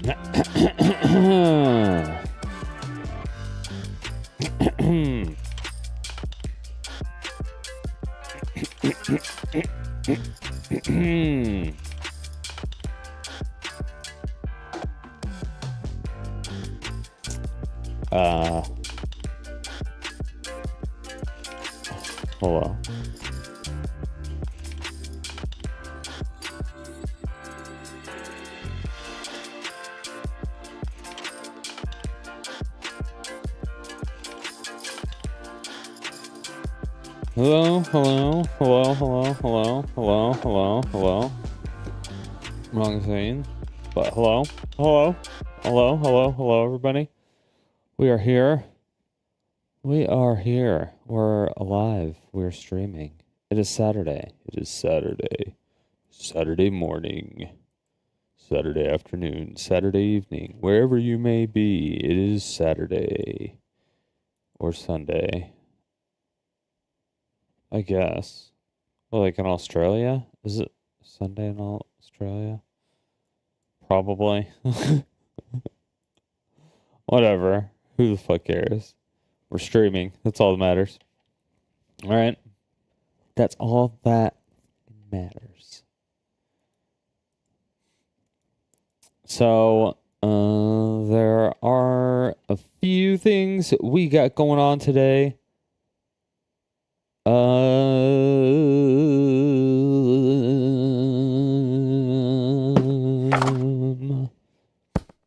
Hello. Hello, hello, hello, hello, hello, hello, hello, hello. Wrong thing. But hello, hello, hello, hello, hello, everybody. We are here. We are here. We're alive. We're streaming. It is Saturday. It is Saturday. Saturday morning. Saturday afternoon. Saturday evening. Wherever you may be, it is Saturday. Or Sunday. I guess. Well, like in Australia? Is it Sunday in Australia? Probably. Whatever. Who the fuck cares? We're streaming. That's all that matters. All right. That's all that matters. So, there are a few things we got going on today.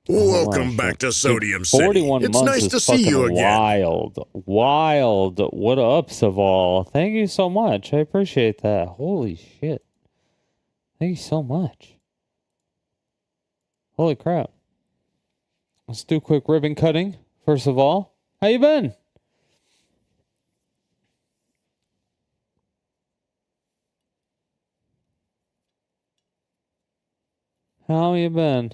Welcome back to Sodium City. 41 it's months nice is to see you fucking again. Wild. What ups of all? Thank you so much. I appreciate that. Holy shit. Thank you so much. Holy crap. Let's do a quick ribbon cutting. First of all, how you been? How you been?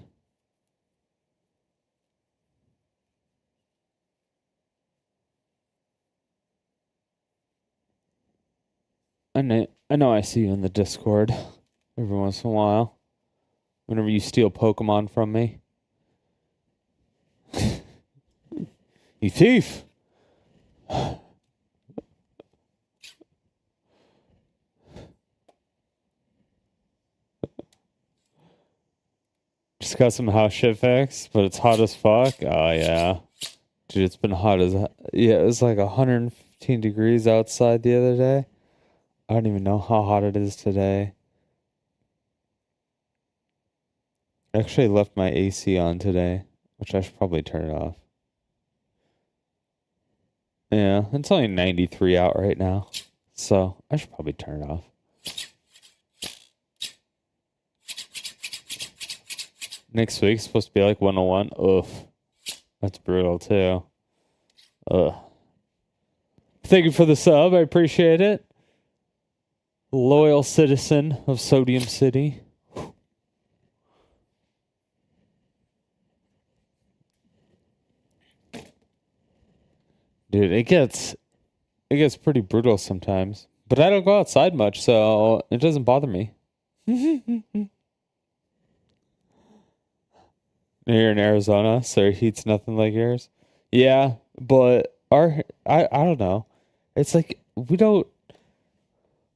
I know I see you in the Discord every once in a while. Whenever you steal Pokemon from me. You thief! Just got some house shit fixed, but it's hot as fuck. Oh, yeah. Dude, it's been hot as... Yeah, it was like 115 degrees outside the other day. I don't even know how hot it is today. I actually left my AC on today, which I should probably turn it off. Yeah, it's only 93 out right now, so I should probably turn it off. Next week's supposed to be like 101. Ugh. That's brutal, too. Ugh. Thank you for the sub. I appreciate it. Loyal citizen of Sodium City. Dude, it gets pretty brutal sometimes. But I don't go outside much, so it doesn't bother me. You're in Arizona, so your heat's nothing like yours. Yeah, but I don't know. It's like we don't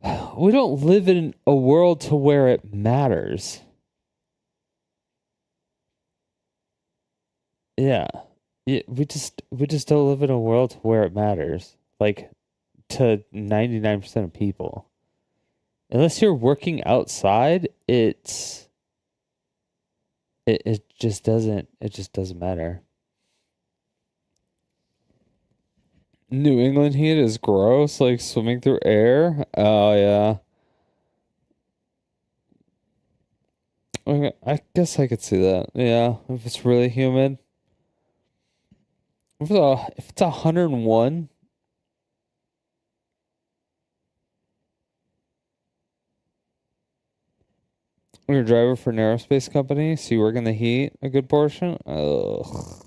live in a world to where it matters. Yeah. We just don't live in a world where it matters. Like to 99% of people. Unless you're working outside, it just doesn't matter. New England heat is gross, like swimming through air. Oh yeah. Okay, I guess I could see that. Yeah, if it's really humid. If it's 101. You're a driver for an aerospace company, so you work in the heat a good portion? Ugh.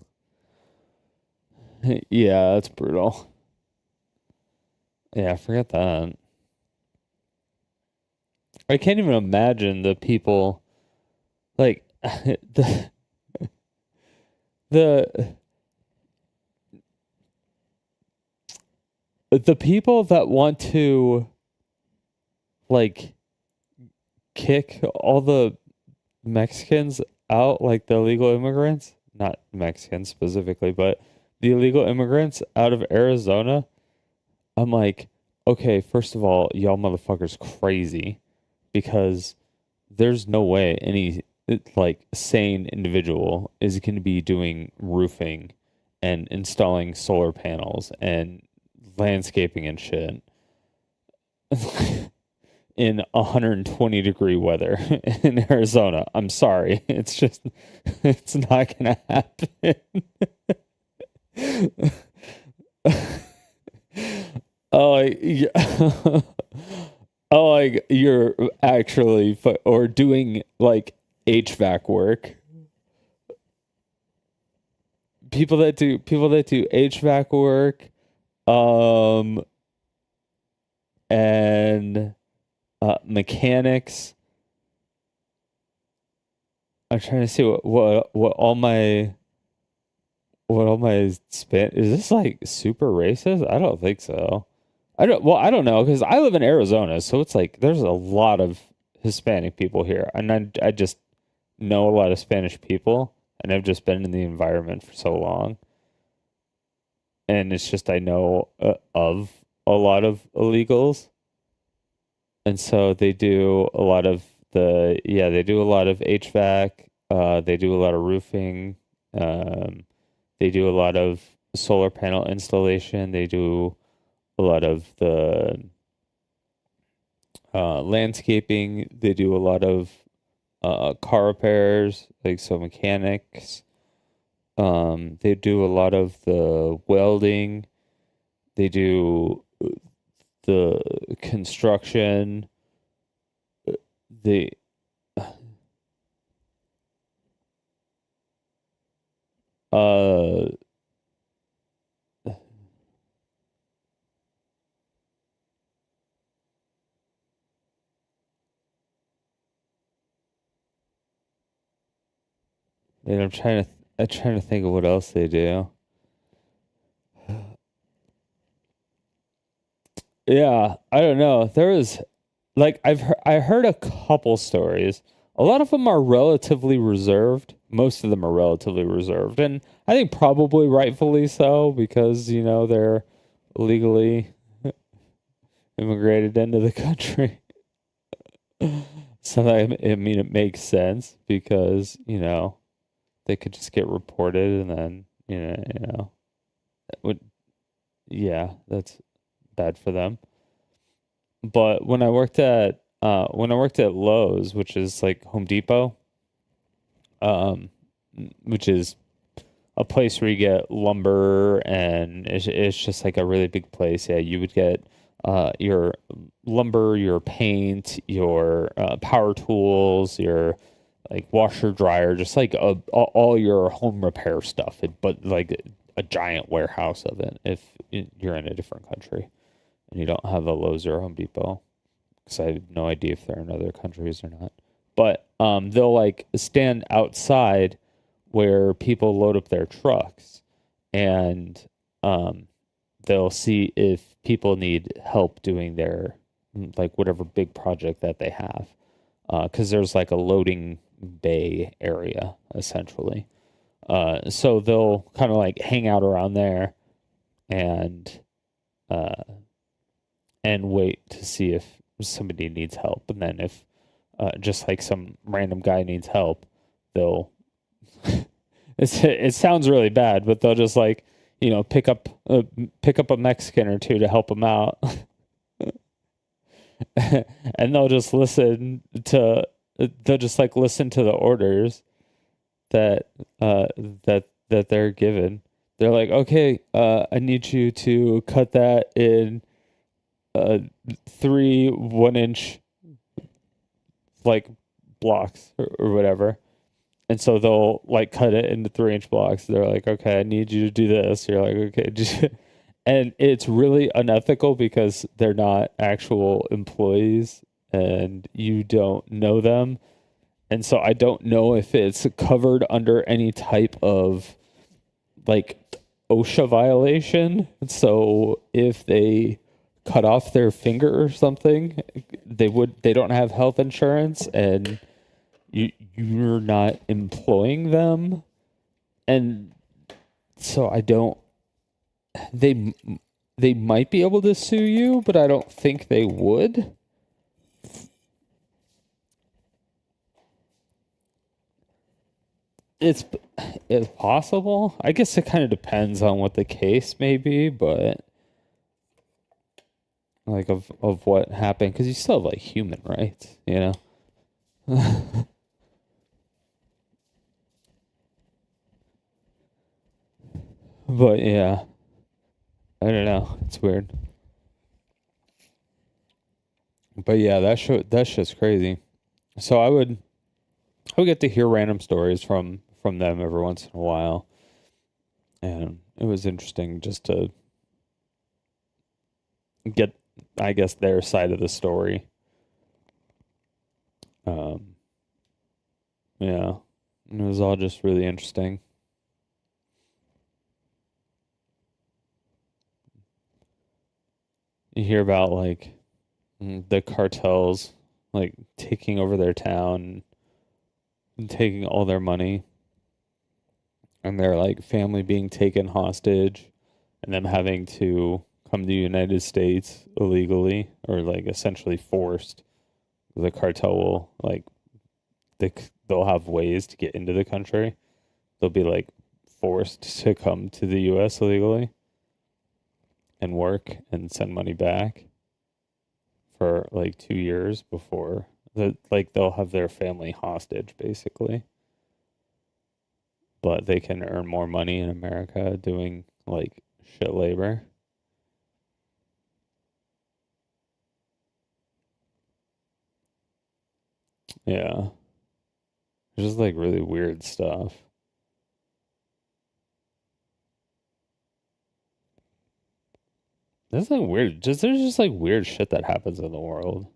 Yeah, that's brutal. Yeah, forget that. I can't even imagine the people, like, the people that want to like kick all the Mexicans out, like the illegal immigrants, not Mexicans specifically, but the illegal immigrants out of Arizona, I'm like, okay, first of all, y'all motherfuckers crazy, because there's no way any like sane individual is going to be doing roofing and installing solar panels and landscaping and shit in 120-degree weather in Arizona. I'm sorry. It's just, it's not going to happen. Oh, yeah. Oh, like you're actually or doing like HVAC work. People that do HVAC work, and mechanics. I'm trying to see what all my span is. This like super racist? I don't think so. I don't know, because I live in Arizona, so it's like there's a lot of Hispanic people here, and I just know a lot of Spanish people, and I've just been in the environment for so long, and it's just I know of a lot of illegals, and so they do a lot of they do a lot of HVAC, they do a lot of roofing, they do a lot of solar panel installation, they do a lot of the landscaping. They do a lot of car repairs, like so mechanics. They do a lot of the welding. They do the construction. They uh and I'm trying to think of what else they do. Yeah, I don't know. There was like I heard a couple stories. A lot of them are relatively reserved. Most of them are relatively reserved, and I think probably rightfully so, because they're legally immigrated into the country. So I mean it makes sense, because they could just get reported, and then it would, yeah, that's bad for them. But when I worked at Lowe's, which is like Home Depot, um, which is a place where you get lumber, and it's just like a really big place. Yeah, you would get your lumber, your paint, your power tools, your like washer dryer, just like all your home repair stuff. But like a giant warehouse of it if you're in a different country and you don't have a Lowe's or a Home Depot, because I have no idea if they're in other countries or not. But they'll like stand outside where people load up their trucks, and they'll see if people need help doing their like whatever big project that they have, because there's like a loading bay area essentially. So they'll kind of like hang out around there and uh, wait to see if somebody needs help, and then if just like some random guy needs help, they'll it sounds really bad, but they'll just like pick up a Mexican or two to help them out. And they'll just like listen to the orders that they're given. They're like, okay, I need you to cut that in 3 1-inch like blocks or whatever. And so they'll like cut it into 3-inch blocks. They're like, okay, I need you to do this. You're like, okay. And it's really unethical, because they're not actual employees and you don't know them. And so I don't know if it's covered under any type of like OSHA violation. So if they cut off their finger or something, they don't have health insurance, and you're not employing them, and so I don't. They they might be able to sue you, but I don't think they would. It's it's possible. I guess it kind of depends on what the case may be, but like of what happened, because you still have like human rights, you know. But yeah, I don't know. It's weird. But yeah, that's just crazy. So I would get to hear random stories from them every once in a while, and it was interesting just to get, I guess, their side of the story. Um, yeah, it was all just really interesting. You hear about like the cartels like taking over their town and taking all their money, and their like family being taken hostage, and them having to come to the United States illegally, or like essentially forced. The cartel will like they'll have ways to get into the country. They'll be like forced to come to the US illegally and work and send money back for like 2 years before they'll have their family hostage basically. But they can earn more money in America doing like shit labor. Yeah. It's just like really weird stuff. There's like weird there's just like weird shit that happens in the world.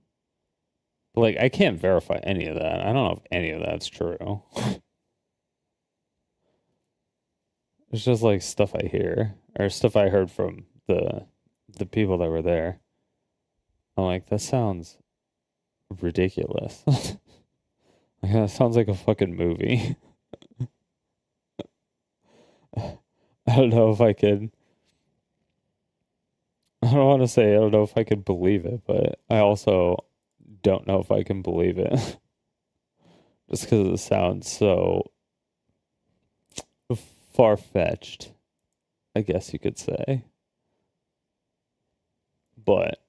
But like I can't verify any of that. I don't know if any of that's true. It's just like stuff I hear or stuff I heard from the people that were there. I'm like, that sounds ridiculous. Like that sounds like a fucking movie. I don't know if I could. I don't want to say I don't know if I could believe it, but I also don't know if I can believe it. Just because it sounds so far fetched, I guess you could say. But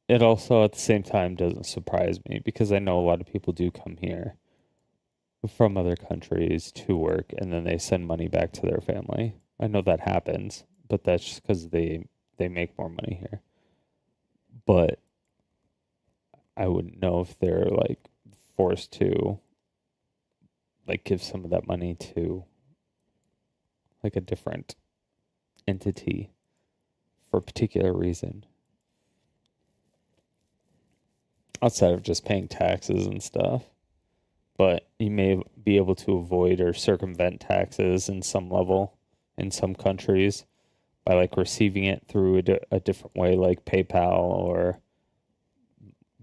it also at the same time doesn't surprise me because I know a lot of people do come here from other countries to work and then they send money back to their family. I know that happens, but that's just because they make more money here. But I wouldn't know if they're like forced to like give some of that money to like a different entity for a particular reason outside of just paying taxes and stuff. But you may be able to avoid or circumvent taxes in some level in some countries by like receiving it through a different way, like PayPal or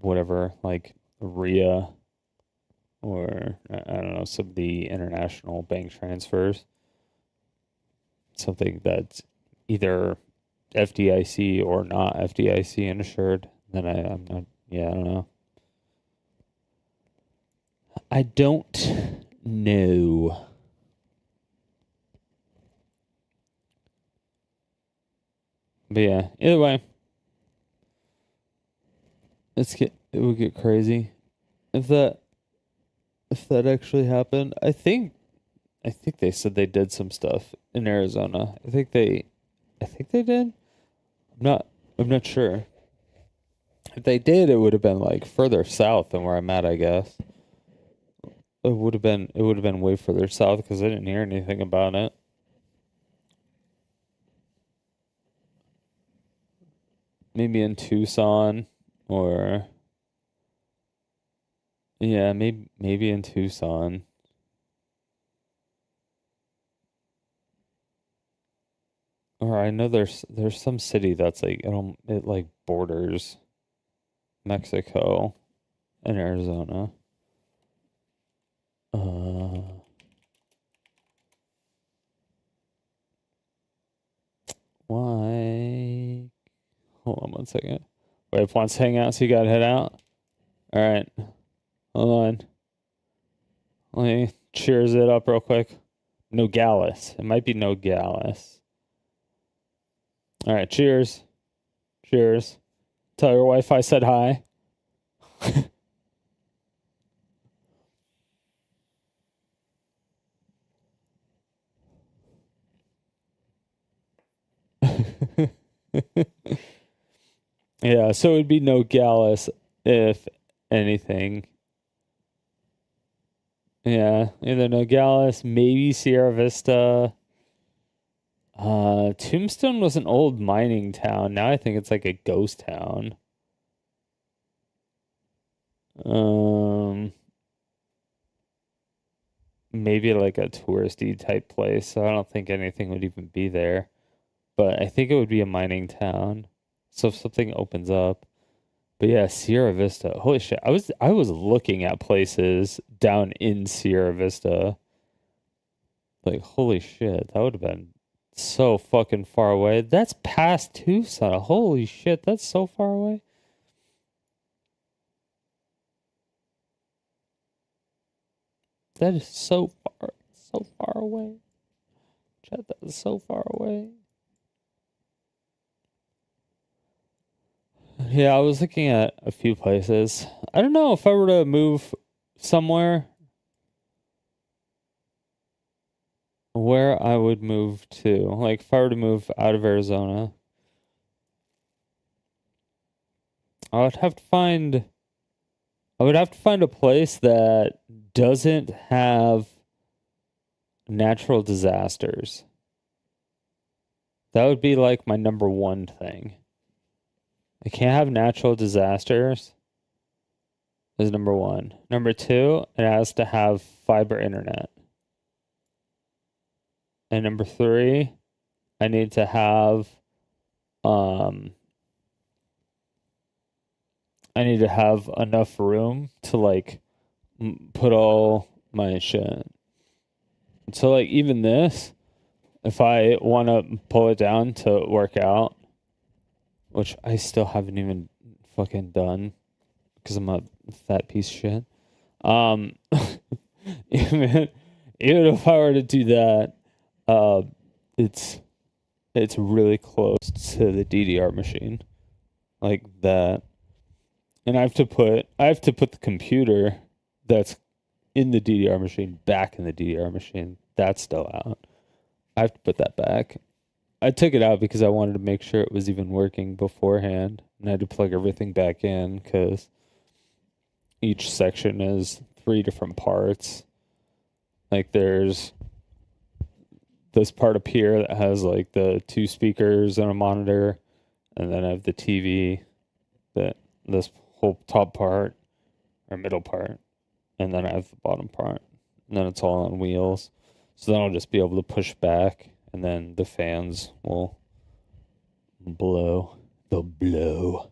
whatever, like RIA, or I don't know, some of the international bank transfers. Something that's either FDIC or not FDIC insured. Then I'm not, yeah, I don't know. I don't know. But yeah, either way, it would get crazy if that actually happened. I think they said they did some stuff in Arizona. I think they did. Not I'm not sure. If they did, it would have been like further south than where I'm at, I guess. It would have been way further south because I didn't hear anything about it. Maybe in Tucson or yeah, maybe in Tucson. Or I know there's some city that's like it like borders Mexico and Arizona. Why? Hold on one second. Wait, wants to hang out, so you gotta head out. All right, hold on. Let me cheers it up real quick. Nogales. It might be Nogales. All right, cheers. Cheers. Tell your wife I said hi. Yeah, so it'd be Nogales if anything. Yeah, either Nogales, maybe Sierra Vista. Tombstone was an old mining town. Now I think it's like a ghost town. Um, Maybe like a touristy type place. So I don't think anything would even be there. But I think it would be a mining town. So if something opens up. But yeah, Sierra Vista. Holy shit. I was looking at places down in Sierra Vista. Like, holy shit, that would have been so fucking far away. That's past Tucson. Holy shit, that's so far away. That is so far away. Chat, that is so far away. Yeah, I was looking at a few places. I don't know if I were to move somewhere where I would move to. Like if I were to move out of Arizona, I would have to find a place that doesn't have natural disasters. That would be like my number one thing. I can't have natural disasters is number one. Number two, it has to have fiber internet. And number three, I need to have enough room to like put all my shit. So like even this, if I want to pull it down to work out, which I still haven't even fucking done because I'm a fat piece of shit. Even if I were to do that, it's really close to the DDR machine, like that, and I have to put the computer that's in the DDR machine back in the DDR machine. That's still out. I have to put that back. I took it out because I wanted to make sure it was even working beforehand, and I had to plug everything back in because each section is 3 different parts. Like there's this part up here that has like the 2 speakers and a monitor, and then I have the TV, this whole top part or middle part, and then I have the bottom part, and then it's all on wheels. So then I'll just be able to push back, and then the fans will blow. They'll blow.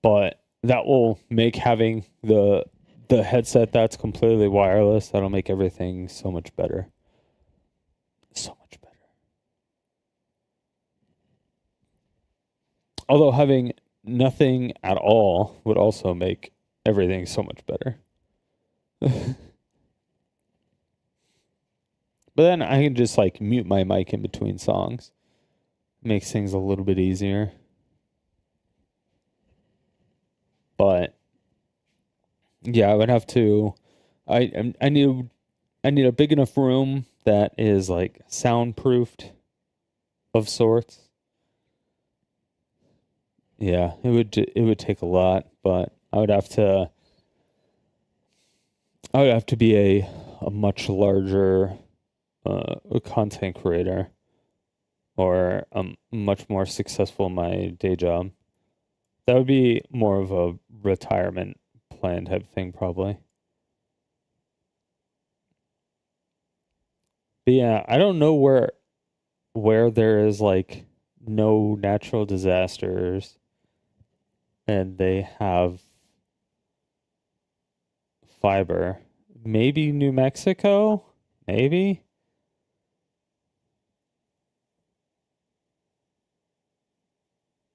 But that will make having the headset that's completely wireless, that'll make everything so much better. So much better. Although having nothing at all would also make everything so much better. But then I can just like mute my mic in between songs. Makes things a little bit easier. But yeah, I would have to I need a big enough room that is like soundproofed of sorts. Yeah, it would take a lot, but I would have to be a much larger content creator, or much more successful in my day job. That would be more of a retirement plan type thing, probably. But yeah, I don't know where where there is like no natural disasters and they have fiber. Maybe New Mexico? Maybe?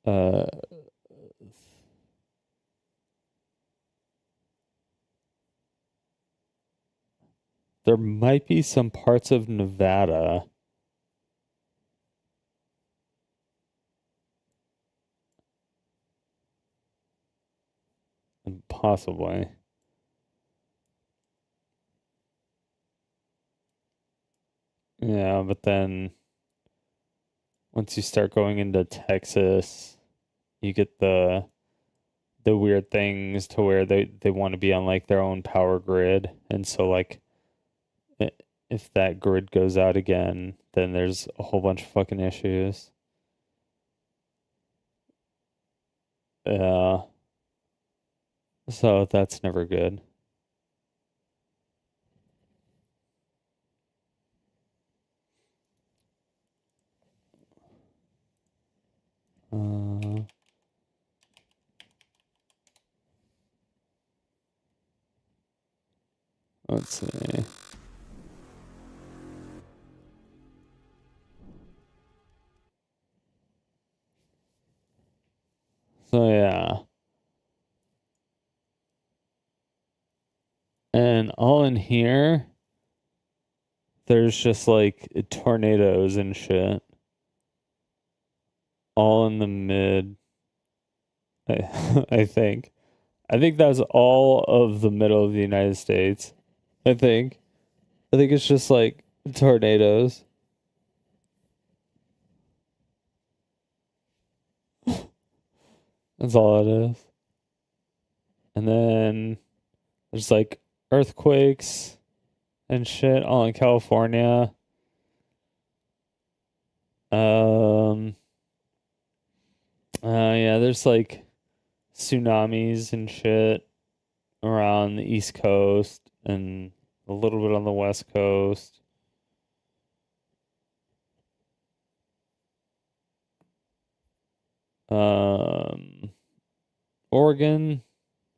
Uh, there might be some parts of Nevada. Possibly. Yeah, but then once you start going into Texas, you get the weird things to where they want to be on like their own power grid, and so like if that grid goes out again, then there's a whole bunch of fucking issues. Yeah, so that's never good. Uh, let's see. So yeah, and all in here, there's just like tornadoes and shit, all in the mid. I think. I think that's all of the middle of the United States. I think. I think it's just like tornadoes. That's all it is. And then there's like earthquakes and shit all in California. Um yeah, there's like tsunamis and shit around the East Coast and a little bit on the West Coast. Um Oregon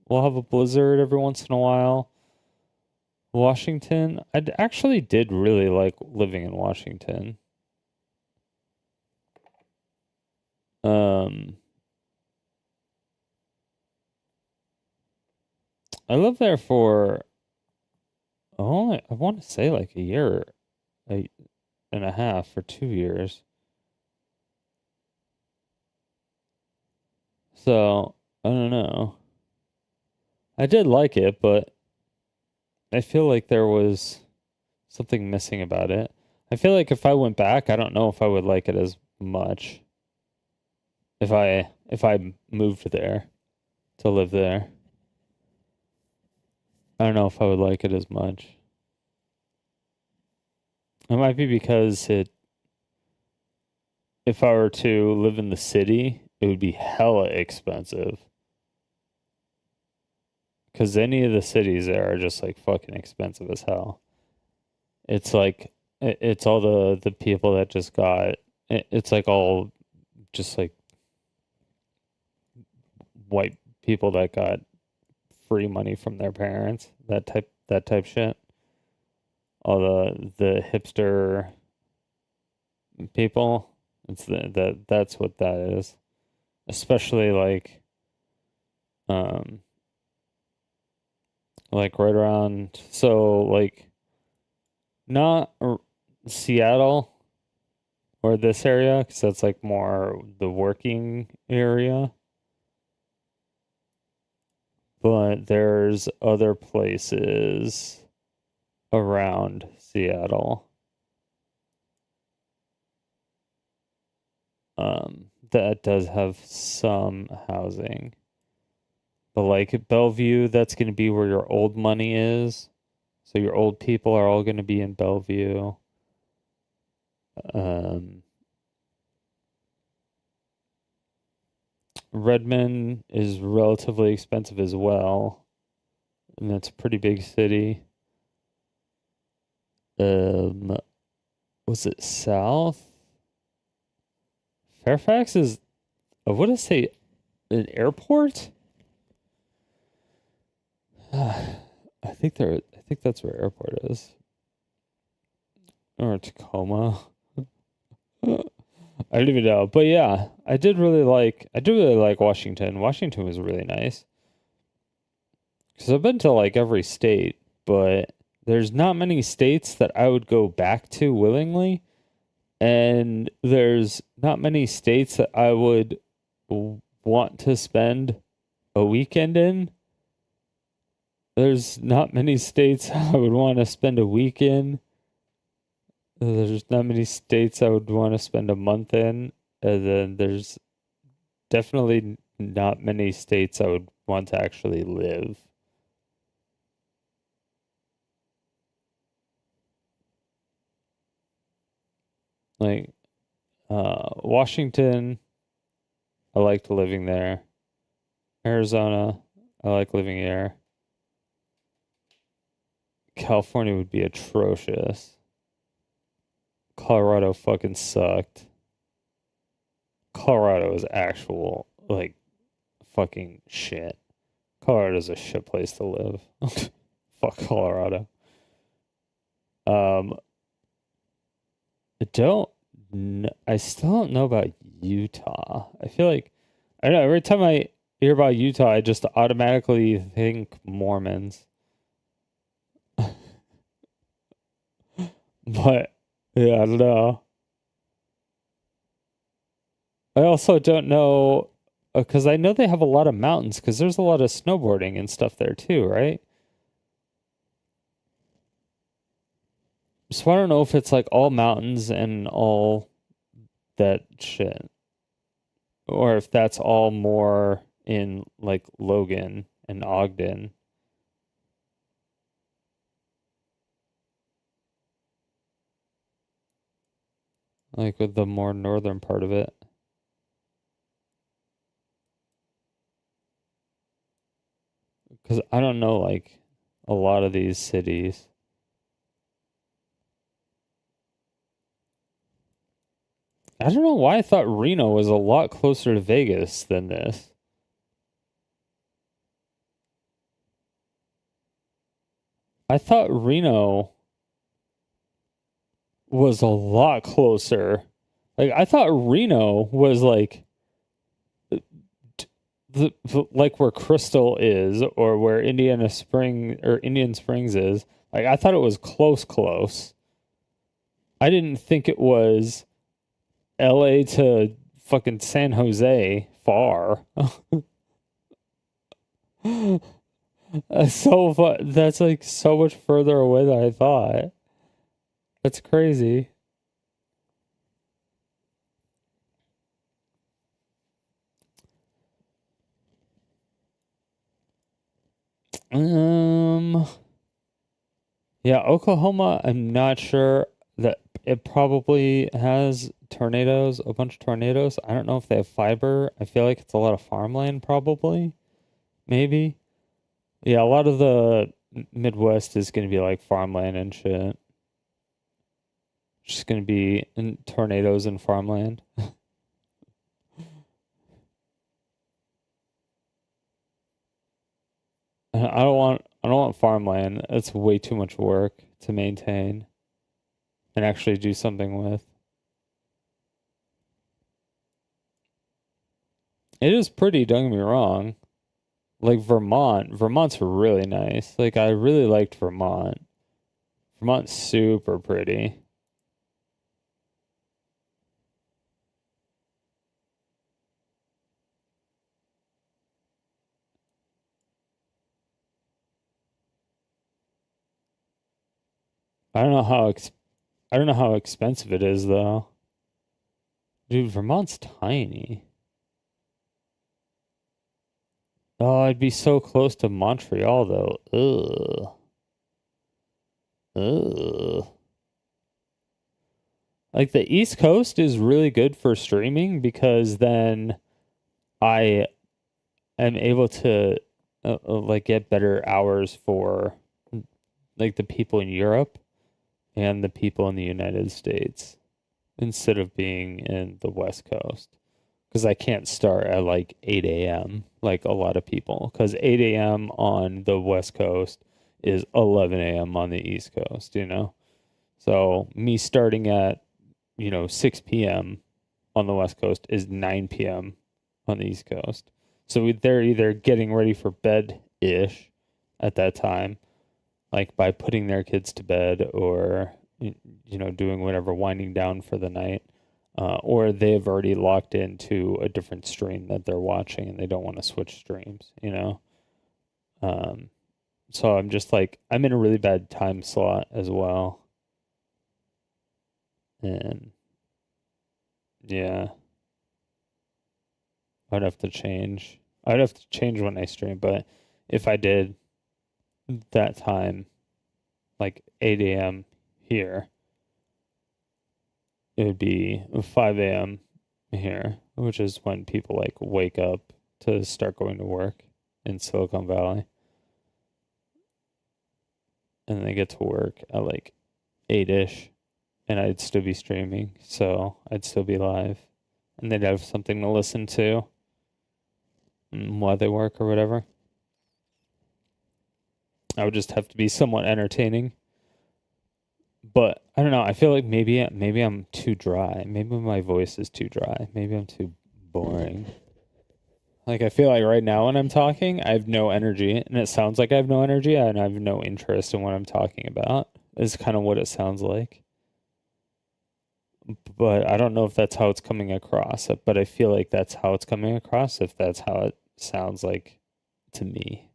will have a blizzard every once in a while. Washington, actually did really like living in Washington. Um, I lived there for I want to say like a year, a and a half for 2 years. So I don't know. I did like it, but I feel like there was something missing about it. I feel like if I went back, I don't know if I would like it as much if I moved there to live there. I don't know if I would like it as much. It might be because if I were to live in the city, it would be hella expensive. Because any of the cities there are just like fucking expensive as hell. It's like it's all the people that just got it's like all just like white people that got free money from their parents. That type shit. All the hipster people. It's that's what that is. Especially um like right around so like not Seattle or this area because that's like more the working area, but there's other places around Seattle that does have some housing. But like Bellevue, that's going to be where your old money is. So your old people are all going to be in Bellevue. Um, Redmond is relatively expensive as well, and that's a pretty big city. Um, was it South? Fairfax is, I want to say, an airport. I think that's where airport is, or Tacoma. I don't even know, but yeah, I did really like Washington. Washington was really nice because I've been to like every state, but there's not many states that I would go back to willingly, and there's not many states that I would want to spend a weekend in. There's not many states I would want to spend a week in. There's not many states I would want to spend a month in. And then there's definitely not many states I would want to actually live. Like, Washington, I liked living there. Arizona, I like living there. California would be atrocious. Colorado fucking sucked. Colorado is actual, like, fucking shit. Colorado's a shit place to live. Fuck Colorado. I still don't know about Utah. I feel like, I don't know, every time I hear about Utah, I just automatically think Mormons. But, yeah, I don't know. I also don't know, because I know they have a lot of mountains, because there's a lot of snowboarding and stuff there too, right? So I don't know if it's like all mountains and all that shit, or if that's all more in like Logan and Ogden. Like with the more northern part of it. Because I don't know, like, a lot of these cities. I don't know why I thought Reno was a lot closer to Vegas than this. I thought Reno was a lot closer. Like, I thought Reno was like like where Crystal is, or where Indian Springs is. Like, I thought it was close. I didn't think it was LA to fucking San Jose far. That's like so much further away than I thought. That's crazy. Um, yeah, Oklahoma, I'm not sure that it probably has tornadoes, a bunch of tornadoes. I don't know if they have fiber. I feel like it's a lot of farmland, probably. Maybe. Yeah, a lot of the Midwest is going to be like farmland and shit. Just going to be in tornadoes and farmland. I don't want farmland. It's way too much work to maintain and actually do something with. It is pretty, don't get me wrong. Like Vermont's really nice. Like, I really liked Vermont. Vermont's super pretty. I don't know how expensive it is though. Dude, Vermont's tiny. Oh, I'd be so close to Montreal though. Ugh. Ugh. Like, the East Coast is really good for streaming because then I am able to like get better hours for like the people in Europe and the people in the United States instead of being in the West Coast. because I can't start at like 8 a.m. like a lot of people, because 8 a.m. on the West Coast is 11 a.m. on the East Coast, you know? So me starting at, 6 p.m. on the West Coast is 9 p.m. on the East Coast. So they're either getting ready for bed-ish at that time, like by putting their kids to bed or, doing whatever, winding down for the night. Or they've already locked into a different stream that they're watching and they don't want to switch streams, So I'm just like, I'm in a really bad time slot as well. And yeah, I'd have to change. I'd have to change when I stream, but if I did that time, like 8 a.m. here, it would be 5 a.m. here, which is when people like wake up to start going to work in Silicon Valley. And they get to work at like 8-ish, and I'd still be streaming, so I'd still be live. And they'd have something to listen to while they work or whatever. I would just have to be somewhat entertaining. But I don't know. I feel like maybe I'm too dry. Maybe my voice is too dry. Maybe I'm too boring. Like, I feel like right now when I'm talking, I have no energy, and it sounds like I have no energy, and I have no interest in what I'm talking about. Is kind of what it sounds like. But I don't know if that's how it's coming across. But I feel like that's how it's coming across, if that's how it sounds like to me.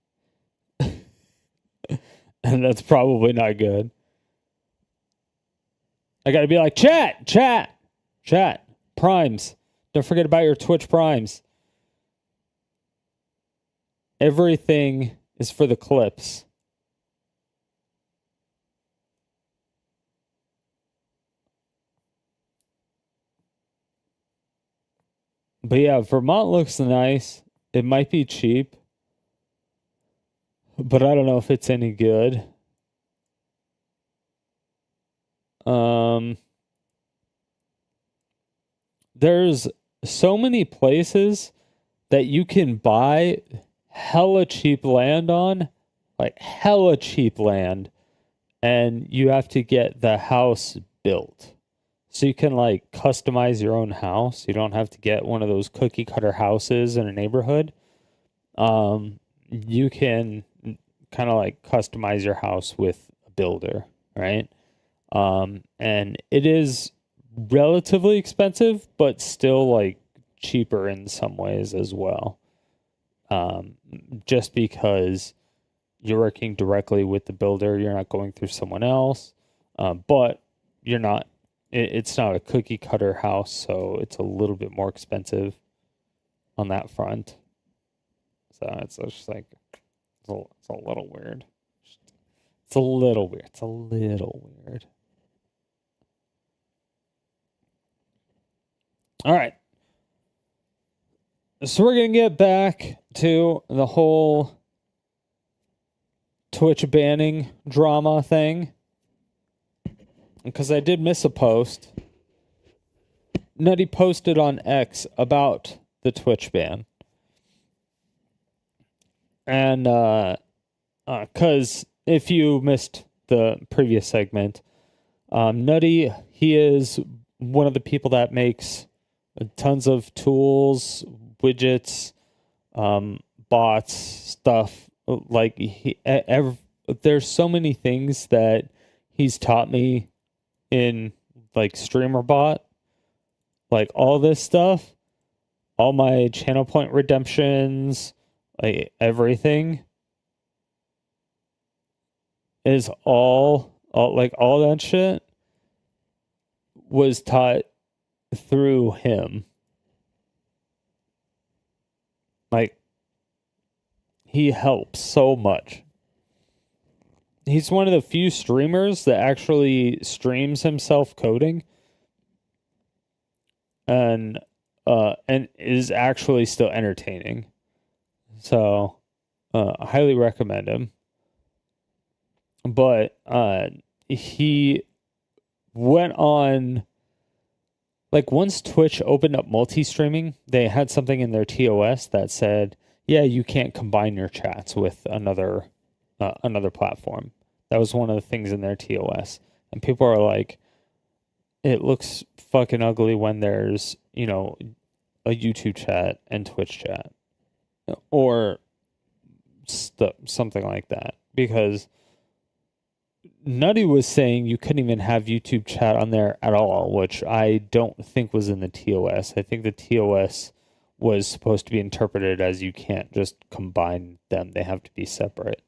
And that's probably not good. I gotta be like, chat, primes. Don't forget about your Twitch primes. Everything is for the clips. But yeah, Vermont looks nice. It might be cheap, but I don't know if it's any good. There's so many places that you can buy hella cheap land on, like hella cheap land, and you have to get the house built. So you can like customize your own house. You don't have to get one of those cookie cutter houses in a neighborhood. You can kind of like customize your house with a builder, right? And it is relatively expensive, but still like cheaper in some ways as well. Just because you're working directly with the builder, you're not going through someone else. But you're not, it's not a cookie cutter house, so it's a little bit more expensive on that front. So it's just like, it's a little weird. It's a little weird. All right. So we're going to get back to the whole Twitch banning drama thing. Because I did miss a post. Nutty posted on X about the Twitch ban. And, because if you missed the previous segment, Nutty, he is one of the people that makes tons of tools, widgets, bots, stuff. Like, there's so many things that he's taught me in, like, Streamer Bot. Like, all this stuff, all my channel point redemptions, like, everything is all that shit was taught through him. Like, he helps so much. He's one of the few streamers that actually streams himself coding and is actually still entertaining. So, I highly recommend him. But he went on like once Twitch opened up multi-streaming, they had something in their TOS that said, yeah, you can't combine your chats with another platform. That was one of the things in their TOS. And people are like, it looks fucking ugly when there's, you know, a YouTube chat and Twitch chat or something like that. Because Nutty was saying you couldn't even have YouTube chat on there at all, which I don't think was in the TOS. I think the TOS was supposed to be interpreted as you can't just combine them. They have to be separate.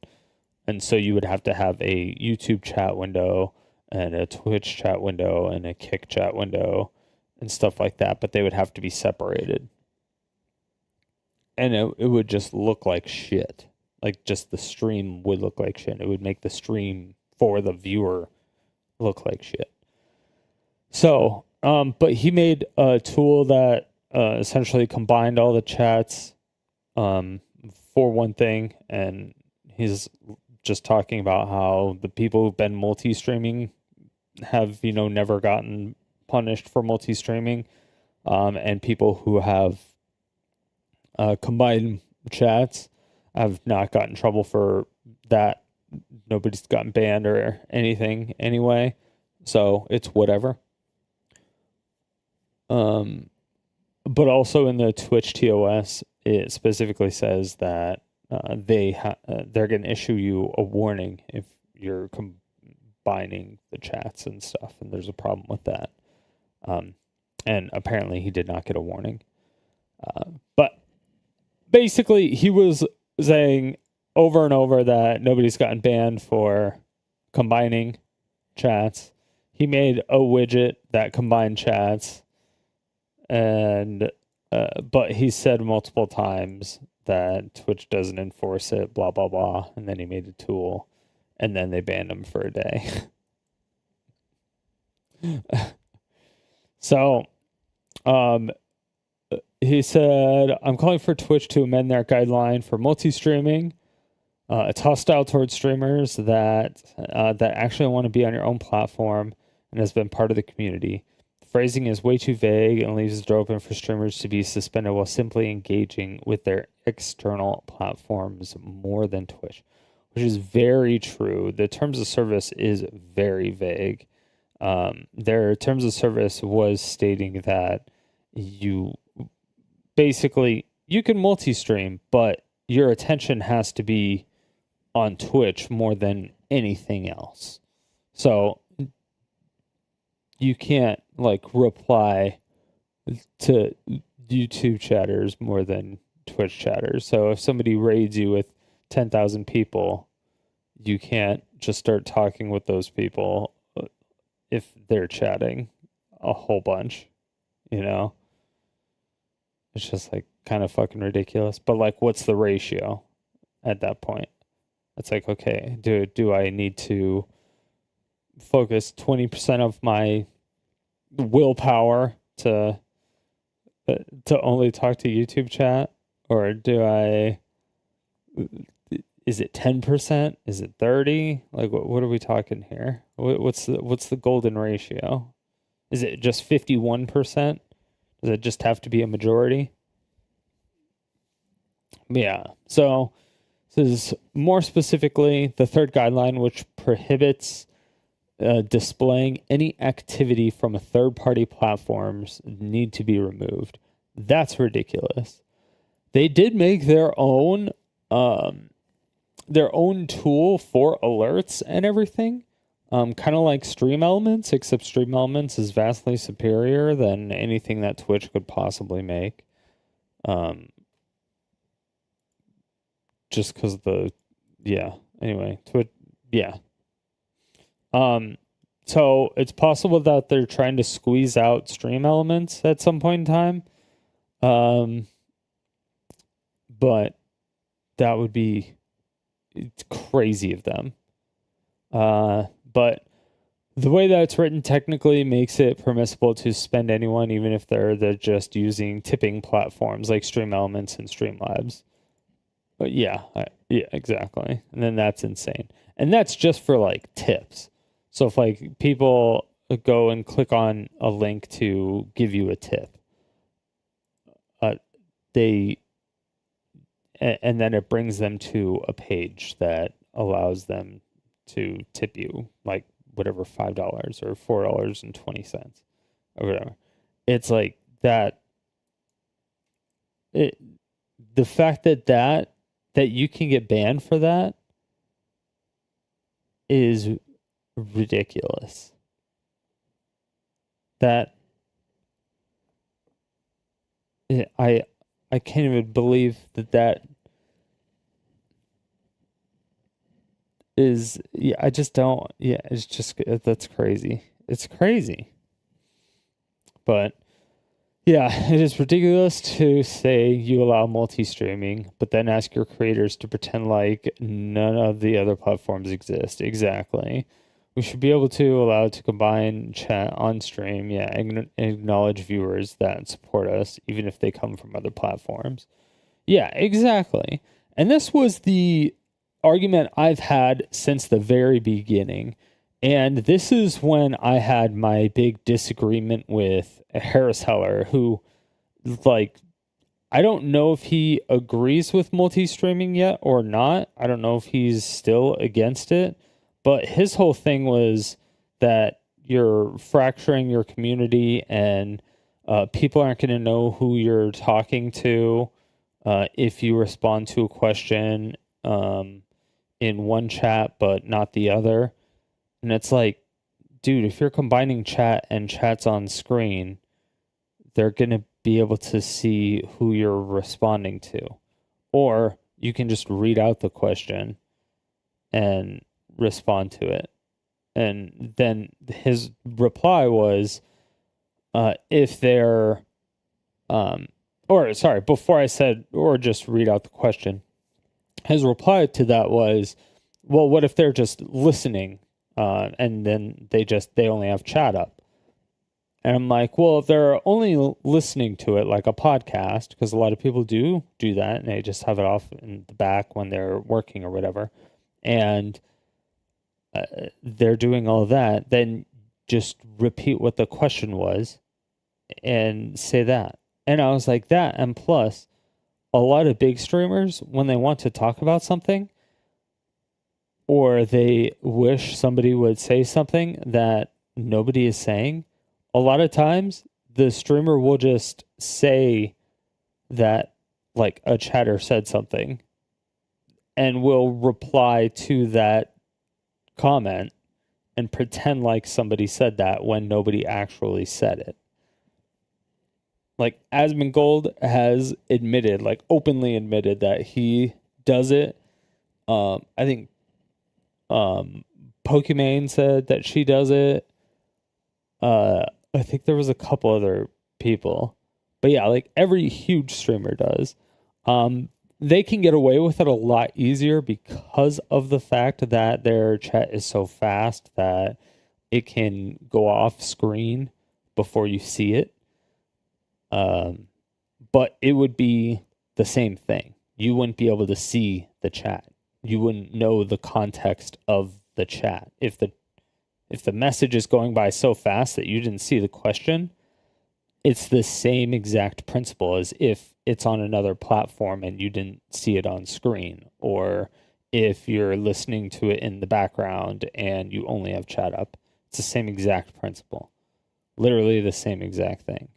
And so you would have to have a YouTube chat window and a Twitch chat window and a Kick chat window and stuff like that, but they would have to be separated. And it would just look like shit. Like just the stream would look like shit. It would make the stream for the viewer look like shit. So, but he made a tool that essentially combined all the chats for one thing, and he's just talking about how the people who've been multi-streaming have, you know, never gotten punished for multi-streaming, and people who have combined chats have not gotten in trouble for that. Nobody's gotten banned or anything anyway, so it's whatever. But also in the Twitch TOS, it specifically says that they're going to issue you a warning if you're combining the chats and stuff, and there's a problem with that. And apparently he did not get a warning. But basically he was saying over and over that nobody's gotten banned for combining chats. He made a widget that combined chats, and but he said multiple times that Twitch doesn't enforce it, blah blah blah, and then he made a tool, and then they banned him for a day. So, he said, "I'm calling for Twitch to amend their guideline for multi-streaming. It's hostile towards streamers that actually want to be on your own platform and has been part of the community. The phrasing is way too vague and leaves the door open for streamers to be suspended while simply engaging with their external platforms more than Twitch," which is very true. The terms of service is very vague. Their terms of service was stating that you can multi-stream, but your attention has to be on Twitch more than anything else. So you can't like reply to YouTube chatters more than Twitch chatters. So if somebody raids you with 10,000 people, you can't just start talking with those people if they're chatting a whole bunch, you know? It's just like kind of fucking ridiculous. But like, what's the ratio at that point? It's like, okay, do I need to focus 20% of my willpower to only talk to YouTube chat, or is it 10%? Is it 30? Like what are we talking here? What's the golden ratio? Is it just 51%? Does it just have to be a majority? Yeah. So this is more specifically the third guideline, which prohibits displaying any activity from a third-party platforms need to be removed. That's ridiculous. They did make their own tool for alerts and everything. Kind of like Stream Elements, except Stream Elements is vastly superior than anything that Twitch could possibly make. Just because anyway, Twitch, yeah. So it's possible that they're trying to squeeze out Stream Elements at some point in time. But that would be crazy of them. But the way that it's written technically makes it permissible to suspend anyone, even if they're just using tipping platforms like Stream Elements and Streamlabs. But yeah, exactly. And then that's insane. And that's just for like tips. So if like people go and click on a link to give you a tip. And then it brings them to a page that allows them to tip you like whatever $5 or $4.20 or whatever. It's like that. The fact that you can get banned for that is ridiculous. That I can't even believe that is, yeah, I just don't, yeah, it's just, that's crazy. It's crazy. But yeah, it is ridiculous to say you allow multi-streaming, but then ask your creators to pretend like none of the other platforms exist. Exactly. We should be able to allow to combine chat on stream, yeah, and acknowledge viewers that support us, even if they come from other platforms. Yeah, exactly. And this was the argument I've had since the very beginning. And this is when I had my big disagreement with Harris Heller, who, like, I don't know if he agrees with multi-streaming yet or not. I don't know if he's still against it. But his whole thing was that you're fracturing your community and people aren't going to know who you're talking to if you respond to a question in one chat but not the other. And it's like, dude, if you're combining chat and chats on screen, they're going to be able to see who you're responding to. Or you can just read out the question and respond to it. And then his reply was, if they're, or sorry, before I said, or just read out the question, his reply to that was, well, what if they're just listening, and then they only have chat up? And I'm like, well, if they're only listening to it like a podcast, because a lot of people do that, and they just have it off in the back when they're working or whatever, and they're doing all of that, then just repeat what the question was and say that. And I was like, that, and plus, a lot of big streamers, when they want to talk about something, or they wish somebody would say something that nobody is saying, a lot of times the streamer will just say that, like, a chatter said something, and will reply to that comment and pretend like somebody said that when nobody actually said it. Like, Asmongold has admitted, like, openly admitted that he does it. I think Pokimane said that she does it. I think there was a couple other people. But yeah, like, every huge streamer does. They can get away with it a lot easier because of the fact that their chat is so fast that it can go off screen before you see it. But it would be the same thing. You wouldn't be able to see the chat. You wouldn't know the context of the chat. If the message is going by so fast that you didn't see the question, it's the same exact principle as if it's on another platform and you didn't see it on screen, or if you're listening to it in the background and you only have chat up. It's the same exact principle. Literally the same exact thing.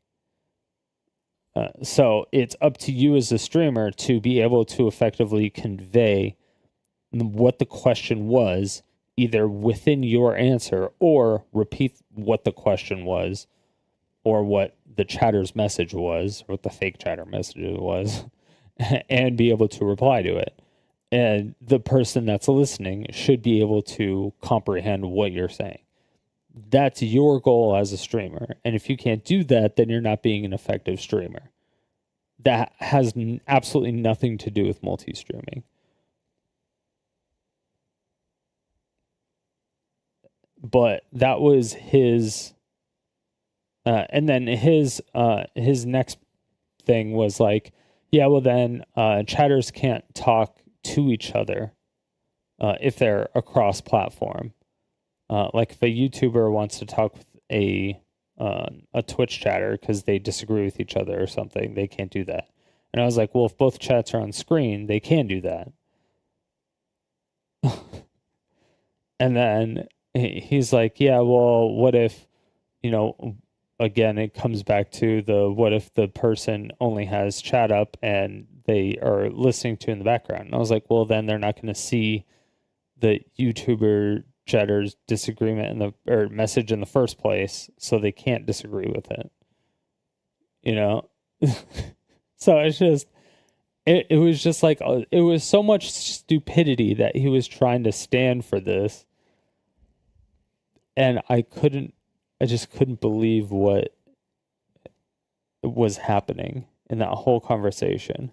So it's up to you as a streamer to be able to effectively convey what the question was, either within your answer, or repeat what the question was, or what the chatter's message was, or what the fake chatter message was, and be able to reply to it. And the person that's listening should be able to comprehend what you're saying. That's your goal as a streamer. And if you can't do that, then you're not being an effective streamer. That has absolutely nothing to do with multi-streaming. But that was his, and then his next thing was like, yeah, well then chatters can't talk to each other if they're across platform. Like if a YouTuber wants to talk with a Twitch chatter because they disagree with each other or something. They can't do that. And I was like, well, if both chats are on screen, they can do that. And then he's like, yeah, well, what if, again, it comes back to what if the person only has chat up and they are listening to in the background? And I was like, well, then they're not going to see the YouTuber chatter's disagreement or message in the first place, so they can't disagree with it. So it's just, it was just like, it was so much stupidity that he was trying to stand for this. And I just couldn't believe what was happening in that whole conversation.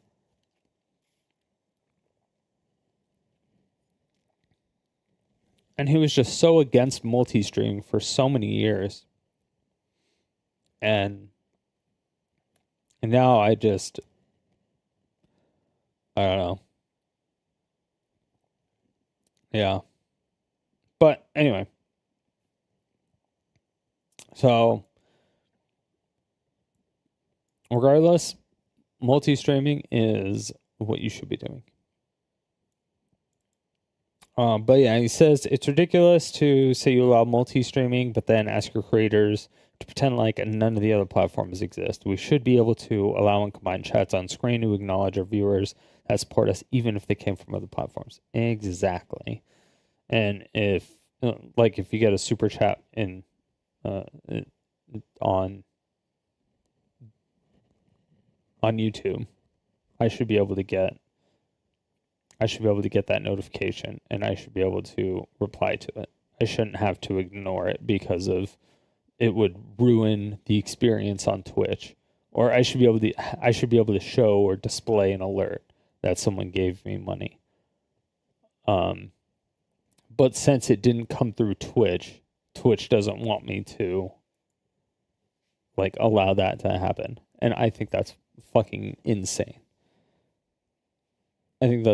And he was just so against multi-streaming for so many years. And now I don't know. Yeah. But anyway. So, regardless, multi-streaming is what you should be doing. But yeah, he says it's ridiculous to say you allow multi-streaming, but then ask your creators to pretend like none of the other platforms exist. We should be able to allow and combine chats on screen to acknowledge our viewers that support us, even if they came from other platforms. Exactly. And if you get a super chat on YouTube, I should be able to get that notification, and I should be able to reply to it. I shouldn't have to ignore it because it would ruin the experience on Twitch. Or I should be able to show or display an alert that someone gave me money. But since it didn't come through Twitch doesn't want me to allow that to happen. And I think that's fucking insane. And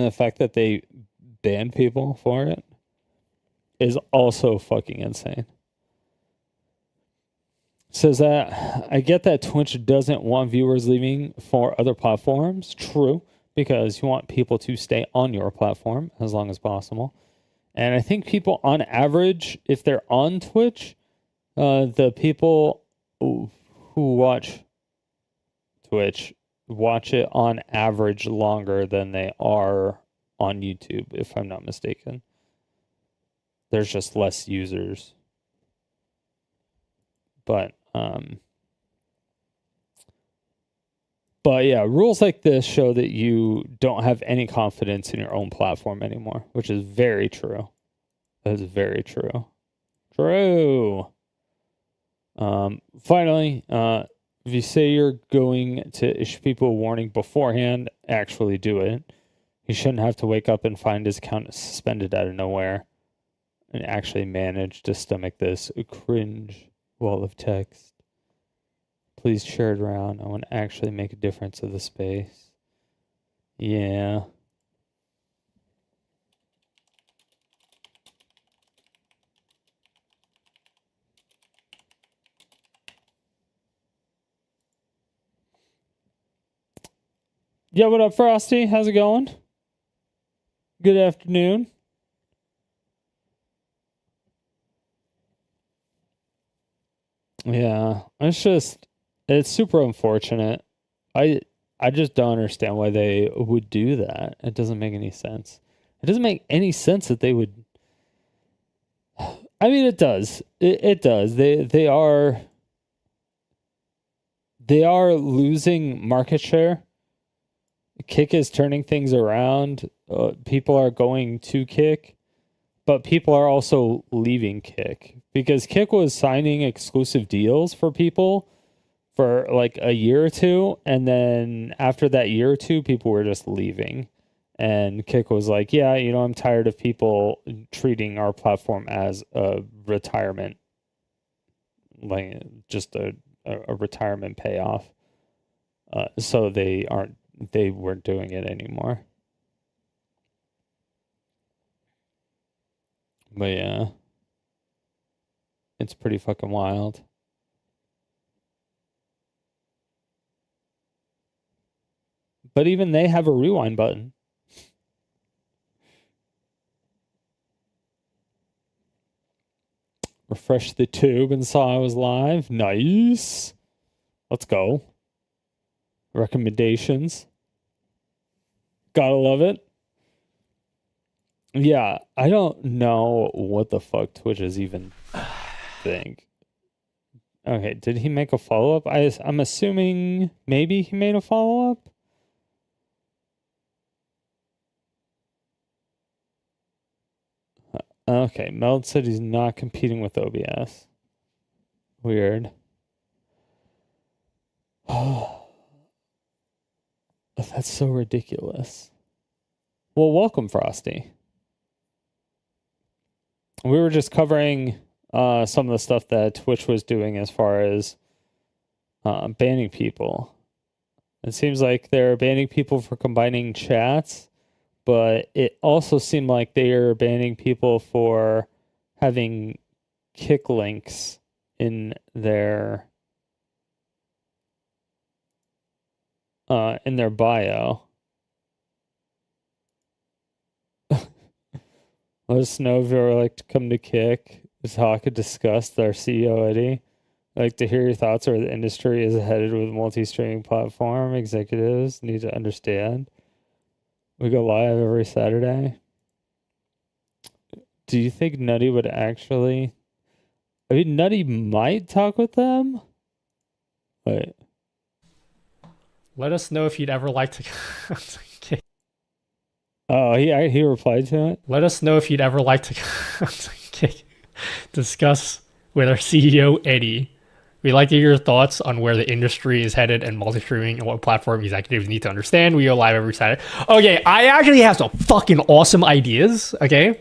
the fact that they ban people for it is also fucking insane. Says that I get that Twitch doesn't want viewers leaving for other platforms. True, because you want people to stay on your platform as long as possible. And I think people on average, if they're on Twitch, the people who watch Twitch watch it on average longer than they are on YouTube, if I'm not mistaken. There's just less users. But yeah, rules like this show that you don't have any confidence in your own platform anymore, which is very true. That is very true. True. Finally, if you say you're going to issue people a warning beforehand, actually do it. You shouldn't have to wake up and find his account suspended out of nowhere and actually manage to stomach this cringe wall of text. Please share it around. I want to actually make a difference of the space. Yeah. Yeah, what up, Frosty? How's it going? Good afternoon. Yeah, it's super unfortunate. I just don't understand why they would do that. It doesn't make any sense. It doesn't make any sense that they would. I mean, it does. It does. They are losing market share. Kick is turning things around. People are going to Kick, but people are also leaving Kick because Kick was signing exclusive deals for people for like a year or two, and then after that year or two, people were just leaving. And Kick was like, yeah, I'm tired of people treating our platform as a retirement, like just a retirement payoff. So they weren't doing it anymore. But yeah. It's pretty fucking wild. But even they have a rewind button. Refresh the tube and saw I was live. Nice. Let's go. Recommendations. Gotta love it. Yeah, I don't know what the fuck Twitch is even think. Okay, did he make a follow-up? I'm assuming maybe he made a follow-up? Okay, Meld said he's not competing with OBS. Weird. Oh, that's so ridiculous. Well, welcome, Frosty. We were just covering some of the stuff that Twitch was doing as far as banning people. It seems like they're banning people for combining chats, but it also seemed like they are banning people for having kick links in their bio. Let us know if you would like to come to Kick, talk and discuss with our CEO Eddie. I'd like to hear your thoughts where the industry is headed with multi-streaming platform. Executives need to understand. We go live every Saturday. Do you think Nutty would actually... I mean, Nutty might talk with them? Wait. Let us know if you'd ever like to... Oh, he replied to it? Let us know if you'd ever like to discuss with our CEO, Eddie. We'd like to hear your thoughts on where the industry is headed and multi-streaming and what platform executives need to understand. We go live every Saturday. Okay, I actually have some fucking awesome ideas, okay?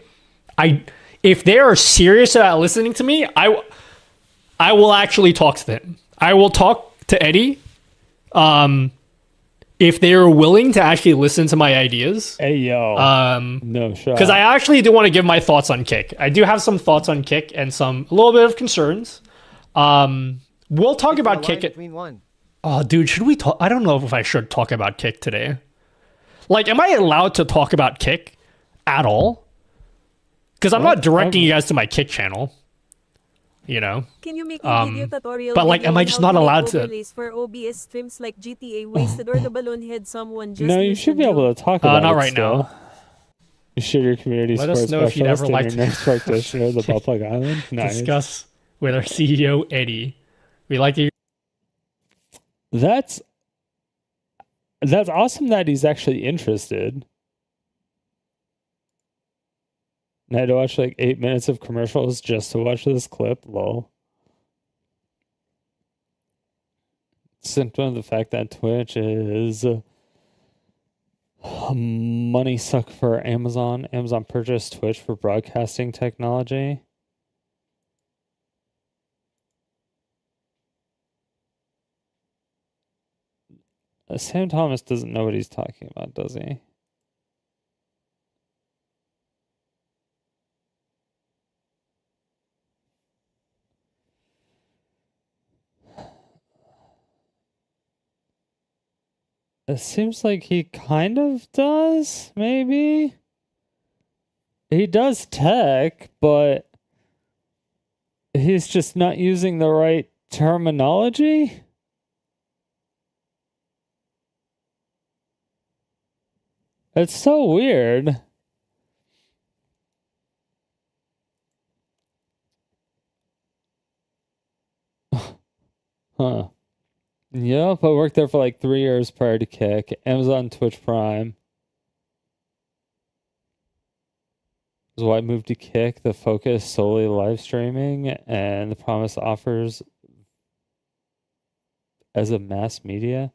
If they are serious about listening to me, I will actually talk to them. I will talk to Eddie. If they are willing to actually listen to my ideas. Hey, yo. No shot. Because I actually do want to give my thoughts on Kick. I do have some thoughts on Kick and a little bit of concerns. We'll talk about Kick. Oh, dude, should we talk? I don't know if I should talk about Kick today. Like, am I allowed to talk about Kick at all? Because I'm not directing you guys to my Kick channel. You know, can you make a video tutorial? But like, am I just not allowed to? For OBS streams like GTA wasted or the balloon head someone just. No, you should be able to talk about it. Not right now. You should your community Let us know if you'd ever like to next practitioner of the Butt Plug Island. Nice. Discuss with our CEO Eddie. We like to. That's awesome that he's actually interested. And I had to watch like 8 minutes of commercials just to watch this clip. Lol. Symptom of the fact that Twitch is a money suck for Amazon. Amazon purchased Twitch for broadcasting technology. Sam Thomas doesn't know what he's talking about, does he? It seems like he kind of does, maybe. He does tech, but he's just not using the right terminology. It's so weird. Huh. Yep, I worked there for like 3 years prior to Kick. Amazon, Twitch Prime. This is why I moved to Kick. The focus solely live streaming and the promise offers as a mass media.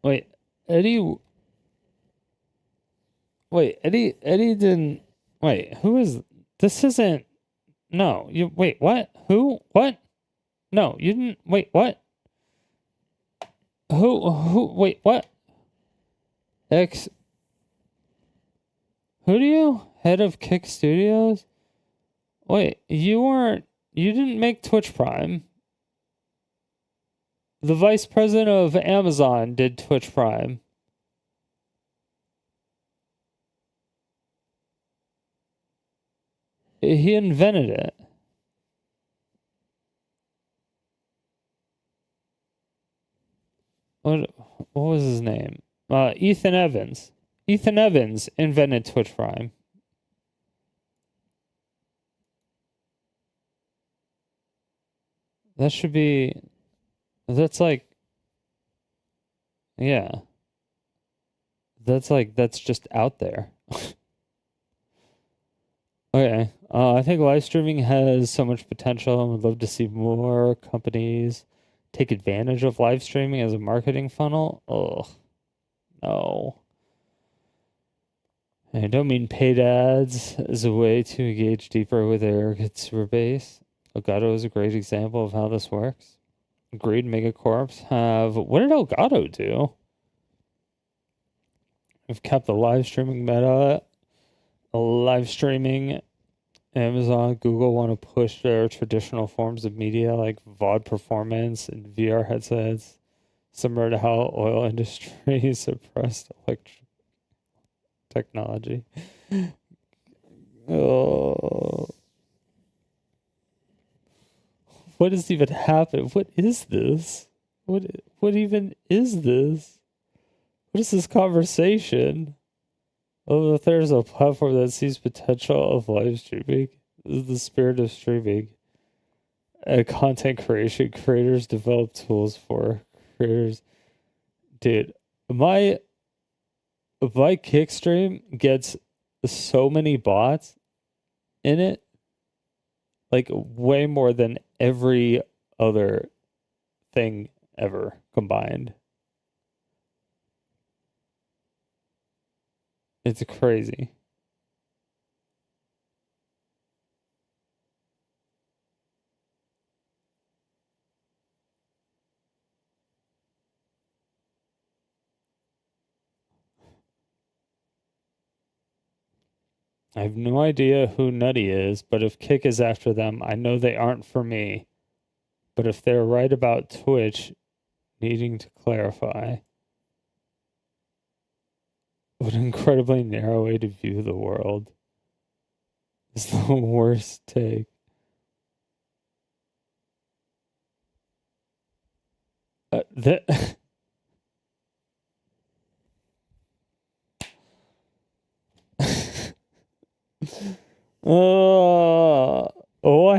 Wait, Eddie didn't. Wait, who is this? Isn't. No, you wait, what? Who? What? No, you didn't wait, what? Who wait, what? Who do you? Head of Kick Studios? Wait, you didn't make Twitch Prime. The vice president of Amazon did Twitch Prime. He invented it. What was his name? Ethan Evans. Ethan Evans invented Twitch Prime. That should be... That's like... Yeah. That's just out there. Okay. I think live streaming has so much potential and would love to see more companies take advantage of live streaming as a marketing funnel. Ugh. No. I don't mean paid ads as a way to engage deeper with their consumer base. Elgato is a great example of how this works. Agreed, Megacorps have... What did Elgato do? We've kept the live streaming meta. Live streaming. Amazon, Google want to push their traditional forms of media like VOD performance and VR headsets, similar to how oil industry suppressed electric technology. Oh. What has even happened? What is this? What even is this? What is this conversation? Oh, if there's a platform that sees potential of live streaming, this is the spirit of streaming. And content creation, creators develop tools for creators. Dude, my Kick stream gets so many bots in it. Like, way more than every other thing ever combined. It's crazy. I have no idea who Nutty is, but if Kick is after them, I know they aren't for me. But if they're right about Twitch needing to clarify, what an incredibly narrow way to view the world. Is the worst take. I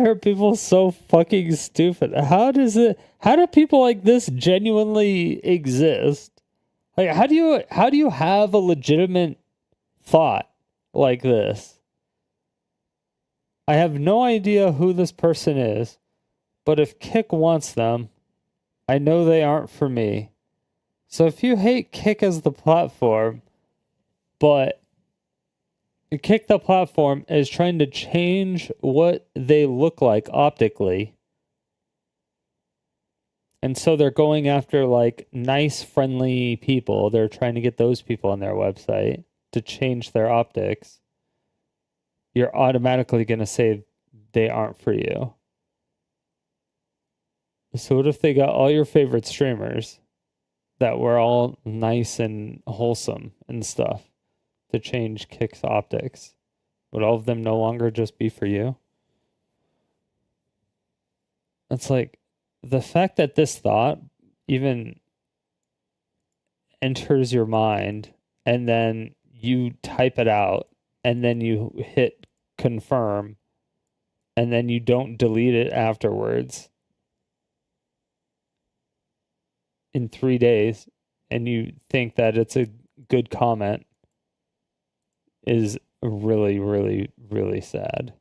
heard people so fucking stupid. How do people like this genuinely exist? Like, how do you have a legitimate thought like this? I have no idea who this person is, but if Kick wants them, I know they aren't for me. So if you hate Kick as the platform, but Kick the platform is trying to change what they look like optically, and so they're going after like nice, friendly people. They're trying to get those people on their website to change their optics. You're automatically going to say they aren't for you. So what if they got all your favorite streamers that were all nice and wholesome and stuff to change Kick's optics? Would all of them no longer just be for you? It's like, the fact that this thought even enters your mind and then you type it out and then you hit confirm and then you don't delete it afterwards in 3 days and you think that it's a good comment is really, really, really sad.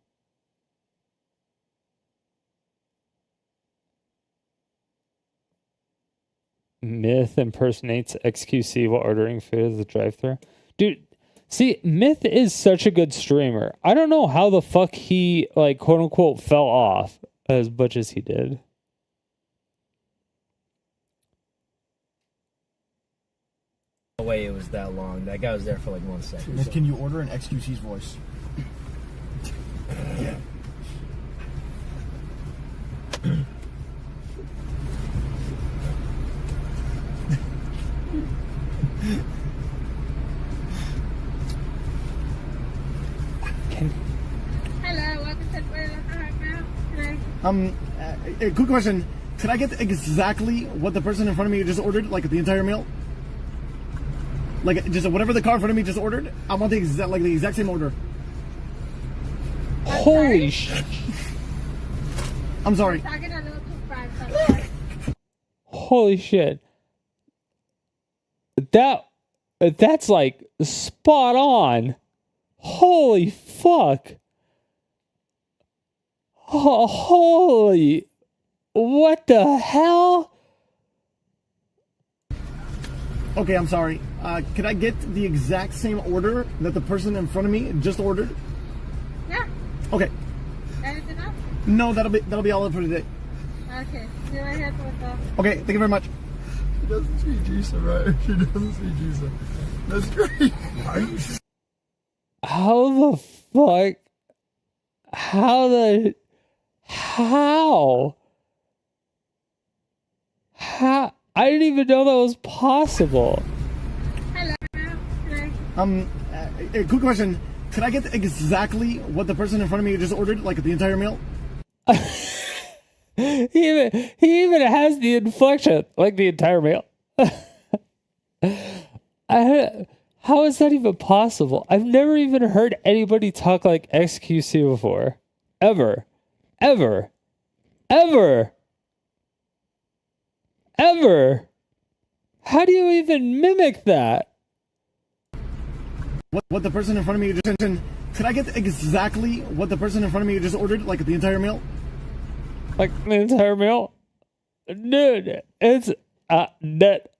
Myth impersonates XQC while ordering food at the drive-thru. Dude, see, Myth is such a good streamer. I don't know how the fuck he, like, quote-unquote, fell off as much as he did. No way it was last that long. That guy was there for like 1 second. Miss, can you order an XQC's voice? Yeah. Hello, welcome to the A quick question. Could I get exactly what the person in front of me just ordered? Like the entire meal? Like just whatever the car in front of me just ordered? I want the exact same order. Holy shit. I'm sorry. Talking a little too fast. I'm sorry. Holy shit. That's like spot on. Holy fuck. Holy. What the hell? Okay, I'm sorry. Could I get the exact same order that the person in front of me just ordered? Yeah. Okay. Anything else? No, that'll be all for today. Okay. See you right here for the... Okay, thank you very much. She doesn't see Jisa, right? She doesn't see Jisa. That's great. How the fuck? How? I didn't even know that was possible. Hello. A quick question. Could I get exactly what the person in front of me just ordered? Like the entire meal? He even has the inflection, like the entire meal. How is that even possible? I've never even heard anybody talk like XQC before. Ever. How do you even mimic that? What the person in front of me just mentioned. Could I get exactly what the person in front of me just ordered? Like the entire meal? Like the entire meal? Dude, it's net.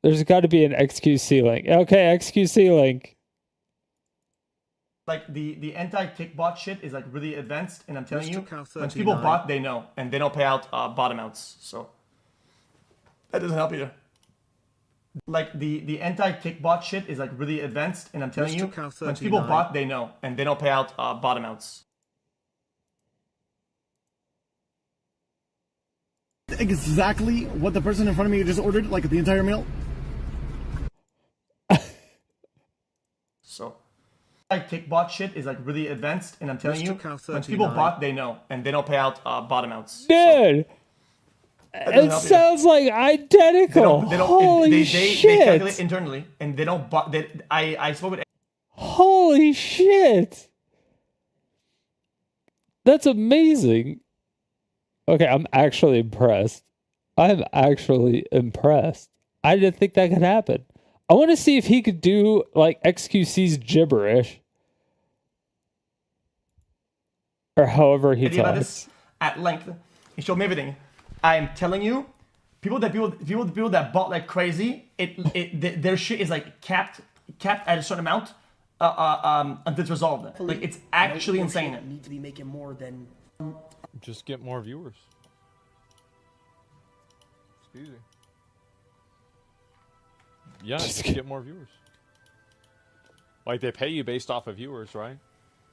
There's got to be an XQC link. Okay, XQC link. Like the anti-kick bot shit is like really advanced, and I'm telling you, Count when people 39. bot, they know, and they don't pay out bot amounts, so that doesn't help either. Like the anti-kick bot shit is like really advanced, and I'm telling you, Count when people 39. bot, they know, and they don't pay out bot amounts. Exactly what the person in front of me just ordered, like the entire meal. So, kick bot shit is like really advanced, and I'm telling you, Count when people 39. bot, they know, and they don't pay out bot amounts. Dude, doesn't it help you. sounds like identical. Holy they shit. calculate internally, and they don't bot. I spoke with. Holy shit. That's amazing. Okay, I'm actually impressed. I didn't think that could happen. I want to see if he could do like XQC's gibberish. Or however he Idea about talks. this at length. He showed me everything. I am telling you, people that bought like crazy, their shit is like capped at a certain amount until it's resolved. Like it's actually insane. Need to be making more than. Just get more viewers. It's easy. Yeah, just get more viewers. Like they pay you based off of viewers, right?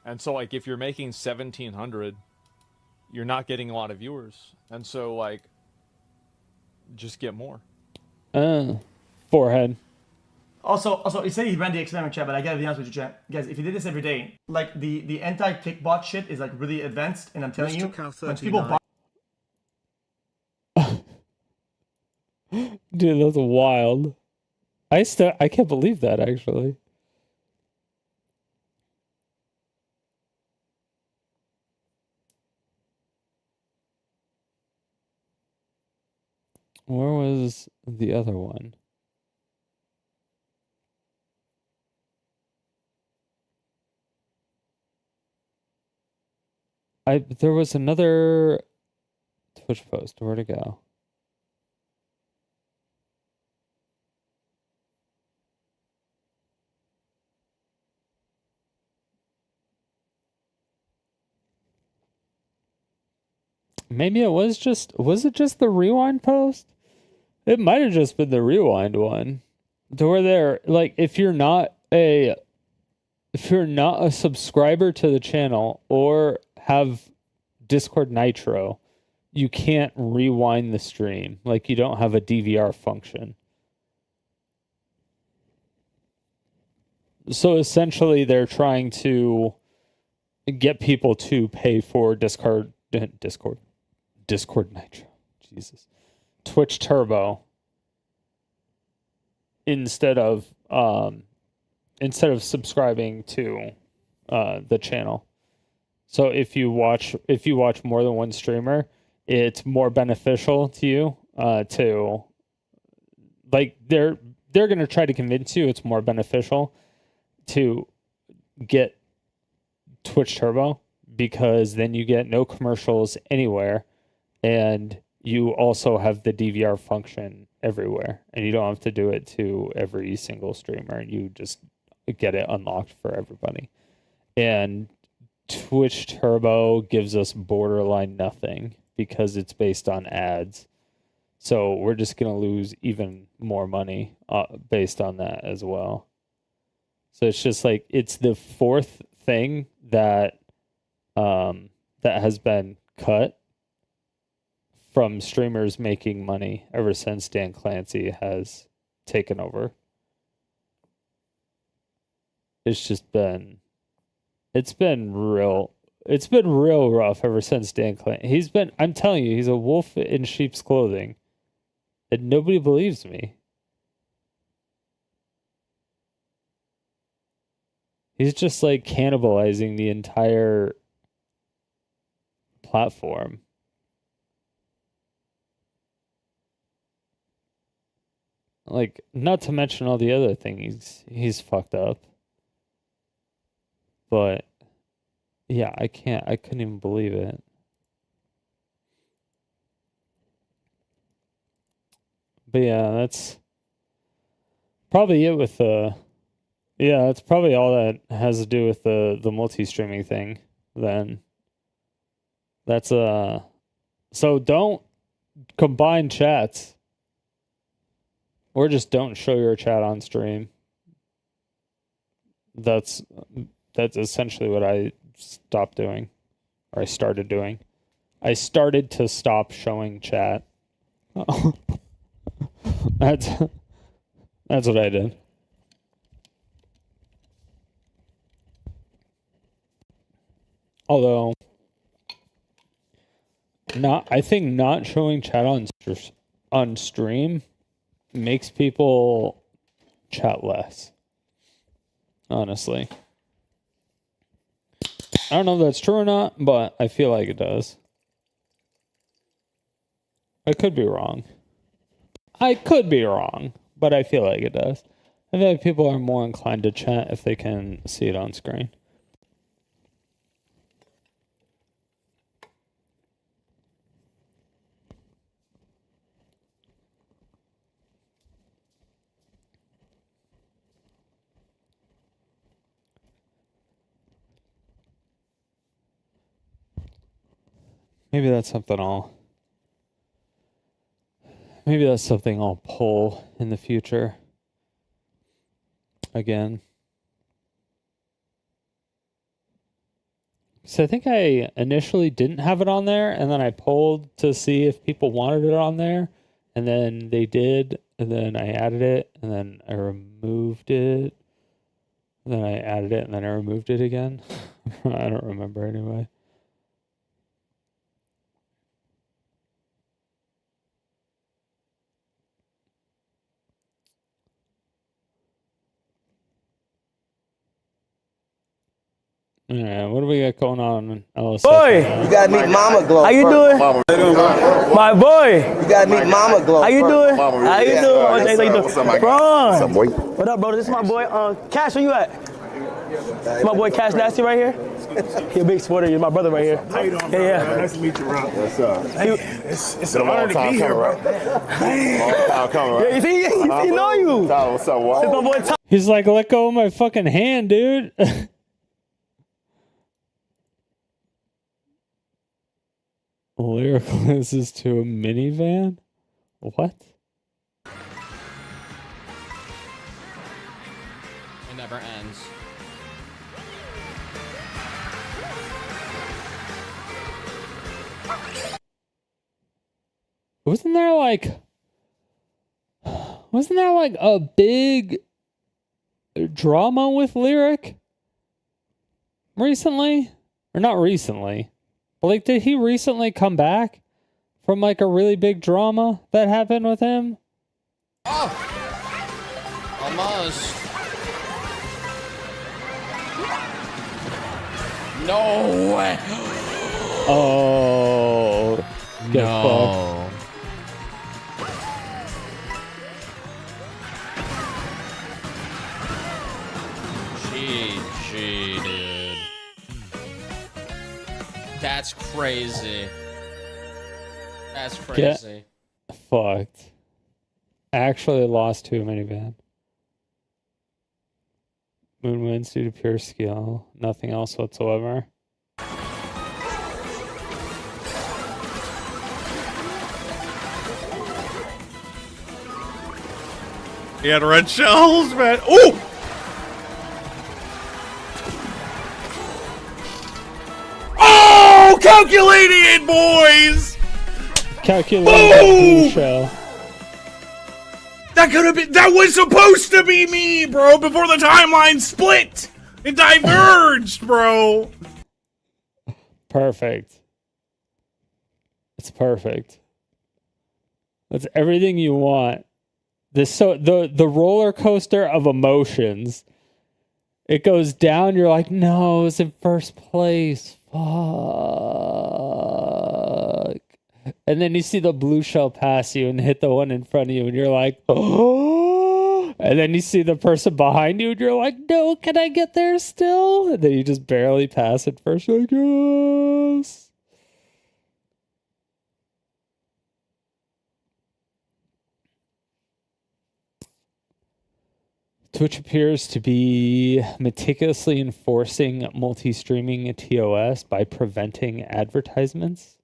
And so like if you're making 1,700, you're not getting a lot of viewers. And so like just get more. Forehead. Also, he said he ran the experiment, chat, but I gotta be honest with you, chat. Guys, if you did this every day, like the anti-kick bot shit is like really advanced, and I'm telling you, when people bot. Dude, that's wild. I can't believe that actually. Where was the other one? There was another Twitch post. Where'd it go? Maybe it was just the rewind post? It might have just been the rewind one. To where they're like, if you're not a subscriber to the channel or have Discord Nitro, you can't rewind the stream. Like, you don't have a DVR function. So essentially they're trying to get people to pay for Discord Nitro. Jesus. Twitch Turbo instead of subscribing to the channel. So if you watch more than one streamer, it's more beneficial to you to, like, they're going to try to convince you it's more beneficial to get Twitch Turbo, because then you get no commercials anywhere, and you also have the DVR function everywhere, and you don't have to do it to every single streamer. You just get it unlocked for everybody. And Twitch Turbo gives us borderline nothing because it's based on ads. So we're just going to lose even more money based on that as well. So it's just like, it's the fourth thing that that has been cut from streamers making money ever since Dan Clancy has taken over. It's been real rough ever since Dan Clancy. I'm telling you, he's a wolf in sheep's clothing. And nobody believes me. He's just like cannibalizing the entire platform. Like, not to mention all the other things he's fucked up. But yeah, I couldn't even believe it. But yeah, that's probably it with yeah, that's probably all that has to do with the multi-streaming thing then. That's so don't combine chats. Or just don't show your chat on stream. That's essentially what I stopped doing. Or I started doing. I started to stop showing chat. That's what I did. Although, I think not showing chat on stream makes people chat less. Honestly. I don't know if that's true or not, but I feel like it does. I could be wrong. But I feel like it does. I feel like people are more inclined to chat if they can see it on screen. Maybe that's something I'll pull in the future. Again. So I think I initially didn't have it on there, and then I pulled to see if people wanted it on there, and then they did, and then I added it, and then I removed it, and then I added it, and then I removed it again. I don't remember anyway. Yeah, what do we got going on? Boy, you gotta meet Mama Glow. How you doing? My boy. You gotta meet Mama Glow. How you doing? How you doing? What's up, my guy? What's up, boy? What up, bro? This is my boy. Cash, where you at? My boy Cash Nasty right here. He a big supporter. You're my brother right here. How you doing, bro? Yeah. Nice to meet you, bro. What's up? It's a an honor to be here, bro. Yeah, you see, he know you. What's up, what? It's my boy Tom. He's like, let go of my fucking hand, dude. Lyrical is to a minivan? What? It never ends. Wasn't there like a big drama with Lyric recently? Or not recently. But like, did he recently come back from like a really big drama that happened with him? Oh! Almost. No way! Oh. Get fucked. She cheated. That's crazy. That's crazy. Get fucked. Actually lost to a minivan. Moon wins due to pure skill. Nothing else whatsoever. He had red shells, man. Ooh! Oh! Calculating it, boys! Calculating blue shell. That could have been. That was supposed to be me, bro. Before the timeline split, it diverged, bro. Perfect. It's perfect. That's everything you want. The roller coaster of emotions. It goes down. You're like, no, it was in first place. Fuck. And then you see the blue shell pass you and hit the one in front of you, and you're like, oh. And then you see the person behind you, and you're like, no, can I get there still? And then you just barely pass it first. You're like, yes. Twitch appears to be meticulously enforcing multi-streaming TOS by preventing advertisements.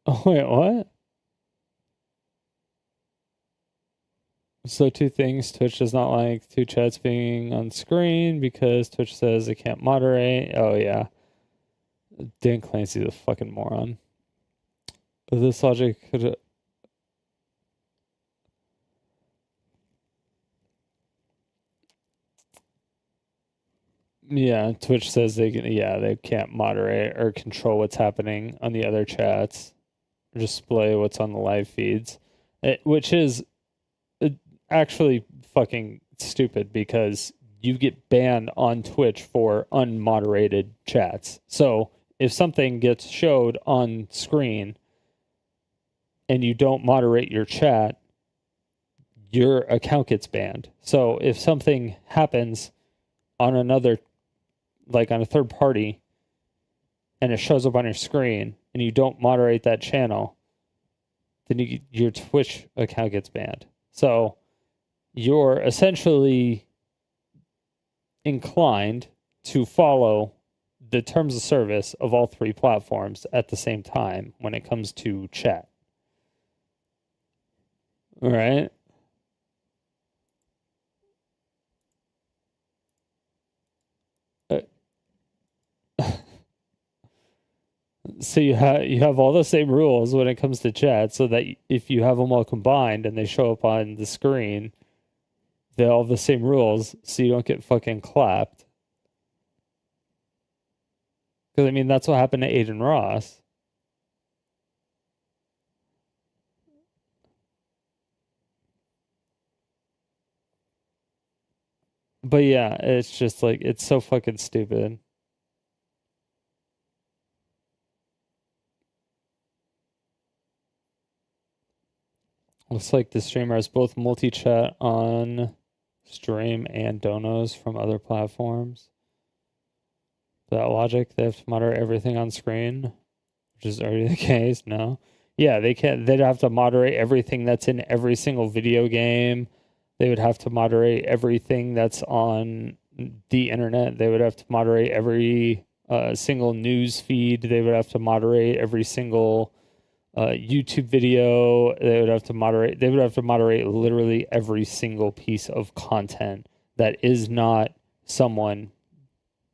Oh, wait, what? So two things. Twitch does not like two chats being on screen because Twitch says it can't moderate. Oh, yeah. Dan Clancy's a fucking moron. This logic could... Yeah, Twitch says they can't moderate or control what's happening on the other chats. Or display what's on the live feeds. Which is actually fucking stupid because you get banned on Twitch for unmoderated chats. So if something gets showed on screen and you don't moderate your chat, your account gets banned. So if something happens on another, like on a third party, and it shows up on your screen and you don't moderate that channel, then your Twitch account gets banned. So you're essentially inclined to follow the terms of service of all three platforms at the same time when it comes to chat. All right. So you have all the same rules when it comes to chat, so that if you have them all combined and they show up on the screen, they all have the same rules, so you don't get fucking clapped. Because, I mean, that's what happened to Aiden Ross. But yeah, it's just like, it's so fucking stupid. Looks like the streamer has both multi-chat on stream and donos from other platforms. That logic, they have to moderate everything on screen, which is already the case. No. Yeah, they can't. They'd have to moderate everything that's in every single video game. They would have to moderate everything that's on the internet. They would have to moderate every single news feed. They would have to moderate every single YouTube video. They would have to moderate. They would have to moderate literally every single piece of content that is not someone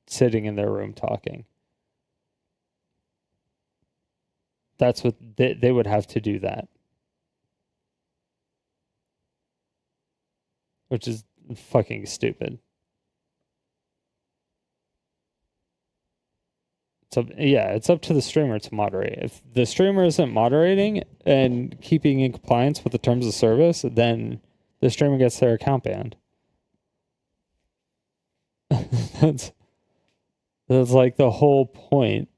sitting in their room talking. That's what they would have to do that. Which is fucking stupid. It's up to the streamer to moderate. If the streamer isn't moderating and keeping in compliance with the terms of service, then the streamer gets their account banned. That's like the whole point.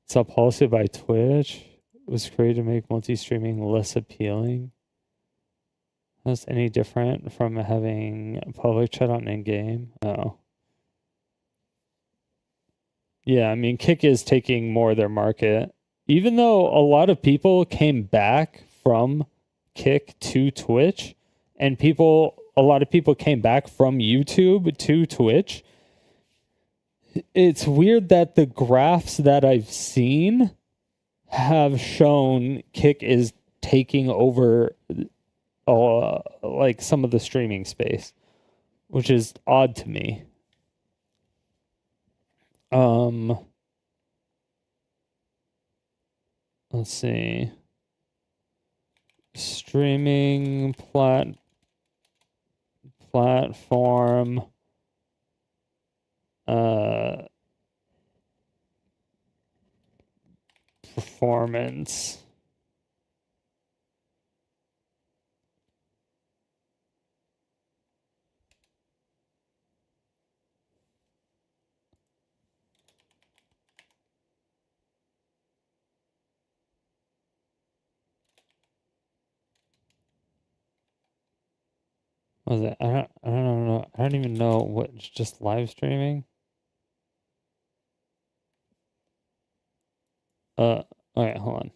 It's a policy by Twitch. It was created to make multi-streaming less appealing. Is any different from having public chat on in-game? Oh. Yeah, I mean, Kick is taking more of their market. Even though a lot of people came back from Kick to Twitch, and a lot of people came back from YouTube to Twitch, it's weird that the graphs that I've seen have shown Kick is taking over like some of the streaming space, which is odd to me. Let's see. Streaming platform performance. What was it? I don't know. I don't even know what. Just live streaming. All right, hold on.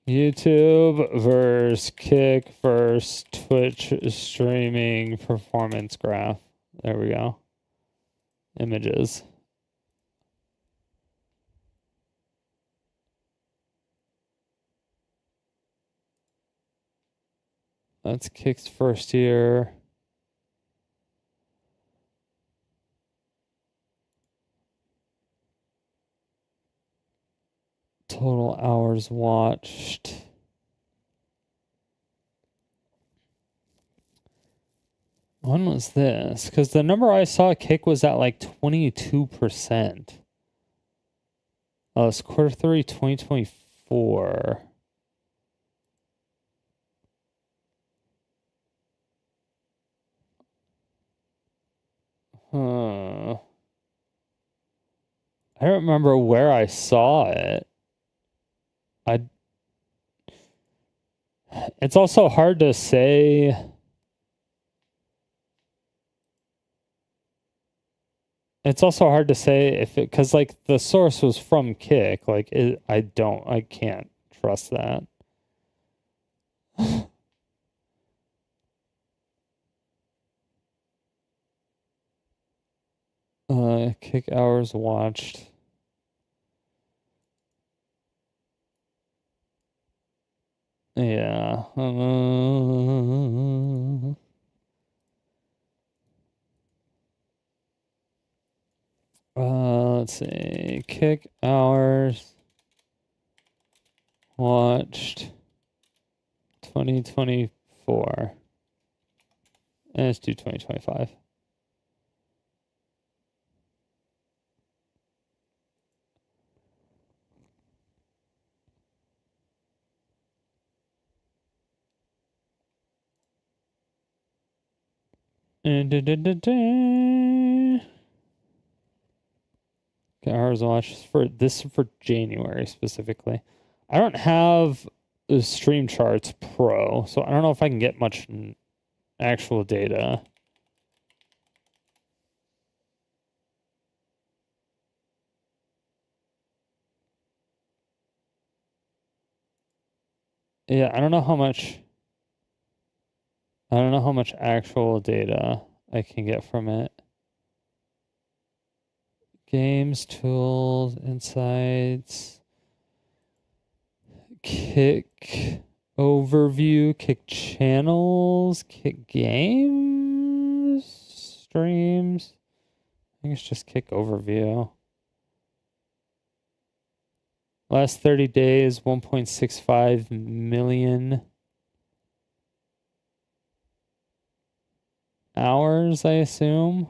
YouTube versus Kick versus Twitch streaming performance graph. There we go. Images. That's Kick's first year. Total hours watched. When was this? Because the number I saw Kick was at like 22%. Oh, it's Q3 2024. I don't remember where I saw it. It's also hard to say. It's also hard to say if it, because like the source was from Kick. Like I can't trust that. Kick hours watched. Yeah. Let's see. Kick hours watched 2024. And let's do 2025. Hours watched for this for January specifically. I don't have the Stream Charts Pro, so I don't know if I can get much actual data. Yeah, I don't know how much I don't know how much actual data I can get from it. Games, tools, insights, Kick overview, Kick channels, Kick games, streams. I think it's just Kick overview. Last 30 days, 1.65 million hours, I assume.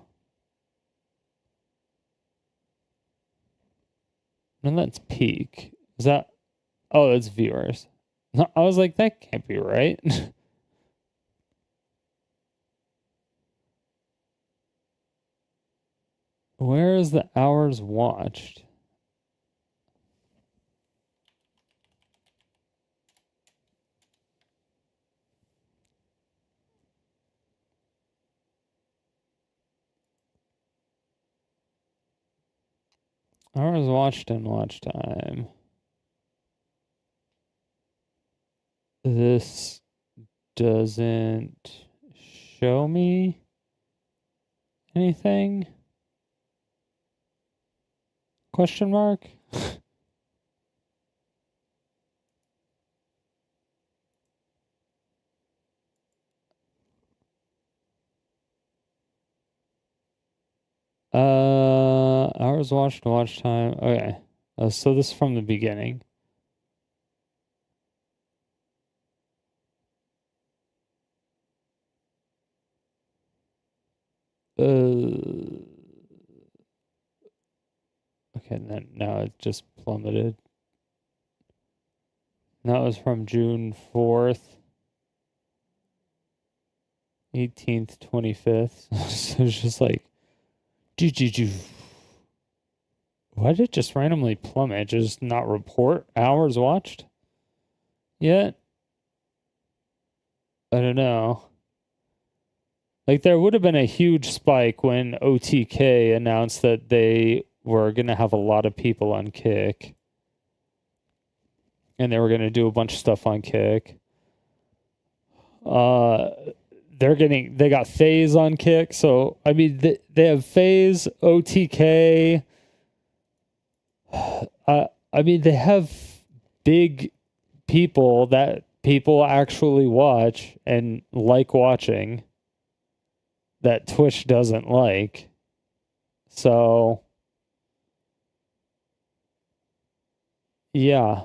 And that's peak. Is that? Oh, that's viewers. No, I was like, that can't be right. Where is the hours watched? Hours watched and watch time. This doesn't show me anything? Question mark? Hours watched and watch time. Okay. So this is from the beginning. Okay, then now it just plummeted. That was from June 4th, 18th, 25th. So it's just like, why did it just randomly plummet? Just not report hours watched yet? I don't know. Like, there would have been a huge spike when OTK announced that they were going to have a lot of people on Kick. And they were going to do a bunch of stuff on Kick. They got FaZe on Kick. So, I mean, they have FaZe, OTK. I mean, they have big people that people actually watch and like watching that Twitch doesn't like. So, yeah.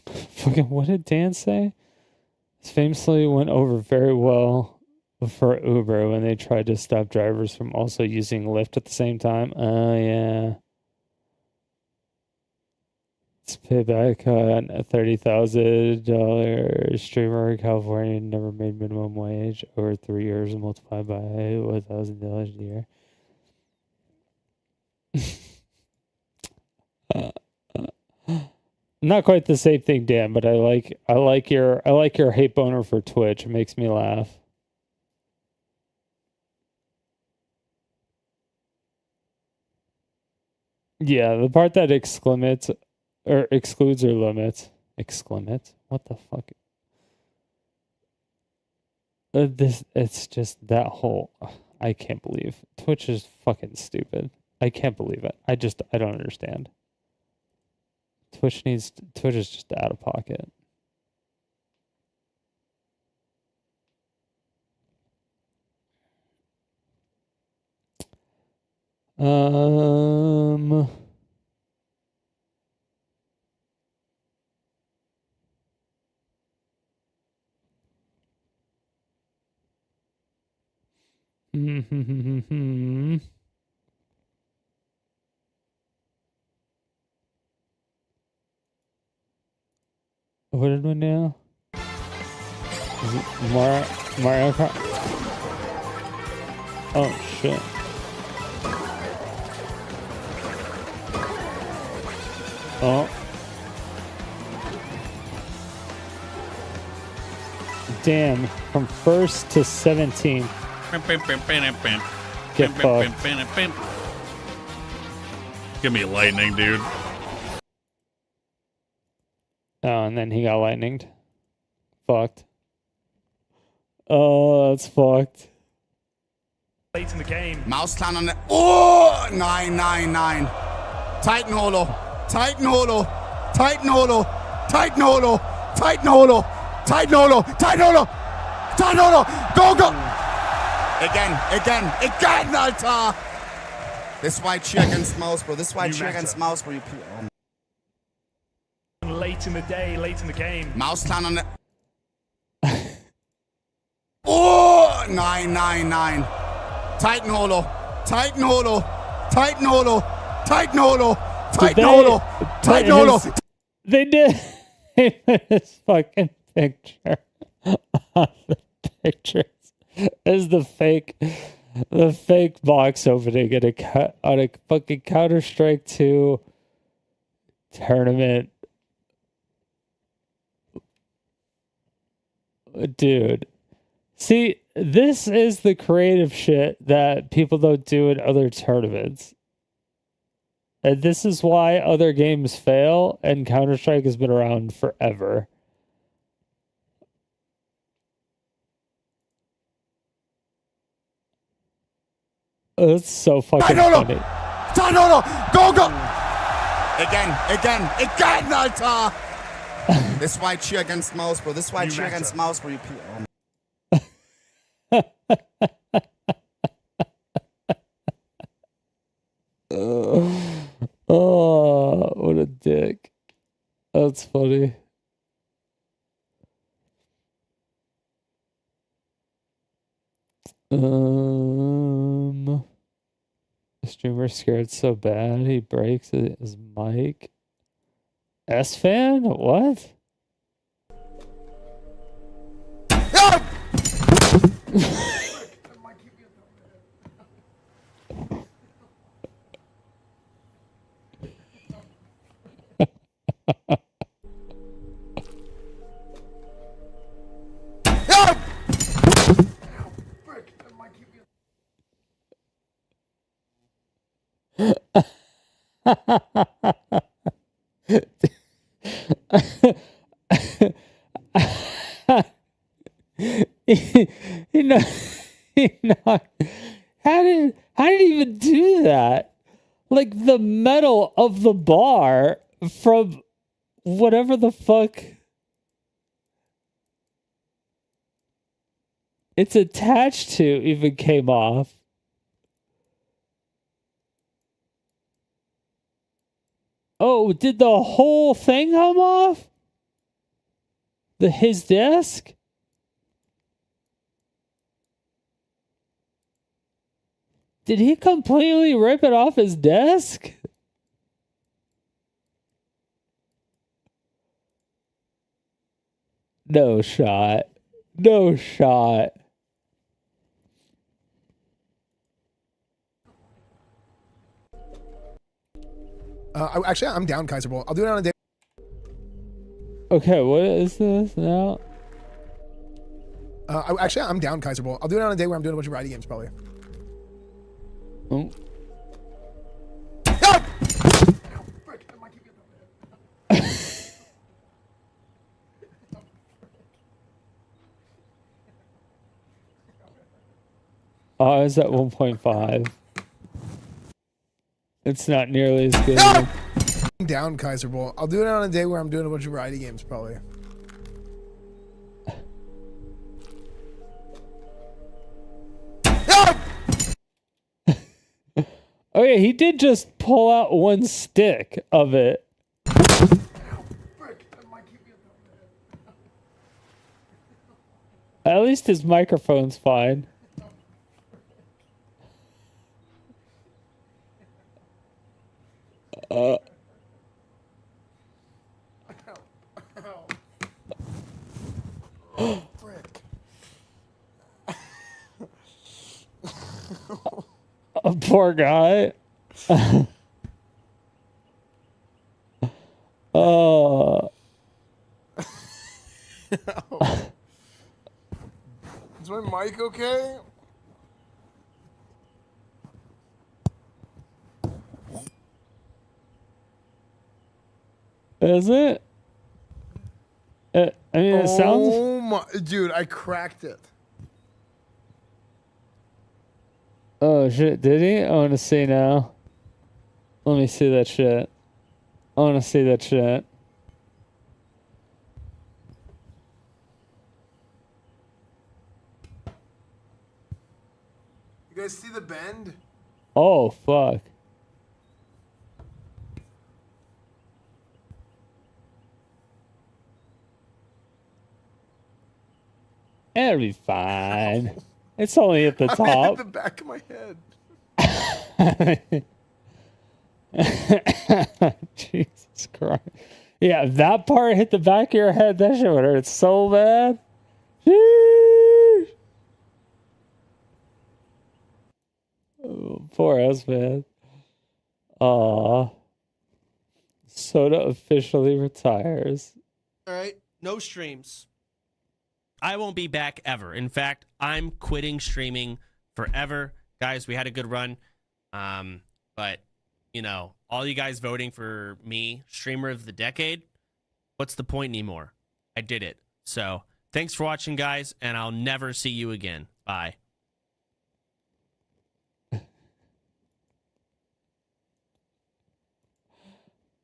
Fucking, what did Dan say? This famously went over very well for Uber when they tried to stop drivers from also using Lyft at the same time. Oh, yeah. It's payback on a $30,000 streamer. California never made minimum wage over 3 years and multiplied by $1,000 a year. Not quite the same thing, Dan, but I like your hate boner for Twitch. It makes me laugh. Yeah, the part that excludes or limits. Excludes? What the fuck? It's just that whole. I can't believe Twitch is fucking stupid. I can't believe it. I don't understand. Twitch is just out of pocket. What did we now? Is it Mario Kart? Oh shit. Oh. Damn, from 1st to 17th. Get fucked. Give me lightning, dude. Oh, and then he got lightninged. Fucked. Oh, that's fucked. Late in the game. Mouse clan on the. Oh! 999. Tighten holo. Tighten holo. Tighten holo. Tighten holo. Tighten holo. Tighten holo. Tighten holo. Tighten holo. Go, go. Again, Altar. This white cheer against mouse, bro. This white cheer against mouse, bro. Late in the day, late in the game. Mouse clan on the. Oh! 999. Tighten holo. Tighten holo. Tighten holo. Tighten holo. Tighten holo. Tighten holo. They did. They put his fucking picture on the pictures. As the fake box opening on a fucking Counter-Strike 2 tournament. Dude. See, this is the creative shit that people don't do in other tournaments. And this is why other games fail and Counter-Strike has been around forever. That's so fucking funny. Go, go. Again, Altar. This white cheer against mouse, bro. This white cheer against mouse, bro. Oh, what a dick. That's funny. The streamer scared so bad he breaks his mic. S-Fan? What? How did he even do that? Like the metal of the bar from whatever the fuck it's attached to even came off. Oh, did the whole thing come off? His desk? Did he completely rip it off his desk? No shot. No shot. Actually, I'm down, Kaiser Bowl. I'll do it on a day. Okay, what is this now? Actually, I'm down, Kaiser Bowl. I'll do it on a day where I'm doing a bunch of riding games, probably. Oh. Oh, it's at 1.5. It's not nearly as good. I'm down, Kaiser Bowl. I'll do it on a day where I'm doing a bunch of variety games, probably. Oh yeah, he did just pull out one stick of it. At least his microphone's fine. Poor guy. Oh. Is my mic okay? Is it? I mean, it sounds. Oh my, dude, I cracked it. Oh shit! Did he? I want to see now. Let me see that shit. I want to see that shit. You guys see the bend? Oh fuck. It'll be fine. It's only at the I top. hit the back of my head. Jesus Christ. Yeah, if that part hit the back of your head, that shit would hurt so bad. Sheesh. Oh, poor ass man. Aw. Soda officially retires. All right, no streams. I won't be back ever. In fact, I'm quitting streaming forever. Guys, we had a good run. But, you know, all you guys voting for me, streamer of the decade, what's the point anymore? I did it. So, thanks for watching, guys, and I'll never see you again. Bye.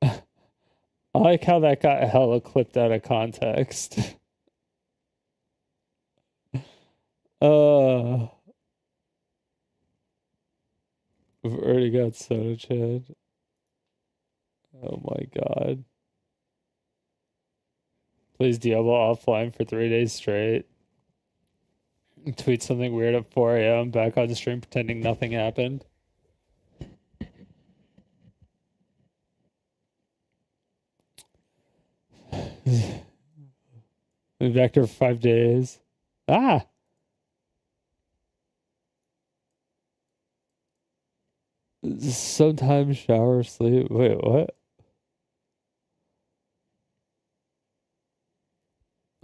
I like how that got hella clipped out of context. We've already got soda chat. Oh my god. Please Diablo offline for 3 days straight. Tweet something weird at 4 a.m. Back on stream pretending nothing happened. Be back there for 5 days. Ah! Sometimes shower, sleep. Wait, what?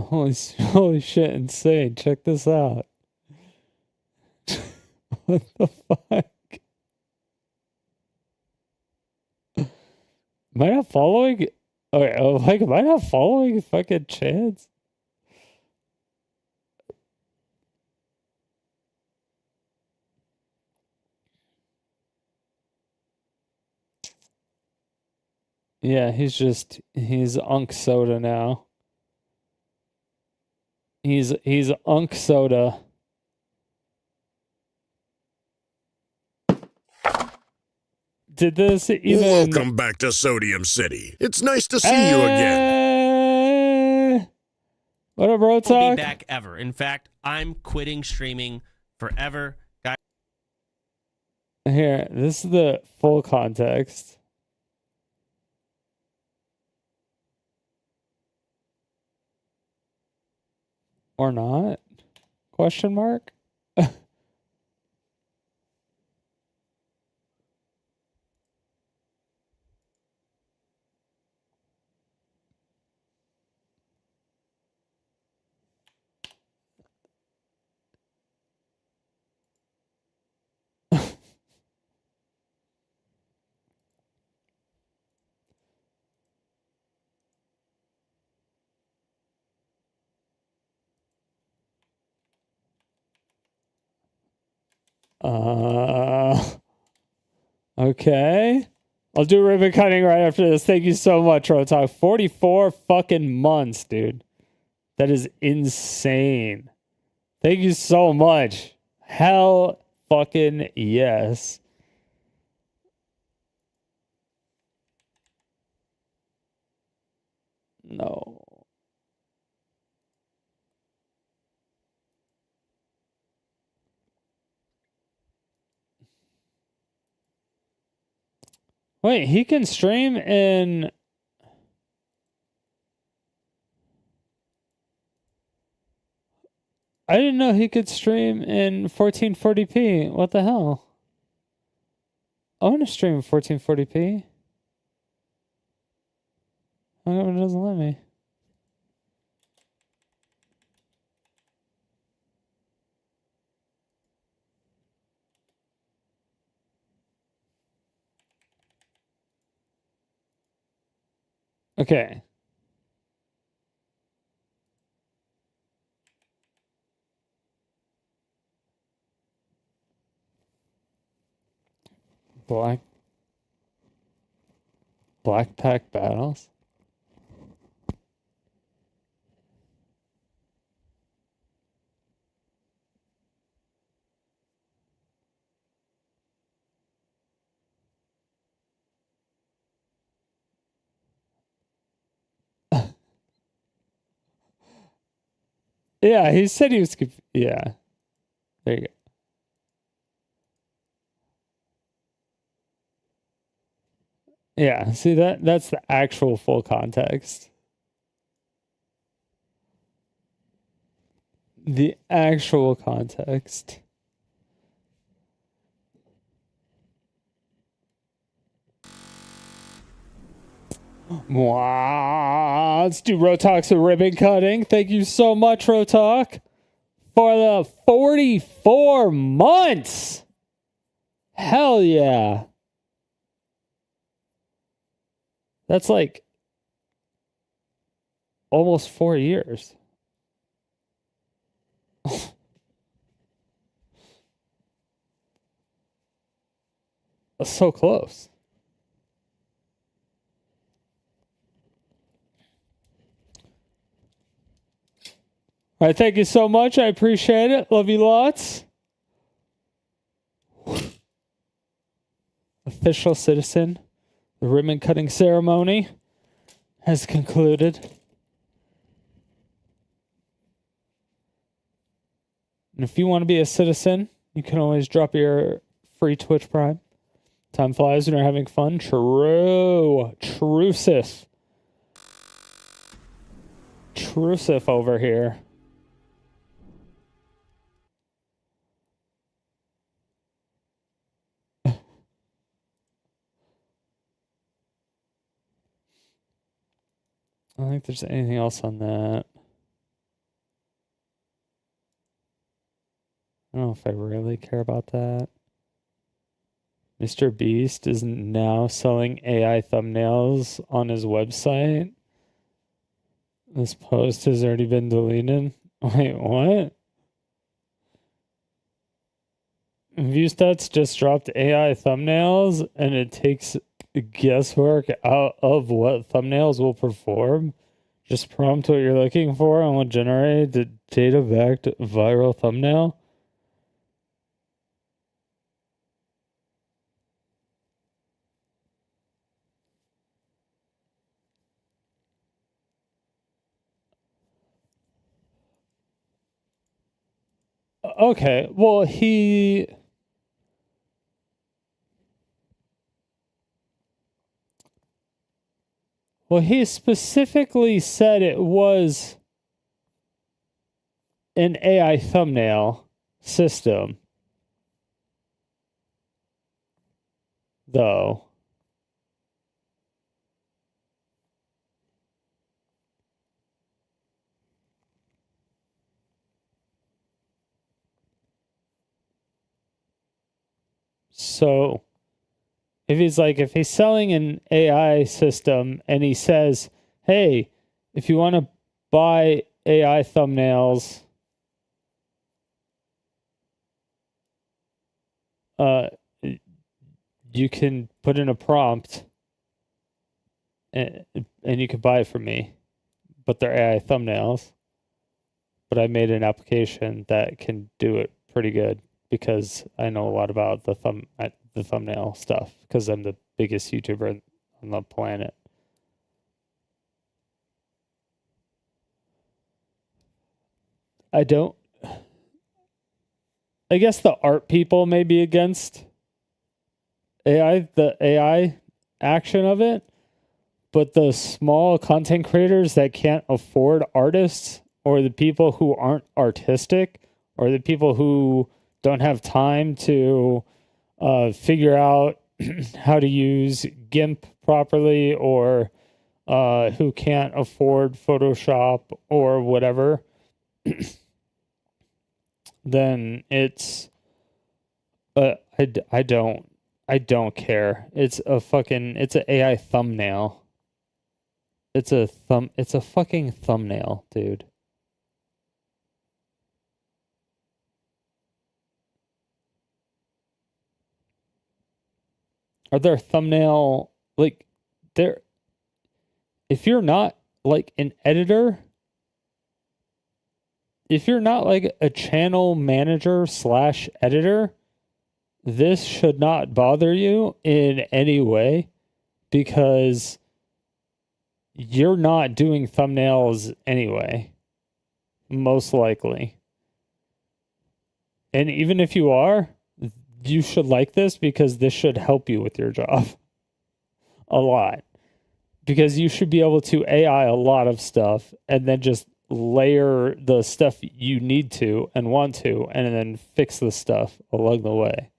Holy shit, insane. Check this out. What the fuck? Am I not following? Okay, oh, like, am I not following fucking Chance? Yeah, he's Unk Soda now. He's Unk Soda. Did this even... Welcome back to Sodium City. It's nice to see you again. What up, bro? I won't be back ever. In fact, I'm quitting streaming forever. Guys. Here, this is the full context. Or not? Question mark? Okay. I'll do ribbon cutting right after this. Thank you so much, Rotalk. 44 fucking months, dude. That is insane. Thank you so much. Hell fucking yes. No. Wait, he can stream in... I didn't know he could stream in 1440p. What the hell? I want to stream 1440p. How come it doesn't let me? Okay. Black Pack Battles? Yeah, he said he was yeah. There you go. Yeah, see that's the actual full context. The actual context. Wow. Let's do Rotalk's ribbon cutting. Thank you so much, Rotalk, for the 44 months. Hell yeah. That's like almost 4 years. That's so close. All right, thank you so much. I appreciate it. Love you lots. Official citizen. The ribbon cutting ceremony has concluded. And if you want to be a citizen, you can always drop your free Twitch Prime. Time flies when you're having fun. True. Trusif. Trusif over here. I don't think there's anything else on that. I don't know if I really care about that. Mr. Beast is now selling AI thumbnails on his website. This post has already been deleted. Wait, what? ViewStats just dropped AI thumbnails and it takes guesswork out of what thumbnails will perform. Just prompt what you're looking for and will generate the data-backed viral thumbnail. Okay, well, he specifically said it was an AI thumbnail system, though. So if he's selling an AI system and he says, hey, if you want to buy AI thumbnails, you can put in a prompt and you can buy it from me, but they're AI thumbnails. But I made an application that can do it pretty good because I know a lot about the thumbnail stuff because I'm the biggest YouTuber on the planet. I guess the art people may be against the AI action of it, but the small content creators that can't afford artists, or the people who aren't artistic, or the people who don't have time to figure out how to use GIMP properly, or who can't afford Photoshop or whatever, then it's I don't care. It's an AI thumbnail. It's a fucking thumbnail, dude. Are there thumbnail like there if you're not like an editor, if you're not like a channel manager / editor, this should not bother you in any way because you're not doing thumbnails anyway, most likely. And even if you are, you should like this because this should help you with your job a lot. Because you should be able to AI a lot of stuff and then just layer the stuff you need to and want to, and then fix the stuff along the way.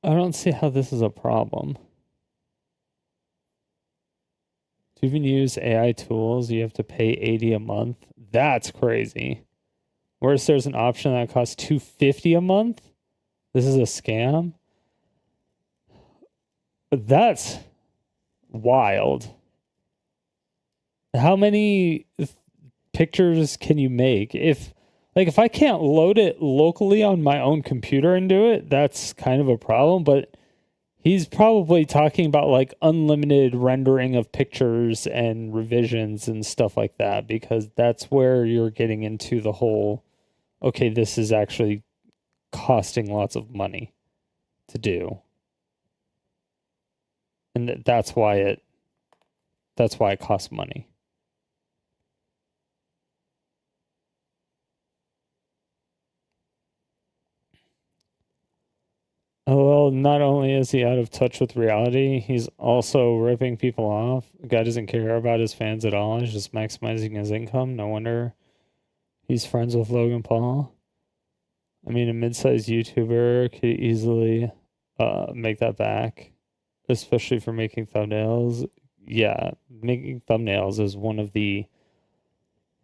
I don't see how this is a problem. To even use AI tools, you have to pay $80 a month. That's crazy. Whereas there's an option that costs $250 a month. This is a scam. That's wild. How many pictures can you make? If I can't load it locally on my own computer and do it, that's kind of a problem. But he's probably talking about like unlimited rendering of pictures and revisions and stuff like that, because that's where you're getting into the whole, okay, this is actually costing lots of money to do. And that's why it costs money. Oh, well, not only is he out of touch with reality, he's also ripping people off. The guy doesn't care about his fans at all. He's just maximizing his income. No wonder he's friends with Logan Paul. I mean, a mid-sized YouTuber could easily make that back, especially for making thumbnails. Yeah, making thumbnails is one of the...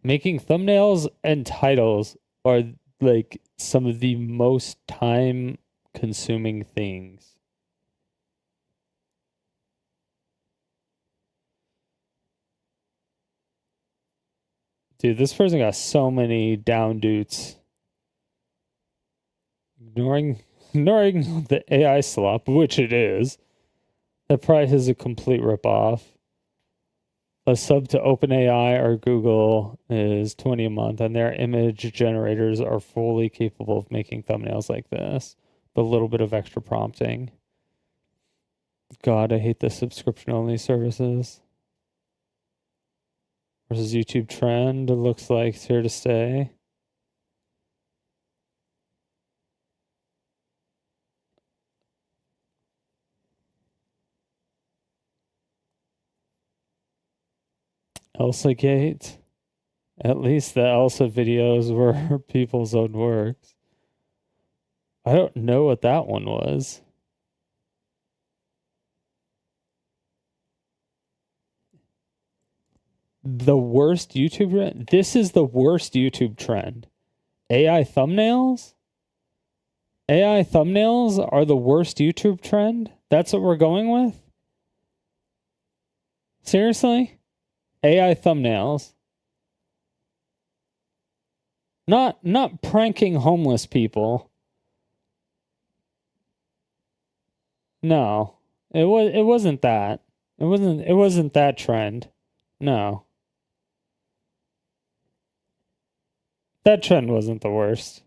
Making thumbnails and titles are like some of the most time-consuming things. Dude, this person got so many down dudes. Ignoring the AI slop, which it is. The price is a complete ripoff. A sub to OpenAI or Google is $20 a month, and their image generators are fully capable of making thumbnails like this. A little bit of extra prompting. God, I hate the subscription-only services. Versus YouTube trend, it looks like it's here to stay. Elsa Gate. At least the Elsa videos were people's own works. I don't know what that one was. The worst YouTube trend? This is the worst YouTube trend. AI thumbnails? AI thumbnails are the worst YouTube trend? That's what we're going with? Seriously? AI thumbnails. Not pranking homeless people. No. It wasn't that. It wasn't that trend. No. That trend wasn't the worst.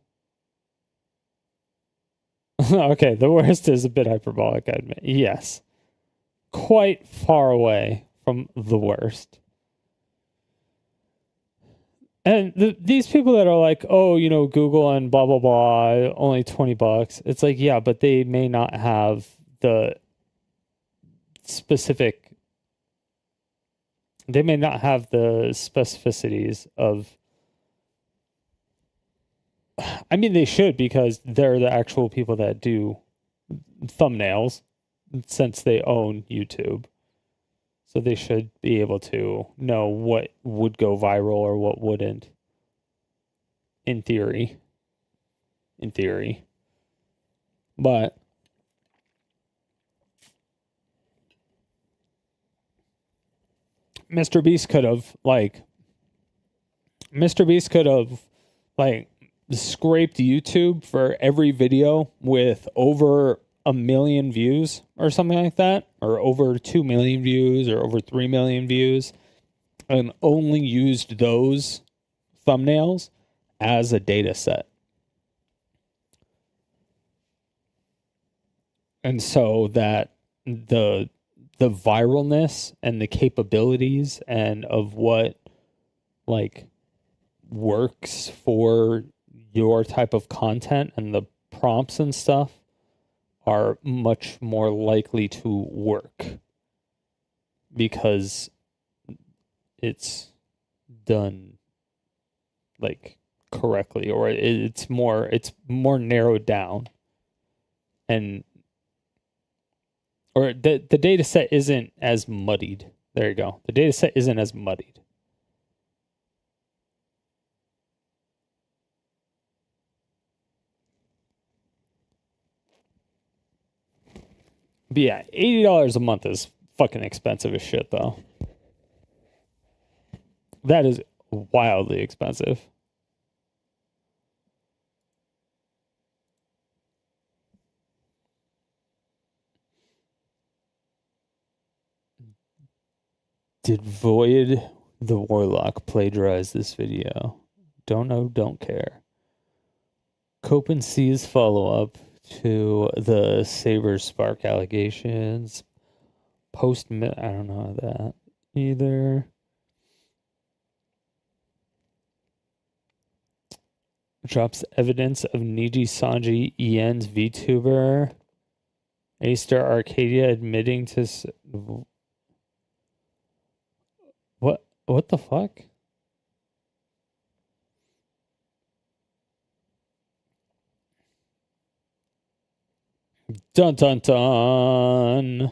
Okay, the worst is a bit hyperbolic, I admit. Yes. Quite far away from the worst. And these people that are like, oh, you know, Google and blah, blah, blah, only $20. It's like, yeah, but they may not have the specific... They may not have the specificities of... I mean, they should, because they're the actual people that do thumbnails. since they own YouTube. So they should be able to know what would go viral or what wouldn't. In theory. But Mr. Beast could have scraped YouTube for every video with over 1 million views or something like that, or over 2 million views or over 3 million views, and only used those thumbnails as a data set. And so that the viralness and the capabilities and of what works for your type of content and the prompts and stuff are much more likely to work because it's done correctly, or it's more narrowed down, and or the data set isn't as muddied. There you go. The data set isn't as muddied. But yeah, $80 a month is fucking expensive as shit, though. That is wildly expensive. Did Void the Warlock plagiarize this video? Don't know, don't care. Copen C's follow-up to the Saber Spark allegations. I don't know that either. Drops evidence of Niji Sanji Ien's VTuber. A-Star Arcadia admitting to... What the fuck? Dun dun dun.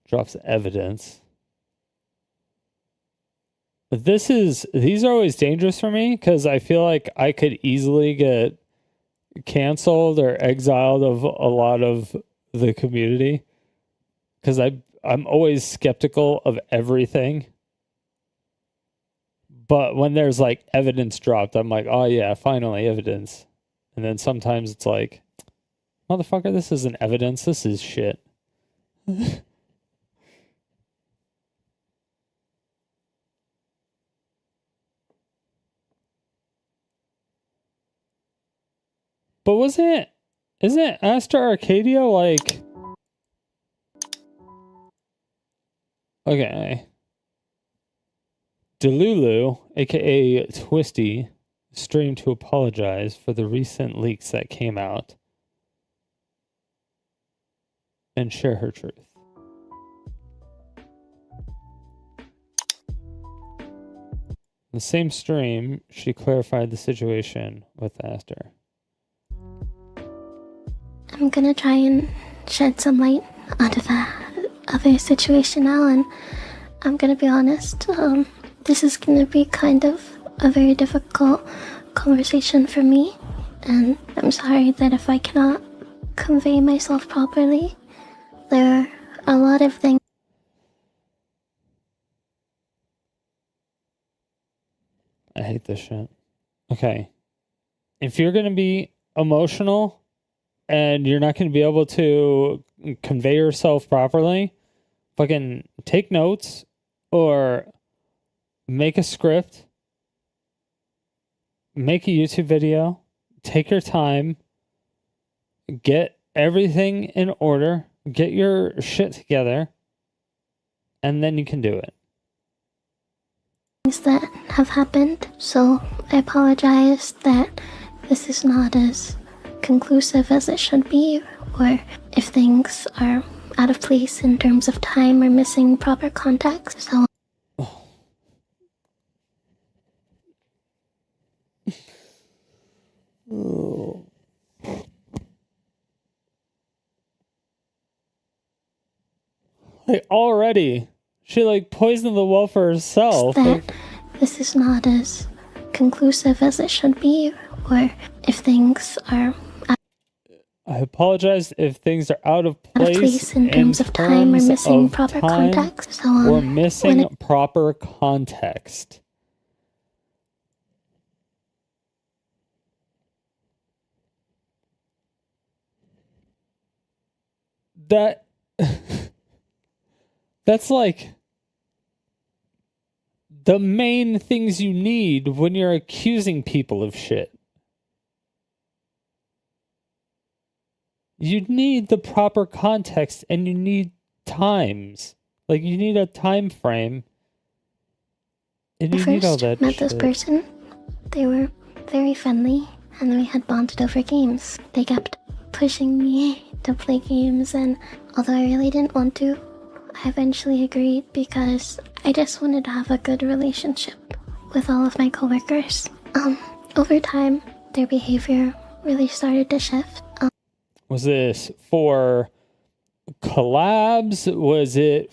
Drops evidence. These are always dangerous for me because I feel like I could easily get canceled or exiled of a lot of the community because I'm always skeptical of everything. But when there's evidence dropped, I'm like, oh yeah, finally evidence. And then sometimes it's like, motherfucker, this isn't evidence, this is shit. But isn't Astor Arcadia okay. Delulu, aka Twisty, streamed to apologize for the recent leaks that came out and share her truth. In the same stream, she clarified the situation with Astor. I'm gonna try and shed some light onto the other situation now, and I'm gonna be honest, this is gonna be kind of a very difficult conversation for me, and I'm sorry that if I cannot convey myself properly, there are a lot of things. I hate this shit. Okay. If you're gonna be emotional and you're not gonna be able to convey yourself properly, fucking take notes or make a script, make a YouTube video, take your time, get everything in order, get your shit together, and then you can do it. Things that have happened, so I apologize that this is not as conclusive as it should be, or if things are out of place in terms of time or missing proper context. So Oh. Like already, she like poisoned the well for herself. That this is not as conclusive as it should be, or if things are I apologize if things are out of place, in terms of time or missing proper context. So, or missing proper context. That that's like the main things you need when you're accusing people of shit. You need the proper context and you need times. Like you need a time frame. And you need all that met shit. this person, they were very friendly and we had bonded over games. They kept pushing me to play games, and although I really didn't want to, I eventually agreed because I just wanted to have a good relationship with all of my coworkers. Over time, their behavior really started to shift. Was this for collabs? Was it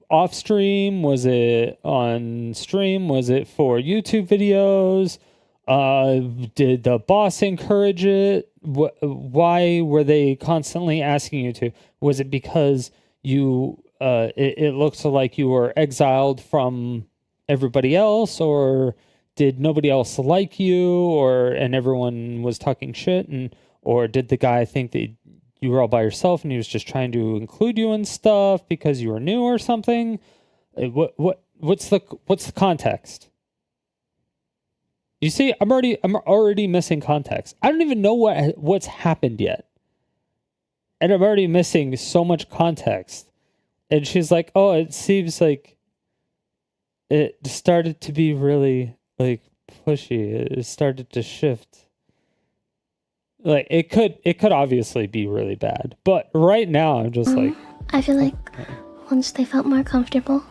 off stream? Was it on stream? Was it for YouTube videos? Did the boss encourage it? Why were they constantly asking you to? Was it because you it looked like you were exiled from everybody else, or did nobody else like you, and everyone was talking shit, or did the guy think that you were all by yourself and he was just trying to include you in stuff because you were new or something? What's the context? You see, I'm already missing context. I don't even know what's happened yet. And I'm already missing so much context. And she's like, "Oh, it seems like it started to be really like pushy. It started to shift." Like it could obviously be really bad. But right now I'm just like, I feel like once they felt more comfortable,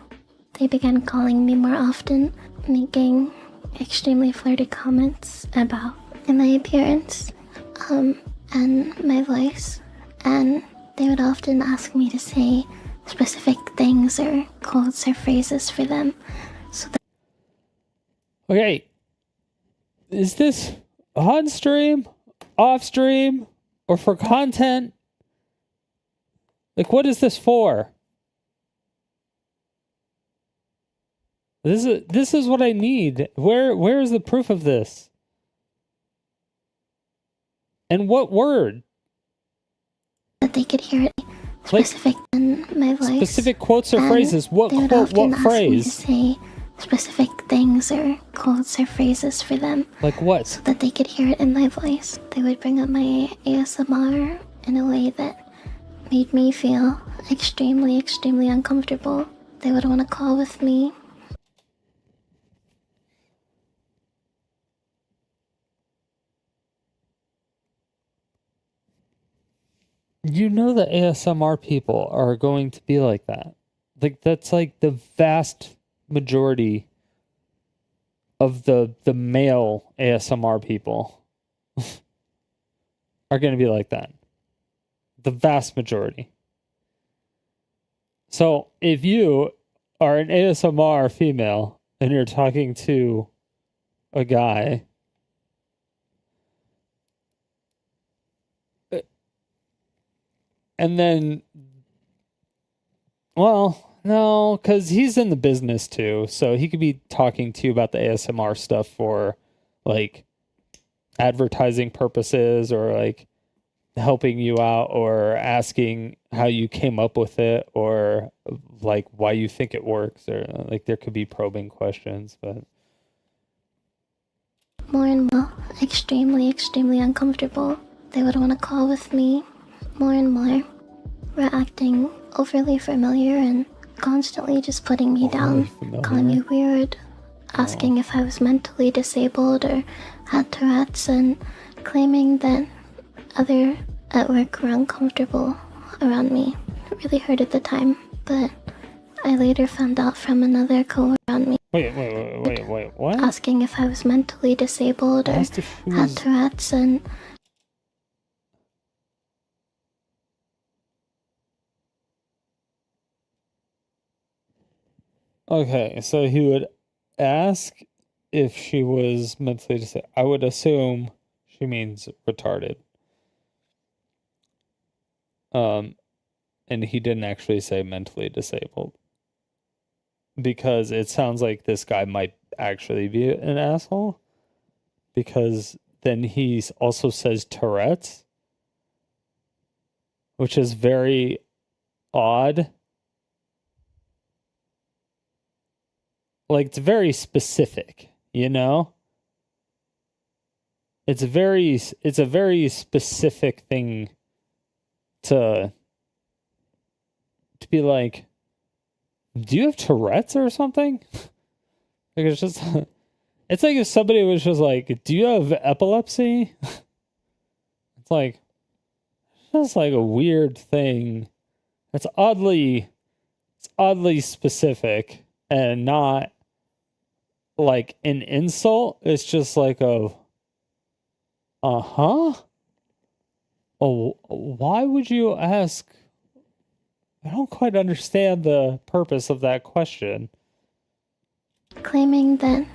they began calling me more often, making extremely flirty comments about my appearance, and my voice, and they would often ask me to say specific things or quotes or phrases for them. So okay, is this on stream, off stream, or for content? Like, what is this for? This is what I need. Where is the proof of this? And what word? that they could hear it specific in my voice. Specific quotes or phrases. What they would quote? often What ask me to phrase? say specific things or quotes or phrases for them. Like what? So that they could hear it in my voice. They would bring up my ASMR in a way that made me feel extremely, extremely uncomfortable. They would want to call with me. You know the ASMR people are going to be like that. Like that's like the vast majority of the male ASMR people are going to be like that. The vast majority. So if you are an ASMR female and you're talking to a guy, and then, well, no, because he's in the business too, so he could be talking to you about the ASMR stuff for, like, advertising purposes or, like, helping you out or asking how you came up with it or, like, why you think it works, or, like, there could be probing questions, but... More and more extremely, extremely uncomfortable. They would want to call with me more and more. Were acting overly familiar and constantly just putting me down, calling me weird, asking if I was mentally disabled or had Tourette's, and claiming that other at work were uncomfortable around me. It really hurt at the time, but I later found out from another coworker around me. Wait, what? Asking if I was mentally disabled or had Tourette's and... Okay, so he would ask if she was mentally disabled. I would assume she means retarded. And he didn't actually say mentally disabled. Because it sounds like this guy might actually be an asshole. Because then he also says Tourette's, which is very odd. Like, it's very specific, you know? It's a very specific thing to be like, do you have Tourette's or something? Like, it's just, it's like if somebody was just like, do you have epilepsy? It's like, just like a weird thing. It's oddly specific and not like an insult. It's just like a, oh, why would you ask? I don't quite understand the purpose of that question. Claiming that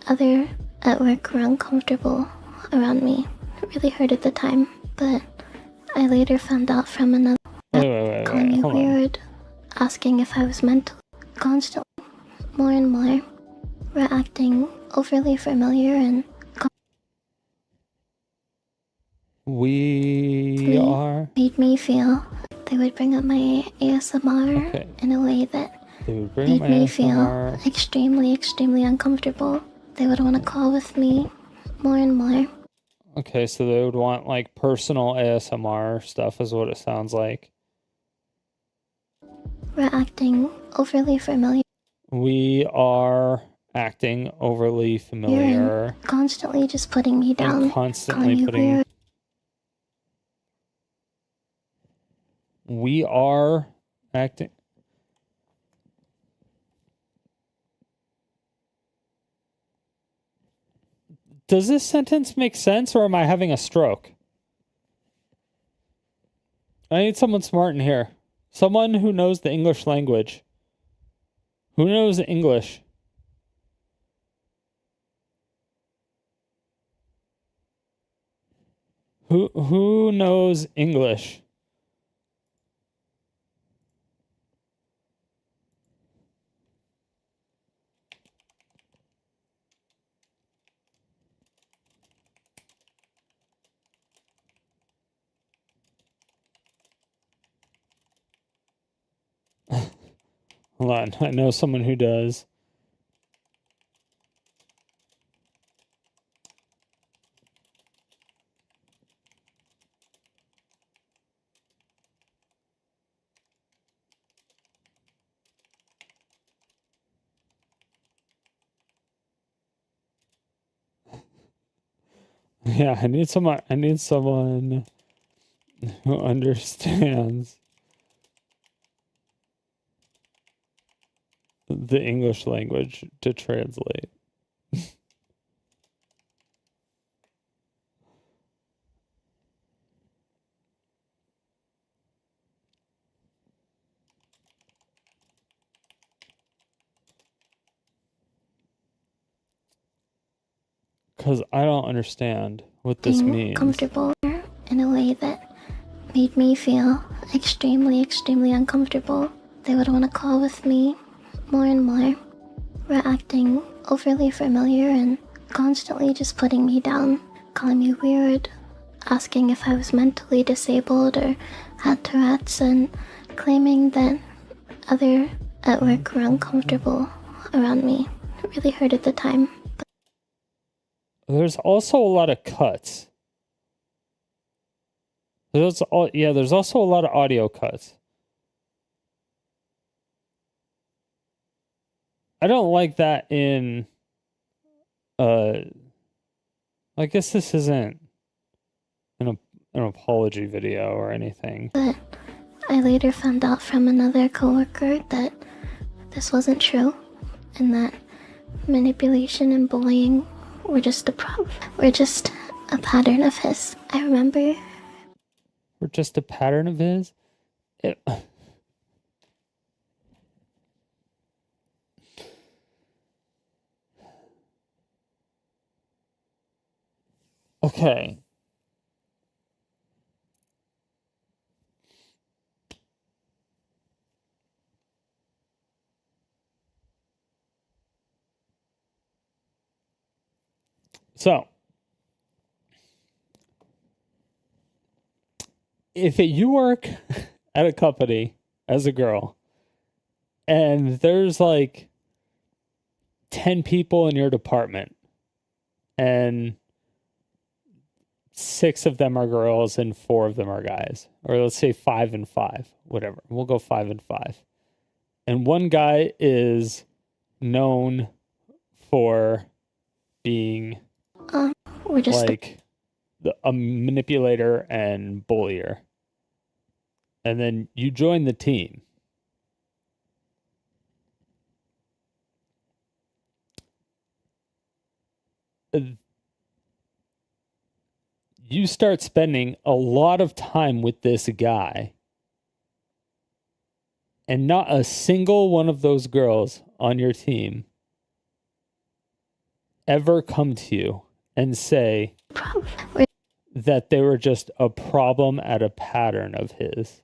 other at work were uncomfortable around me. It really hurt at the time, but I later found out from another calling me weird, asking if I was mental. Constantly, more and more, were acting overly familiar and made me feel. They would bring up my ASMR in a way that made me feel extremely uncomfortable. They would want to call with me more and more. Okay, so they would want like personal ASMR stuff is what it sounds like. We're acting overly familiar. We are acting overly familiar. And constantly just putting me down. And constantly putting... Weird. We are acting... Does this sentence make sense, or am I having a stroke? I need someone smart in here. Someone who knows the English language. Who knows English? Who knows English? Hold on, I know someone who does. Yeah, I need someone who understands the English language to translate. Because I don't understand what this means. Comfortable in a way that made me feel extremely uncomfortable. They would want to call with me more and more. Were acting overly familiar and constantly just putting me down, calling me weird, asking if I was mentally disabled or had Tourette's, and claiming that other at work were uncomfortable around me. It really hurt at the time. There's also a lot of cuts. There's also a lot of audio cuts. I don't like that in I guess this isn't an apology video or anything. But I later found out from another coworker that this wasn't true, and that manipulation and bullying were just a pattern of his. I remember. Were just a pattern of his? Okay. So, if you work at a company as a girl and there's like 10 people in your department and 6 of them are girls and 4 of them are guys, or let's say 5 and 5, whatever. We'll go 5 and 5. And one guy is known for being we're just like a manipulator and bullier. And then you join the team. You start spending a lot of time with this guy, and not a single one of those girls on your team ever come to you and say that they were just a problem at a pattern of his.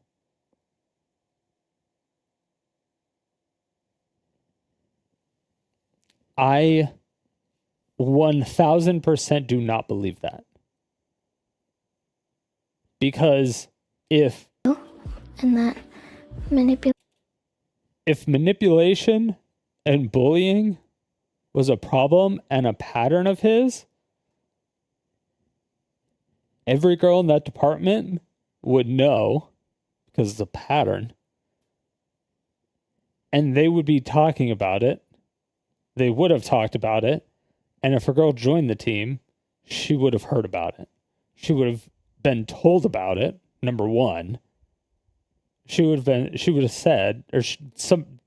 I 1000% do not believe that. Because if manipulation and bullying was a problem and a pattern of his, every girl in that department would know, because it's a pattern, and they would be talking about it. They would have talked about it, and if a girl joined the team, she would have heard about it. She would have been told about it. Number one, she would have said, or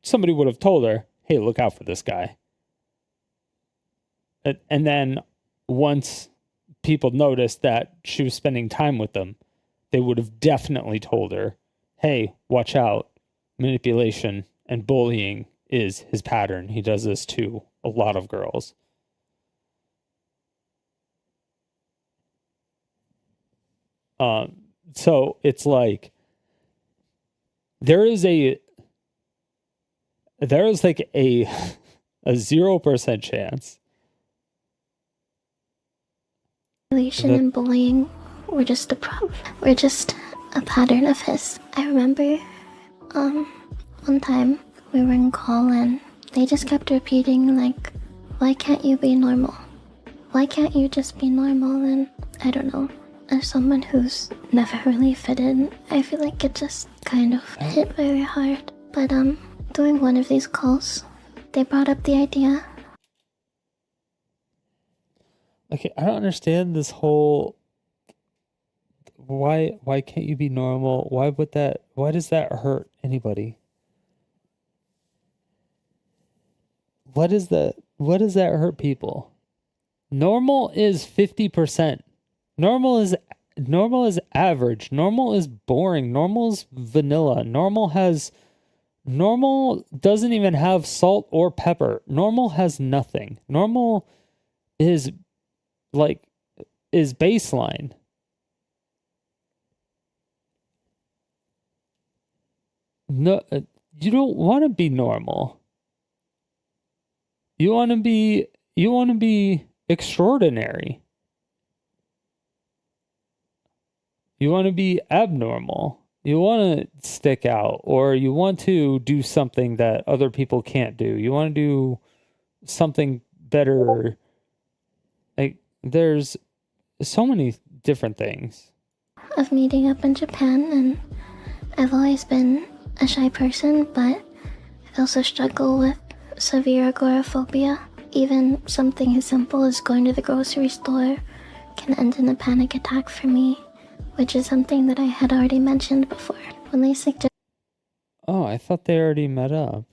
somebody would have told her, "Hey, look out for this guy." And then once people noticed that she was spending time with them, they would have definitely told her, "Hey, watch out. Manipulation and bullying is his pattern. He does this to a lot of girls." So it's like there is like a 0% chance and bullying were just a pattern of his. I remember one time we were in call and they just kept repeating like, "Why can't you be normal? Why can't you just be normal?" And I don't know, as someone who's never really fit in, I feel like it just kind of hit very hard. But during one of these calls, they brought up the idea. Okay, I don't understand this whole why can't you be normal? Why does that hurt anybody? Why does that hurt people? Normal is 50%. Normal is average. Normal is boring. Normal is vanilla. Normal doesn't even have salt or pepper. Normal has nothing. Normal is baseline. No, you don't want to be normal. You want to be extraordinary. You want to be abnormal. You want to stick out, or you want to do something that other people can't do. You want to do something better. Like, there's so many different things. Of meeting up in Japan, and I've always been a shy person, but I've also struggled with severe agoraphobia. Even something as simple as going to the grocery store can end in a panic attack for me, which is something that I had already mentioned before. When they suggest... Oh, I thought they already met up.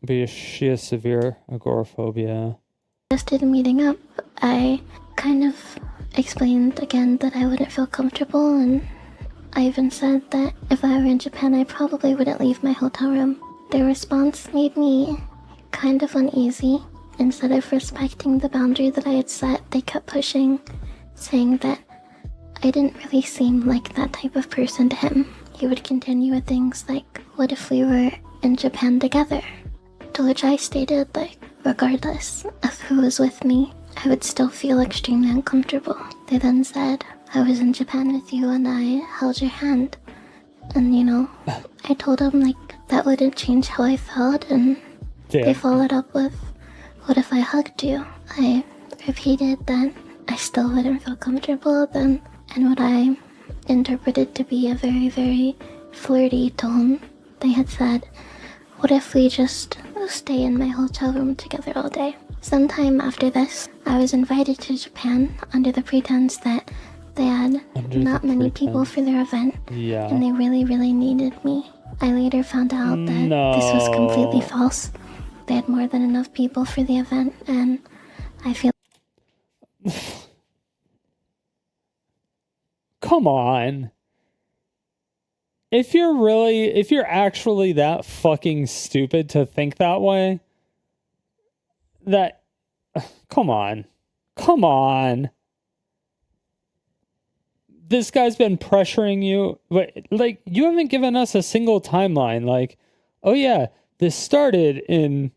But she has severe agoraphobia. Suggested meeting up. I kind of explained again that I wouldn't feel comfortable, and I even said that if I were in Japan, I probably wouldn't leave my hotel room. Their response made me kind of uneasy. Instead of respecting the boundary that I had set, they kept pushing, saying that I didn't really seem like that type of person to him. He would continue with things like, what if we were in Japan together? To which I stated, like, regardless of who was with me, I would still feel extremely uncomfortable. They then said, I was in Japan with you and I held your hand. And, you know, I told them, like, that wouldn't change how I felt, and they followed up with, what if I hugged you? I repeated that I still wouldn't feel comfortable then, and what I interpreted to be a very, very flirty tone. They had said, what if we just stay in my hotel room together all day? Sometime after this, I was invited to Japan under the pretense that they had not many people for their event, and they really, really needed me. I later found out that this was completely false. They had more than enough people for the event, and I feel... Come on. If you're actually that fucking stupid to think that way, come on. This guy's been pressuring you, but like, you haven't given us a single timeline. Like, oh yeah, this started in,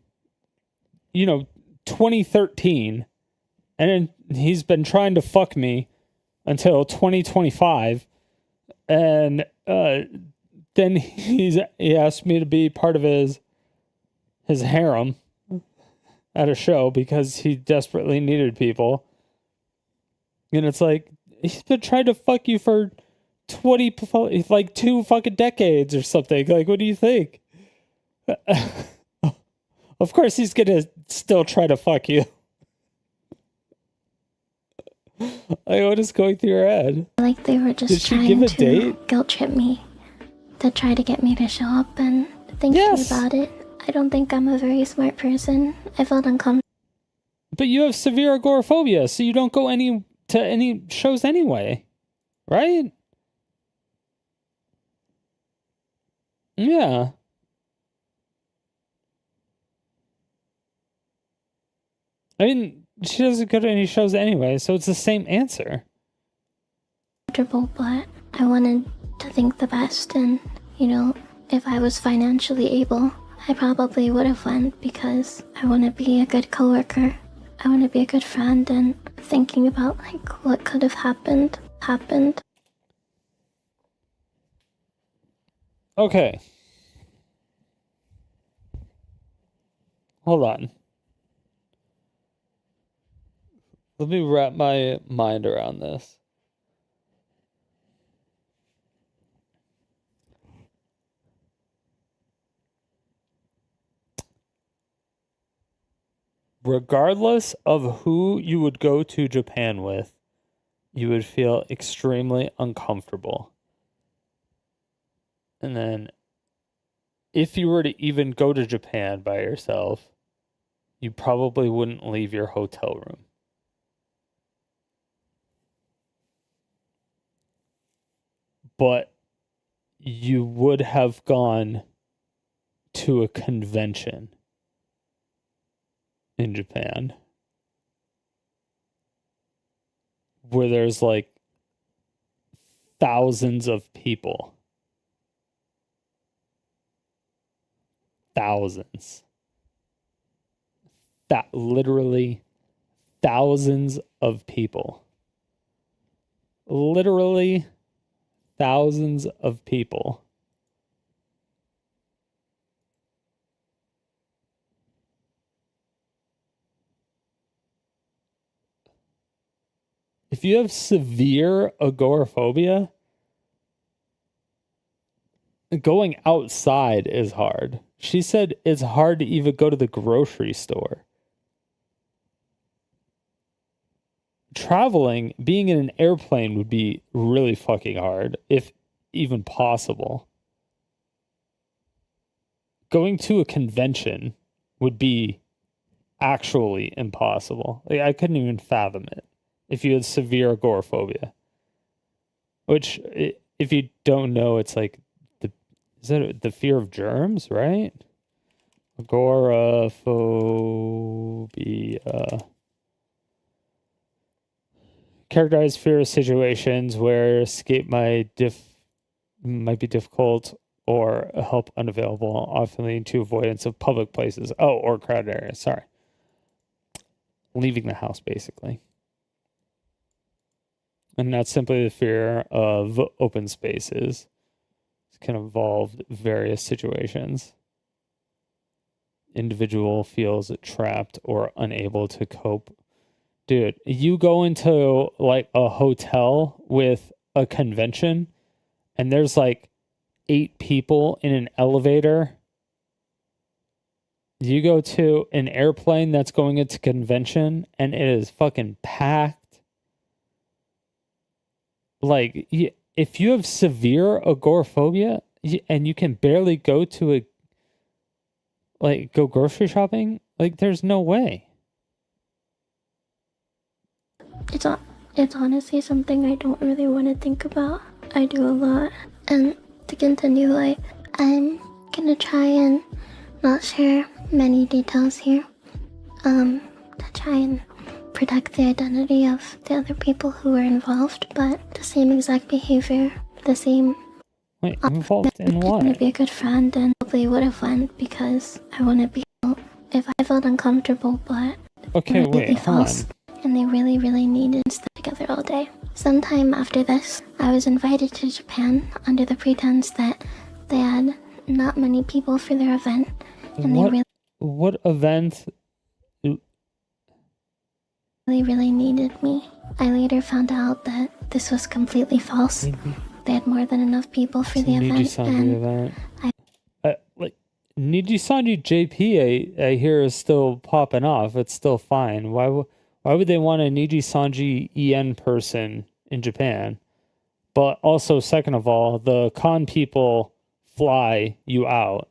2013, and he's been trying to fuck me until 2025, and then he asked me to be part of his harem at a show because he desperately needed people. And it's like, he's been trying to fuck you for 2 fucking decades or something. Like, what do you think? Of course he's gonna still try to fuck you. Like, what is going through your head? Like they were just trying to guilt trip me to try to get me to show up, and thinking about it, I don't think I'm a very smart person. I felt uncomfortable. But you have severe agoraphobia, so you don't go to any shows anyway, right? Yeah. I mean, she doesn't go to any shows anyway, so it's the same answer. But I wanted to think the best, and, if I was financially able, I probably would have went, because I want to be a good coworker. I want to be a good friend, and thinking about, like, what could have happened. Okay. Hold on. Let me wrap my mind around this. Regardless of who you would go to Japan with, you would feel extremely uncomfortable. And then, if you were to even go to Japan by yourself, you probably wouldn't leave your hotel room. But you would have gone to a convention in Japan where there's like thousands of people. Thousands. That literally thousands of people. Literally thousands of people. If you have severe agoraphobia, going outside is hard. She said it's hard to even go to the grocery store. Traveling, being in an airplane would be really fucking hard, if even possible. Going to a convention would be actually impossible. Like, I couldn't even fathom it if you had severe agoraphobia. Which, if you don't know, it's like is that the fear of germs, right? Agoraphobia. Characterize fear of situations where escape might be difficult or help unavailable, often leading to avoidance of public places. Oh, or crowded areas. Sorry. Leaving the house, basically. And not simply the fear of open spaces. It can involve various situations. Individual feels trapped or unable to cope. Dude, you go into like a hotel with a convention and there's like 8 people in an elevator. You go to an airplane that's going into convention and it is fucking packed. Like, if you have severe agoraphobia and you can barely go to go grocery shopping, there's no way. It's honestly something I don't really want to think about. I do a lot. And to continue, I'm gonna try and not share many details here. To try and protect the identity of the other people who were involved, but the same exact behavior, the same... Wait, involved in what? I'm gonna be a good friend and probably would have went because I want to be... If I felt uncomfortable, but... Okay, wait, hold on. And they really, really needed to stay together all day. Sometime after this, I was invited to Japan under the pretense that they had not many people for their event. And What event? Really needed me. I later found out that this was completely false. They had more than enough people for the event. And Nijisanji JP, I hear, is still popping off. It's still fine. Why would they want a Nijisanji EN person in Japan? But also, second of all, the con people fly you out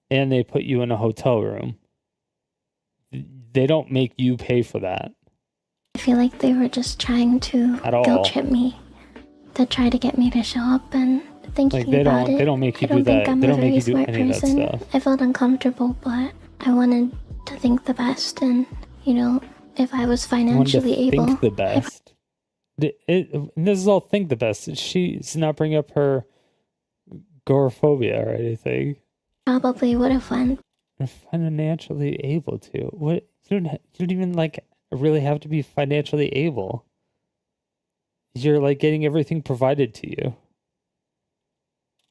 and they put you in a hotel room. They don't make you pay for that. I feel like they were just trying to guilt trip me to try to get me to show up and thinking about it. They don't make you do that. They don't make you do any of that stuff. I felt uncomfortable, but I wanted to think the best, and if I was financially able. Think the best. This is all think the best. She's not bringing up her agoraphobia or anything. Probably would have went. Financially able to. What? You don't even really have to be financially able. You're getting everything provided to you.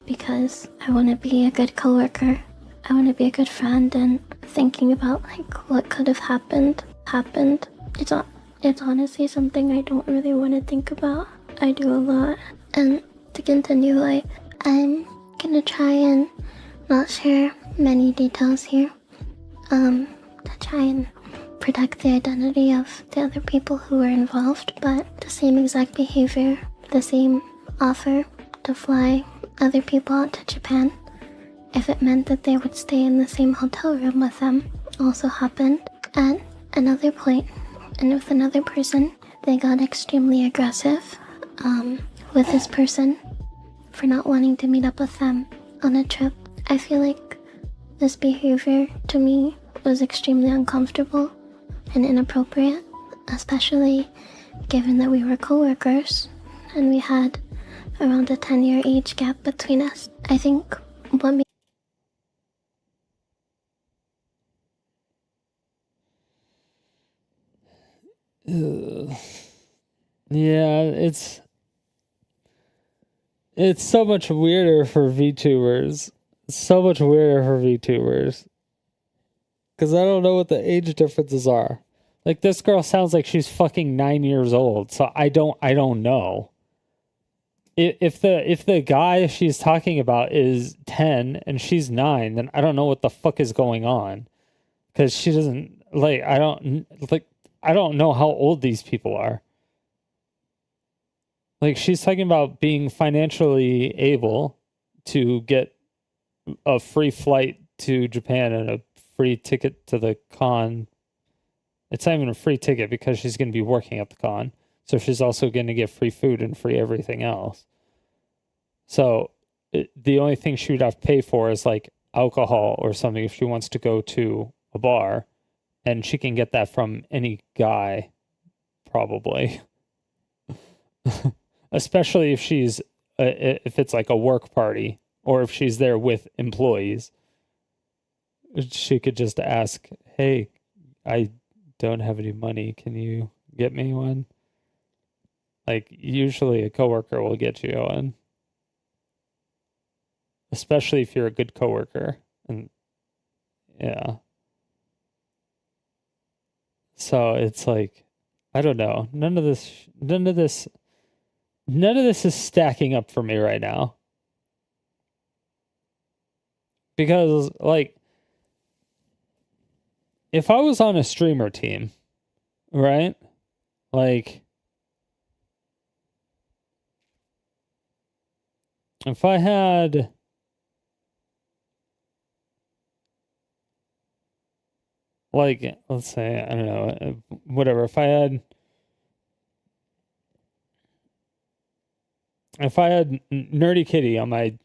Because I want to be a good coworker. I want to be a good friend, and thinking about what could have happened. It's honestly something I don't really want to think about. I do a lot. And to continue, I'm gonna try and not share many details here. To try and protect the identity of the other people who were involved, but the same exact behavior, the same offer to fly other people out to Japan, if it meant that they would stay in the same hotel room with them, also happened. At another point, and with another person, they got extremely aggressive with this person for not wanting to meet up with them on a trip. I feel like this behavior to me was extremely uncomfortable and inappropriate, especially given that we were co-workers and we had around a 10-year age gap between us. I think what made Yeah, it's so much weirder for VTubers. So much weirder for VTubers. Because I don't know what the age differences are. This girl sounds like she's fucking 9 years old, so I don't know. If the guy she's talking about is 10 and she's 9, then I don't know what the fuck is going on. Because she doesn't I don't know how old these people are. She's talking about being financially able to get a free flight to Japan and a free ticket to the con. It's not even a free ticket because she's going to be working at the con. So she's also going to get free food and free everything else. So the only thing she would have to pay for is like alcohol or something if she wants to go to a bar. And she can get that from any guy, probably. Especially if she's, if it's like a work party or if she's there with employees. She could just ask, hey, I don't have any money. Can you get me one? Like, usually a coworker will get you one. Especially if you're a good coworker. And yeah. So it's like, I don't know. None of this is stacking up for me right now. Because, like, if I was on a streamer team, right? Like, if I had, like, let's say, I don't know, whatever, if I had Nerdy Kitty on my,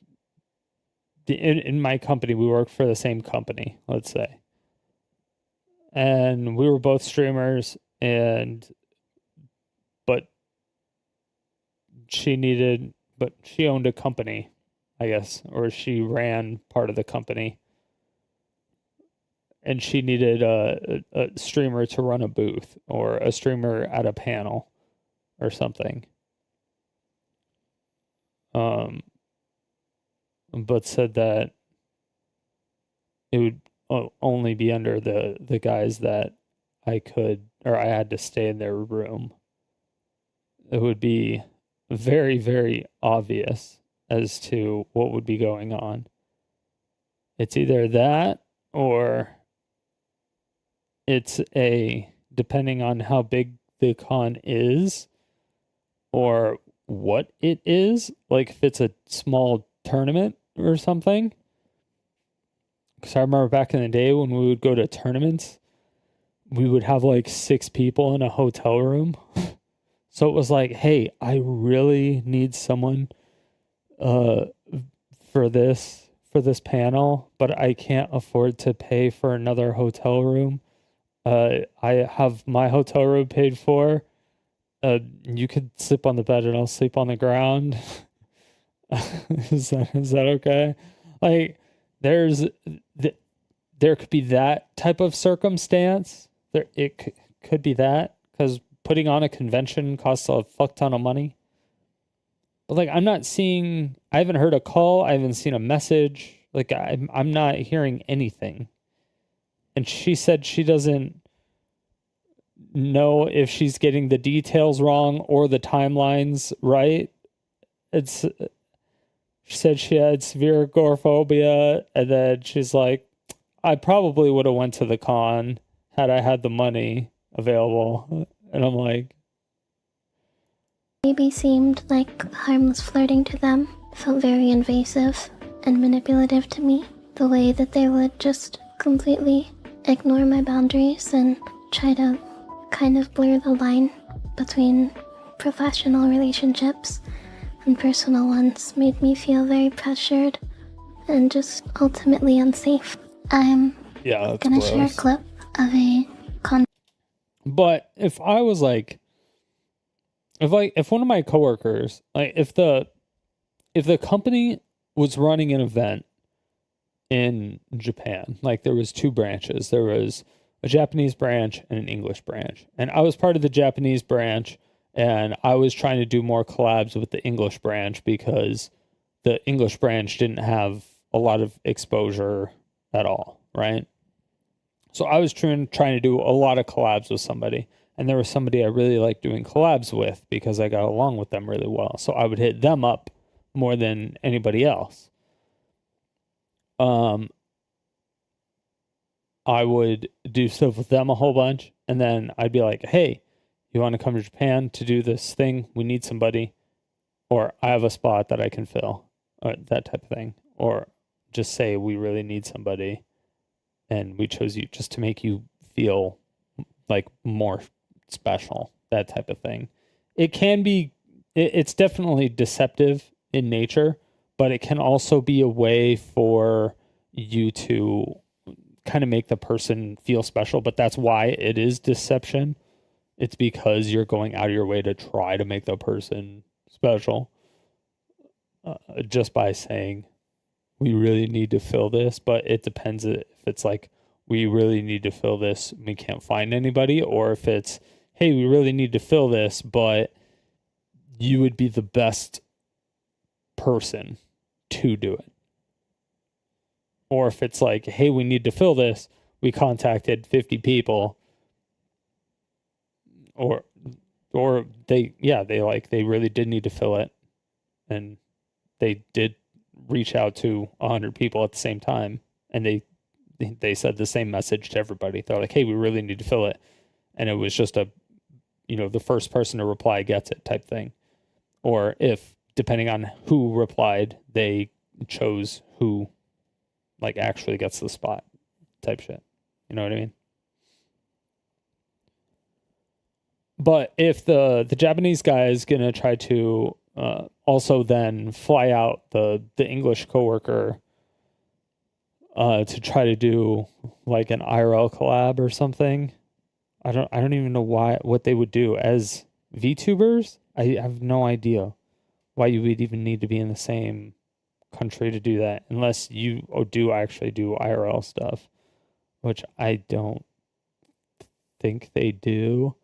in my company, we worked for the same company, let's say. And we were both streamers, but she owned a company, I guess, or she ran part of the company. And she needed a streamer to run a booth or a streamer at a panel or something. But said that it would only be under the guys that I had to stay in their room. It would be very, very obvious as to what would be going on. It's either that or it's depending on how big the con is or what it is, like if it's a small tournament or something. Because I remember back in the day when we would go to tournaments, we would have like 6 people in a hotel room. So it was like, hey, I really need someone for this panel, but I can't afford to pay for another hotel room. I have my hotel room paid for. You could sleep on the bed and I'll sleep on the ground. Is that okay? Like, there could be that type of circumstance. It could be that, because putting on a convention costs a fuck ton of money. But like, I haven't heard a call. I haven't seen a message. Like, I'm not hearing anything. And she said she doesn't know if she's getting the details wrong or the timelines right. She said she had severe agoraphobia, and then she's like, I probably would have went to the con had I had the money available. And I'm like, Maybe seemed like harmless flirting to them. Felt very invasive and manipulative to me. The way that they would just completely ignore my boundaries and try to kind of blur the line between professional relationships and personal ones made me feel very pressured and just ultimately unsafe. I'm gonna share a clip of a But if I was like, if one of my coworkers, like if the company was running an event in Japan, like there was 2 branches, there was a Japanese branch and an English branch, and I was part of the Japanese branch, and I was trying to do more collabs with the English branch because the English branch didn't have a lot of exposure at all, right? So I was trying to do a lot of collabs with somebody, and there was somebody I really liked doing collabs with because I got along with them really well. So I would hit them up more than anybody else. I would do stuff with them a whole bunch, and then I'd be like, hey, you want to come to Japan to do this thing? We need somebody. Or I have a spot that I can fill, or that type of thing. Or just say we really need somebody. and we chose you just to make you feel like more special, that type of thing. It can be, it's definitely deceptive in nature, but it can also be a way for you to kind of make the person feel special. But that's why it is deception. It's because you're going out of your way to try to make the person special, just by saying, we really need to fill this. But it depends if it's like, we really need to fill this, we can't find anybody, or if it's, hey, we really need to fill this, but you would be the best person to do it. Or if it's like, hey, we need to fill this, we contacted 50 people, or they really did need to fill it, and they did reach out to 100 people at the same time, and they said the same message to everybody. They're like, hey, we really need to fill it. And it was just the first person to reply gets it type thing. Or if, depending on who replied, they chose who like actually gets the spot type shit. You know what I mean? But if the Japanese guy is going to try to also then fly out the English coworker to try to do like an IRL collab or something, I don't even know what they would do as VTubers. I have no idea why you would even need to be in the same country to do that, unless you do actually do IRL stuff, which I don't think they do.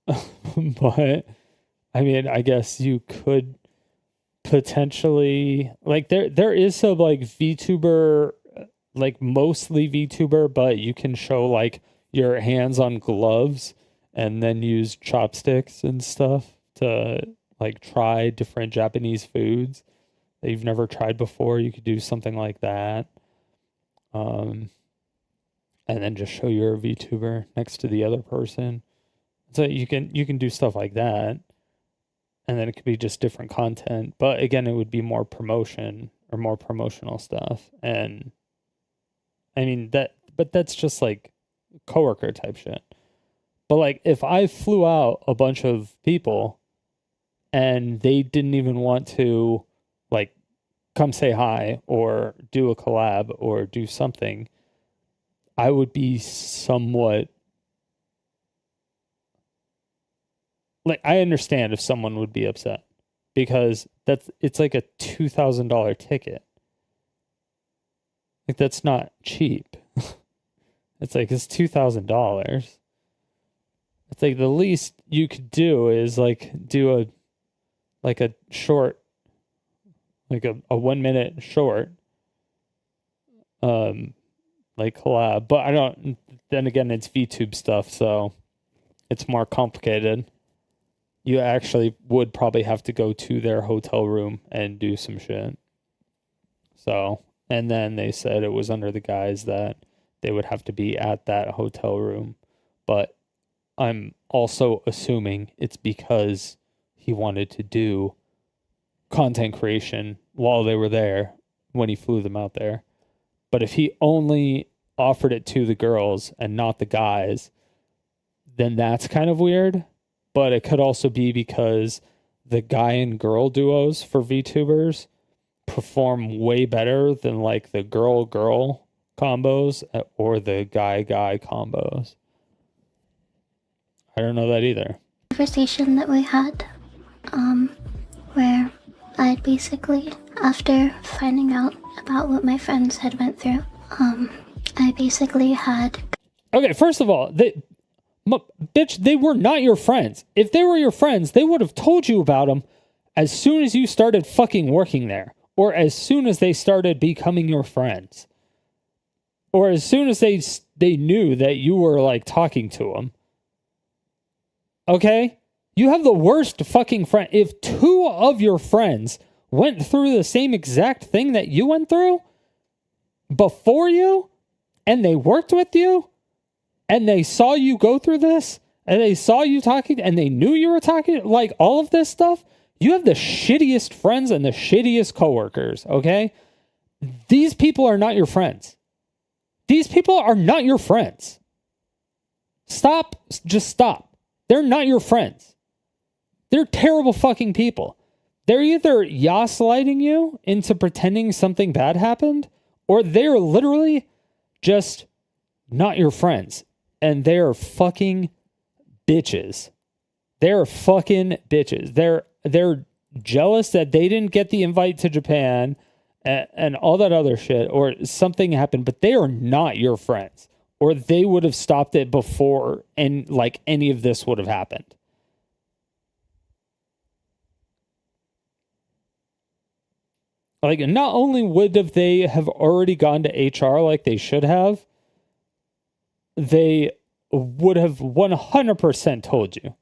But I mean, I guess you could potentially, like, there is some like VTuber, like mostly VTuber, but you can show like your hands on gloves and then use chopsticks and stuff to like try different Japanese foods that you've never tried before. You could do something like that. And then just show you're a VTuber next to the other person. So you can do stuff like that. And then it could be just different content. But again, it would be more promotion or more promotional stuff. And I mean but that's just like coworker type shit. But like if I flew out a bunch of people and they didn't even want to like come say hi or do a collab or do something, I would be somewhat like, I understand if someone would be upset because it's like a $2,000 ticket. Like, that's not cheap. It's $2,000. It's like the least you could do is like do a short, like a 1 minute short, like collab. But then again, it's VTube stuff, so it's more complicated. You actually would probably have to go to their hotel room and do some shit. So, and then they said it was under the guise that they would have to be at that hotel room. But I'm also assuming it's because he wanted to do content creation while they were there when he flew them out there. But if he only offered it to the girls and not the guys, then that's kind of weird. But it could also be because the guy and girl duos for VTubers perform way better than like the girl-girl combos or the guy-guy combos. I don't know that either. Conversation that we had, where I basically, after finding out about what my friends had went through, I basically had... Okay, first of all, bitch, they were not your friends. If they were your friends, they would have told you about them as soon as you started fucking working there. Or as soon as they started becoming your friends. Or as soon as they knew that you were like talking to them. Okay? You have the worst fucking friend. If two of your friends went through the same exact thing that you went through before you, and they worked with you, and they saw you go through this, and they saw you talking, and they knew you were talking, like all of this stuff, you have the shittiest friends and the shittiest coworkers, okay? These people are not your friends. These people are not your friends. Stop. Just stop. They're not your friends. They're terrible fucking people. They're either gaslighting you into pretending something bad happened, or they're literally just not your friends. And they are fucking bitches. They're fucking bitches. They're jealous that they didn't get the invite to Japan and all that other shit, or something happened, but they are not your friends, or they would have stopped it before and like any of this would have happened. Like, not only would they have already gone to HR like they should have, they would have 100% told you.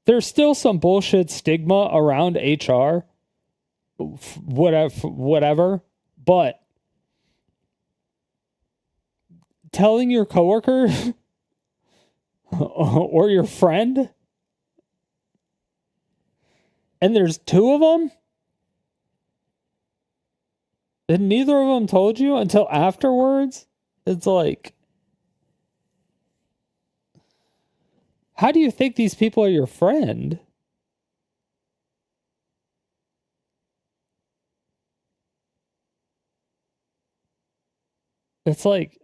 There's still some bullshit stigma around HR, whatever, but telling your coworker or your friend, and there's two of them, and neither of them told you until afterwards, it's like, how do you think these people are your friend? It's like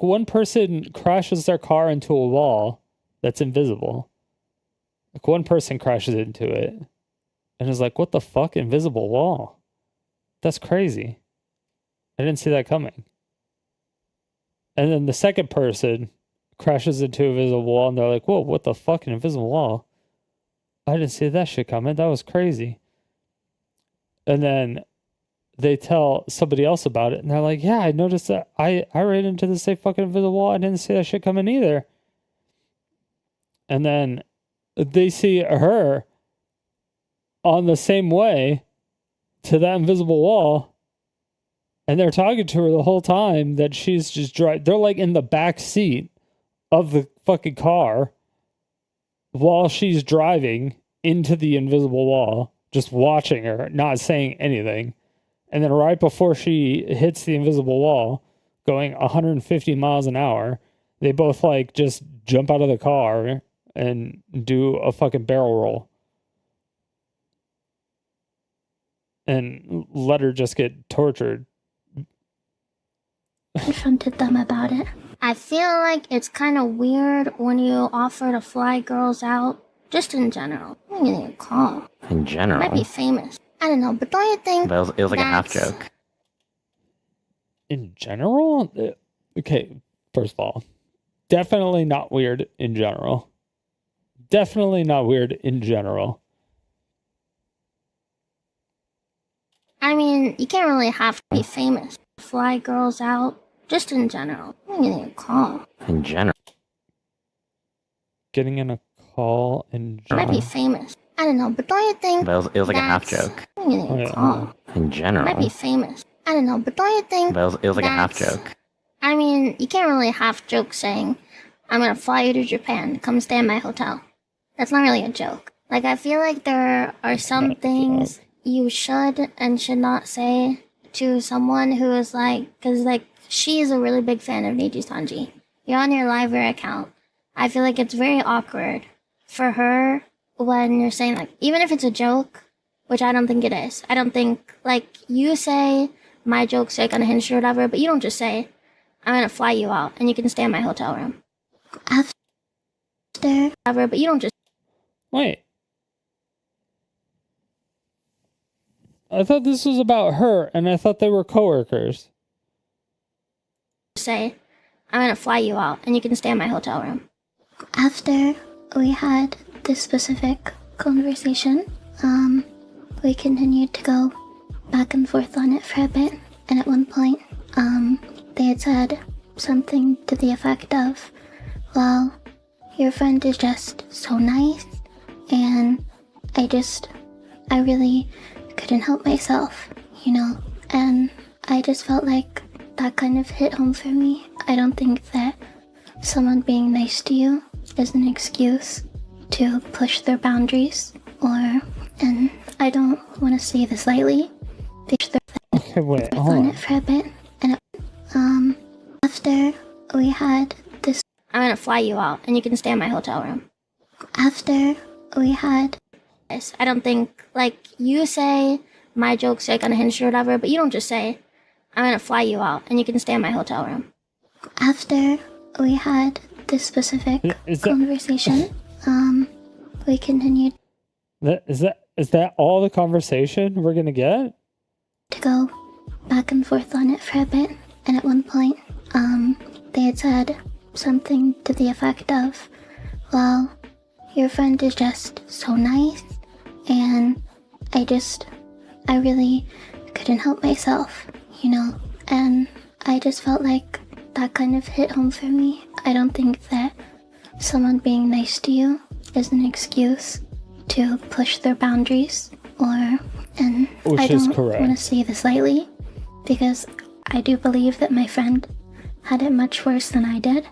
one person crashes their car into a wall that's invisible. Like, one person crashes into it and is like, what the fuck, invisible wall? That's crazy. I didn't see that coming. And then the second person crashes into a visible wall and they're like, whoa, what the fuck, an invisible wall? I didn't see that shit coming. That was crazy. And then they tell somebody else about it and they're like, yeah, I noticed that I ran into the same fucking invisible wall. I didn't see that shit coming either. And then they see her on the same way to that invisible wall, and they're talking to her the whole time that she's just driving. They're like in the back seat of the fucking car while she's driving into the invisible wall, just watching her, not saying anything. And then right before she hits the invisible wall, going 150 miles an hour, they both like just jump out of the car and do a fucking barrel roll. And let her just get tortured. Confronted them about it. I feel like it's kind of weird when you offer to fly girls out, just in general. I'm getting a call. In general? Might be famous. I don't know, but don't you think But it was like a half joke. In general? Okay, first of all, definitely not weird in general. Definitely not weird in general. I mean, you can't really have to be famous to fly girls out, just in general. I'm getting a call. In general? Getting in a call in general? Might be famous. I don't know, but don't you think But it was like a half joke. I'm getting a call. In general? Might be famous. I don't know, but don't you think But it was like a half joke. I mean, you can't really half joke saying, I'm gonna fly you to Japan, come stay in my hotel. That's not really a joke. Like, I feel like there are some things you should and should not say to someone who is like, because like, she is a really big fan of Neji Sanji. You're on your Liver account. I feel like it's very awkward for her when you're saying, like, even if it's a joke, which I don't think it is. I don't think, like, you say my jokes are unhinged or whatever, but you don't just say, I'm gonna fly you out and you can stay in my hotel room. After whatever, but you don't just Wait. I thought this was about her, and I thought they were coworkers. say, I'm gonna fly you out and you can stay in my hotel room. After we had this specific conversation, we continued to go back and forth on it for a bit, and at one point, they had said something to the effect of, well, your friend is just so nice, and I really couldn't help myself, you know, and I just felt like that kind of hit home for me. I don't think that someone being nice to you is an excuse to push their boundaries, and I don't want to say this lightly. Okay, wait, hold on on. it for a bit, After we had this, I'm gonna fly you out and you can stay in my hotel room. After we had this, I don't think, like, you say my jokes are gonna hinge or whatever, but you don't just say, I'm gonna fly you out and you can stay in my hotel room. After we had this specific conversation, we continued Is that all the conversation we're gonna get? to go back and forth on it for a bit, and at one point, they had said something to the effect of, well, your friend is just so nice, and I really couldn't help myself, you know, and I just felt like that kind of hit home for me. I don't think that someone being nice to you is an excuse to push their boundaries, and Which I is don't correct. want to say this lightly, because I do believe that my friend had it much worse than I did,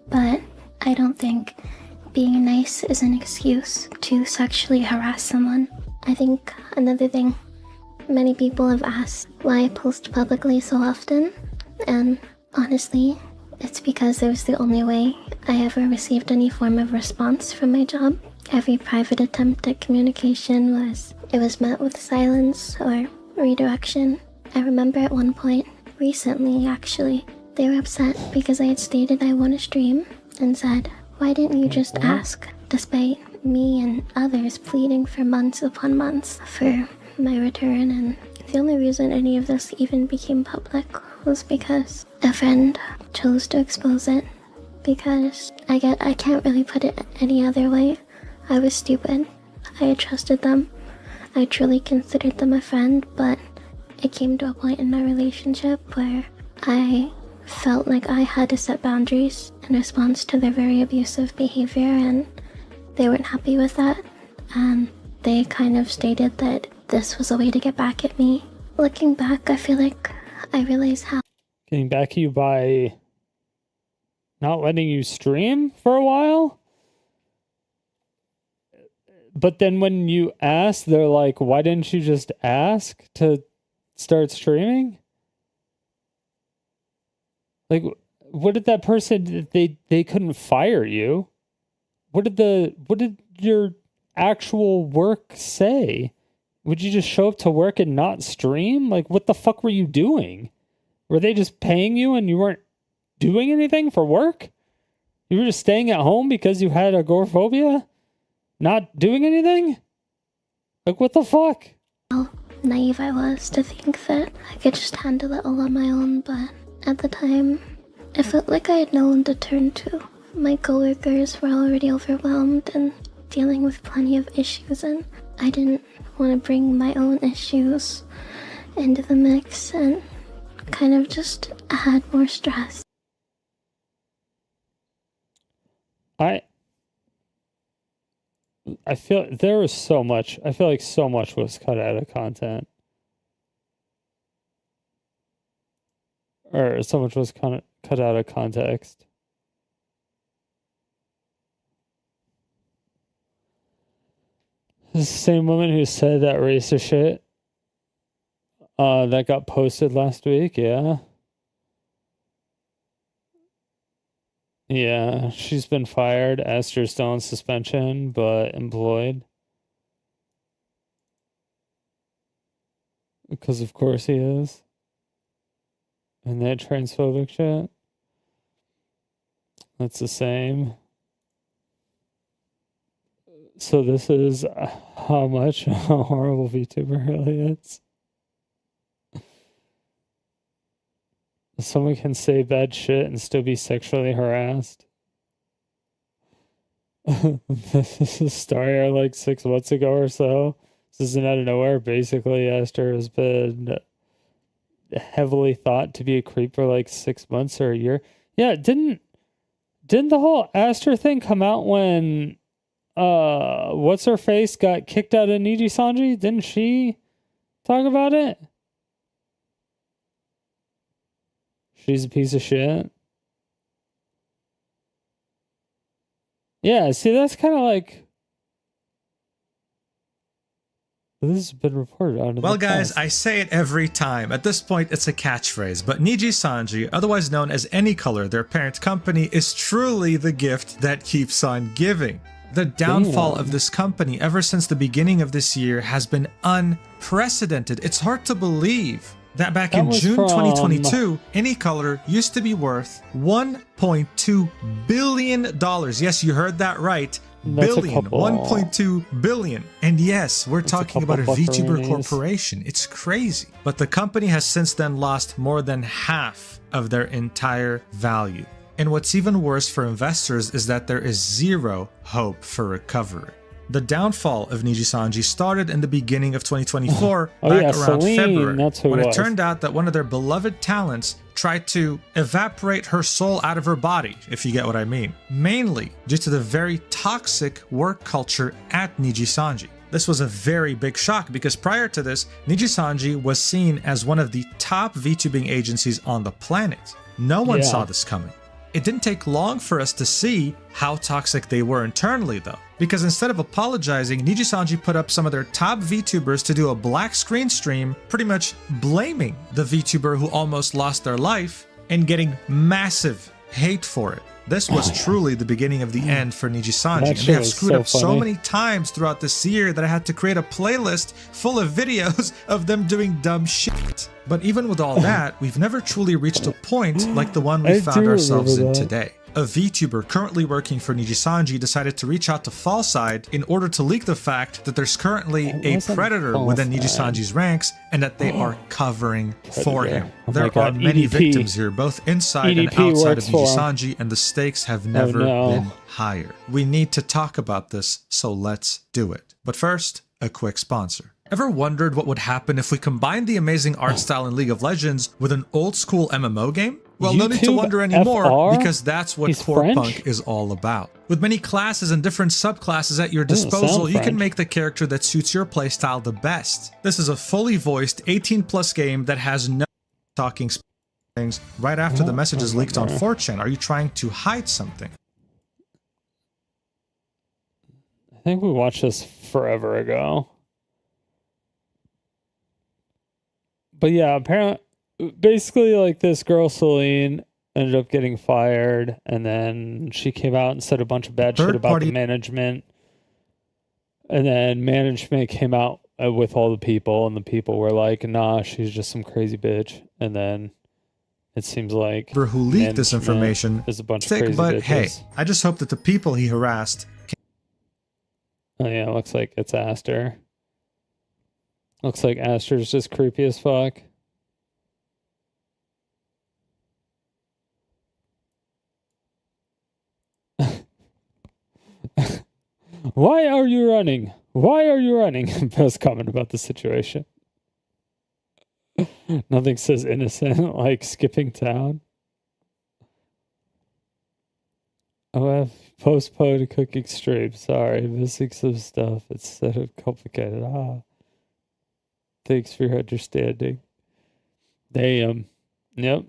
but I don't think being nice is an excuse to sexually harass someone. I think another thing, many people have asked why I post publicly so often, and honestly, it's because it was the only way I ever received any form of response from my job. Every private attempt at communication was met with silence or redirection. I remember at one point, recently actually, they were upset because I had stated I want to stream and said, why didn't you just ask? Despite me and others pleading for months upon months for my return, and the only reason any of this even became public was because a friend chose to expose it, because I can't really put it any other way. I was stupid. I had trusted them. I truly considered them a friend, but it came to a point in our relationship where I felt like I had to set boundaries in response to their very abusive behavior, and they weren't happy with that, and they kind of stated that this was a way to get back at me. Looking back, I feel like I realized how Getting back at you by not letting you stream for a while? But then when you ask, they're like, why didn't you just ask to start streaming? Like, what did that person, they couldn't fire you? What did your actual work say? Would you just show up to work and not stream? Like, what the fuck were you doing? Were they just paying you and you weren't doing anything for work? You were just staying at home because you had agoraphobia? Not doing anything? Like, what the fuck? naive I was to think that I could just handle it all on my own, but at the time, it felt like I had no one to turn to. My coworkers were already overwhelmed and dealing with plenty of issues, and I didn't want to bring my own issues into the mix and kind of just add more stress. I feel there was so much. I feel like so much was cut out of content. Or so much was cut out of context. This is the same woman who said that racist shit that got posted last week, yeah. Yeah, she's been fired. Esther's still on suspension, but employed. Because of course he is. And that transphobic shit. That's the same. So this is how much a horrible VTuber really is. Someone can say bad shit and still be sexually harassed. This is started like 6 months ago or so. This isn't out of nowhere. Basically, Esther has been heavily thought to be a creep for like 6 months or a year. Yeah, didn't the whole Esther thing come out when what's her face got kicked out of Niji Sanji? Didn't she talk about it? She's a piece of shit. Yeah, see, that's kind of like... This has been reported on. Well, guys, I say it every time. At this point, it's a catchphrase, but Niji Sanji, otherwise known as Any Color, their parent company, is truly the gift that keeps on giving. The downfall of this company ever since the beginning of this year has been unprecedented. It's hard to believe that back in June 2022, Any Color used to be worth $1.2 billion. Yes, you heard that right. Billion, 1.2 billion. And yes, we're talking about a VTuber corporation. It's crazy. But the company has since then lost more than half of their entire value. And what's even worse for investors is that there is zero hope for recovery. The downfall of Niji Sanji started in the beginning of 2024, back around February, when it turned out that one of their beloved talents tried to evaporate her soul out of her body, if you get what I mean, mainly due to the very toxic work culture at Niji Sanji. This was a very big shock because prior to this, Niji Sanji was seen as one of the top VTubing agencies on the planet. No one saw this coming. It didn't take long for us to see how toxic they were internally though, because instead of apologizing, Niji Sanji put up some of their top VTubers to do a black screen stream, pretty much blaming the VTuber who almost lost their life and getting massive hate for it. This was truly the beginning of the end for Niji Sanji, and they have screwed up so many times throughout this year that I had to create a playlist full of videos of them doing dumb shit. But even with all that, we've never truly reached a point like the one we found ourselves in today. A VTuber currently working for Niji Sanji decided to reach out to Fallside in order to leak the fact that there's currently a predator within Niji Sanji's ranks and that they are covering for him. There are many victims here, both inside and outside of Niji Sanji, and the stakes have never been higher. We need to talk about this, so let's do it. But first, a quick sponsor. Ever wondered what would happen if we combined the amazing art style in League of Legends with an old school MMO game? Well, no need to wonder anymore, because that's what Core Punk is all about. With many classes and different subclasses at your disposal, you can make the character that suits your playstyle the best. This is a fully voiced 18+ game that has no talking things right after the messages leaked on 4chan. Are you trying to hide something? I think we watched this forever ago. But yeah, apparently, basically, like, this girl, Celine, ended up getting fired, and then she came out and said a bunch of bad shit about the management. And then management came out with all the people, and the people were like, nah, she's just some crazy bitch. And then it seems like who leaked this information is a bunch of crazy but bitches. Hey, I just hope that the people he harassed... Oh yeah, it looks like it's Aster. Looks like Aster's just creepy as fuck. Why are you running? Why are you running? Best comment about the situation. Nothing says innocent like skipping town. Oh, I've postponed cooking stream. Sorry, missing some stuff instead of complicated. Thanks for your understanding. Damn. Yep.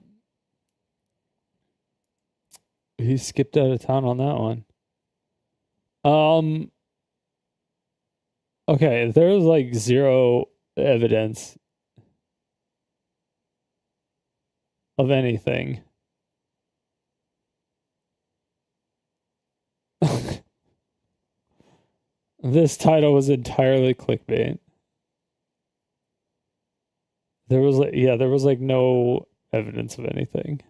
He skipped out of town on that one. Okay, there's like zero evidence of anything. This title was entirely clickbait. There was like no evidence of anything.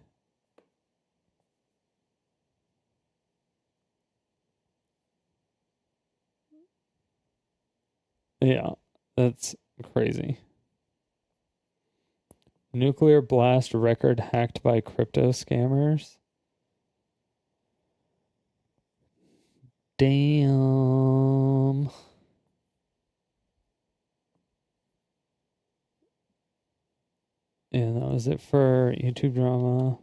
Yeah, that's crazy. Nuclear blast record hacked by crypto scammers. Damn. And that was it for YouTube drama.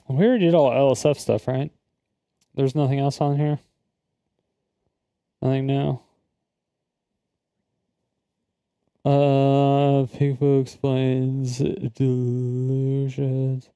We already did all LSF stuff, right? There's nothing else on here? Nothing new? People explains delusions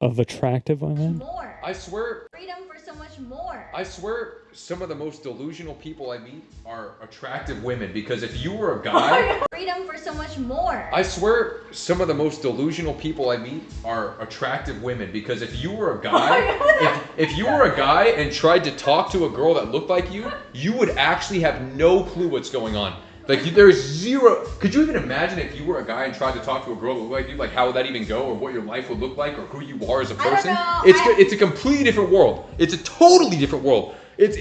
of attractive women. More. I swear. Freedom for so much more. I swear some of the most delusional people I meet are attractive women, because if you were a guy... Freedom for so much more. I swear some of the most delusional people I meet are attractive women, because if you were a guy, if you were a guy and tried to talk to a girl that looked like you would actually have no clue what's going on. Like, there's zero... Could you even imagine if you were a guy and tried to talk to a girl that looked like you? Like, how would that even go? Or what your life would look like? Or who you are as a person? I don't know. It's a completely different world. It's a totally different world. It's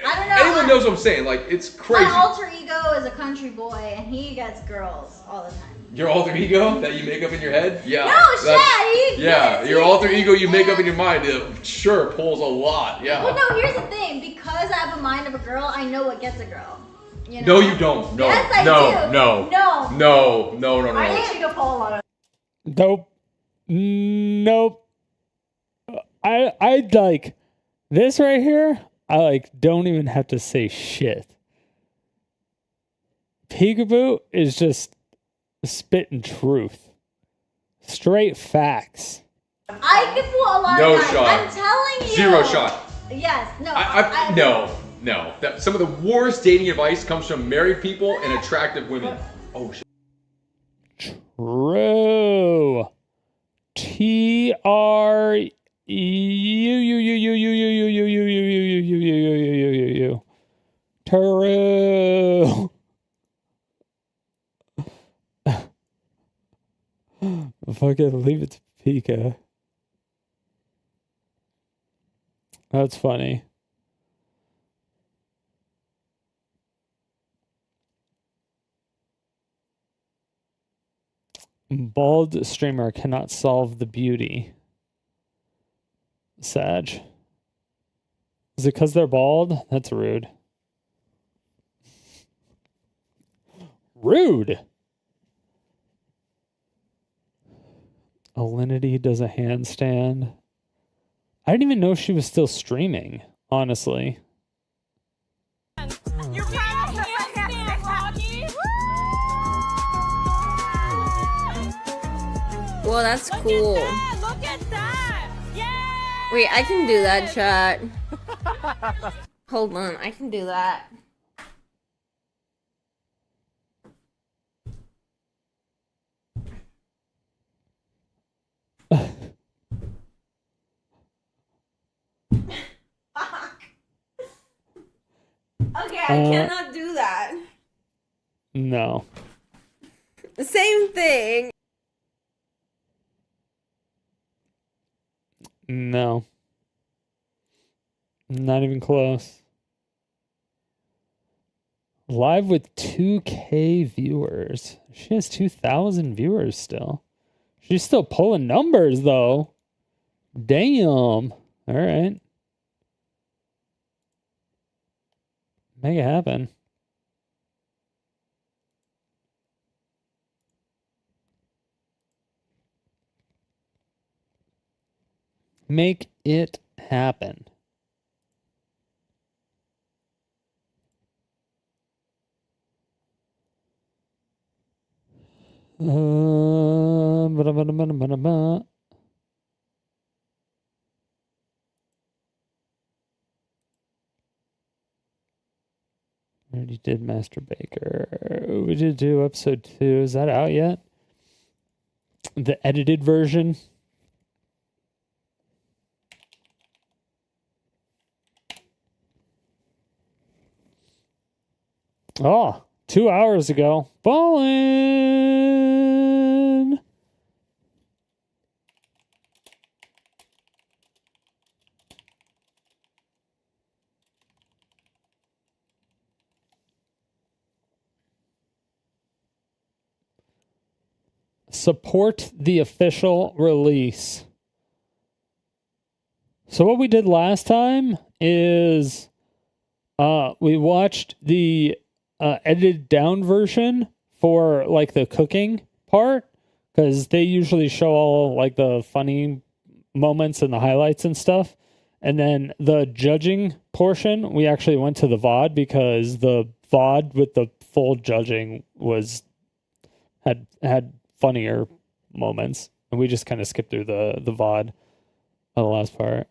I don't know. anyone knows what I'm saying. Like, it's crazy. My alter ego is a country boy, and he gets girls all the time. Your alter ego that you make up in your head? Yeah. No, Shad, yeah, your alter ego you make up in your mind, it sure pulls a lot. Yeah. Well, no, here's the thing. Because I have a mind of a girl, I know what gets a girl. You know? No, you don't. No. Yes, I no, do. no. No. No. No. No. No. I need you to pull a lot of. Nope. I like this right here. I like don't even have to say shit. Peekaboo is just spitting truth. Straight facts. I can pull a lot No of guys. shot. I'm telling you. Zero shot. Yes. No. No. Some of the worst dating advice comes from married people and attractive women. Oh shit. True. True. Fucking leave it to Pika. That's funny. Bald streamer cannot solve the beauty. Sag. Is it because they're bald? That's rude. Rude. Alinity does a handstand. I didn't even know she was still streaming, honestly. Well, that's cool. Look at that! Yeah! Wait, I can do that, chat. Hold on, I can do that. Okay, I cannot do that. No. Same thing. No. Not even close. Live with 2K viewers. She has 2,000 viewers still. She's still pulling numbers, though. Damn. All right. Make it happen. Make it happen. Already did Master Baker. We did do episode 2. Is that out yet? The edited version? Oh, 2 hours ago. Ballin'. Support the official release. So what we did last time is we watched the edited down version for like the cooking part, because they usually show all like the funny moments and the highlights and stuff, And then the judging portion, we actually went to the VOD because the VOD with the full judging had funnier moments. And we just kind of skipped through the VOD on the last part.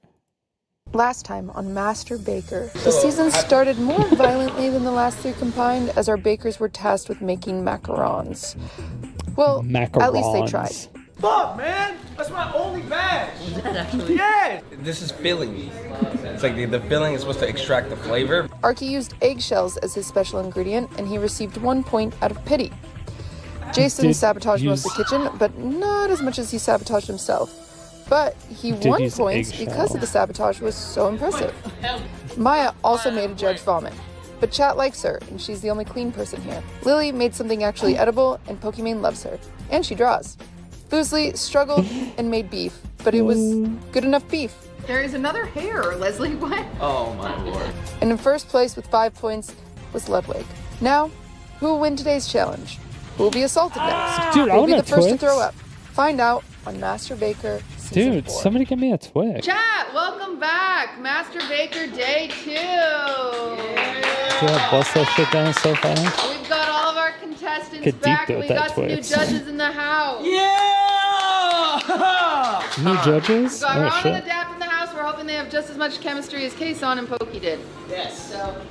Last time on Master Baker, the season started more violently than the last 3 combined as our bakers were tasked with making macarons. Well, at least they tried. Fuck, man! That's my only badge! Is that actually? Yeah! This is filling. It's like the filling is supposed to extract the flavor. Arky used eggshells as his special ingredient, and he received 1 point out of pity. Jason sabotaged most of the kitchen, but not as much as he sabotaged himself. But he won points because of the sabotage was so impressive. Maya also made a judge vomit, but chat likes her, and she's the only clean person here. Lily made something actually edible, and Pokimane loves her, and she draws. Boozley struggled and made beef, but it was good enough beef. There is another hair, Leslie. What? Oh my lord. And in first place with 5 points was Ludwig. Now, who will win today's challenge? Who will be assaulted next? Dude, who will be I the want a first to Twix. throw up? Find out on Master Baker Season Dude, 4. somebody give me a Twix. Chat, welcome back. Master Baker Day 2. Dude, I bust that shit down so fast. We've got all of our contestants Get deep back. with We that got some new Twix. judges in the house. New judges? We've got Oh, Ron and shit. Adapt in the house. We're hoping they have just as much chemistry as Kason and Pokey did. Yes. So,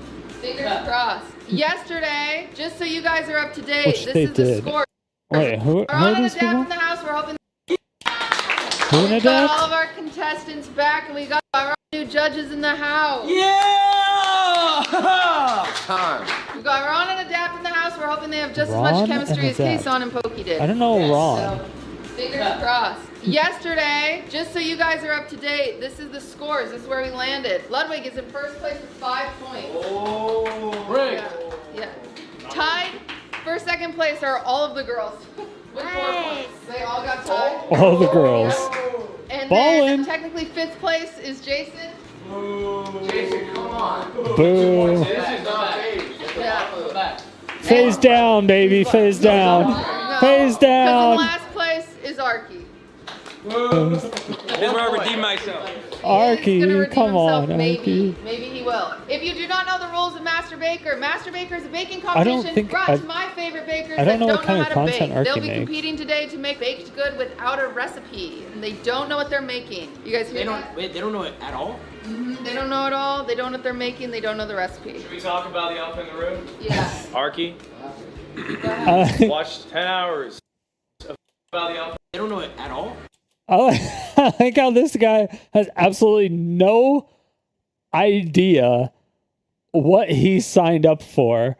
fingers crossed. Yesterday, just so you guys are up to date, Which this they is the did. score. Wait, who Ron are and these Adapt people? in the house. We're hoping Who in we've got all Adapt? of our contestants back, and we got our new judges in the house. Time. We've got Ron and Adapt in the house. We're hoping they have just as Ron much chemistry as and Adapt. Kason and Pokey did. I don't know Ron. So, fingers crossed. Yesterday, just so you guys are up to date, this is the scores. This is where we landed. Ludwig is in first place with 5 points. Oh. Rick. Yeah. Tied for second place are all of the girls with 4 points. They all got tied. All the girls. And Ballin'. then technically 5th place is Jason. Jason, come on. Boo. This is not phase. Yeah. Phase down, baby. Phase down. Phase Because in down. last place is Arky. This is where I redeem myself. Arky, come on, Maybe. Arky. Maybe he will. If you do not know the rules of Master Baker is a baking I don't competition think brought I- to my favorite bakers I don't that know don't what kind know of how to content bake. Arky They'll be makes. competing today to make baked good without a recipe. And they don't know what they're making. You guys hear that? Wait, they don't know it at all? They don't know it all. They don't know what they're making. They don't know the recipe. Should we talk about the elephant in the room? Yeah. Arky, watched 10 hours of about the elephant. They don't know it at all? I like how this guy has absolutely no idea what he signed up for.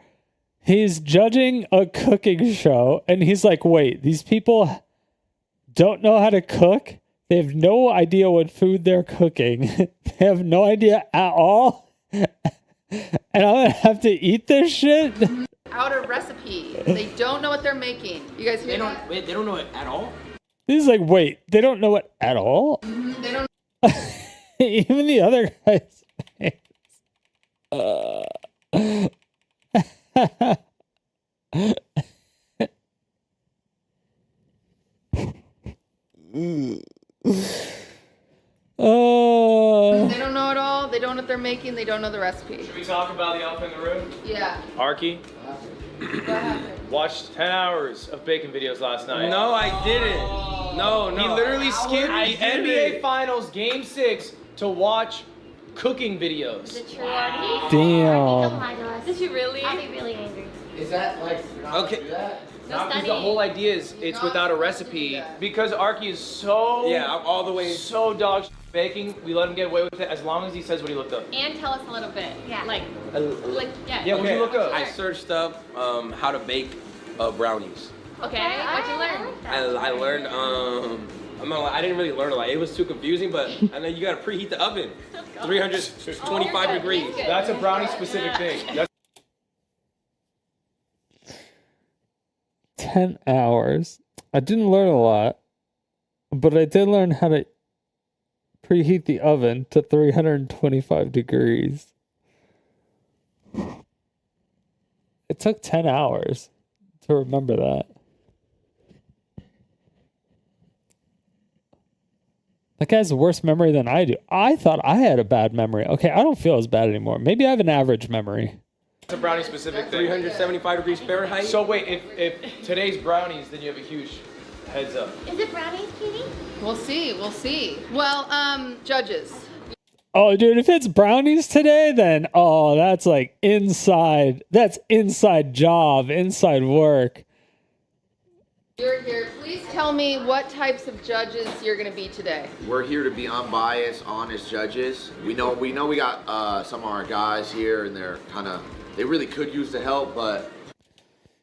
He's judging a cooking show, and he's like, wait, these people don't know how to cook? They have no idea what food they're cooking. They have no idea at all? And I'm gonna have to eat this shit? Out a recipe. They don't know what they're making. You guys hear that? Wait, they don't know it at all? He's like, wait, they don't know it at all? They don't. Even the other guys. They don't know it all. They don't know what they're making. They don't know the recipe. Should we talk about the elephant in the room? Yeah. Arky, watched 10 hours of bacon videos last night. No, I didn't. No. He literally skipped I the didn't. NBA Finals Game 6 to watch cooking videos. Damn. Did you really? I'll be really angry. Is that like okay? Not because the whole idea is it's without a recipe. Because Arky is so I'm all the way so dog shit at baking, we let him get away with it as long as he says what he looked up. And tell us a little bit. Yeah. Like, yeah. Yeah, what'd you look up? I searched up how to bake brownies. Okay. What'd you learn? I learned I'm not, I didn't really learn a lot. It was too confusing, but I know you gotta preheat the oven, 325 degrees. That's a brownie specific thing. That's 10 hours. I didn't learn a lot, but I did learn how to preheat the oven to 325 degrees. It took 10 hours to remember that. That guy's a worse memory than I do. I thought I had a bad memory. Okay, I don't feel as bad anymore. Maybe I have an average memory. It's a brownie specific thing. 375 degrees Fahrenheit. So wait, if today's brownies, then you have a huge heads up. Is it brownies, Katie? We'll see. We'll see. Well, judges. Oh, dude, if it's brownies today, then that's like inside. That's inside job, inside work. You're here. Please tell me what types of judges you're going to be today. We're here to be unbiased, honest judges. We know we got some of our guys here, and they really could use the help, but.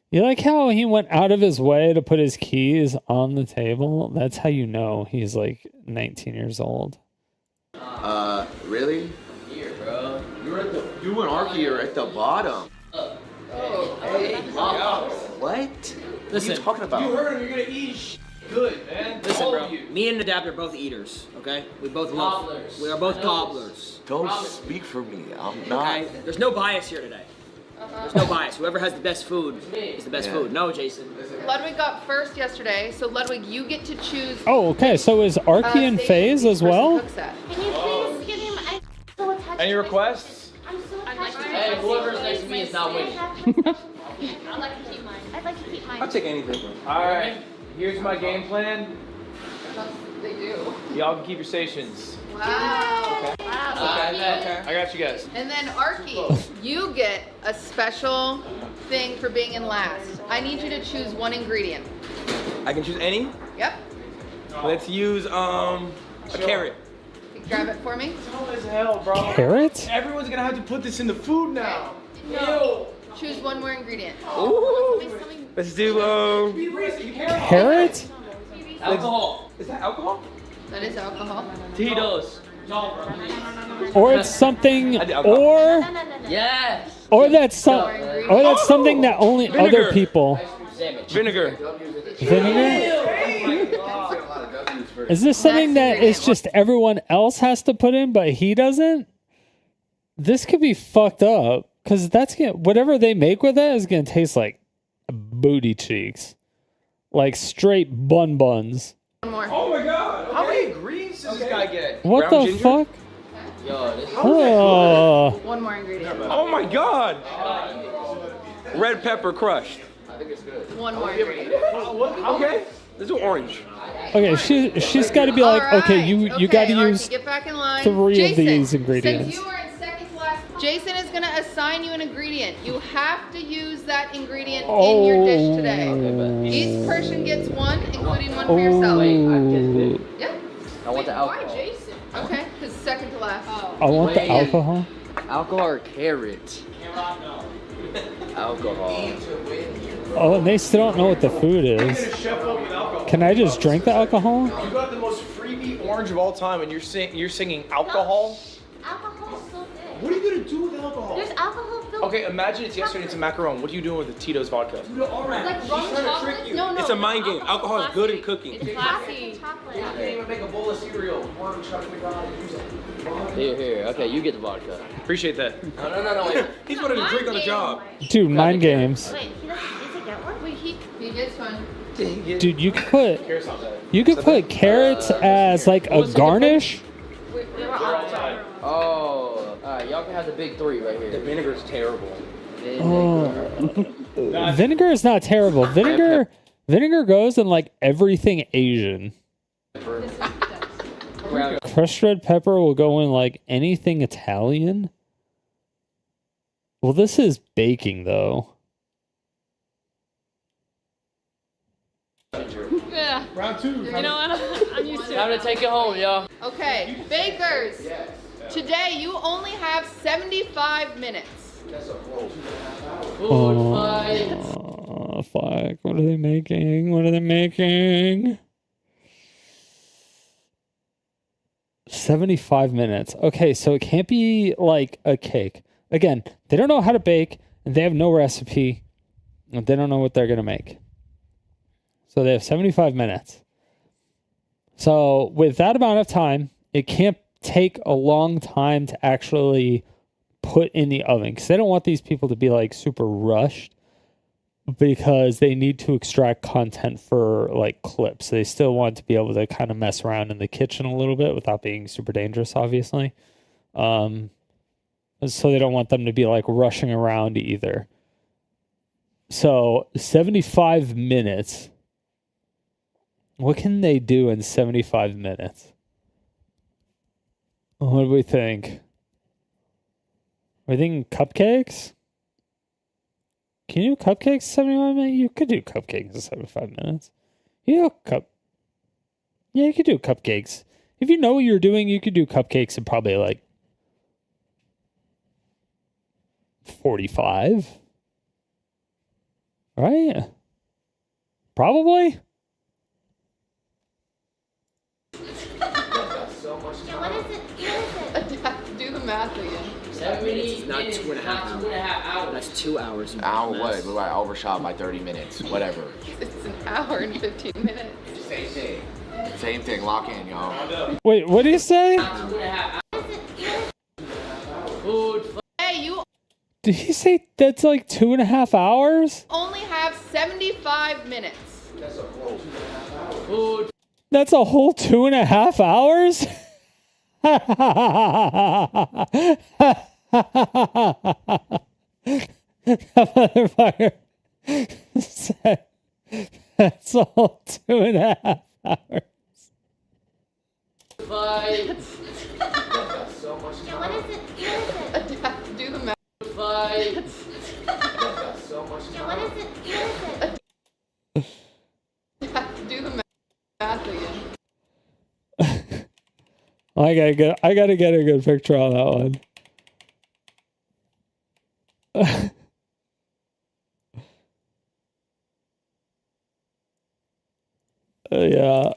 You like how he went out of his way to put his keys on the table? That's how you know he's like 19 years old. Really? Here, bro. You and Arky are at the bottom. Hey, What? Listen, what are you talking about? You heard him. You're gonna eat good, man. Listen, All bro. of you. Me and Nadab are both eaters. Okay, we both love. Gobblers. We are both gobblers. Don't speak for me. I'm not. Okay, there's no bias here today. There's no bias. Whoever has the best food is the best food. No, Jason. Ludwig got first yesterday, so Ludwig, you get to choose. Oh, okay. So is Arky in phase as well? Can you please give him? I'm so attached. Any requests? I'm so attached. Hey, whoever's next to me is not winning. I'd like to keep mine. I'd like to keep mine. I'll take anything, bro. All right. Here's my game plan. They do. Y'all can keep your stations. Wow. Okay. I got you guys. And then Arky, you get a special thing for being in last. I need you to choose one ingredient. I can choose any. Yep. Let's use a carrot. Grab it for me. Dumb as hell, bro. Carrot? Everyone's gonna have to put this in the food now. No. Choose one more ingredient. Ooh. Let's do Carrot? alcohol. Is that alcohol? That is alcohol. Tito's. Or it's something, or Yes. or that's something that only other people. Vinegar. Vinegar? Is this something that is just everyone else has to put in, but he doesn't? This could be fucked up, because whatever they make with it is gonna taste like booty cheeks, like straight buns. One more. Oh my god! How many ingredients does this guy get? What the fuck? Yo, this One more ingredient. Oh my god! Red pepper crushed. I think it's good. One more ingredient. Okay. Let's do orange. Okay, she's got to be like, okay, you got to Arky, use get back in line. 3 Jason, of these ingredients. Since you are in second to last, Jason is going to assign you an ingredient. You have to use that ingredient in your dish today. Each person gets one, including one for yourself. Yep. I want the alcohol. Why Jason? Okay, because second to last. I want the alcohol. Alcohol or carrot? Alcohol. Oh, and they still don't know what the food is. Can I just drink the alcohol? You got the most freebie orange of all time, and you're singing alcohol. Alcohol's so good. What are you gonna do with alcohol? There's alcohol filled. Okay, imagine it's yesterday. It's a macaron. What are you doing with the Tito's vodka? Like rum chocolate? No, It's a mind game. Alcohol is good in cooking. It's classy. Chocolate. You can't even make a bowl of cereal. Warm chocolate and use it. Here. Okay, you get the vodka. Appreciate that. No. Wait. He's wanted to drink on the job. Dude, mind games. Wait, he doesn't get one? Wait, he gets one. Dude, you could put carrots as like a garnish. Oh, y'all can have the big 3 right here. The vinegar's terrible. Vinegar is not terrible. Vinegar goes in like everything Asian. Crushed red pepper will go in like anything Italian. Well, this is baking though. Yeah. Round 2. You know what? I'm used to it. Time to take it home, y'all. Okay, bakers. Today you only have 75 minutes. Oh, fuck. What are they making? 75 minutes. Okay, so it can't be like a cake. Again, they don't know how to bake, and they have no recipe, and they don't know what they're going to make. So they have 75 minutes. So with that amount of time, it can't take a long time to actually put in the oven, because they don't want these people to be like super rushed. because they need to extract content for like clips. They still want to be able to kind of mess around in the kitchen a little bit without being super dangerous, obviously. So they don't want them to be like rushing around either. So 75 minutes. What can they do in 75 minutes? What do we think? Are we thinking cupcakes? Can you do cupcakes in 75 minutes? You could do cupcakes in 75 minutes. Yeah, you could do cupcakes. If you know what you're doing, you could do cupcakes in probably like 45. Right? Probably. Do the math again. 7 minutes is not 2.5 hours. That's 2 hours. Hour what? I overshot by 30 minutes. Whatever. It's an hour and 15 minutes. Same thing. Same thing. Lock in, y'all. Wait, what do you say? Food. Hey, you Did he say that's like 2.5 hours? only have 75 minutes. That's a whole food. That's a whole 2.5 hours? Motherfucker said that's a whole 2.5 hours. That's so much time. Do the math. That's so much time. Do the math again. I gotta get a good picture on that one. Yeah.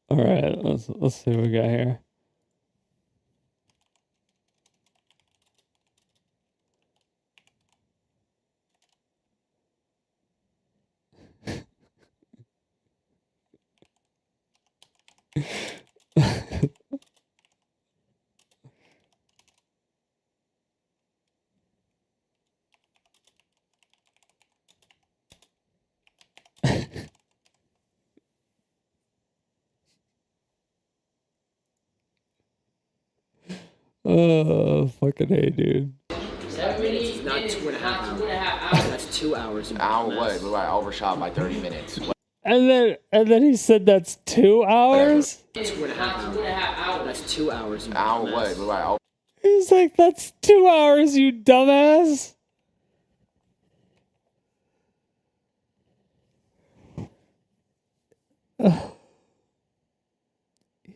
All right, let's see what we got here. Oh, fucking hey, dude. 7 minutes is not 2.5 hours. That's 2 hours. Hour what? I overshot by 30 minutes. And then he said that's 2 hours? 2.5 hours. That's 2 hours. Hour what? He's like, that's 2 hours, you dumbass.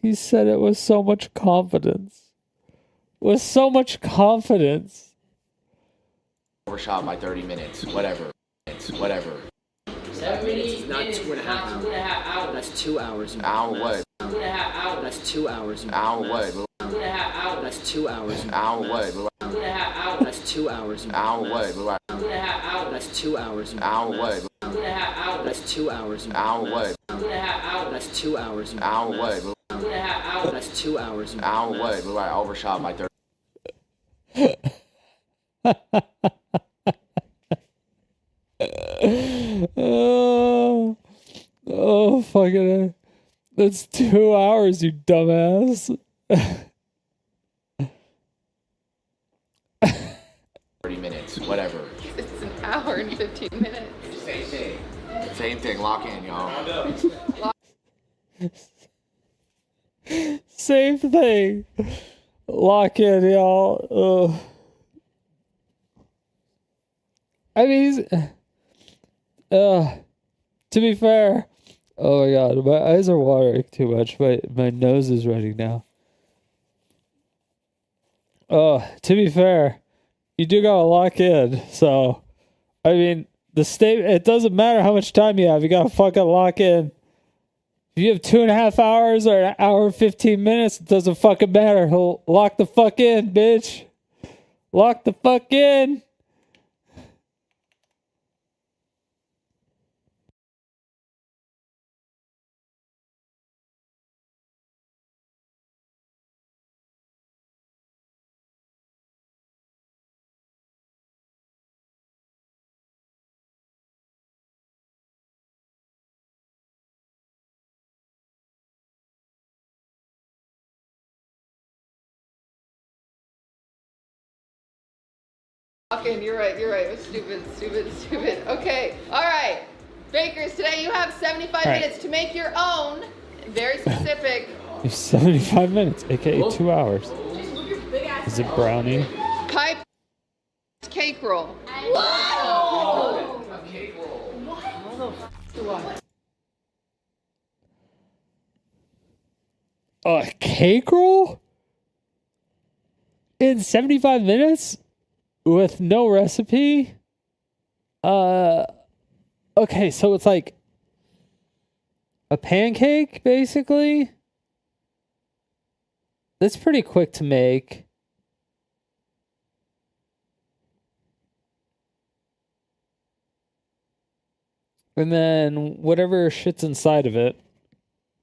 He said it with so much confidence. With so much confidence. Overshot by 30 minutes. Whatever. 7 minutes is not 2.5 hours. That's 2 hours. Hour what? That's 2 hours. Hour what? That's 2 hours. Hour what? That's 2 hours. Hour what? That's 2 hours. Hour what? That's 2 hours. Hour what? That's 2 hours. Hour what? That's 2 hours. Hour what? I overshot by 30. Oh, fucking. That's 2 hours, you dumbass. 30 minutes. Whatever. It's an hour and 15 minutes. Same thing. Same thing. Lock in, y'all. Same thing. Lock in, y'all. Ugh. I mean, to be fair, oh my god, my eyes are watering too much. My nose is running now. To be fair, you do gotta lock in. So, I mean, it doesn't matter how much time you have. You gotta fucking lock in. If you have 2.5 hours or an hour and 15 minutes, it doesn't fucking matter. He'll lock the fuck in, bitch. Lock the fuck in. Okay, you're right. It's stupid. Okay, all right. Bakers, today you have 75 All right. minutes to make your own. Very specific. You have 75 minutes, aka 2 hours. Is it brownie? Pipe cake roll. Whoa! A cake roll. What? A cake roll? In 75 minutes? With no recipe? Okay, so it's like a pancake, basically? That's pretty quick to make. And then whatever shit's inside of it,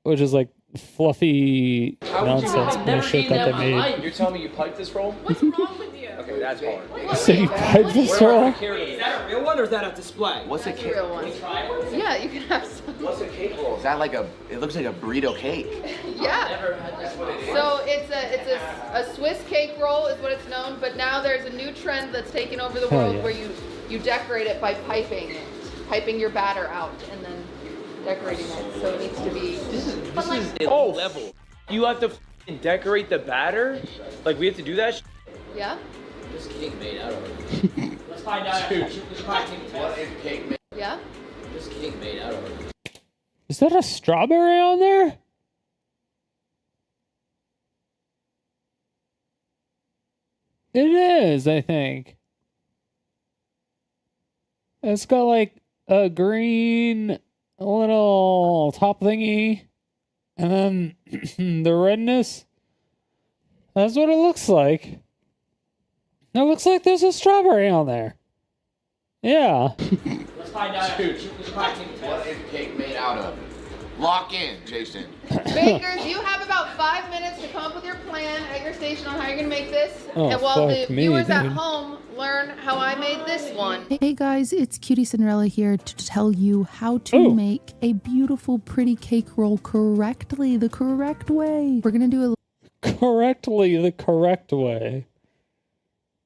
which is like fluffy nonsense bullshit that they made. You're telling me you piped this roll? What's wrong with you? Okay, that's hard. So you piped this roll? Is that a real one or is that a display? What's a cake? Yeah, you can have some. What's a cake roll? Is that like a? It looks like a burrito cake. Yeah. So it's a Swiss cake roll is what it's known, but now there's a new trend that's taken over the Hell world yeah. where you decorate it by piping your batter out and then decorating it. So it needs to be. This is a low level. You have to decorate the batter? Like we have to do that? Yeah. This cake made out of. Let's find out. What is cake made? Yeah. This cake made out of. Is that a strawberry on there? It is, I think. It's got like a green little top thingy. And then the redness. That's what it looks like. It looks like there's a strawberry on there. Yeah. Let's find out. What is cake made out of? Lock in, Jason. Bakers, you have about 5 minutes to come up with your plan at your station on how you're gonna make this. Oh, and while the fuck me, viewers at dude. home learn how I made this one. Hey guys, it's Cutie Cinderella here to tell you how to make a beautiful, pretty cake roll correctly, the correct way. We're gonna do Correctly, the correct way.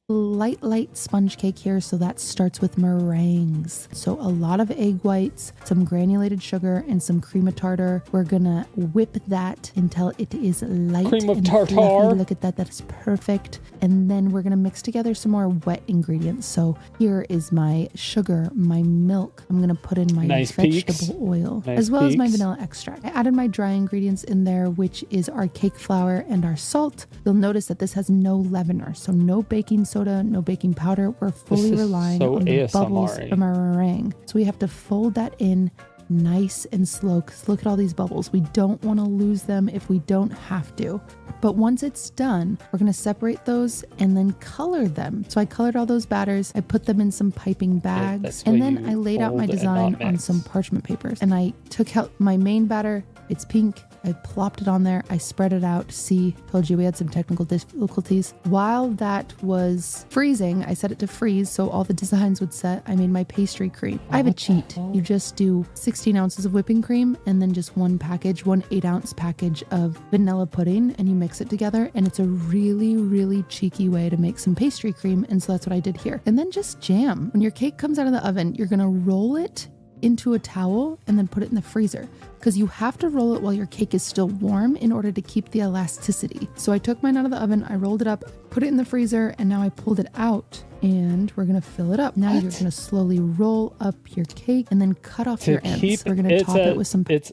light sponge cake here, so that starts with meringues. So a lot of egg whites, some granulated sugar, and some cream of tartar. We're gonna whip that until it is light Cream of and tartar. fluffy. Look at that, that is perfect. And then we're gonna mix together some more wet ingredients. So here is my sugar, my milk. I'm gonna put in my Nice vegetable peaks. oil, Nice as well as my peaks. vanilla extract. I added my dry ingredients in there, which is our cake flour and our salt. You'll notice that this has no leavener, so no baking soda, no baking powder. We're fully is relying so on the ASMR-y. bubbles from our meringue. So we have to fold that in nice and slow, because look at all these bubbles. We don't want to lose them if we don't have to. But once it's done, we're going to separate those and then color them. So I colored all those batters. I put them in some piping bags, that's and why then you I laid out my fold and design not on mix. some parchment papers. And I took out my main batter. It's pink. I plopped it on there. I spread it out. See, told you we had some technical difficulties. While that was freezing, I set it to freeze so all the designs would set. I made my pastry cream. I have a cheat. You just do 16 ounces of whipping cream and then just one 8-ounce package of vanilla pudding, and you mix it together. And it's a really cheeky way to make some pastry cream. And so that's what I did here. And then just jam. When your cake comes out of the oven, you're gonna roll it into a towel and then put it in the freezer, because you have to roll it while your cake is still warm in order to keep the elasticity. So I took mine out of the oven, I rolled it up, put it in the freezer, and now I pulled it out and we're gonna fill it up. Now you're gonna slowly roll up your cake and then cut off your ends. We're gonna top it with some It's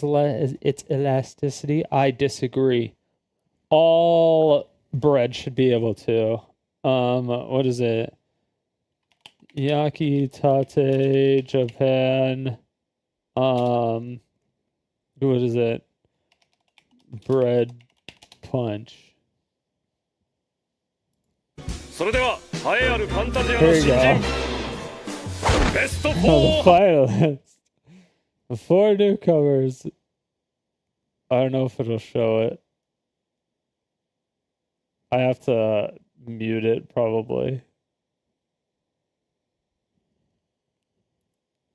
elasticity. I disagree. All bread should be able to. What is it? Yakitate, Japan. What is it? Bread punch. Here we go. The finalists. The 4 newcomers. I don't know if it'll show it. I have to mute it probably.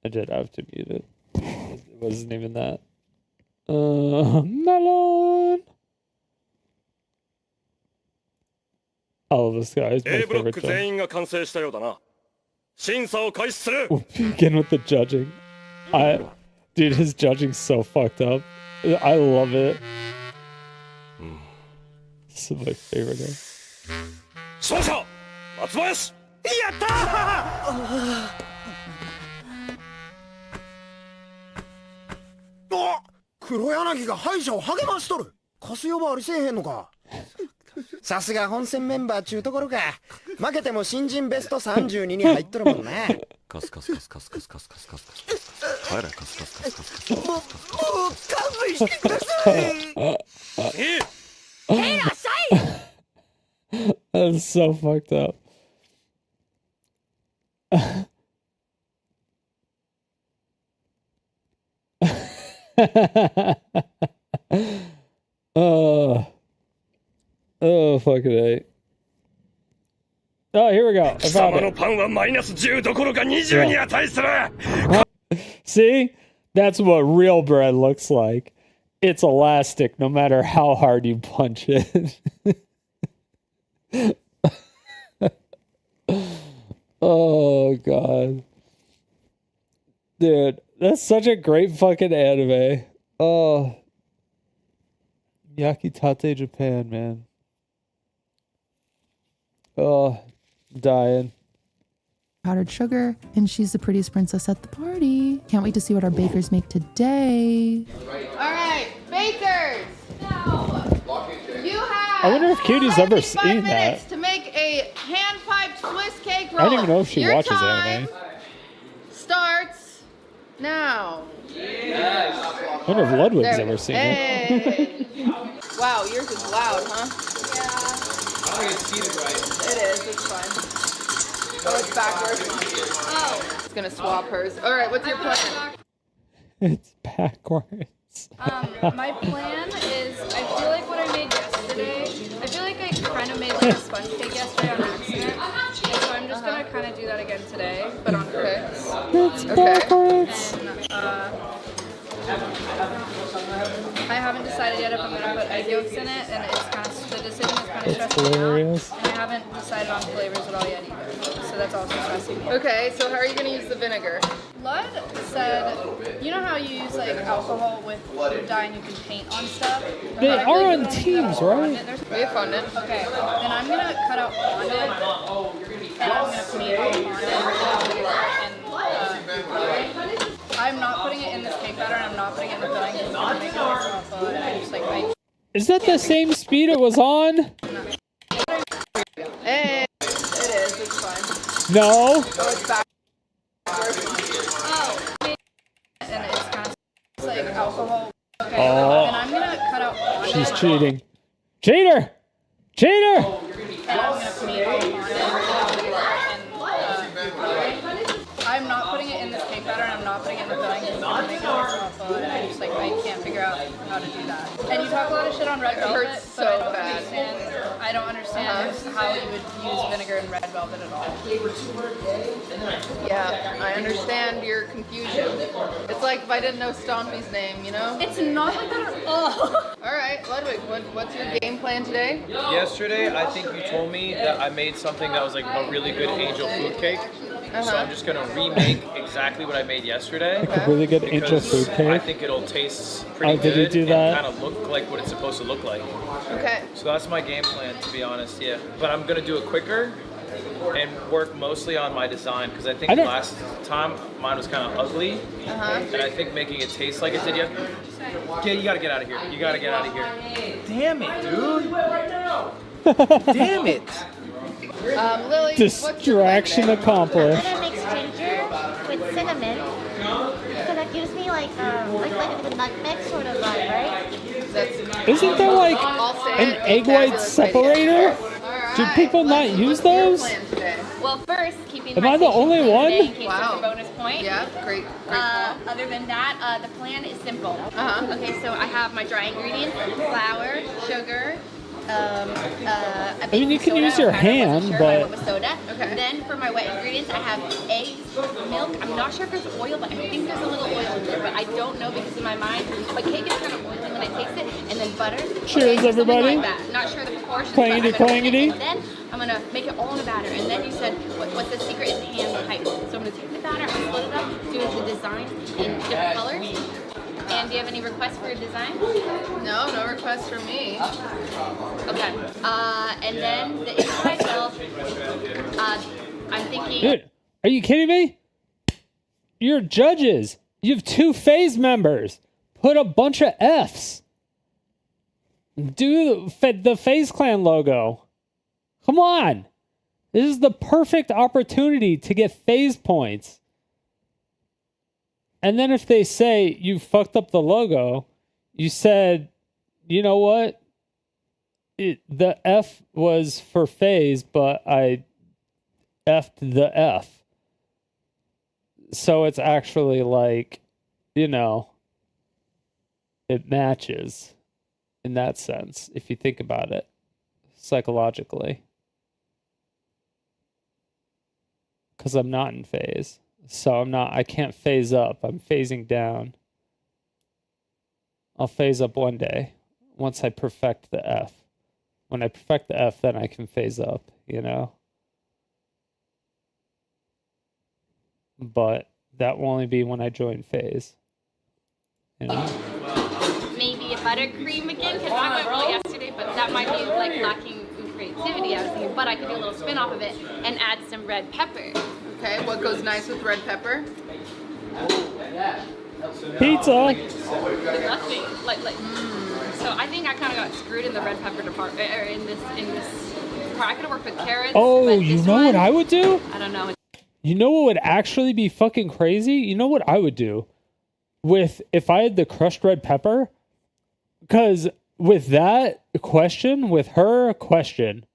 I did have to mute it. It wasn't even that. Melon. I love this guy. He's my A ブロッ favorite ク judge. 全員が完成したようだな。審査を開始する。 We'll begin with the judging. Dude, his judging's so fucked up. I love it. This is my favorite guy. 勝者松林。やったー。あ、黒柳が敗者を励ましとる。カス呼ばわりせえへんのか。さすが本戦メンバーちゅうところか。負けても新人ベスト32に入っとるもんな。カスカスカスカスカスカスカスカスカスカス。帰れカスカスカスカスカスカスカスカス。勘弁してください。いらっしゃい。 That's so fucked up. Oh, fucking A. Oh, here we go. I found it. パンはマイナス10どころか20に値する。 See? That's what real bread looks like. It's elastic no matter how hard you punch it. Oh, God. Dude, that's such a great fucking anime. Oh. Yakitate Japan, man. Oh, dying. Powdered sugar, and she's the prettiest princess at the party. Can't wait to see what our bakers make today. All right, bakers. You have. I wonder if Cutie's ever 5 seen minutes that. to make a hand-piped Swiss cake roll. I don't even know if she Your watches time anime. starts now. I wonder if Ludwig's There we ever go. seen it. Hey. Wow, yours is loud, huh? I don't think it's seated right. It is. It's fine. Oh, it's backwards. Oh. It's gonna swap hers. All right, what's your plan? It's backwards. My plan is, I feel like what I made yesterday, I feel like I kind of made like a sponge cake yesterday on accident. And so I'm just gonna kind of do that again today, but on purpose. It's backwards. And, I haven't decided yet if I'm gonna put egg yolks in it, and it's kind of, the decision is kind of stressing me out. Hilarious. And I haven't decided on flavors at all yet either, so that's also stressing me. Okay, so how are you gonna use the vinegar? Lud said, you know how you use like alcohol with food dye and you can paint on stuff? They are on teams, right? We have fondant. Okay, then I'm gonna cut out fondant and I'm gonna paint on fondant and I'm not putting it in this cake batter and I'm not putting it in the filling because it's gonna make it taste awful and I just like Is that the same speed it was on? Hey, it is. It's fine. No. Oh, it's back. Oh, and it's kind of like alcohol. Okay, Oh. then I'm gonna cut out fondant. She's cheating. Cheater! Cheater! And I'm gonna paint on fondant and I'm not putting it in this cake batter and I'm not putting it in the filling because it's gonna make it taste awful and I just like I can't figure out how to do that. And you talk a lot of shit on red velvet, hurts but I so don't bad. understand. I don't understand how you would use vinegar in red velvet at all. Yeah, I understand your confusion. It's like if I didn't know Stompy's name, you know? It's not like that at all. All right, Ludwig, what's your game plan today? Yesterday, I think you told me that I made something that was like a really good angel food cake. So I'm just gonna remake exactly what I made yesterday. Like a really good angel because food cake? I think it'll taste pretty Oh, did you good do that? and kind of look like what it's supposed to look like. Okay. So that's my game plan, to be honest. Yeah, but I'm gonna do it quicker and work mostly on my design because I think I don't- last time mine was kind of ugly, and I think making it taste like it did. Yeah, you gotta get out of here. You gotta get out of here. Damn it, dude. Damn it. Lily, Distraction accomplished. I'm gonna mix ginger with cinnamon, so that gives me like the nutmeg sort of vibe, right? Isn't there like an egg white separator? Do people not use those? Well, first, keeping Am my I the only station one? today in case there's a bonus point. Yeah, great. Other than that, the plan is simple. Okay, so I have my dry ingredients: flour, sugar. I mean, you can use your hand, I but went with soda. Okay. Then for my wet ingredients, I have eggs, milk. I'm not sure if there's oil, but I think there's a little oil in there, but I don't know because in my mind, my cake is kind of oily when gonna taste it, and then butter. Cheers, something everybody. Like that. Not sure the proportions. Clangity, but I'm gonna clangity. And then I'm gonna make it all in a batter. And then you said what's the secret is hand tight. So I'm gonna take the batter, I'm gonna split it up, do the design in different colors. And do you have any requests for a design? No, no requests for me. Okay. And then the inside, well, I'm thinking. Dude, are you kidding me? You're judges. You have 2 phase members. Put a bunch of Fs. Do the FaZe Clan logo. Come on. This is the perfect opportunity to get phase points. And then if they say you fucked up the logo, you said, you know what? The F was for phase, but I F'd the F. So it's actually like, you know, it matches in that sense, if you think about it psychologically. Because I'm not in phase. So I can't phase up. I'm phasing down. I'll phase up one day once I perfect the F. When I perfect the F, then I can phase up, you know? But that will only be when I join phase. You know? Maybe a buttercream again, because I went well yesterday, but that might be like lacking in creativity. I was thinking, but I could do a little spin off of it and add some red pepper. Okay, what goes nice with red pepper? Pizza. Nothing. So I think I kind of got screwed in the red pepper department, or in this part. I could have worked with carrots. Oh, but you this know one, what I would do? I don't know. You know what would actually be fucking crazy? You know what I would do if I had the crushed red pepper? Because with that question, with her question,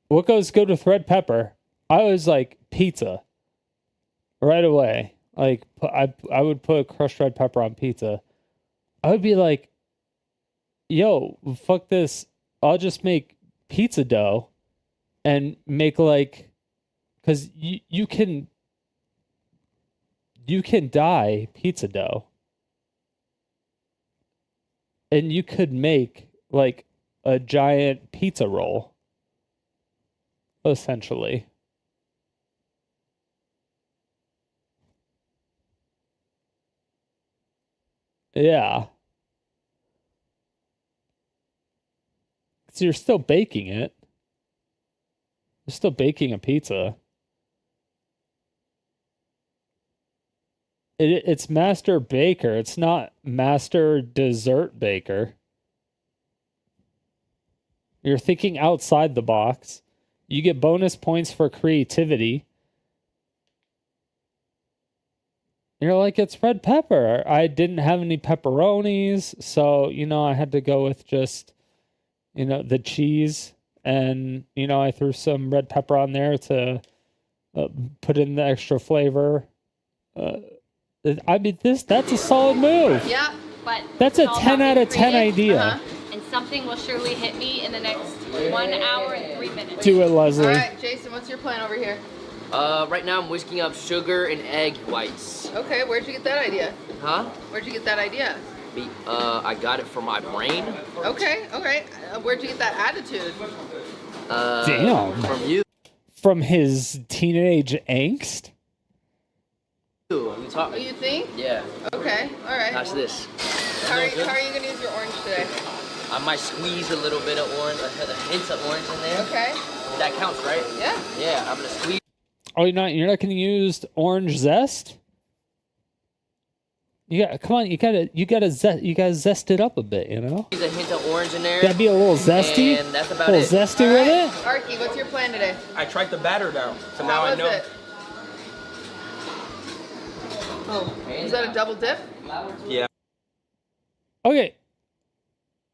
what goes good with red pepper? I was like, pizza. Right away. Like, I would put crushed red pepper on pizza. I would be like, yo, fuck this. I'll just make pizza dough and make like, because you can dye pizza dough. And you could make like a giant pizza roll, essentially. Yeah. So you're still baking it. You're still baking a pizza. It's master baker. It's not master dessert baker. You're thinking outside the box. You get bonus points for creativity. You're like, it's red pepper. I didn't have any pepperonis, so, I had to go with just, the cheese. And, I threw some red pepper on there to put in the extra flavor. That's a solid move. Yeah, but that's a 10 out of 10 idea. And something will surely hit me in the next 1 hour and 3 minutes. Do it, Leslie. All right, Jason, what's your plan over here? Right now I'm whisking up sugar and egg whites. Okay, where'd you get that idea? Huh? Where'd you get that idea? I got it from my brain. Okay. Where'd you get that attitude? Damn. From you. From his teenage angst? You think? Yeah. Okay, all right. Watch this. How are you going to use your orange today? I might squeeze a little bit of orange, a hint of orange in there. Okay. That counts, right? Yeah. Yeah, I'm going to squeeze. Oh, you're not going to use orange zest? Come on, you gotta zest it up a bit, Squeeze a hint of orange in there. That'd be a little zesty. And that's about a little it. zesty with it. Arky, what's your plan today? I tried the batter now, so How now I was know. it? Oh, is that a double dip? Yeah. Okay.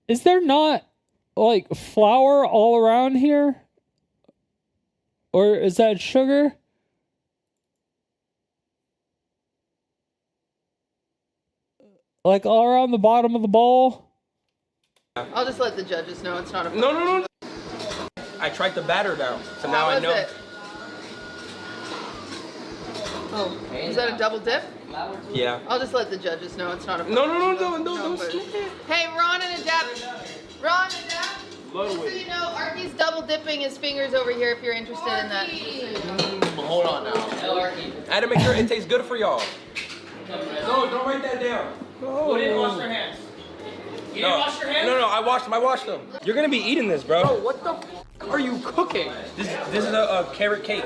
Is there not like flour all around here? Or is that sugar? Like all around the bottom of the bowl? I'll just let the judges know it's not a No. I tried the batter now, so now How I was know. it? Oh, is that a double dip? Yeah. I'll just let the judges know it's not a. No, don't but- skip it. Hey, Ron and Adept. Ron and Adept. Just so you know, Arky's double dipping his fingers over here if you're interested in that. Hold on now. I had to make sure it tastes good for y'all. No, don't write that down. Who didn't wash their hands? You didn't wash your hands? No, I washed them. I washed them. You're gonna be eating this, bro. Bro, what the f are you cooking? This is a carrot cake.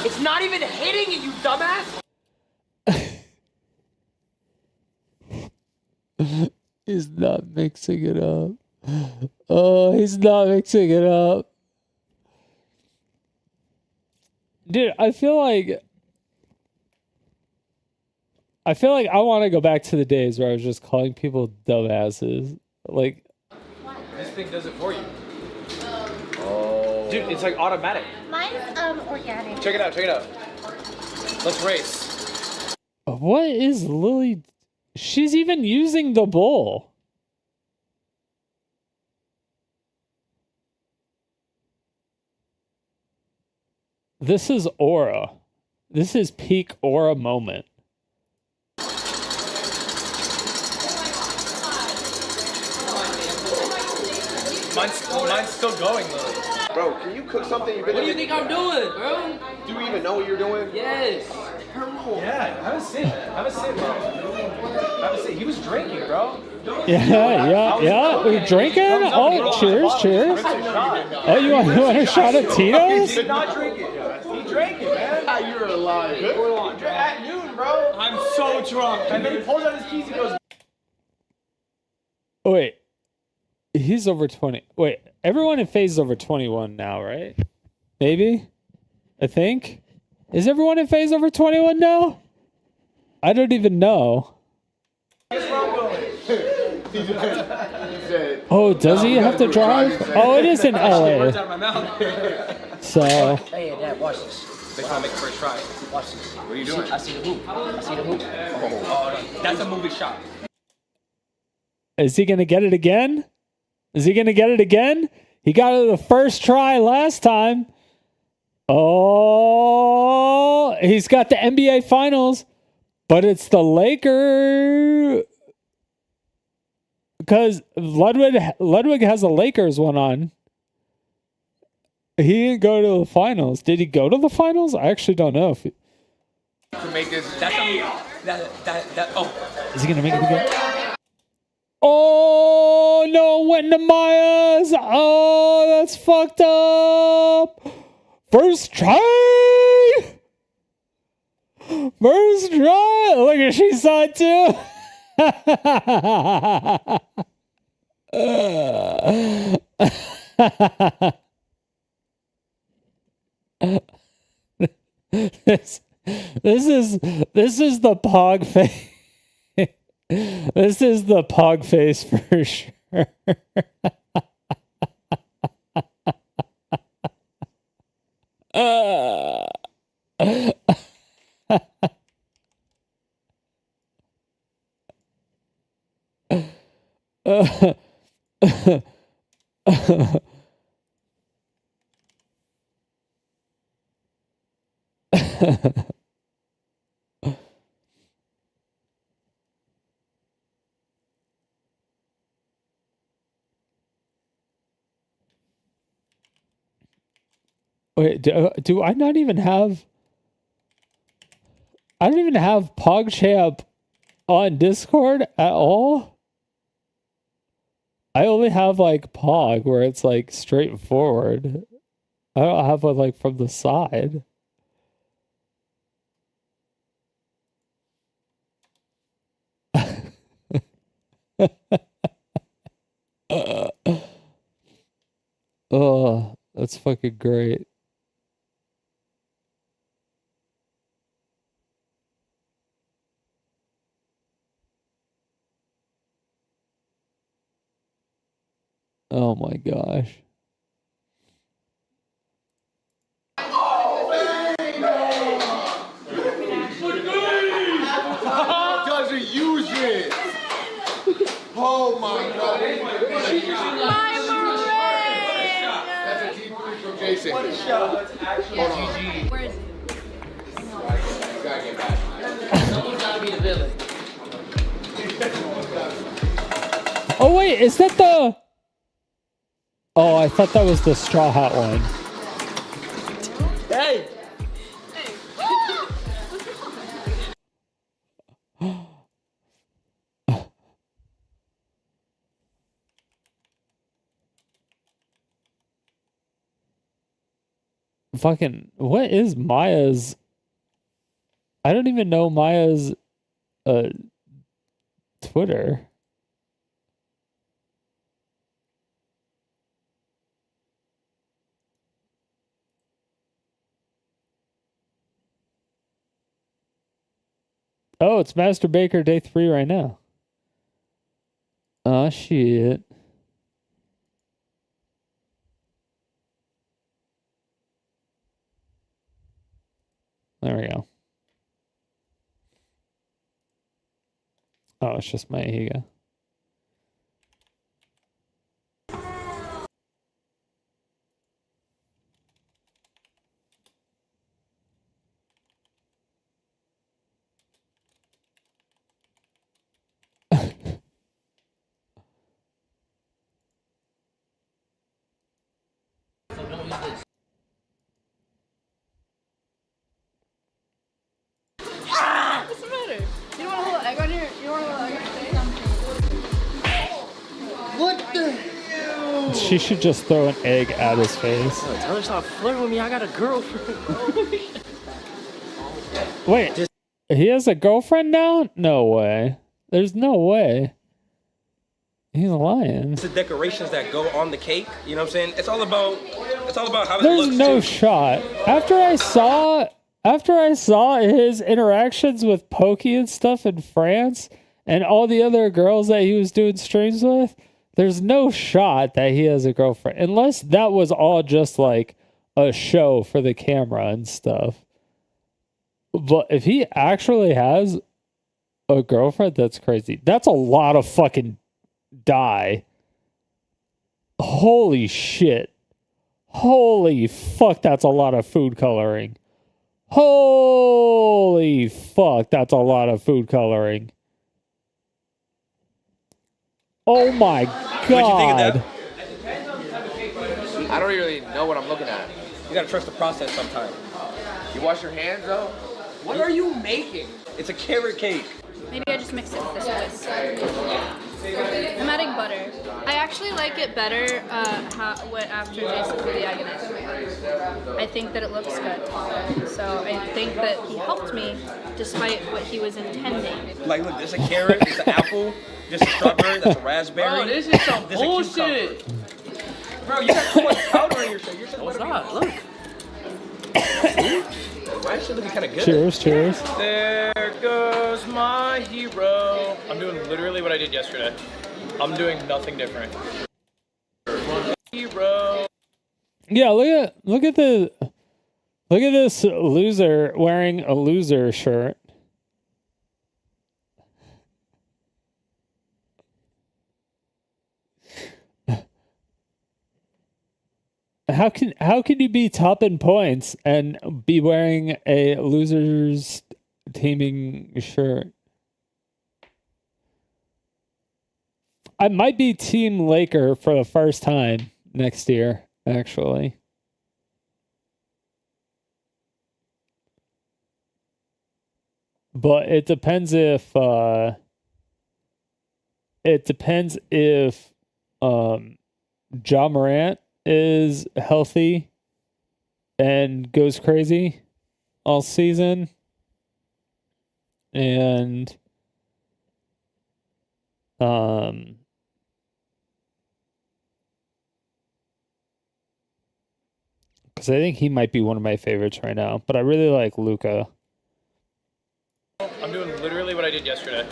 It's not even hitting it, you dumbass! He's not mixing it up. Oh, he's not mixing it up. Dude, I feel like I want to go back to the days where I was just calling people dumbasses. Like, This thing does it for you. Oh. Dude, it's like automatic. Mine's organic. Check it out, check it out. Let's race. what is Lily? She's even using the bowl. This is aura. This is peak aura moment. Mine's still going, Lily. Bro, can you cook something? What do you think I'm doing, bro? Do you even know what you're doing? Yes. Yeah, have a sip. Have a sip, bro. Have a sip. He was drinking, bro. Yeah. We're drinking? Oh, cheers. Oh, you want a shot of He Tito's? did not drink it. He drank it, man. You're alive. At noon, bro. I'm so drunk. And then he pulls out his keys and goes, Wait. He's over 20. Wait, everyone in phase is over 21 now, right? Maybe? I think? Is everyone in phase over 21 now? I don't even know. Oh, does he have to drive? Oh, it is in LA. So. Hey, Dad, watch this. They try to make a first try. Watch this. What are you doing? I see the hoop. I see the hoop. Oh, that's a movie shot. Is he going to get it again? Is he going to get it again? He got it the first try last time. Oh, he's got the NBA Finals, but it's the Lakers. Because Ludwig has the Lakers one on. He didn't go to the finals. Did he go to the finals? I actually don't know if he... to make this. That's Is he going to make it again? Oh, no, went into Maya's. Oh, that's fucked up. First try. First try. Look at she saw it too. This is the pog face. This is the pog face for sure. Wait, do I not even have... I don't even have PogChamp on Discord at all? I only have like Pog where it's like straightforward. I don't have one like from the side. Oh, that's fucking great. Oh my gosh. Doesn't use it. Oh my god. That's a deep from Jason. What a shot. That's actually Hold on. GG. Where is Someone's gotta be the villain. Oh wait, is that the? Oh, I thought that was the Straw Hat one. Hey. Fucking, what is Maya's? I don't even know Maya's Twitter. Oh, it's Master Baker day 3 right now. Oh shit. There we go. Oh, it's just my ego. What's the matter? You don't want a little egg on your? You don't want a little egg on your face? What the hell? She should just throw an egg at his face. Oh, tell her stop flirting with me. I got a girlfriend. Wait, he has a girlfriend now? No way. There's no way. He's lying. It's the decorations that go on the cake. You know what I'm saying? It's all about how it There's looks. no too. shot. After I saw his interactions with Pokey and stuff in France and all the other girls that he was doing streams with, there's no shot that he has a girlfriend. Unless that was all just like a show for the camera and stuff. But if he actually has a girlfriend, that's crazy. That's a lot of fucking dye. Holy shit. Holy fuck, that's a lot of food coloring. Holy fuck, that's a lot of food coloring. Oh my god. I don't really know what I'm looking at. You gotta trust the process sometimes. You wash your hands though? What are you making? It's a carrot cake. Maybe I just mix it with this twist. I'm adding butter. I actually like it better after Jason put the egg in it. I think that it looks good. So I think that he helped me despite what he was intending. Like, look, there's a carrot, there's an apple, there's a strawberry, that's a raspberry. Oh, this is some there's a bullshit. cucumber. Bro, you got too much powder in your shit. You're No, it's not. Look. Why is she looking kind of good? Cheers, cheers. There goes my hero. I'm doing literally what I did yesterday. I'm doing nothing different. Hero. Yeah, look at this loser wearing a loser shirt. How can you be top in points and be wearing a losers teaming shirt? I might be Team Laker for the first time next year, actually. But it depends if Ja Morant is healthy and goes crazy all season, and because I think he might be one of my favorites right now, but I really like Luka. I'm doing literally what I did yesterday.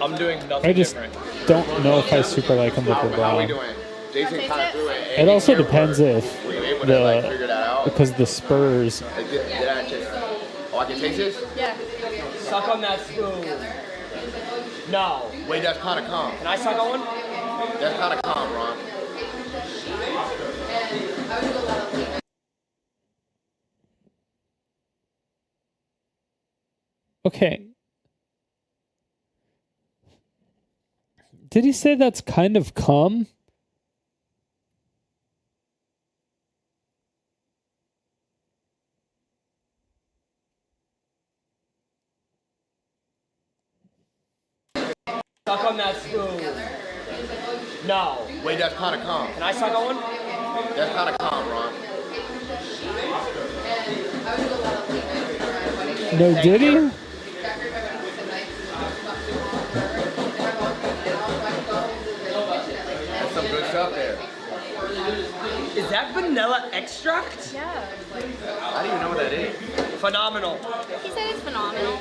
I'm doing nothing I just different. don't know if I super like him with How we LeBron. doing? Jason kind of threw it. It also depends if Were you able to like figure that out? because the Spurs. Did I just? Oh, I can taste this? Yeah. Suck on that spoon. No. Wait, that's kind of calm. Can I suck on one? That's kind of calm, Ron. Okay. Did he say that's kind of cum? Suck on that spoon. No. Wait, that's kind of calm. Can I suck on one? That's kind of calm, Ron. No, did he? That's some good stuff there. Is that vanilla extract? Yeah. I don't even know what that is. Phenomenal. He said it's phenomenal.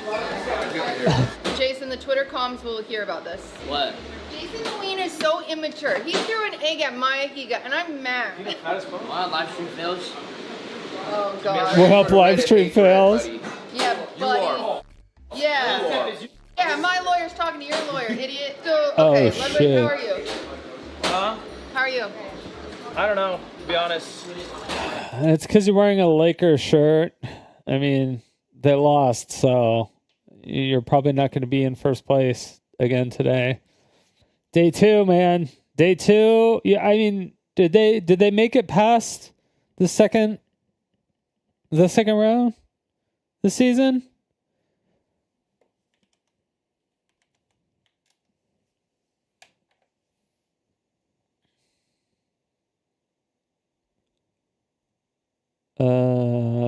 Jason, the Twitter comms will hear about this. What? Jason Queen is so immature. He threw an egg at my Giga, and I'm mad. Wow, live stream fails. Oh, God. We'll help live stream fails. Yeah, buddy. Yeah. Yeah, my lawyer's talking to your lawyer, idiot. So, okay, Ludwig, shit. how are you? Huh? How are you? I don't know, to be honest. It's because you're wearing a Lakers shirt. I mean, they lost, so you're probably not going to be in first place again today. Day 2, man. Day 2. Yeah, I mean, did they make it past the second round this season?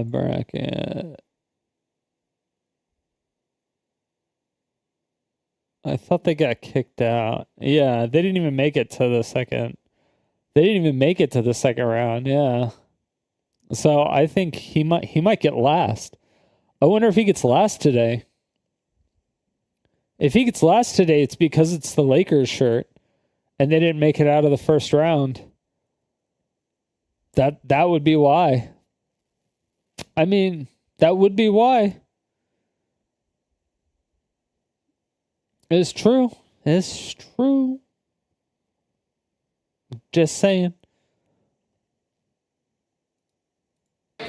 Bracket. I thought they got kicked out. Yeah, they didn't even make it to the second. They didn't even make it to the second round. Yeah. So I think he might get last. I wonder if he gets last today. If he gets last today, it's because it's the Lakers shirt and they didn't make it out of the first round. That would be why. I mean, that would be why. It's true. It's true. Just saying.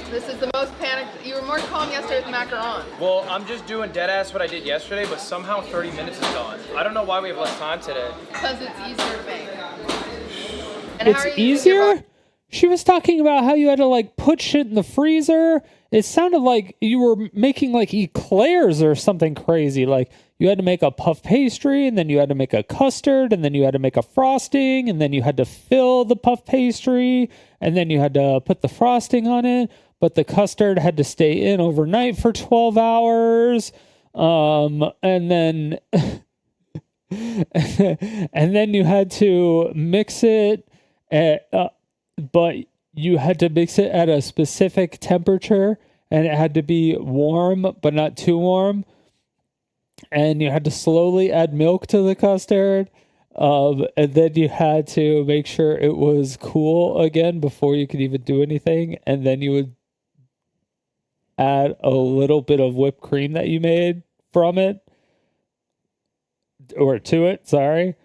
This is the most panicked. You were more calm yesterday with macaron. Well, I'm just doing dead ass what I did yesterday, but somehow 30 minutes is gone. I don't know why we have less time today. Because it's easier to make. And It's how are you using your easier? She was talking about how you had to like put shit in the freezer. It sounded like you were making like eclairs or something crazy. Like you had to make a puff pastry and then you had to make a custard and then you had to make a frosting and then you had to fill the puff pastry and then you had to put the frosting on it. But the custard had to stay in overnight for 12 hours. And then and then you had to mix it but you had to mix it at a specific temperature and it had to be warm but not too warm, and you had to slowly add milk to the custard, and then you had to make sure it was cool again before you could even do anything, and then you would add a little bit of whipped cream that you made from it or to it, sorry,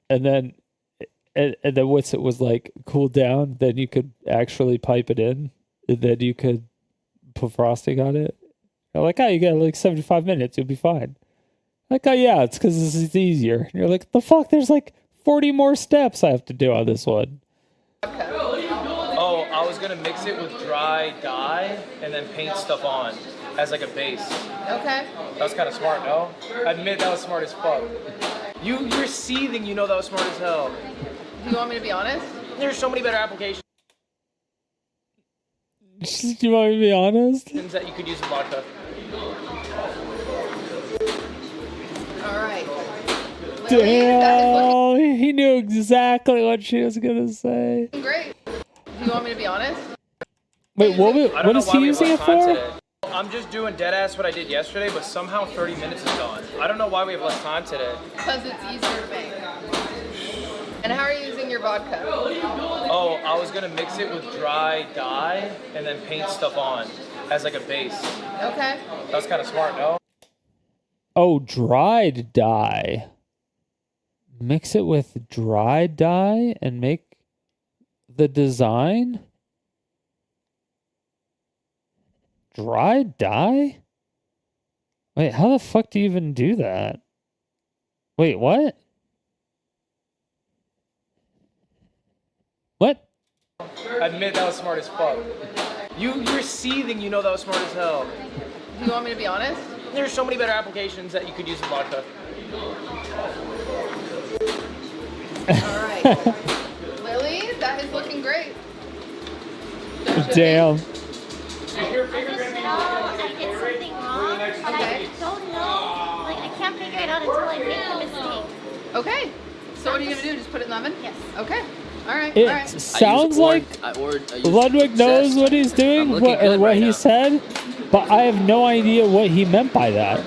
and then once it was like cooled down, then you could actually pipe it in, and then you could put frosting on it. You're like, oh, you got like 75 minutes, you'll be fine. Like, oh yeah, it's because this is easier. And you're like, the fuck, there's like 40 more steps I have to do on this one. Oh, I was gonna mix it with dry dye and then paint stuff on as like a base. Okay. That was kind of smart, no? I admit that was smart as fuck. You're seething, you know that was smart as hell. Do you want me to be honest? There's so many better applications Do you want me to be honest? that you could use in vodka. All right. Damn, he knew exactly what she was gonna say. Great. Do you want me to be honest? Wait, what is he using it for? Today. I'm just doing dead ass what I did yesterday, but somehow 30 minutes is gone. I don't know why we have less time today. Because it's easier to make. And how are you using your vodka? Oh, I was gonna mix it with dry dye and then paint stuff on as like a base. Okay. That was kind of smart, no? Oh, dried dye. Mix it with dried dye and make the design? Dried dye? Wait, how the fuck do you even do that? Wait, what? What? Admit that was smart as fuck. You're seething, you know that was smart as hell. Do you want me to be honest? There's so many better applications that you could use in vodka. All right. Lily, that is looking great. Damn. It's something wrong, but I don't know. Like, I can't figure it out until I make the mistake. Okay. So what are you gonna do? Just put it in the oven? Yes. Okay. All right. It all right. sounds like Ludwig knows what he's doing, what he said, but I have no idea what he meant by that.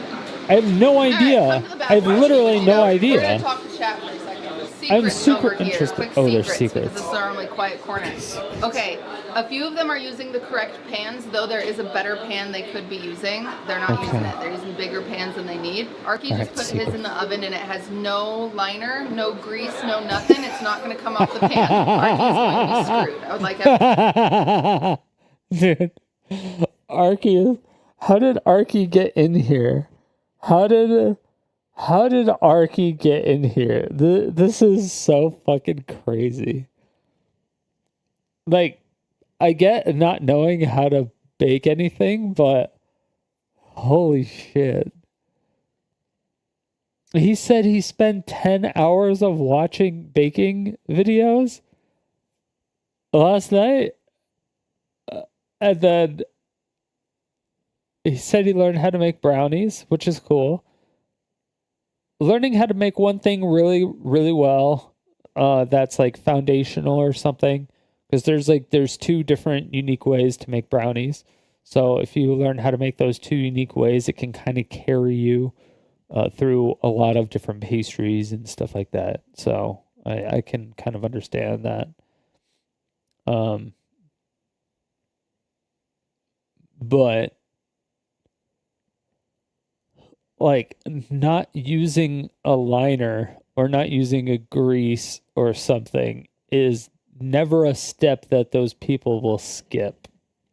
I have no idea. I have literally no We're gonna idea. talk to chat for a second. I'm Secrets super over here. interested. Quick Oh, there's Because secrets. this is our only quiet corner. Okay. A few of them are using the correct pans, though there is a better pan they could be using. They're not using it. They're using bigger pans than they need. Arky just put his in the oven and it has no liner, no grease, no nothing. It's not going to come off the pan. Arky's going to be screwed. I would like Dude, Arky, how did Arky get in here? How did Arky get in here? This is so fucking crazy. Like, I get not knowing how to bake anything, but holy shit. He said he spent 10 hours of watching baking videos last night. And then he said he learned how to make brownies, which is cool. Learning how to make one thing really, really well, that's like foundational or something. Because there's two different unique ways to make brownies. So if you learn how to make those two unique ways, it can kind of carry you through a lot of different pastries and stuff like that. So I can kind of understand that. But like not using a liner or not using a grease or something is never a step that those people will skip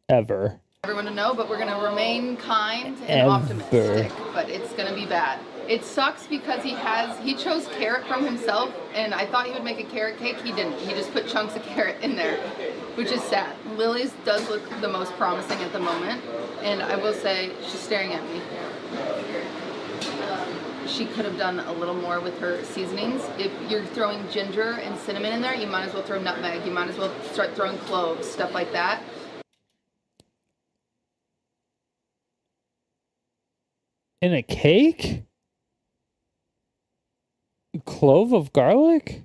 ever. everyone to know, but we're going to remain kind and optimistic, but it's going to be bad. It sucks because he chose carrot from himself, and I thought he would make a carrot cake. He didn't. He just put chunks of carrot in there, which is sad. Lily's does look the most promising at the moment, and I will say she's staring at me. She could have done a little more with her seasonings. If you're throwing ginger and cinnamon in there, you might as well throw nutmeg. You might as well start throwing cloves, stuff like that. In a cake? A clove of garlic?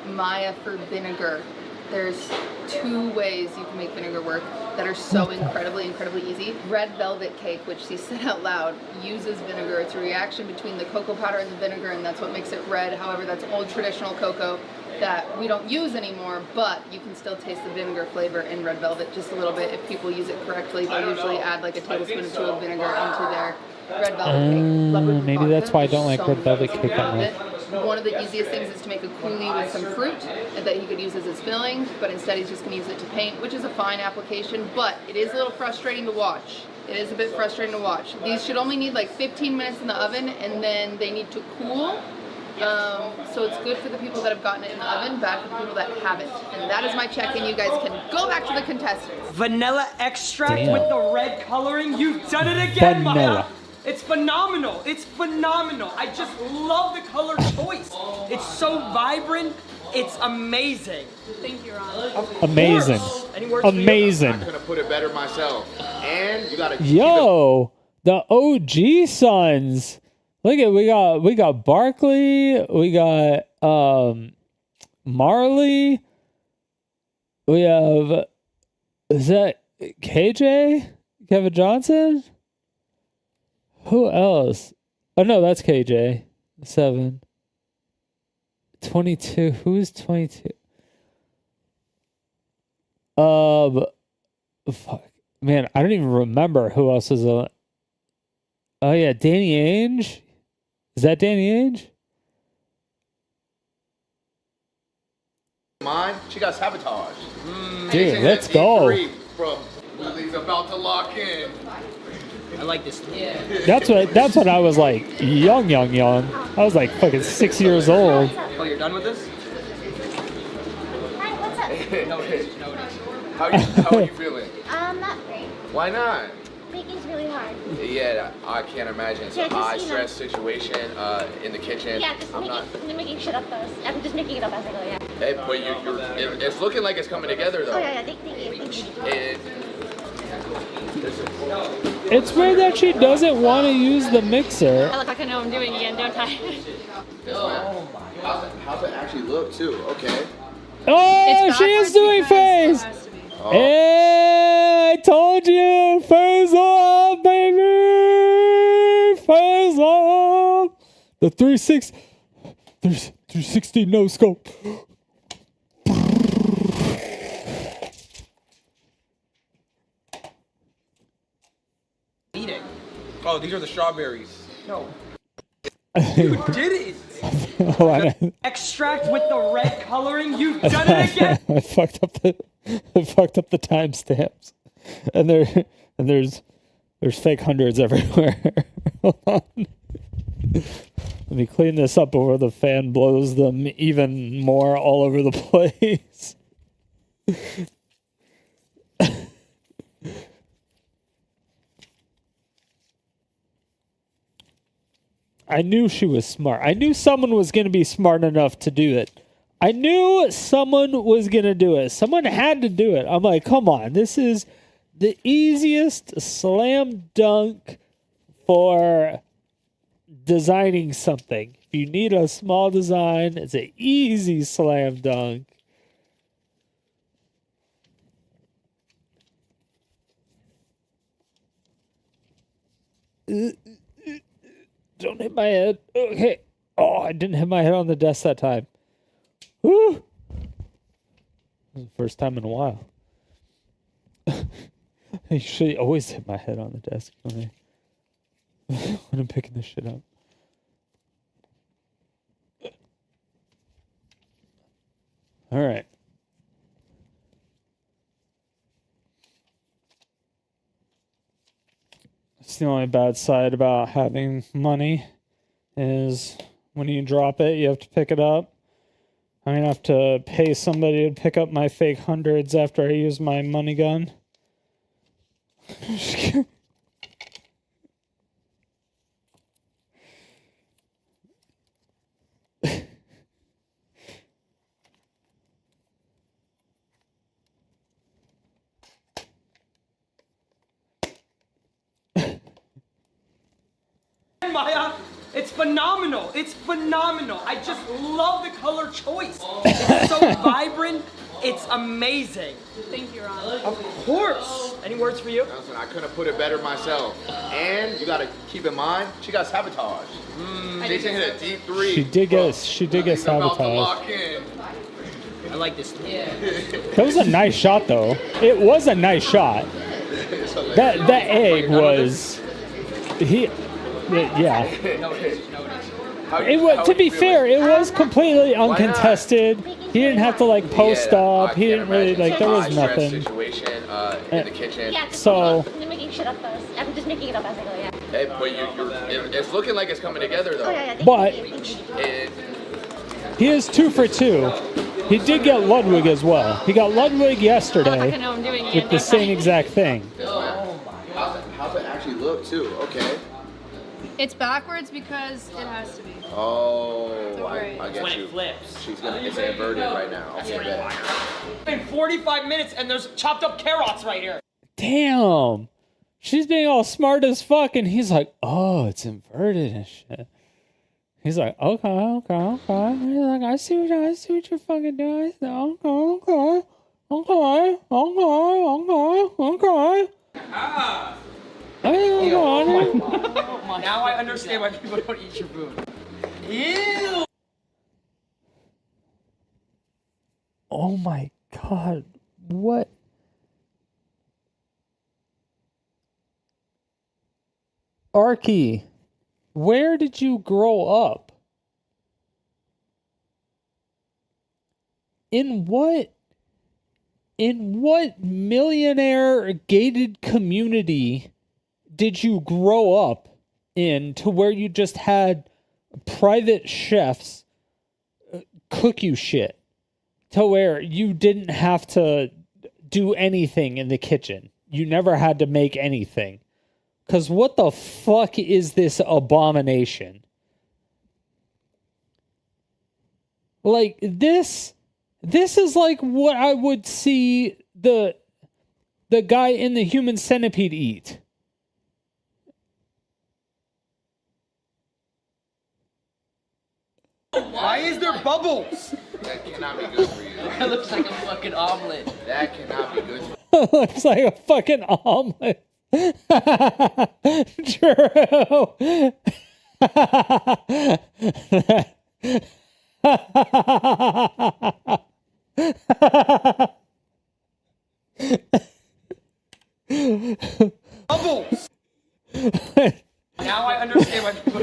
Maya, for vinegar, there's 2 ways you can make vinegar work that are so incredibly easy. Red velvet cake, which she said out loud, uses vinegar. It's a reaction between the cocoa powder and the vinegar, and that's what makes it red. However, that's old traditional cocoa that we don't use anymore, but you can still taste the vinegar flavor in red velvet just a little bit. If people use it correctly, they'll usually add like a tablespoon or 2 of vinegar into their red velvet cake. Maybe that's why I don't like red velvet cake that much. One of the easiest things is to make a coulis with some fruit that he could use as his filling, but instead he's just going to use it to paint, which is a fine application, but it is a little frustrating to watch. It is a bit frustrating to watch. These should only need like 15 minutes in the oven, and then they need to cool. So it's good for the people that have gotten it in the oven, bad for the people that haven't. And that is my check-in. You guys can go back to the contestants. Vanilla extract with the red coloring. You've done it again, Maya. It's phenomenal. It's phenomenal. I just love the color choice. It's so vibrant. It's amazing. Thank you, Ron. Amazing. Amazing. I could have put it better myself. And you gotta. Yo, the OG sons. Look at we got Barkley, we got Marley, we have, is that KJ? Kevin Johnson? Who else? Oh no, that's KJ. 7. 22. Who's 22? Fuck. Man, I don't even remember who else is on. Oh yeah, Danny Ainge. Is that Danny Ainge? mine, she got sabotaged. Dude, let's go. From Lily's about to lock in. I like this. That's what I was like, young. I was like fucking 6 years old. Oh, you're done with this? Hi, what's up? No, it is. No, it is. How are you feeling? Not great. Why not? Baking's really hard. Yeah, I can't imagine. It's Yeah, a just, high you know. stress situation in the kitchen. Yeah, just making shit up though. I'm just making it up as I go, yeah. Hey, but it's looking like it's coming together though. Oh, yeah, thank you. It's weird that she doesn't want to use the mixer. I look like I know what I'm doing again, don't I? How's it actually look too? Okay. Oh, she is doing phase. Hey, I told you, phase up, baby, phase up. The 360 no scope. Eating. Oh, these are the strawberries. No. You did it. Oh, I Extract with the red coloring. You've done it again. I fucked up the timestamps, and there's fake hundreds everywhere. Hold on. Let me clean this up before the fan blows them even more all over the place. I knew she was smart. I knew someone was going to be smart enough to do it. I knew someone was going to do it. Someone had to do it. I'm like, come on. This is the easiest slam dunk for designing something. If you need a small design, it's an easy slam dunk. Don't hit my head. Okay. Oh, I didn't hit my head on the desk that time. Woo! This is the first time in a while. I usually always hit my head on the desk when I'm picking this shit up. All right. It's the only bad side about having money is when you drop it, you have to pick it up. I'm going to have to pay somebody to pick up my fake hundreds after I use my money gun. Maya, it's phenomenal. It's phenomenal. I just love the color choice. It's so vibrant. It's amazing. Thank you, Ron. Of course. Any words for you? Listen, I couldn't put it better myself. And you gotta keep in mind, she got sabotaged. Jason hit a deep three. She did get sabotaged. I like this. That was a nice shot, though. It was a nice shot. That egg was. Yeah. It was, to be fair, it was completely uncontested. He didn't have to like post up. He didn't really like. There was nothing. Situation in the kitchen. Yeah, So. I'm making shit up though. I'm just making it up as I go, yeah. Hey, but it's looking like it's coming together though. Oh, yeah, But he is 2 for 2. He did get Ludwig as well. He got Ludwig yesterday I know I'm doing with the same exact thing. How's it actually look too? Okay. It's backwards because it has to be. Oh, Right. I get When you. it flips. It's inverted right now. Okay, bet. In 45 minutes and there's chopped up carrots right here. Damn. She's being all smart as fuck, and he's like, oh, it's inverted and shit. He's like, okay. He's like, I see what you're fucking doing. Okay. Ah. Now I understand why people don't eat your food. Ew. Oh my god. What? Arky, where did you grow up? in what millionaire gated community did you grow up in to where you just had private chefs cook you shit to where you didn't have to do anything in the kitchen? You never had to make anything. 'Cause what the fuck is this abomination? Like, this is like what I would see the guy in the Human Centipede eat. Why is there bubbles? That cannot be good for you. That looks like a fucking omelet. That cannot be good for you. Looks like a fucking omelet. True. Bubbles. Now I understand why people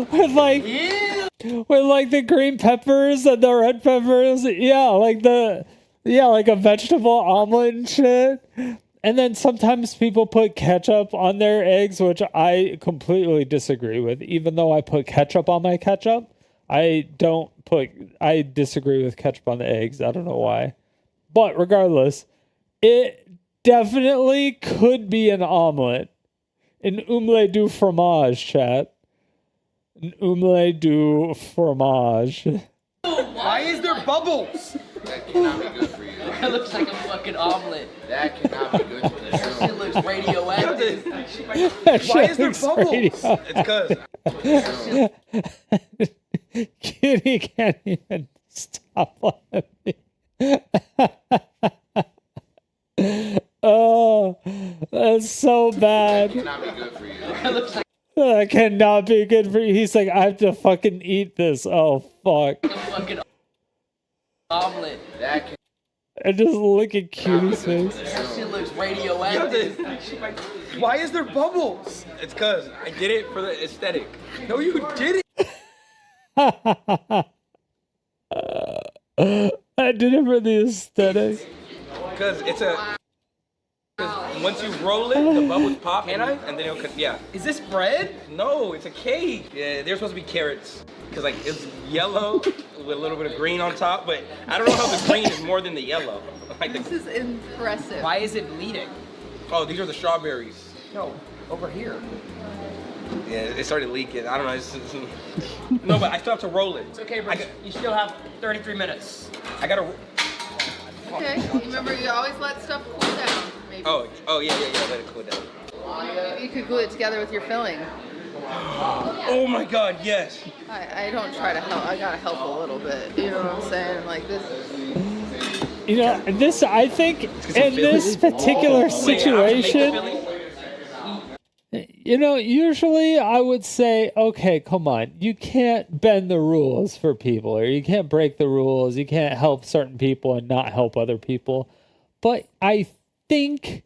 put with like the green peppers and the red peppers. Yeah, like a vegetable omelet and shit. And then sometimes people put ketchup on their eggs, which I completely disagree with. Even though I put ketchup on my ketchup, I disagree with ketchup on the eggs. I don't know why. But regardless, it definitely could be an omelet. An omelette du fromage, chat. An omelette du fromage. Why is there bubbles? That cannot be good for you. That looks like a fucking omelet. That cannot be good for you. That shit looks radioactive. Why is there bubbles? It's because. Kitty can't even stop laughing. Oh, that's so bad. That cannot be good for you. That looks like That cannot be good for you. He's like, I have to fucking eat this. Oh, fuck. a fucking omelet. That can. And just look at Cutie's face. That shit looks radioactive. Why is there bubbles? It's cause I did it for the aesthetic. No, you didn't. I did it for the aesthetic. Cause it's a. Cause once you roll it, the bubbles pop. And then it'll. Yeah. Is this bread? No, it's a cake. Yeah, they're supposed to be carrots. Cause like it's yellow with a little bit of green on top, but I don't know how the green is more than the yellow. Like This is impressive. Why is it bleeding? Oh, these are the strawberries. No, over here. Yeah, it started leaking. I don't know. No, but I still have to roll it. It's okay, bro. You still have 33 minutes. I gotta. Okay, remember you always let stuff cool down. Maybe. Oh, yeah. Let it cool down. Maybe you could glue it together with your filling. Oh my God, yes. I don't try to help. I gotta help a little bit. You know what I'm saying? Like this. You know, this, I think, in this particular situation, you know, usually I would say, okay, come on, you can't bend the rules for people, or you can't break the rules, you can't help certain people and not help other people. But I think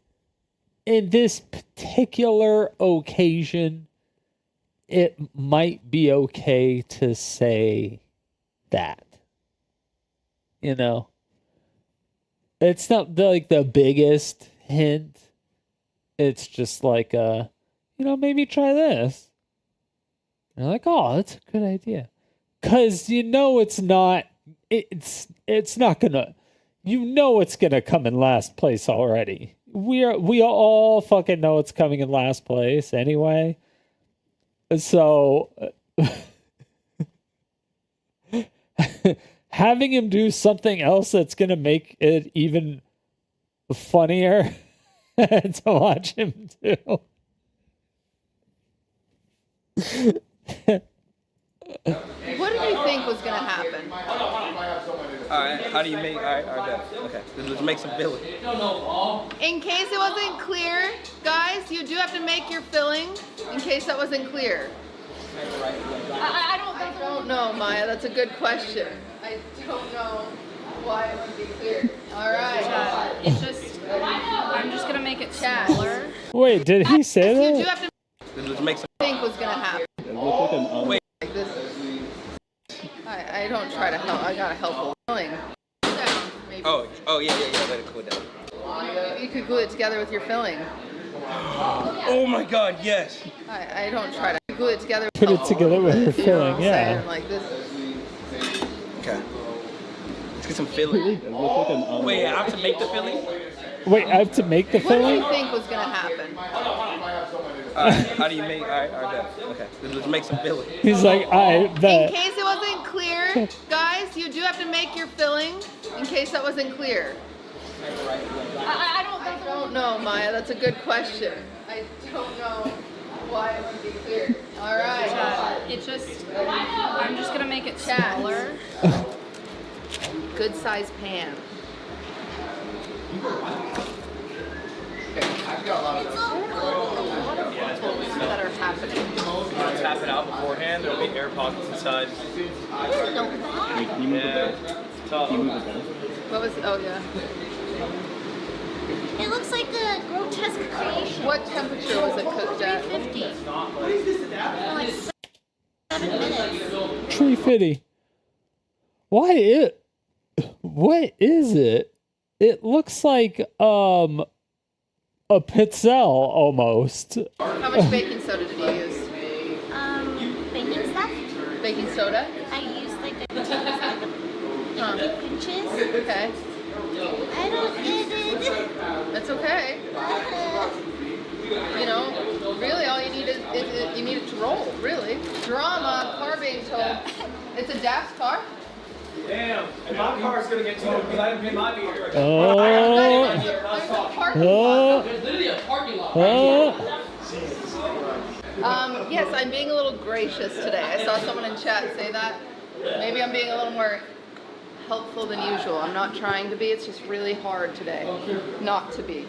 in this particular occasion, it might be okay to say that. You know? It's not like the biggest hint. It's just like, you know, maybe try this. And you're like, oh, that's a good idea. Because you know it's not gonna, you know it's gonna come in last place already. We all fucking know it's coming in last place anyway. So having him do something else that's gonna make it even funnier to watch him do. What did you think was gonna happen? Alright, how do you make, alright, bet. Okay, let's make some filling. In case it wasn't clear, guys, you do have to make your filling. In case that wasn't clear. I don't know, Maya. That's a good question. I don't know why it would be clear. All right. It's just, I'm just gonna make it smaller. Wait, did he say that? You do have to Let's make some. think was gonna happen. Wait. Like this. I don't try to help. I gotta help a filling. could glue it together with your filling. Oh my God, yes. I don't try to glue it together. Put it together with your filling, yeah. Like this. Okay. Let's get some filling. Wait, I have to make the filling? Wait, I have to make the What do filling? you think was gonna happen? How do you make? I bet. Okay, let's make some filling. He's like, I bet. In case it wasn't clear, guys, you do have to make your filling. In case that wasn't clear. I don't know, Maya. That's a good question. I don't know why it would be clear. All right. It just, I'm just gonna make it smaller. Good size pan. That are happening. You want to tap it out beforehand, there'll be air pockets inside. Yeah, it's tough. What was, oh yeah. It looks like a grotesque creation. What temperature was it cooked at? 350. For like 7 minutes. 350. What is it? It looks like a pizzelle almost. How much baking soda did you use? Baking stuff. Baking soda? I used like a 2 pinches. Okay. I don't get it. That's okay. You know, really all you need is you need it to roll, really. Drama, car being towed. It's a daft car. Damn, and my car's gonna get towed because I didn't pay my meter. There's literally a parking lot right here. Yes, I'm being a little gracious today. I saw someone in chat say that. Maybe I'm being a little more helpful than usual. I'm not trying to be. It's just really hard today not to be.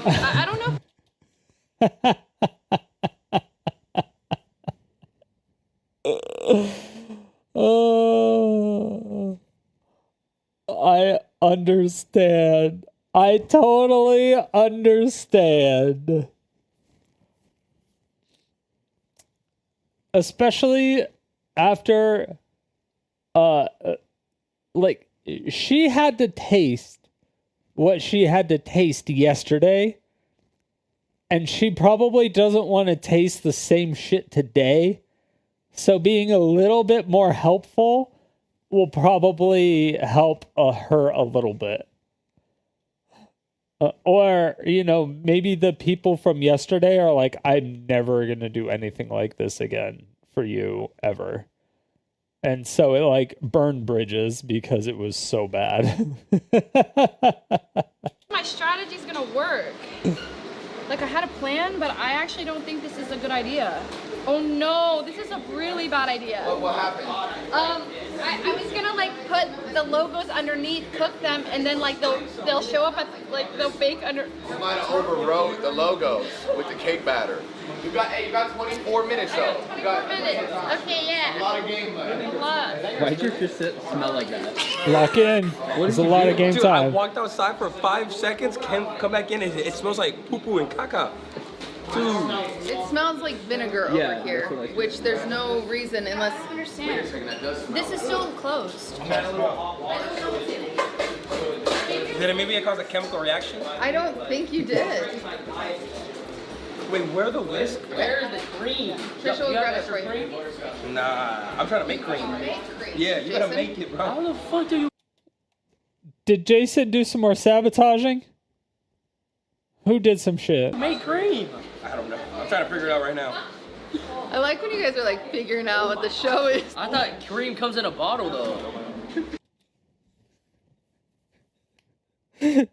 I don't know. I understand. I totally understand. Especially after, like, she had to taste what she had to taste yesterday, and she probably doesn't want to taste the same shit today. So being a little bit more helpful will probably help her a little bit. Or, you know, maybe the people from yesterday are like, I'm never going to do anything like this again for you ever. And so it like burned bridges because it was so bad. My strategy's gonna work. Like I had a plan, but I actually don't think this is a good idea. Oh no, this is a really bad idea. What happened? I was gonna like put the logos underneath, cook them, and then like they'll show up at like they'll bake under. You might have overwrote the logos with the cake batter. You got 24 minutes though. 24 minutes. Okay, yeah. A lot of game left. Why'd your fish smell like that? Lock in. There's a lot of game Dude, time. I walked outside for 5 seconds, come back in, and it smells like poo-poo and caca. Dude. It smells like vinegar over here, which there's no reason unless. I don't understand. This is still closed. Did it maybe cause a chemical reaction? I don't think you did. Wait, where are the whisk? Where's the cream? Trisha will grab it for you. Nah, I'm trying to make cream. Yeah, you gotta make it, bro. How the fuck do you? Did Jason do some more sabotaging? Who did some shit? Make cream. I don't know. I'm trying to figure it out right now. I like when you guys are like figuring out what the show is. I thought cream comes in a bottle though. I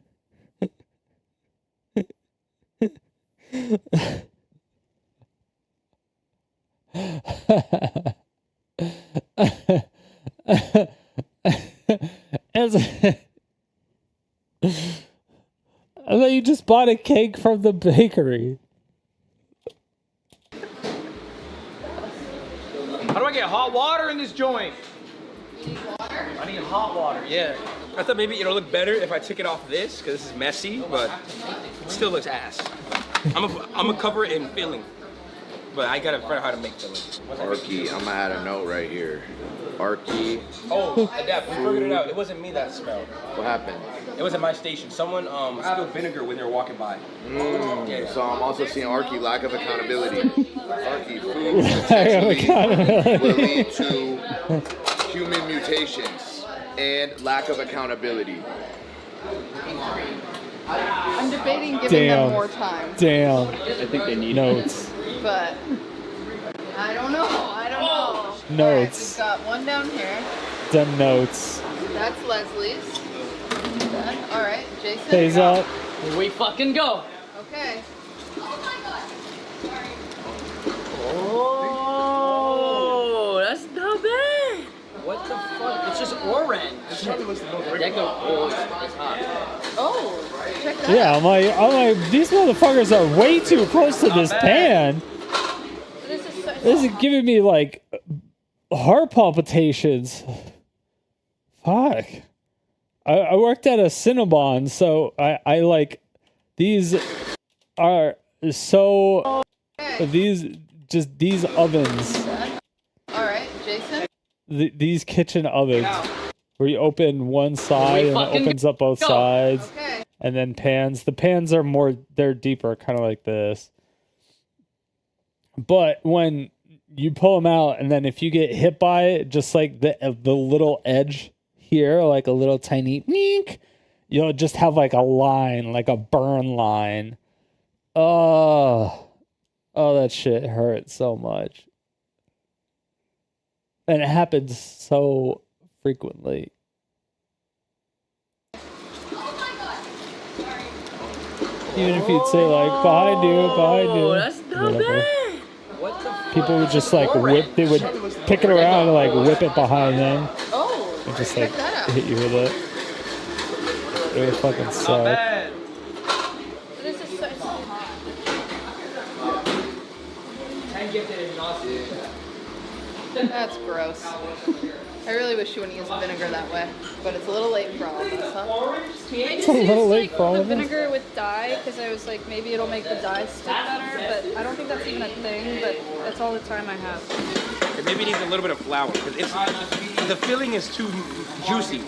thought you just bought a cake from the bakery. How do I get hot water in this joint? I need hot water, yeah. I thought maybe it'll look better if I took it off this, because this is messy, but it still looks ass. I'm gonna cover it in filling. but I gotta figure out how to make filling. Arky, I'm gonna add a note right here. Arky. Oh, Dad, we figured it out. It wasn't me that smelled. What happened? It was at my station. Someone spilled vinegar when they were walking by. So I'm also seeing Arky, lack of accountability. Arky, food potentially will lead to human mutations and lack of accountability. I'm debating giving them more time. Damn. I think they need notes. But I don't know. I don't know. Notes. We've got one down here. Them notes. That's Leslie's. Done. All right, Jason. Phase up. Here we fucking go. Okay. Oh, that's not bad. What the fuck? It's just orange. That goes, oh, it's hot. Oh, check that Yeah, out. I'm like, these motherfuckers are way too close to this pan. This is giving me like heart palpitations. Fuck. I worked at a Cinnabon, so I like these are so these ovens. All right, Jason. These kitchen ovens where you open one side and it opens up both sides. Okay. And then pans. The pans are they're deeper, kind of like this. But when you pull them out, and then if you get hit by it, just like the little edge here, like a little tiny meek, you'll just have like a line, like a burn line. Oh, that shit hurts so much. And it happens so frequently. Even if you'd say like behind you, that's not bad. What the fuck? people would just like they would pick it around and like whip it behind them. Oh, and just like hit you with it. It would fucking suck. This is so hot. That's gross. I really wish you wouldn't use vinegar that way, but it's a little late for all of us, huh? It's a little late for all the of us. vinegar with dye, because I was like, maybe it'll make the dye stick better, but I don't think that's even a thing, but that's all the time I have. It maybe needs a little bit of flour because the filling is too juicy.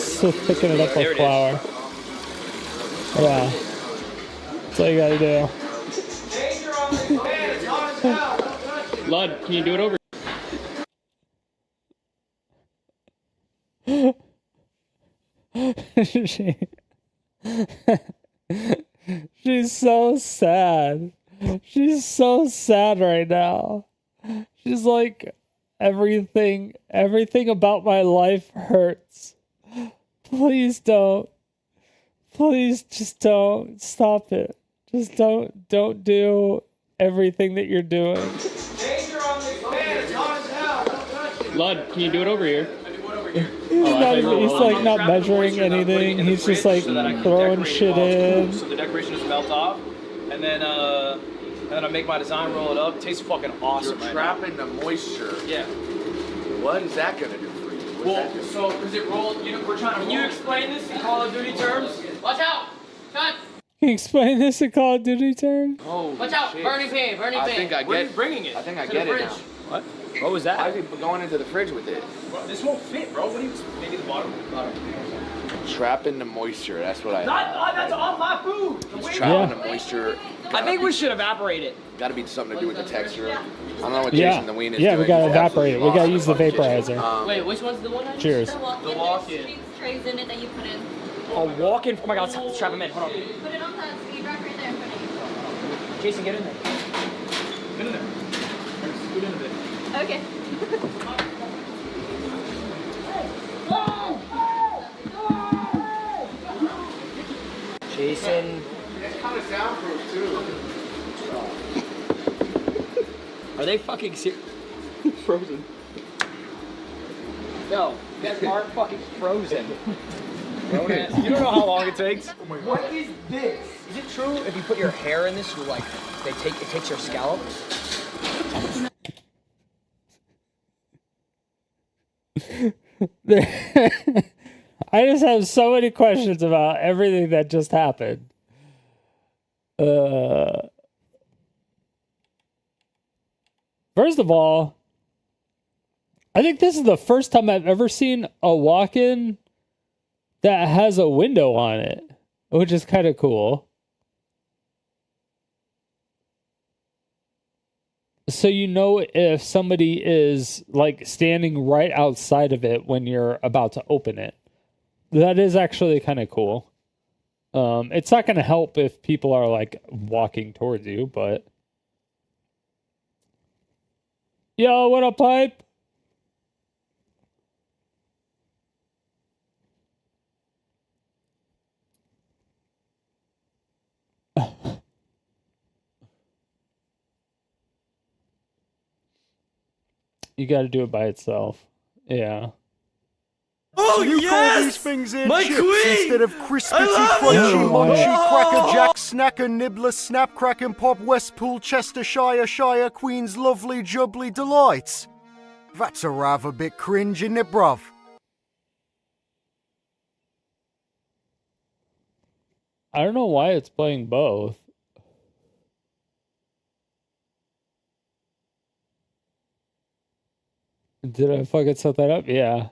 So thicken it up with flour. Yeah. That's all you gotta do. Lud, can you do it over? She's so sad. She's so sad right now. She's like, everything about my life hurts. Please don't. Please just don't. Stop it. Just don't do everything that you're doing. Lud, can you do it over here? He's like not measuring anything. He's just like throwing shit in. So the decoration just melt off, and then I make my design, roll it up. Tastes fucking awesome. You're trapping the moisture. Yeah. What is that gonna do for you? Well, so because it rolled, we're trying to. Can you explain this in Call of Duty terms? Watch out! Cut! Can you explain this in Call of Duty terms? Oh, Watch out! shit. Burning pain! Burning pain! I think I Where are get. you bringing it? I think I To get the it fridge. now. What? What was that? Why is he going into the fridge with it? This won't fit, bro. What are you? Maybe the bottom. Trapping the moisture. That's what I. That's on my food. He's trapping the moisture. I think we should evaporate it. Got to be something to do with the texture. I don't know what Jason the Ween is yeah, doing. we gotta He's evaporate it. We gotta use the absolutely vaporizer. Wait, which one's the one? Cheers. The walk-in. Trays in it that you put in. A walk-in. Oh my God, let's trap him in. Hold on. Put it on that speed rack right there in front of Jason, get in there. Get in there. Scoot in a bit. you. Okay. Jason. It's kind of soundproof too. Are they fucking serious? Frozen. No, that aren't fucking frozen. You don't know how long it takes. What is this? Is it true if you put your hair in this, you like it takes your scalp? I just have so many questions about everything that just happened. First of all, I think this is the first time I've ever seen a walk-in that has a window on it, which is kind of cool. So you know if somebody is like standing right outside of it when you're about to open it. That is actually kind of cool. It's not going to help if people are like walking towards you, but... Yo, what up, Pipe? You got to do it by itself. Yeah. Oh, so you call these things chips instead of crispity, crunchy, munchy, cracker jack, snacker, nibbler, snap, crack and pop, Westpool, Chestershire, Shire, Queen's lovely, jubbly delights. That's a rather bit cringe, isn't it, bruv? I don't know why it's playing both. Did I fucking set that up? Yeah.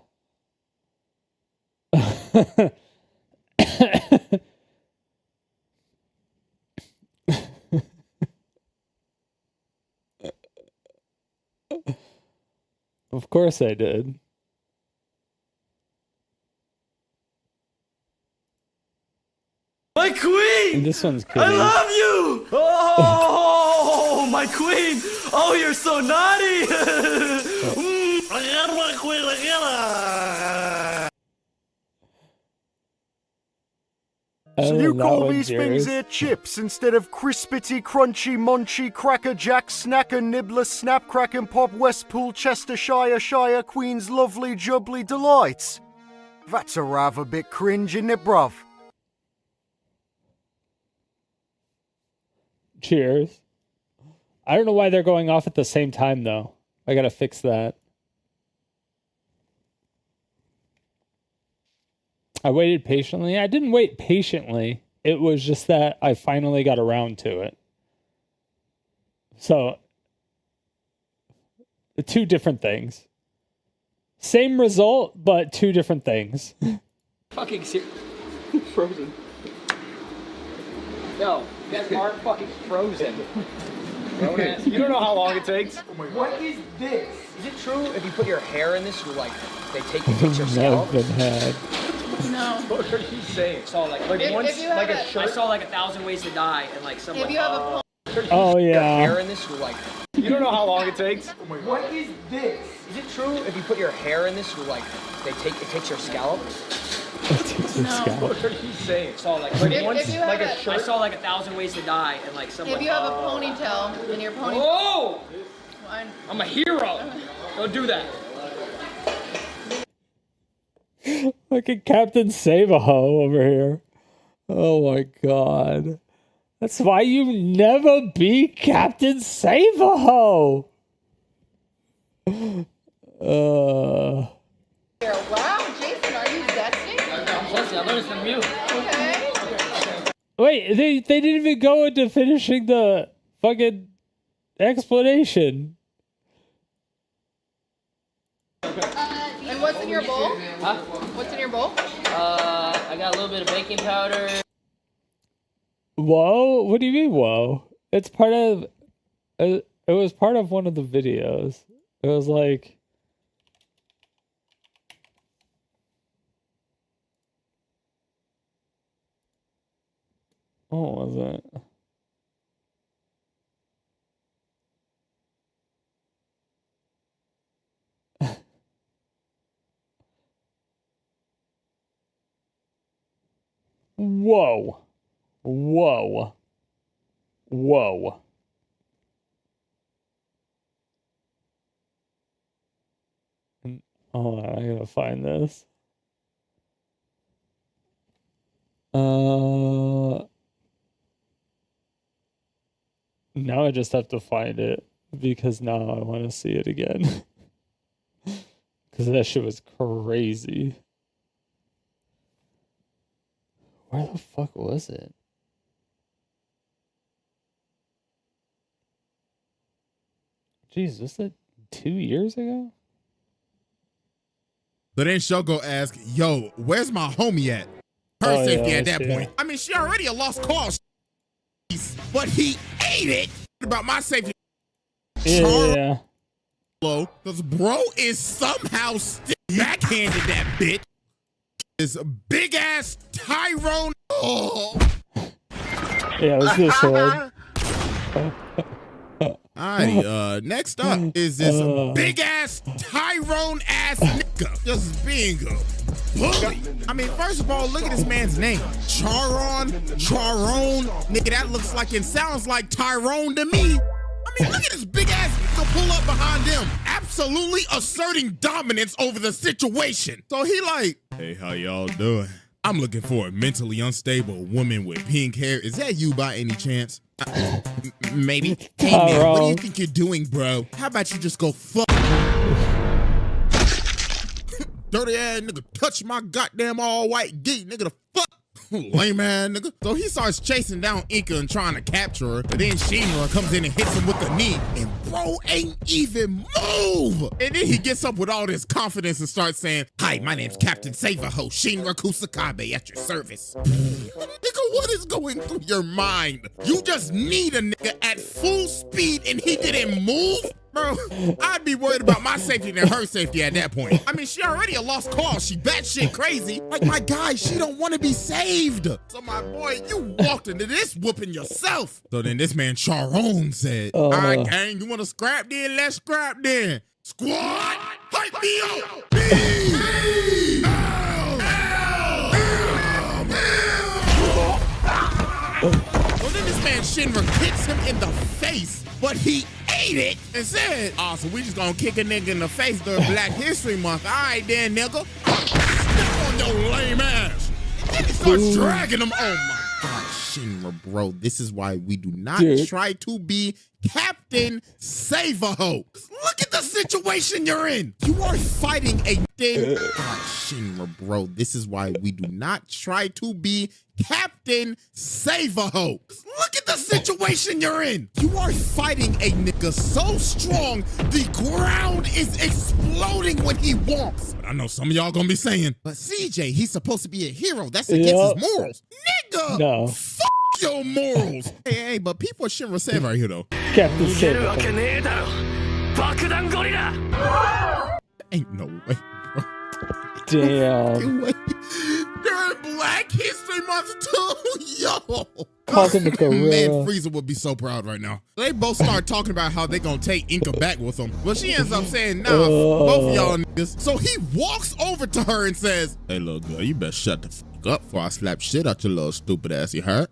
Of course I did. My queen! And this one's I kitty. love you! Oh, my queen! Oh, you're so naughty! So you call these things chips instead of crispity, crunchy, munchy, cracker jack, snacker, nibbler, snap, crack and pop, Westpool, Chestershire, Shire, Queen's lovely, jubbly delights. That's a rather bit cringe, isn't it, bruv? Cheers. I don't know why they're going off at the same time, though. I gotta fix that. I waited patiently. I didn't wait patiently. It was just that I finally got around to it. So, two different things. Same result, but two different things. Fucking serious. Frozen. Yo, you guys aren't fucking frozen. You don't know how long it takes. What is this? Is it true if you put your hair in this, you like they take your scalp? Been had. No. What are you saying? So like once if you have like a a- shirt. I saw like 1,000 Ways to Die and like someone. If you have a Oh, Your yeah. hair in this, you like. You don't know how long it takes. What is this? Is it true if you put your hair in this, you like it takes your scalp? What are you saying? So like once you have like a a- shirt. I saw like 1,000 Ways to Die and like someone. If you have a ponytail in your ponytail. Whoa! I'm a hero. Don't do that. Look at Captain Save-A-Ho over here. Oh my god. That's why you never be Captain Save-A-Ho. Wow, Jason, are you zesty? I learned from you. Okay. Wait, they didn't even go into finishing the fucking explanation. And what's in your bowl? Huh? What's in your bowl? I got a little bit of baking powder. Whoa? What do you mean, whoa? It's part of... it was part of one of the videos. It was like... What was it? Whoa. Whoa. Whoa. Hold on, I gotta find this. Now I just have to find it because now I want to see it again. Because that shit was crazy. Where the fuck was it? Jeez, was that 2 years ago? So then she'll go ask, yo, where's my homie at? Her safety at that point. I mean, she already a lost cause, but he ate it. About my safety. Yeah. Because bro is somehow still backhanded that bitch. This big ass Tyrone. Oh. Yeah, let's do sword. Alrighty, next up is this big ass Tyrone ass nigga just being a bully. I mean, first of all, look at this man's name. Charone. Nigga, that looks like and sounds like Tyrone to me. I mean, look at this big ass nigga pull up behind them, absolutely asserting dominance over the situation. So he like, hey, how y'all doing? I'm looking for a mentally unstable woman with pink hair. Is that you by any chance? Maybe. Hey man, what do you think you're doing, bro? How about you just go fuck? Dirty ass nigga, touch my goddamn all white geek, nigga, the fuck? Lame ass nigga. So he starts chasing down Inca and trying to capture her, but then Shinra comes in and hits him with the knee, and bro ain't even move. And then he gets up with all this confidence and starts saying, hi, my name's Captain Savaho, Shinra Kusakabe at your service. Nigga, what is going through your mind? You just need a nigga at full speed and he didn't move? Bro, I'd be worried about my safety than her safety at that point. I mean, she already a lost cause. She batshit crazy. Like, my guy, she don't want to be saved. So, my boy, you walked into this whooping yourself. So then this man Charone said, all right, gang, you want to scrap then? Let's scrap then. Squad, hype me up. So then this man Shinra kicks him in the face, but he ate it and said, oh, so we just gonna kick a nigga in the face during Black History Month. All right then, nigga. Step on your lame ass. And then he starts dragging him. Oh my God, Shinra, bro. This is why we do not try to be Captain Save-A-Ho. Look at the situation you're in. You are fighting a thing. God, Shinra, bro. This is why we do not try to be Captain Save-A-Ho. Look at the situation you're in. You are fighting a nigga so strong, the ground is exploding when he walks. But I know some of y'all gonna be saying, but CJ, he's supposed to be a hero. That's against his morals. Nigga, no. Fuck your morals. Hey, but people Shinra said right here though. Captain Save-A-Ho. Ain't no way, bro. Damn. During Black History Month too, yo. Called him a gorilla. Man, Frieza would be so proud right now. They both start talking about how they gonna take Inca back with them. But she ends up saying, nah, both of y'all niggas. So he walks over to her and says, hey, little girl, you better shut the fuck up before I slap shit out your little stupid ass, you heard?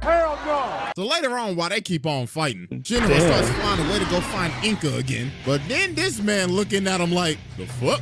Hell no! So later on, while they keep on fighting, Shinra starts flying away to go find Inca again. But then this man looking at him like, the fuck?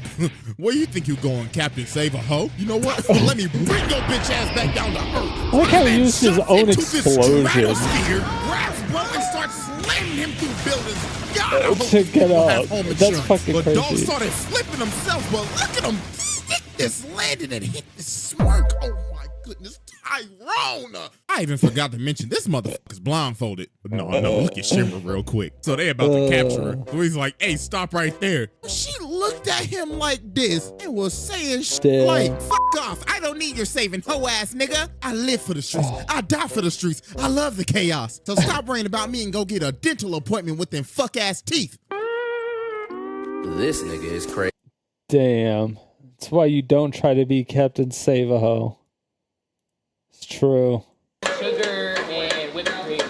Where you think you going, Captain Save-A-Ho? You know what? Let me bring your bitch ass back down to earth. I like how he used his own explosion. Grabs bro and starts slamming him through buildings. God, I hope to get out. That's fucking but crazy. Dog started flipping himself, but look at him stick this landing and hit the smirk. Oh my goodness, Tyrone. I even forgot to mention this motherfucker's blindfolded. But no, look at Shinra real quick. So they about to capture her. So he's like, hey, stop right there. She looked at him like this and was saying shit like, fuck off. I don't need your saving hoe ass nigga. I live for the streets. I die for the streets. I love the chaos. So stop worrying about me and go get a dental appointment with them fuck ass teeth. This nigga is crazy. Damn. That's why you don't try to be Captain Save-A-Ho. It's true. Sugar and whipped cream.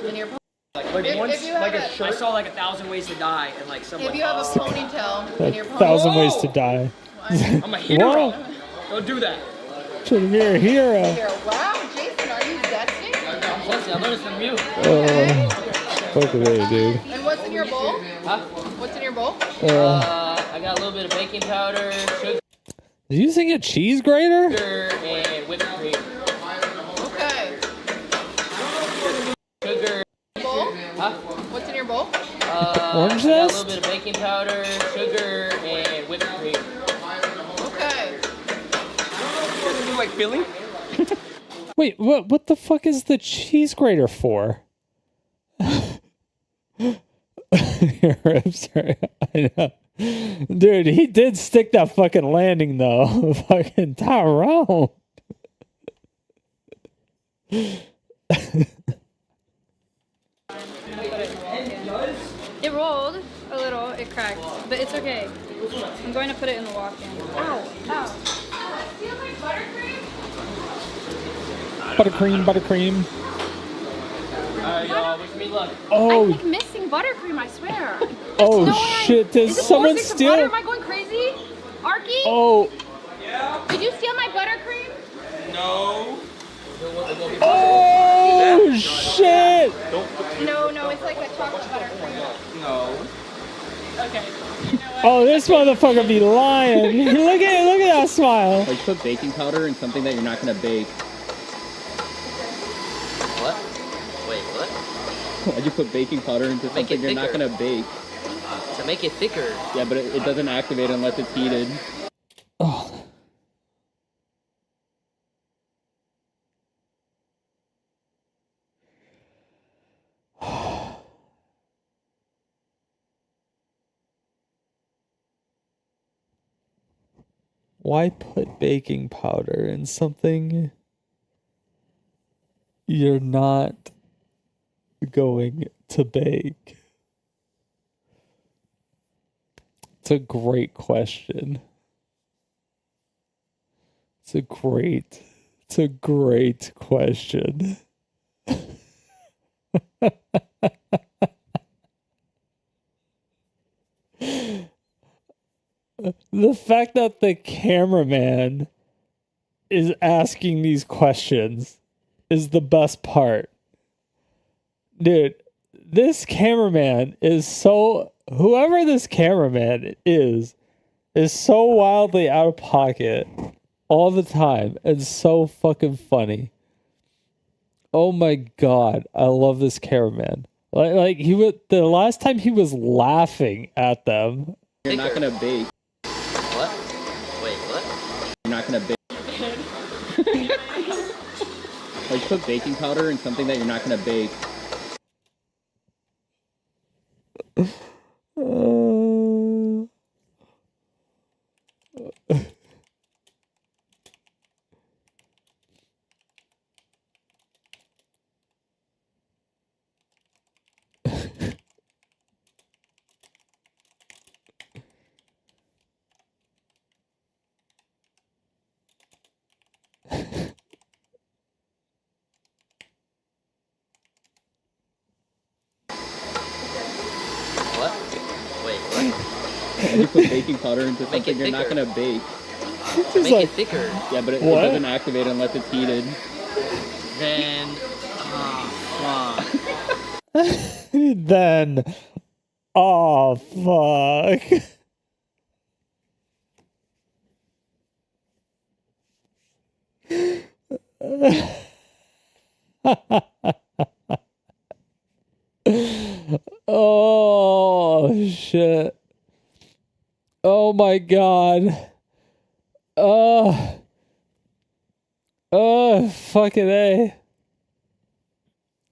In your Like once, you have like a- I saw like 1,000 Ways to Die, and like someone. If you have a ponytail in your 1,000 ways to die. I'm a hero. Whoa. Don't do that. You're a hero. Wow, Jason, are you zesty? I learned from you. Fuck away, dude. And what's in your bowl? Huh? What's in your bowl? I got a little bit of baking powder, sugar Did you sing a cheese grater? and whipped cream. Okay. Sugar. Bowl? Huh? What's in your bowl? Orange I got a zest? little bit of baking powder, sugar, and whipped cream. Okay. You like filling? Wait, what the fuck is the cheese grater for? Your ribs are, I know. Dude, he did stick that fucking landing though. Fucking Tyrone. It rolled a little, it cracked, but it's okay. I'm going to put it in the walk-in. Ow, ow. Buttercream, buttercream. Alright, y'all, wish me luck. Oh. I keep missing buttercream, I swear. Oh shit, did Is it someone poison from steal? butter? Am I going crazy? Arky? Oh. Did you steal my buttercream? No. Oh shit! No, it's like a chocolate buttercream. No. Okay. Oh, this motherfucker be lying. Look at that smile. Like put baking powder in something that you're not gonna bake. What? Wait, what? Why'd you put baking powder into Make something it you're not thicker. gonna bake? To make it thicker. Yeah, but it doesn't activate unless it's heated. Oh. Why put baking powder in something you're not going to bake? It's a great question. It's a great question. The fact that the cameraman is asking these questions is the best part. Dude, this cameraman is so... Whoever this cameraman is so wildly out of pocket all the time and so fucking funny. Oh my god, I love this cameraman. Like he would... The last time he was laughing at them... You're not gonna bake. What? Wait, what? You're not gonna bake. Like put baking powder in something that you're not gonna bake. What? Wait, what? You put baking powder into something you're not gonna bake. To make it thicker. Yeah, but it What? doesn't activate unless it's heated. Then, fuck. Then... Oh, fuck. Oh, shit. Oh, my God. Fucking A.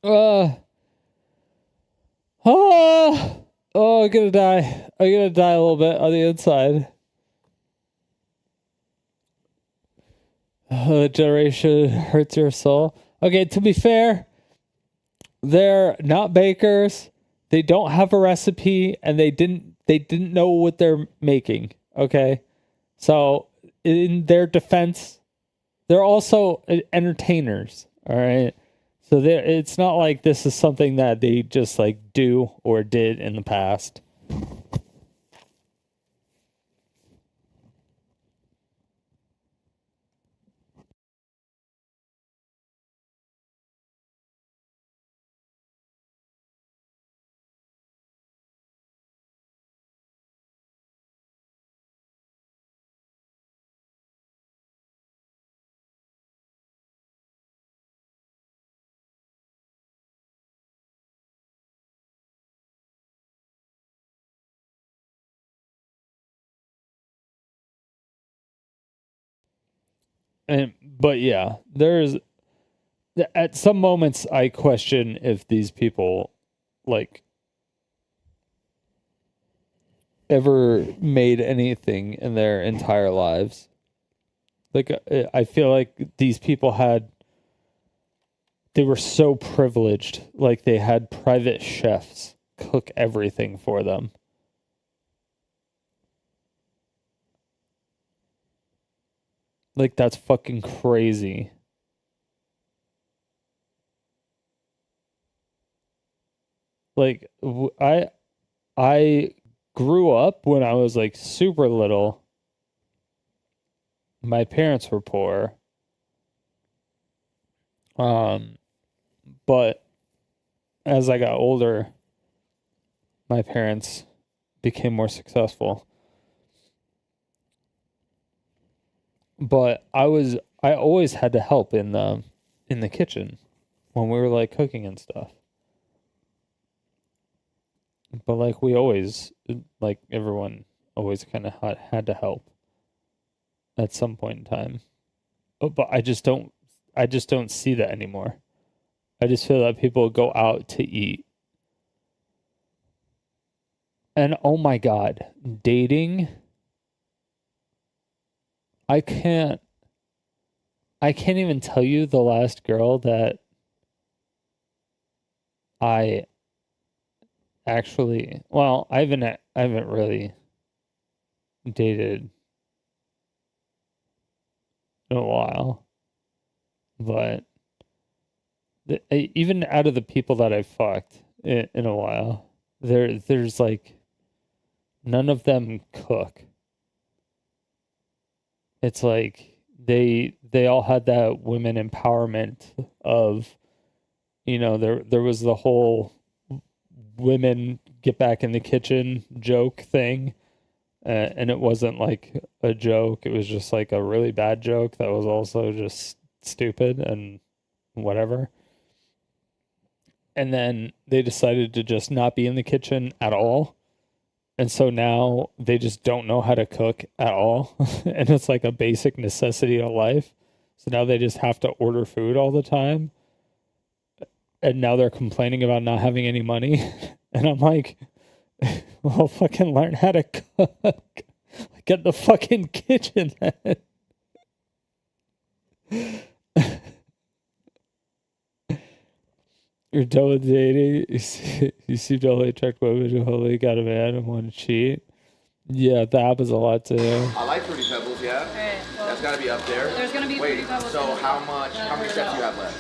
I'm gonna die. I'm gonna die a little bit on the inside. Generation hurts your soul. Okay, to be fair, they're not bakers. They don't have a recipe, and they didn't know what they're making. Okay, so in their defense, they're also entertainers. All right. So it's not like this is something that they just like do or did in the past. But yeah, there's at some moments I question if these people like ever made anything in their entire lives. Like, I feel like these people they were so privileged. Like, they had private chefs cook everything for them. Like, that's fucking crazy. Like, I grew up when I was like super little. My parents were poor. But as I got older, my parents became more successful. But I always had to help in the kitchen when we were like cooking and stuff. But like we always, like everyone always kind of had to help at some point in time. Oh, but I just don't see that anymore. I just feel that people go out to eat. And oh my God, dating. I can't even tell you the last girl that I actually, well, I haven't really dated in a while, but even out of the people that I've fucked in a while, there's like none of them cook. It's like they all had that women empowerment of, you know, there was the whole women get back in the kitchen joke thing, and it wasn't like a joke, it was just like a really bad joke that was also just stupid and whatever. And then they decided to just not be in the kitchen at all. And so now they just don't know how to cook at all. And it's like a basic necessity of life. So now they just have to order food all the time. And now they're complaining about not having any money. And I'm like, well, fucking learn how to cook. Get the fucking kitchen then. You're done with dating. You seem to only attract women who only got a man and want to cheat. Yeah, that happens a lot too. I like Fruity Pebbles, yeah. Alright, well, that's got to be up there. There's gonna be Fruity Pebbles. So how many steps do you have left?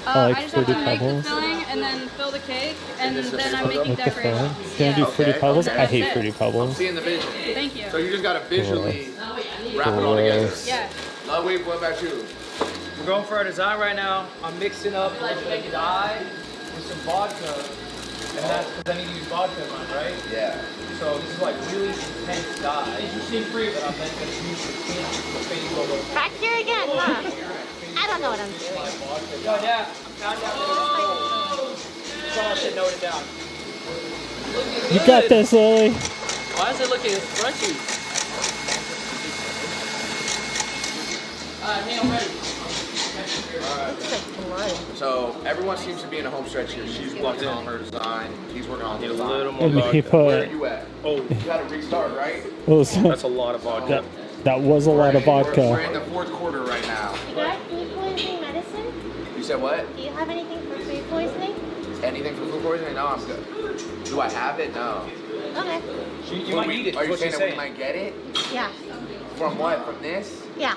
I just have to make the filling and then fill the cake, and then I'm making decorations. Can I do Fruity Pebbles? I hate Fruity Pebbles. I'm seeing the vision. Thank you. So you just got to visually wrap it all together. Yeah. Wait, what about you? We're going for a design right now. I'm mixing up a dye with some vodka, and that's because I need to use vodka in mine, right? Yeah. So this is like really intense dye. Interesting fruit that I'm then going to use for fake logo. Back here again, huh? I don't know what I'm doing. Yo, Dad, I found out. All that shit noted down. You got this, Lily. Why is it looking crunchy? Hang on, ready. So everyone seems to be in a home stretch here. She's working on her design. He's working on his design. A little more vodka. Where are you at? Oh, you got to restart, right? That's a lot of vodka. That was a lot of vodka. We're in the fourth quarter right now. You got food poisoning medicine? You said what? Do you have anything for food poisoning? Anything for food poisoning? No, I'm good. Do I have it? No. Okay. You might need it. Are you saying that we might get it? Yeah. From what? From this? Yeah.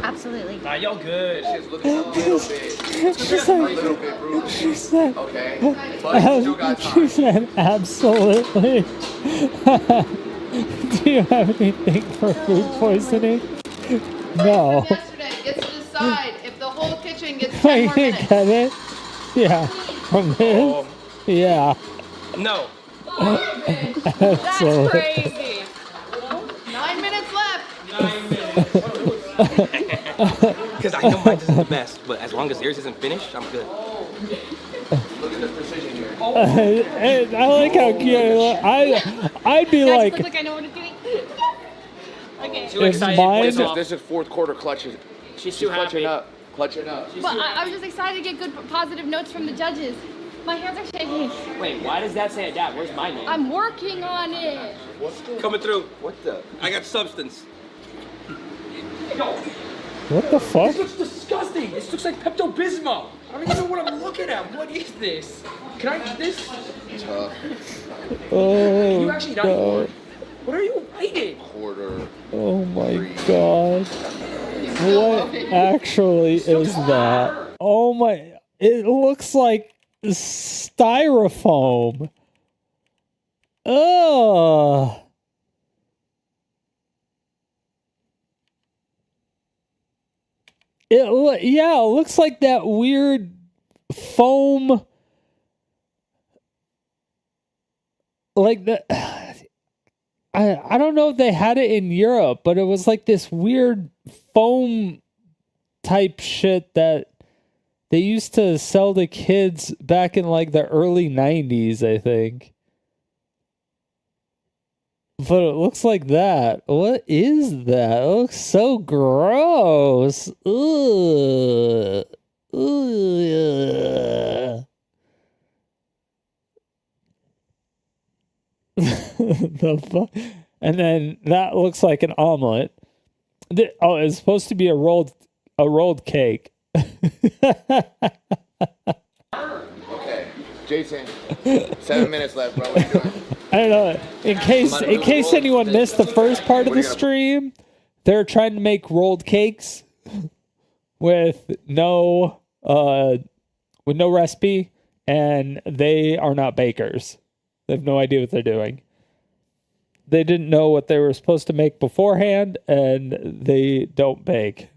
Absolutely. Nah, y'all good. She's looking a little bit. She's a little bit rude. She said, okay. But you still got time. She said, absolutely. Do you have anything for food poisoning? No. Yesterday gets to decide if the whole kitchen gets 10 more minutes. Get it? Yeah. From this? Yeah. No. That's crazy. 9 minutes left. 9 minutes. Because I know mine isn't the best, but as long as yours isn't finished, I'm good. Look at the precision here. And I like how cute I'd be like, Looks like I know what it's doing. Okay. Too excited. This is fourth quarter clutches. She's too clutching happy. up. Clutching up. But I was just excited to get good positive notes from the judges. My hands are shaking. Wait, why does that say adapt? Where's my name? I'm working on it. Coming through. What the? I got substance. What the fuck? This looks disgusting. This looks like Pepto-Bismol. I don't even know what I'm looking at. What is this? Can I eat this? Tough. Oh, You actually not no. What are you eating? Quarter. Oh my god. What actually is that? Oh my. It looks like styrofoam. Ugh. Yeah, it looks like that weird foam. Like that. I don't know if they had it in Europe, but it was like this weird foam type shit that they used to sell to kids back in like the early 90s, I think. But it looks like that. What is that? It looks so gross. Ugh. Ugh. The fuck? And then that looks like an omelet. Oh, it's supposed to be a rolled cake. Okay, Jason. 7 minutes left, bro. What are you doing? I don't know. In case anyone missed the first part of the stream, they're trying to make rolled cakes with no recipe, and they are not bakers. They have no idea what they're doing. They didn't know what they were supposed to make beforehand, and they don't bake.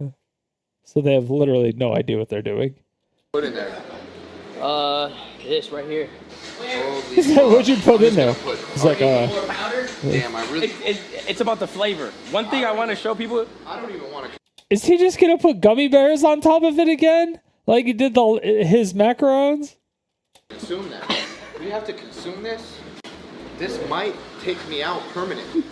So they have literally no idea what they're doing. Put in there. This right here. What'd you put in there? It's like Damn, I really. It's about the flavor. One thing I want to show people. I don't even want to. Is he just gonna put gummy bears on top of it again, like he did his macarons? Consume that. Do you have to consume this? This might take me out permanently.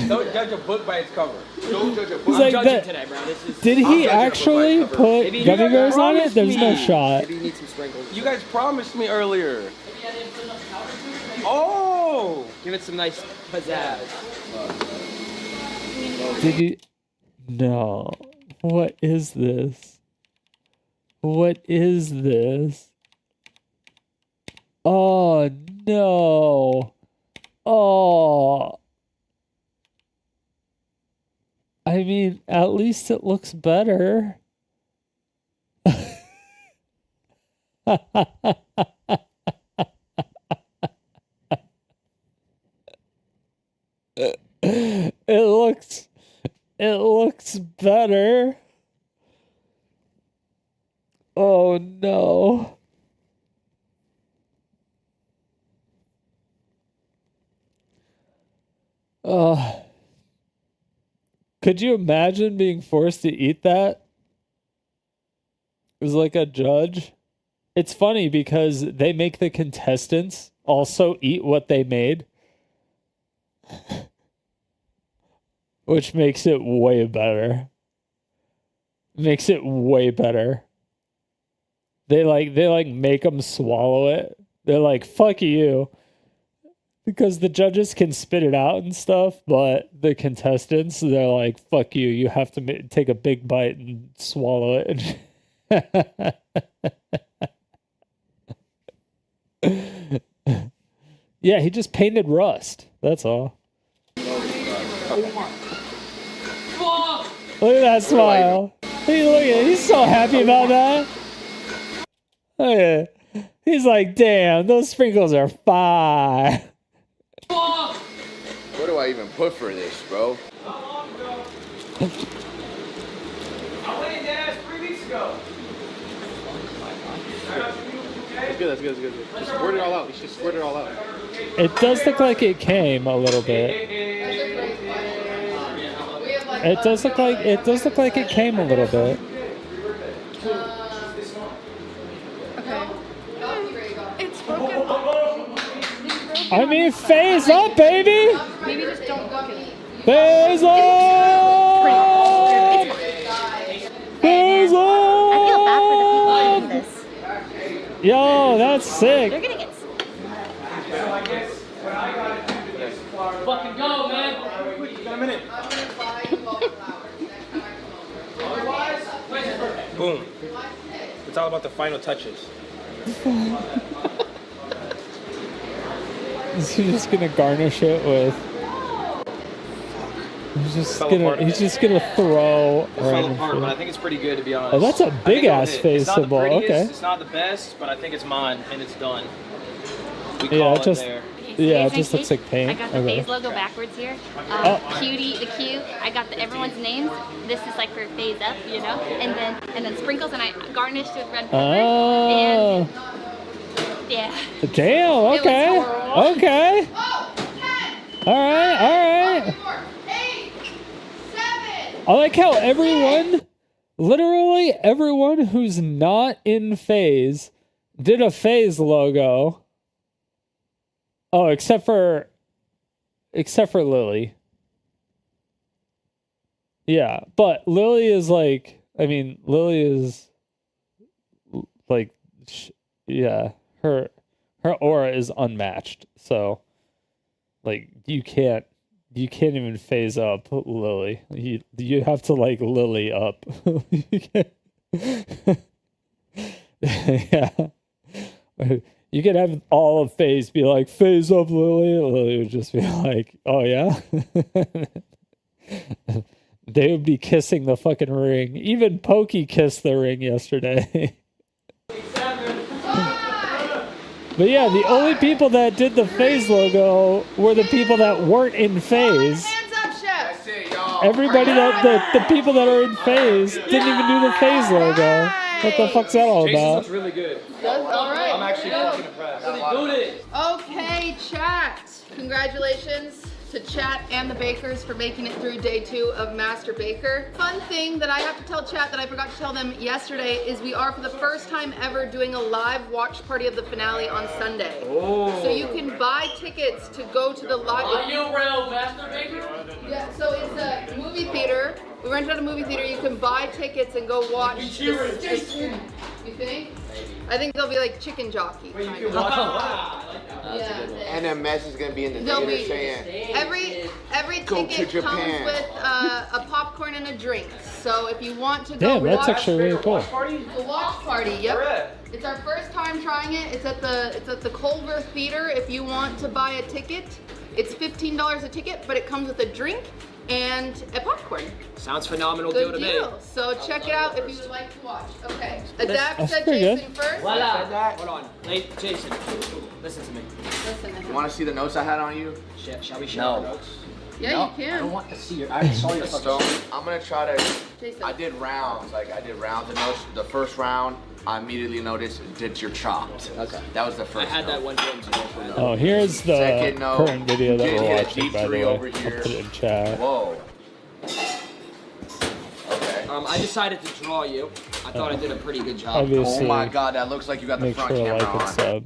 Don't judge a book by its cover. Don't judge a book. It's like I'm judging that- today, bro. Did he actually put gummy bears on it? There's no shot. Maybe you need some sprinkles. You guys promised me earlier. Oh! Give it some nice pizzazz. Did you? No. What is this? What is this? Oh no. Oh. I mean, at least it looks better. It looks better. Oh no. Could you imagine being forced to eat that? As like a judge? It's funny because they make the contestants also eat what they made. Which makes it way better. Makes it way better. They make them swallow it. They're like, fuck you. Because the judges can spit it out and stuff, but the contestants, they're like, fuck you. You have to take a big bite and swallow it. Yeah, he just painted rust. That's all. Look at that smile. He's so happy about that. Look at it. He's like, damn, those sprinkles are fire. What do I even put for this, bro? I went in there 3 weeks ago. That's good, that's good, that's good. Just squirt it all out. You should squirt it all out. It does look like it came a little bit. It does look like it came a little bit. It's broken. I mean, phase up, baby. Maybe just don't cook it. Phase up. Phase up. I feel bad for the people eating this. Yo, that's sick. You're gonna get. Fucking go, man. Got a minute. Boom. It's all about the final touches. Is he just gonna garnish it with? He's just gonna throw. It fell apart, but I think it's pretty good to be honest. Oh, that's a big ass face It's not the symbol. prettiest, Okay. It's not the best, but I think it's mine and it's done. We Yeah, call it it just there. yeah, it just looks like I paint. got the Okay. phase logo backwards here. Oh. Cutie, the Q. I got everyone's names. This is like for phase up, you know. And then sprinkles, and I garnished with red pepper. Oh. And yeah. Damn. It was Okay. horrible. Okay. All right. All right. I like how everyone, literally everyone who's not in phase, did a phase logo. Oh, except for Lily. Yeah, but Lily is like, I mean, Lily is like, yeah, her aura is unmatched. So, like, you can't even phase up Lily. You have to like Lily up. Yeah. You could have all of phase be like, phase up Lily. Lily would just be like, oh yeah. They would be kissing the fucking ring. Even Pokey kissed the ring yesterday. But yeah, the only people that did the phase logo were the people that weren't in phase. Hands up, chef. Everybody the people that are in phase didn't even do the phase logo. What the fuck's that all Jason's about? looks really good. All right. I'm actually fucking impressed. Okay, chat. Congratulations to chat and the bakers for making it through day 2 of Master Baker. Fun thing that I have to tell chat that I forgot to tell them yesterday is we are for the first time ever doing a live watch party of the finale on Sunday. Oh. So you can buy tickets to go to the live. Are you real Master Baker? Yeah, so it's a movie theater. We rented out a movie theater. You can buy tickets and go watch. You think? I think they'll be like chicken jockey. Kind of. And then Mess is gonna be in the They'll theater be saying, every Go to ticket comes Japan. with a popcorn and a drink. So if you want to go Damn, that's watch, actually really cool. it's a watch party. Yep. It's our first time trying it. It's at the Culver Theater. If you want to buy a ticket, it's $15 a ticket, but it comes with a drink and a popcorn. Sounds phenomenal. Good deal to me. deal. So check it out if you would like to watch. Okay. Adapt That's said pretty Jason good. first. Hold on. Hey, Jason. Listen to me. Listen to you him. want to see the notes I had on you? Shall we share our notes? Yeah, No, you can. I don't want to see your. I already saw your So fucking. I'm gonna try to. Jason. I did rounds. The notes. The first round, I immediately noticed that you're chopped. Okay. That was the I first. had that note. one. Oh, here's the Second note, current video that you did we're hit a watching, deep by the three way. over I'll here. put it in chat. Whoa. Okay. I decided to draw you. I thought I did a pretty good job. Obviously, Oh my God, that looks like you got the make front sure to camera like and on. sub.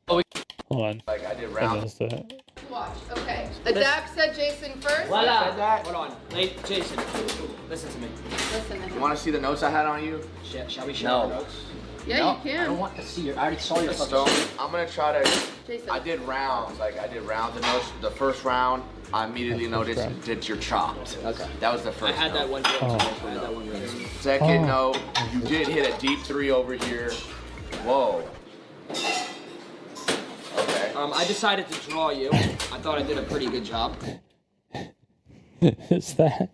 Oh, Hold on. Like I did I rounds. missed it. Watch. Okay. Adapt said Jason first. Hold on. Hey, Jason. Listen to me. Listen to You him. want to see the notes I had on you? Shall we share our notes? Yeah, No, you can. I don't want to see your. I already saw your fucking. So I'm gonna try to. Jason. I did rounds. The notes. The first round, I immediately noticed that you're chopped. Okay. that was the I first. had that note. one. Oh. I had that one. Ready. Second Oh. note, you did hit a deep three over here. Whoa. Okay. I decided to draw you. I thought I did a pretty good job. Is that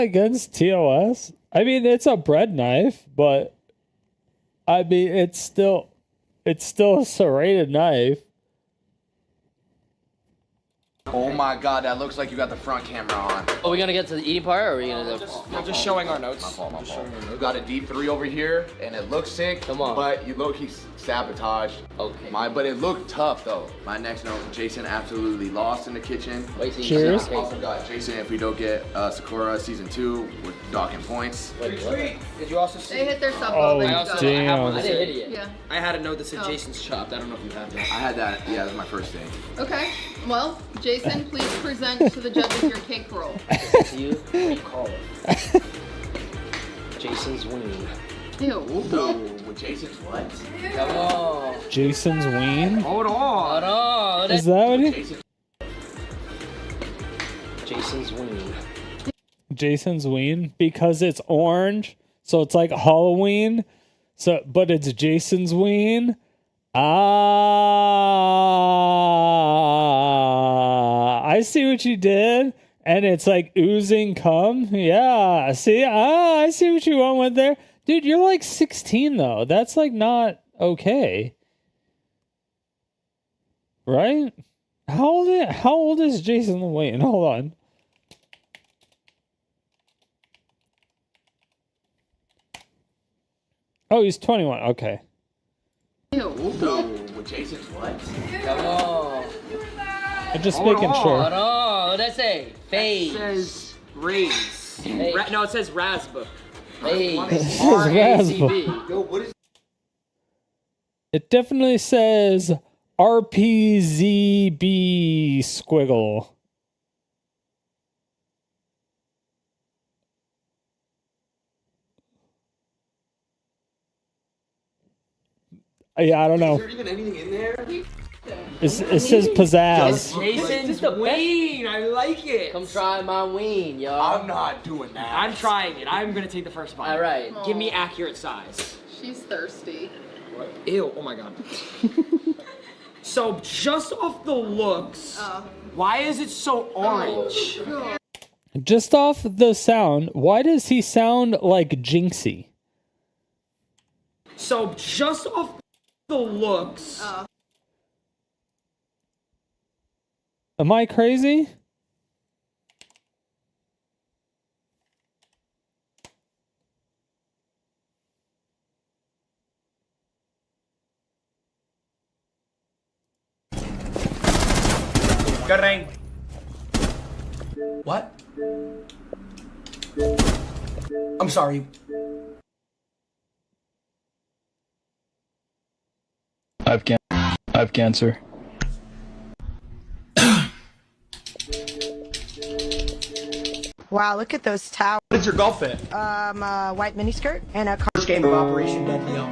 against TOS? I mean, it's a bread knife, but I mean, it's still a serrated knife. Oh my God, that looks like you got the front camera on. Are we gonna get to the eating part, or are we gonna? I'm just showing our notes. My fault. You got a deep three over here, and it looks sick. Come on. But you low-key sabotaged. Okay. But it looked tough though. My next note, Jason absolutely lost in the kitchen. Wait, so Cheers. I also got Jason. If we don't get Sakura season 2, we're docking points. Wait, what? Did you also see? They hit their sub Oh, level. I also damn. I have one that said idiot. Yeah. I had a note that said Oh. Jason's chopped. I don't know if you have that. I had that. Yeah, that was my first thing. Okay. Well, Jason, please present to the judges your cake roll. To you, what do you call it? Jason's wing. Ew. Ooh, Jason's what? Come on. Jason's ween? Hold on. Hold on. Is that what it? Jason's ween. Jason's ween? Because it's orange, so it's like Halloween. So, but it's Jason's ween. I see what you did. And it's like oozing cum. Yeah. See? I see what you went with there. Dude, you're like 16 though. That's like not okay. Right? How old is Jason the Wayne? Hold on. Oh, he's 21. Okay. With Jason's what? Come on. I'm just making sure. Hold on. What did I say? Phase. It says raise. No, it says raspa. It says raspa. Yo, what is? It definitely says RPZB squiggle. Yeah, I don't know. Is there even anything in there? It says pizzazz. Jason's ween. I like it. Come try my ween, yo. I'm not doing that. I'm trying it. I'm gonna take the first bite. All right. Give me accurate size. She's thirsty. What? Ew, oh my god. So just off the looks, why is it so orange? Just off the sound, why does he sound like Jinxie? So just off the looks. Am I crazy? Good rain. What? I'm sorry. I have cancer. Wow, look at those towers. What is your golf fit? White miniskirt and a First game of Operation Dead Deal.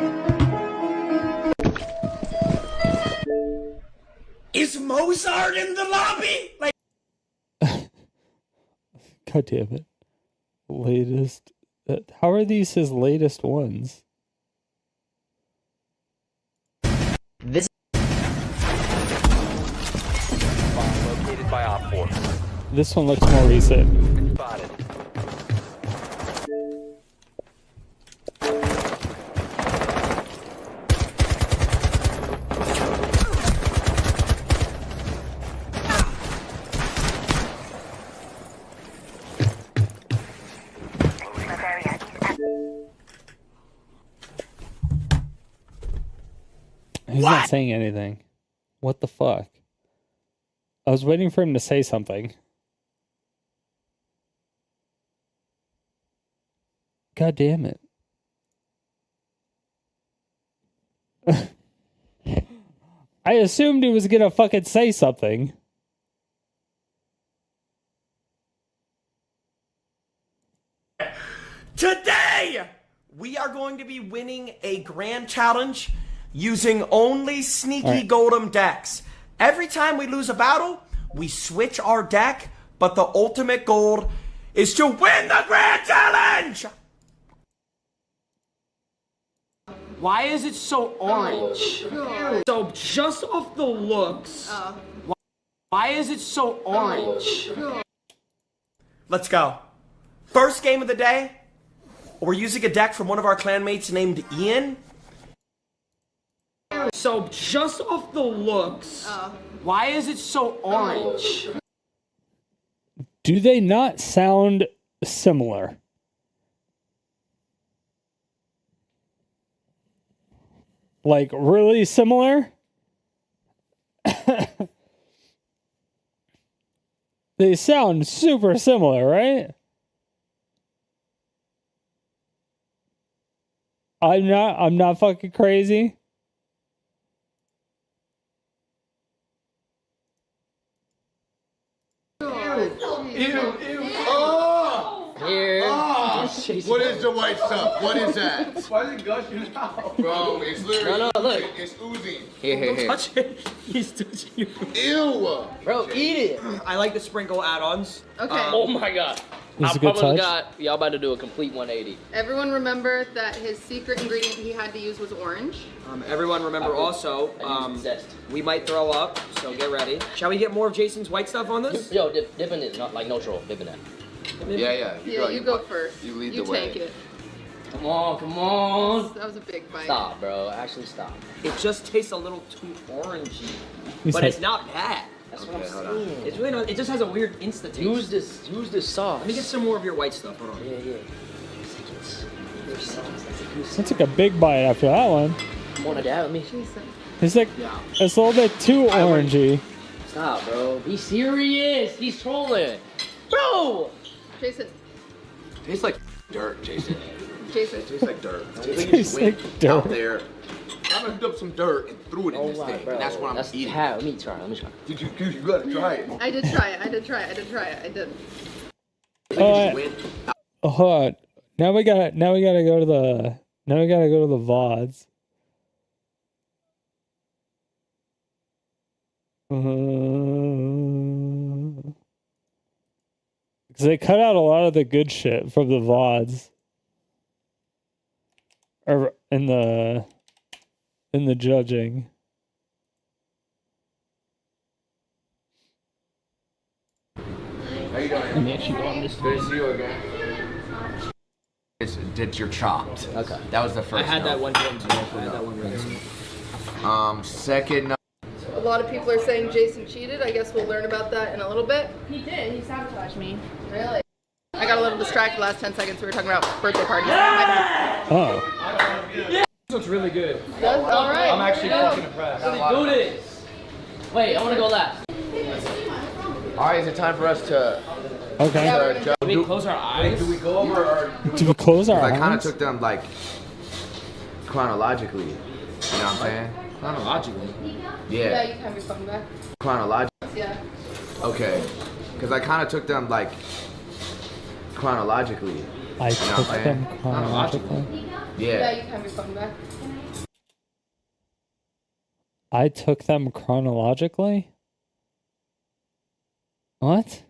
Is Mozart in the lobby? Like. God damn it. Latest. How are these his latest ones? This located by Op 4. This one looks more recent. Spotted. He's not saying anything. What the fuck? I was waiting for him to say something. God damn it. I assumed he was gonna fucking say something. Today, we are going to be winning a grand challenge using only sneaky Gold'em decks. Every time we lose a battle, we switch our deck, but the ultimate goal is to win the grand challenge! Why is it so orange? So just off the looks, why is it so orange? Let's go. First game of the day, we're using a deck from one of our clanmates named Ian. So just off the looks, why is it so orange? Do they not sound similar? Like, really similar? They sound super similar, right? I'm not fucking crazy. Ew. Oh! Here. Oh! What is the white white stuff. What is that? Why is it gushing out? Bro, it's literally No, look. It's oozing. Here. Touch it. He's touching you. Ew. Bro, eat it. I like the sprinkle add-ons. Okay. Oh my god. This is I a good probably touch. y'all about to do a complete 180. Everyone remember that his secret ingredient he had to use was orange. Everyone remember also, we might throw up, so get ready. Shall we get more of Jason's white stuff on this? Yo, dip in it, not like no troll, dip in that. Yeah. You go first. You lead you the way. take it. Come on. That was a big bite. Stop, bro. Actually, stop. It just tastes a little too orangey, He's but like- it's not bad. That's what I'm saying. It's really not. It just has a weird insta taste. Use this sauce. Let me get some more of your white stuff. Hold on. Yeah. That's like a big bite after that one. Come on, Dad, let me. It's like it's a little bit too orangey. Stop, bro. Be serious. He's trolling. Bro! Jason. Tastes like dirt, Jason. Jason. Tastes like dirt. Tastes like dirt. Out there. I done up some dirt and threw it in this thing. Bro. And that's what I'm eating. Let me try. Dude, you gotta try it. I did try it. Hold on. Now we gotta go to the VODs. Because they cut out a lot of the good shit from the VODs. Or in the judging. How you doing? Let me actually go on this. Good to see you again. It's your chopped. Okay. That was the first. I had that note. one. Second note. A lot of people are saying Jason cheated. I guess we'll learn about that in a little bit. He did. He sabotaged me. Really? I got a little distracted last 10 seconds. We were talking about birthday parties. Oh. This looks really good. All right. I'm actually fucking impressed. Let's do this. Wait, I want to go last. All right, is it time for us to? Okay. Do we close our eyes? Do we go over our? Do we close our I kind of eyes? took them like chronologically. You know what I'm saying? Chronologically. Yeah, Yeah. you can have your phone back. Chronologically. Yeah. Okay. Because I kind of took them like chronologically. I You know what I'm took saying? them chronologically. Yeah, Yeah. you can have your phone back. I took them chronologically? What?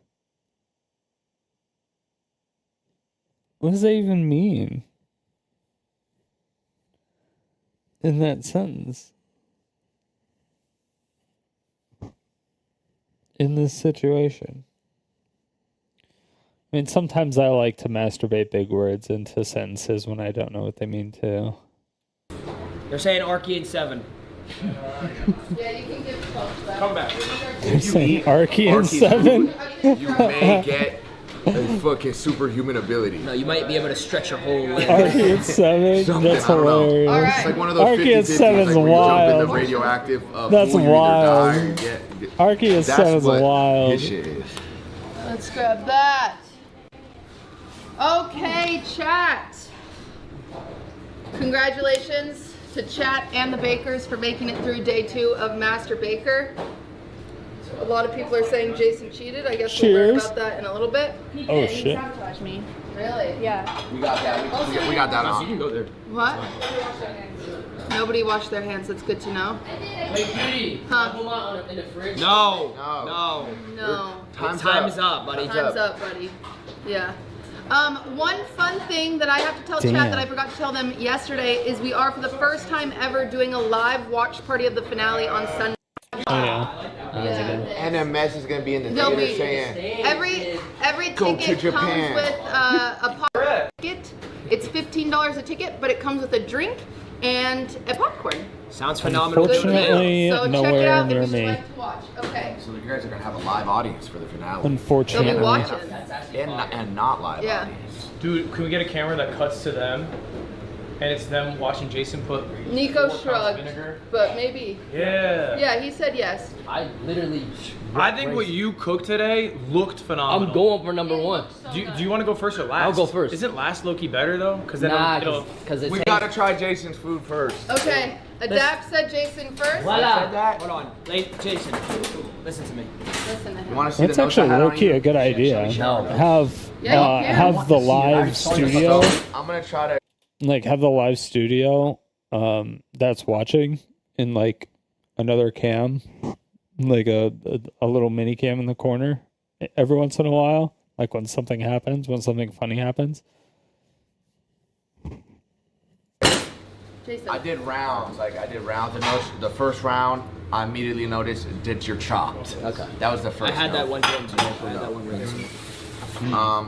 What does that even mean? In that sentence? In this situation? I mean, sometimes I like to masturbate big words into sentences when I don't know what they mean too. They're saying Arky and 7. Yeah, you can give phones back. Come back. They're saying Arky and 7? You may get a fucking superhuman ability. No, you might be able to stretch your whole leg. Arky and 7? Something, That's I don't know. hilarious. It's like one of those Arky and 50-50s, 7's like when you jump in the wild. radioactive That's pool, you wild. either die or get. Arky and That's 7's what wild. His shit is. Let's grab that. Okay, chat. Congratulations to chat and the bakers for making it through day 2 of Master Baker. A lot of people are saying Jason cheated. I guess we'll learn Cheers. about that in a little bit. He Oh, did. shit. He sabotaged me. Really? Yeah. We got that. We got that You can on. go there. What? Nobody washed their hands. That's good to know. Hey, Cutie. Huh? Put mine in the fridge. No. No. No. No. Time is up, buddy. Time's up, buddy. Yeah. One fun thing that I have to tell Damn. chat that I forgot to tell them yesterday is we are for the first time ever doing a live watch party of the finale on Sunday. Oh, yeah. NMS is gonna be in the There'll theater be saying, every Go to ticket comes Japan. with a pop ticket. It's $15 a ticket, but it comes with a drink and a popcorn. Sounds phenomenal. Unfortunately, So check it nowhere out near if you'd me. like to watch. Okay. so you guys are gonna have a live audience for the finale. Unfortunately. They'll be watching. And not live Yeah. audience. Dude, can we get a camera that cuts to them? And it's them watching Jason put Nico 4 pounds of shrugged, vinegar? but maybe. Yeah. Yeah, he said yes. I literally. I think what you cooked today looked phenomenal. I'm going for number 1. Do you want to go first or last? I'll go first. Isn't last Loki better though? Because then Nah, it'll. because it's. We gotta try Jason's food first. Okay. Adapt said Jason first. Voila. Hold on. Jason, listen to me. Listen to him. That's actually low-key a good idea. Have the live studio. I'm gonna try to Like, have the live studio that's watching in, like, another cam. Like a little mini cam in the corner every once in a while. Like, when something happens, when something funny happens. Jason. I did rounds. And the first round, I immediately noticed that you're chopped. Okay. That was the first. I had that one game too.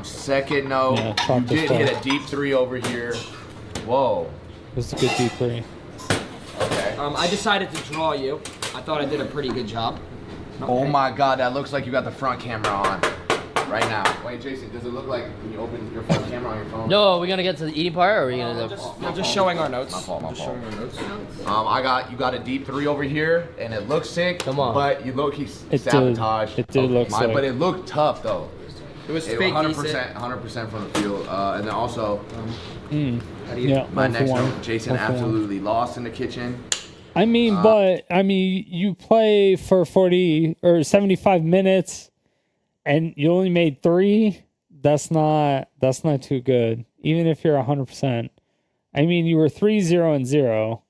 Second note, Yeah, you did hit a deep 3 over here. Whoa. This is a good deep 3. Okay. I decided to draw you. I thought I did a pretty good job. Oh my God, that looks like you got the front camera on right now. Wait, Jason, does it look like when you open your front camera on your phone? No, are we gonna get to the eating part, or are we gonna? I'm just showing our notes. My fault. You got a deep 3 over here, and it looks sick. Come on. But you look, he's sabotaged. It did look sick. But it looked tough though. It was fake 100% from the field. And then also, Yeah, my one for next one. one, Jason One for one. absolutely lost in the kitchen. I mean, you play for 40 or 75 minutes and you only made 3. That's not too good. Even if you're 100%. I mean, you were 3-0-0.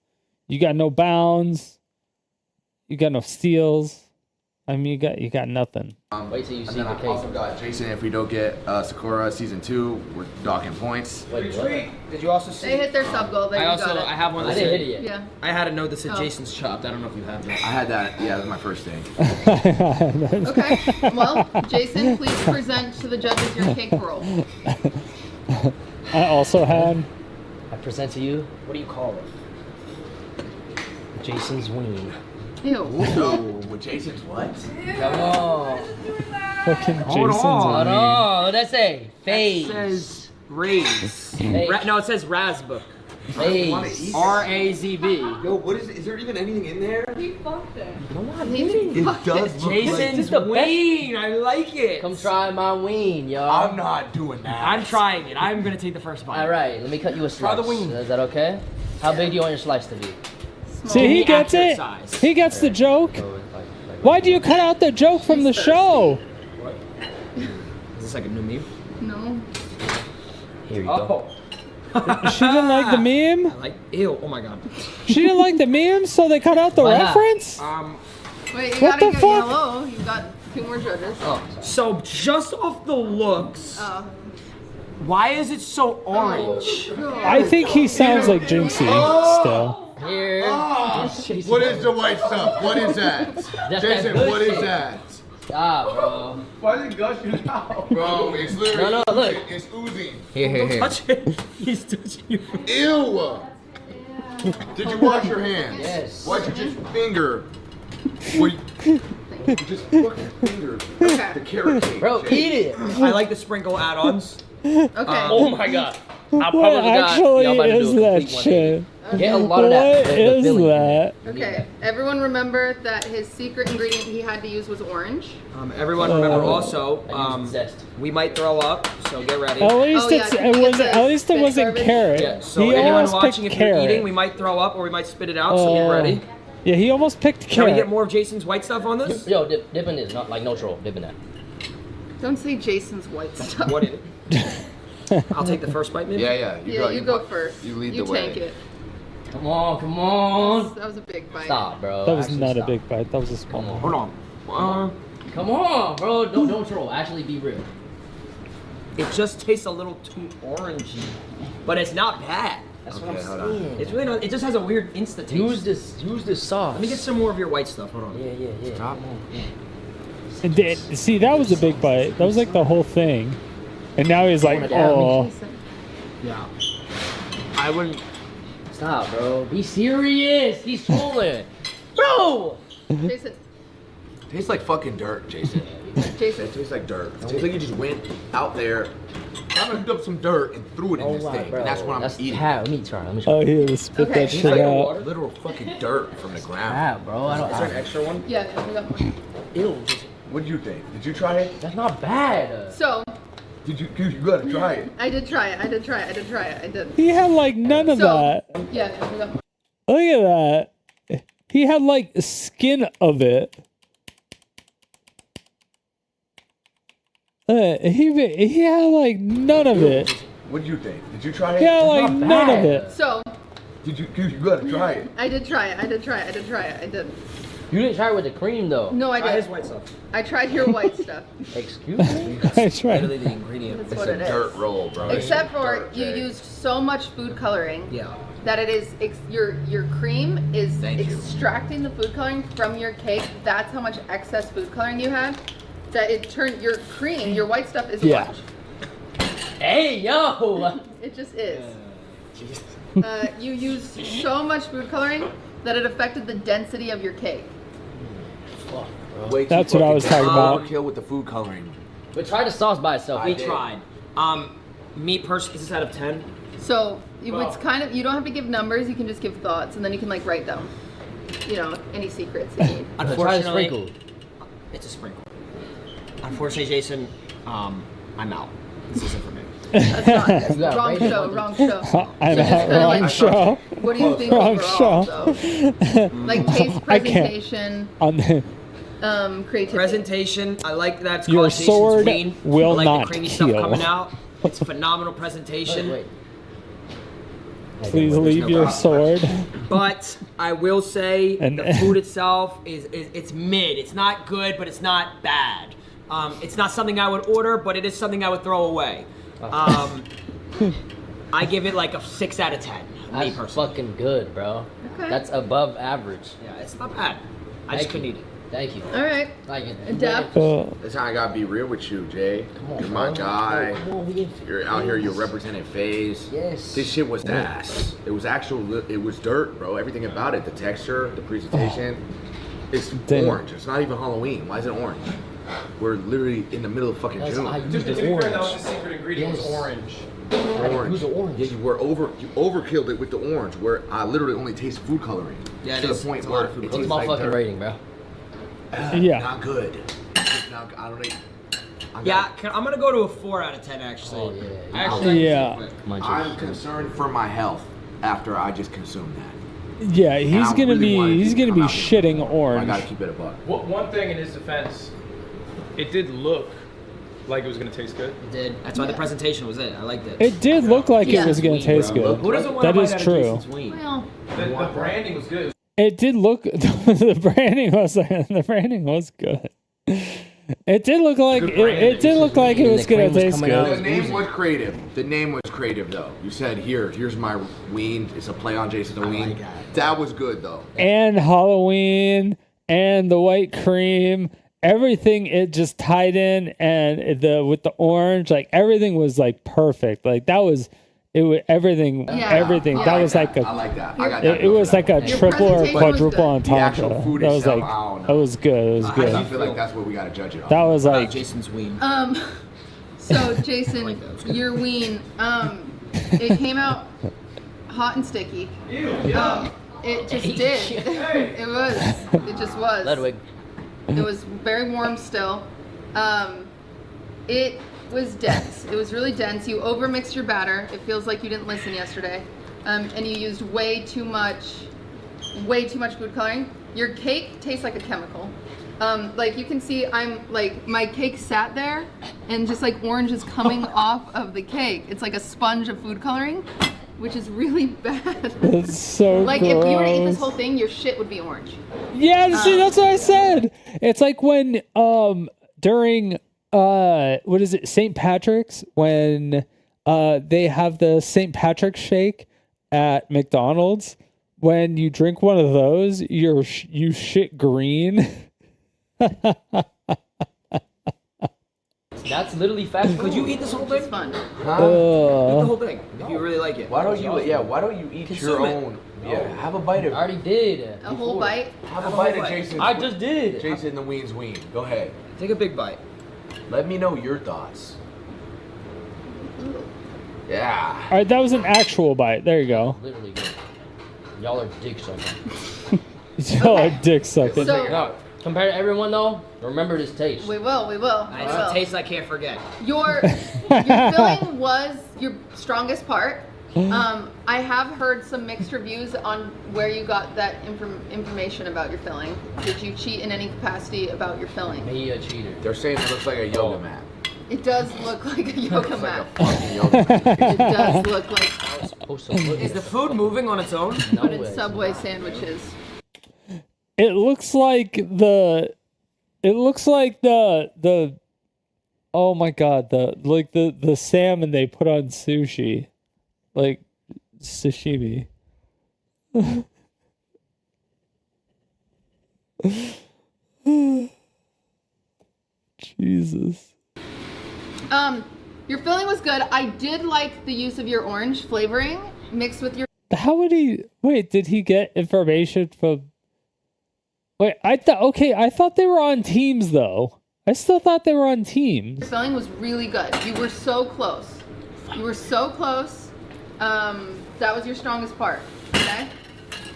You got no bounds. You got no steals. I mean, you got nothing. Wait till you see the I cake. also got Jason. If we don't get Sakura season 2, we're docking points. Did you also see? They hit their sub goal. There I you also got it. I have one that I didn't said. hit it yet. Yeah. I had a note that said Oh. Jason's chopped. I don't know if you have that. I had that. Yeah, that was my first thing. Okay. Well, Jason, please present to the judges your cake roll. I also had. I present to you. What do you call it? Jason's ween. Ew. With Jason's what? Come on. Fucking Hold Jason's on. Hold on. What did that say? Phase. It says raise. Hey. No, it says Razbook. Phase. R-A-Z-B. Yo, what is it? Is there even anything in there? He fucked it. It does look Jason's the best. ween. I like it. Come try my ween, y'all. I'm not doing that. I'm trying it. I'm gonna take the first bite. All right, let me cut you a slice. Try the ween. Is that okay? How big do you want your slice to be? See, he The gets accurate it. size. He gets the joke. Why do you cut out the joke from the show? Is this like a new meme? No. Here you go. She didn't like the meme? Like, ew, oh my god. She didn't like the meme, so they cut out the Why not? reference? Wait, you What gotta the get fuck? yellow. You got 2 more judges. Oh, so just off the looks, Oh. why is it so orange? I think he sounds like Jinxie still. Here. What is the white stuff? What is that? That's Jason, that what is bullshit. that? Stop, bro. Why is it gushing out? Bro, it's literally No, look. It's oozing. Here. Touch it. He's touching you. Ew! Did you wash your hands? Yes. Why'd you just finger? You just fucking finger the carrot cake. Bro, Jay. eat it. I like the sprinkle add-ons. Okay. Oh my god. I What probably actually y'all about to is do a that complete shit? Get a lot of What that. the is filling in that? there. Okay. Everyone remember that his secret ingredient he had to use was orange. Everyone remember also, I used zest. we might throw up, so get ready. At least Oh, yeah, it's can it we was get the at least it spit wasn't garbage? carrot. Yeah, so He anyone almost watching, picked if you're carrot. eating, we might throw up or we might spit it out, so get ready. Yeah, he almost picked Can we get carrot. more of Jason's white stuff on this? Yo, dip in this, not like no troll. Dip in that. Don't say Jason's white stuff. What is it? I'll take the first bite, maybe? Yeah. You go first. You lead You the way. tank it. Come on. That was a big bite. Stop, bro. That was Actually, not stop. a big bite. That was a small one. Hold on. Come on, bro. Don't troll. Actually, be real. It just tastes a little too orangey, but it's not bad. That's Okay, what I'm hold on. saying. It's really not. It just has a weird insta taste. Use this sauce. Let me get some more of your white stuff. Hold on. Yeah. Stop. See, that was a big bite. That was like the whole thing. And now he's like, oh. Yeah. I wouldn't. Stop, bro. Be serious. He's trolling. Bro! Jason. Tastes like fucking dirt, Jason. Jason. It tastes like dirt. It tastes like you just went out there, picked up some dirt and threw it in this thing. Bro. And that's what I'm eating. Let me try. Let me try. Oh, he was spit Okay. that It's shit like out. literal fucking dirt from the ground. Crap, bro. I don't. Is there an extra one? Yeah, we got one. Ew. What did you think? Did you try it? That's not bad. So, You gotta try it. I did try it. I did. He had like none of that. Yeah, we got one. Look at that. He had like skin of it. He had like none of it. What did you think? Did you try it? He had like none of it. So. You gotta try it. I did try it. I did. You didn't try it with the cream though. No, I did. Try his white stuff. I tried your white stuff. Excuse me? I tried. Literally the ingredient. That's It's what a it is. dirt roll, bro. Except for Dirt, you Jay. used so much food coloring. Yeah. That it is your cream is Thank you. extracting the food coloring from your cake. That's how much excess food coloring you had. That it turned your cream, your white stuff is orange. Hey yo! It just is. You used so much food coloring that it affected the density of your cake. Way too That's what I was fucking talking about. Overkill with the food coloring. But try the sauce by itself. We tried. Me personally, is this out of 10? So it's kind of, you don't have to give numbers. You can just give thoughts, and then you can like write down, you know, any secrets you need. Try the Unfortunately, sprinkle. it's a sprinkle. Unfortunately, Jason, I'm out. This isn't for me. That's not wrong show. Wrong show. I'm So just at kinda wrong like, show. What do you think Wrong overall? show. So, like taste, I can't. presentation, On the, creativity. Presentation, I like that it's Your called Jason's sword Ween. will I like not the creamy kill. stuff coming out. It's phenomenal presentation. Wait. please leave your sword. But I will say And- the food itself is it's mid. It's not good, but it's not bad. It's not something I would order, but it is something I would throw away. I give it like a 6 out of 10. Me That's personally. fucking good, bro. Okay. That's above average. Yeah, it's not bad. I just couldn't eat it. Thank you. All right. Like it. Adapt. That's how I gotta be real with you, Jay. You're my guy. You're out here. You're representing FaZe. Yes. This shit was ass. It was actual. It was dirt, bro. Everything about it. The texture, the presentation. It's Damn. orange. It's not even Halloween. Why is it orange? We're literally in the middle of fucking That's June. how you To use be the fair, that orange. was the secret ingredient was orange. Orange. Use the orange. Yeah, you overkilled it with the orange, where I literally only taste food coloring. Yeah, it to is. the point It's a where lot of food it What's tastes my like fucking dirt. rating, bro? Yeah. Not good. Not, I don't know. Yeah, I'm gonna go to a 4 out of 10 actually. Oh, yeah, yeah. Actually, Yeah. I'm concerned for my health after I just consumed that. Yeah, And he's I gonna really wanted be to come out with shitting I orange. gotta keep it a buck. One thing in his defense, it did look like it was gonna taste good. it did. That's why the presentation was it. I liked it. It did look like Yeah. it was gonna taste good. Who doesn't want to That bite is out of true. Jason's ween? Well, The branding was good. It did look. The branding was good. It did look like it did look like it was gonna taste The good. name was creative. The name was creative though. You said here's my ween. It's a play on Jason's ween. That was good though. And Halloween and the white cream, everything it just tied in, and with the orange, like everything was like perfect. Like that was. It was everything. Yeah. Everything. I that like was like I a. like that. I got that. It was like a Your triple or presentation was quadruple on good. top actual of it. food That was itself, like. I don't know. That was good. It was I good. feel like that's what we gotta judge it on. That was like. Jason's ween. So Jason, your ween, it came out hot and sticky. It just did. It was. It just was. Ludwig. It was very warm still. It was dense. It was really dense. You overmixed your batter. It feels like you didn't listen yesterday. And you used way too much food coloring. Your cake tastes like a chemical. Like you can see, my cake sat there and just like orange is coming off of the cake. It's like a sponge of food coloring, which is really bad. It's so Like if you were to eat this gross. whole thing, your shit would be orange. Yeah, see, that's what I said. It's like when during what is it, St. Patrick's, when they have the St. Patrick's shake at McDonald's. When you drink one of those, you shit green. That's literally fast. Could you eat this whole thing? It's fun. Eat the whole thing if you really like it. Why don't you? Yeah. Why don't you eat Consume your it. own? Yeah. Have a bite of. I already did. A whole bite. Have a bite of Jason's. I just did. Jason the Ween's ween. Go ahead. Take a big bite. Let me know your thoughts. Yeah. All right, that was an actual bite. There you go. Literally good. Y'all are dick sucking. Y'all are dick sucking. So- No, compared to everyone though, remember this taste. We will. It's a taste I can't forget. Your filling was your strongest part. I have heard some mixed reviews on where you got that information about your filling. Did you cheat in any capacity about your filling? Me a cheater. They're saying it looks like a yoga mat. It does look like a yoga mat. It does look like. Is the food moving on its own? But it's Subway sandwiches. It looks like the. It looks like the. Oh my god! The salmon they put on sushi, like sashimi. Jesus. Your filling was good. I did like the use of your orange flavoring mixed with your. How would he? Wait, did he get information from? Wait, I thought they were on teams though. I still thought they were on teams. Your filling was really good. You were so close. You were so close. That was your strongest part. Okay.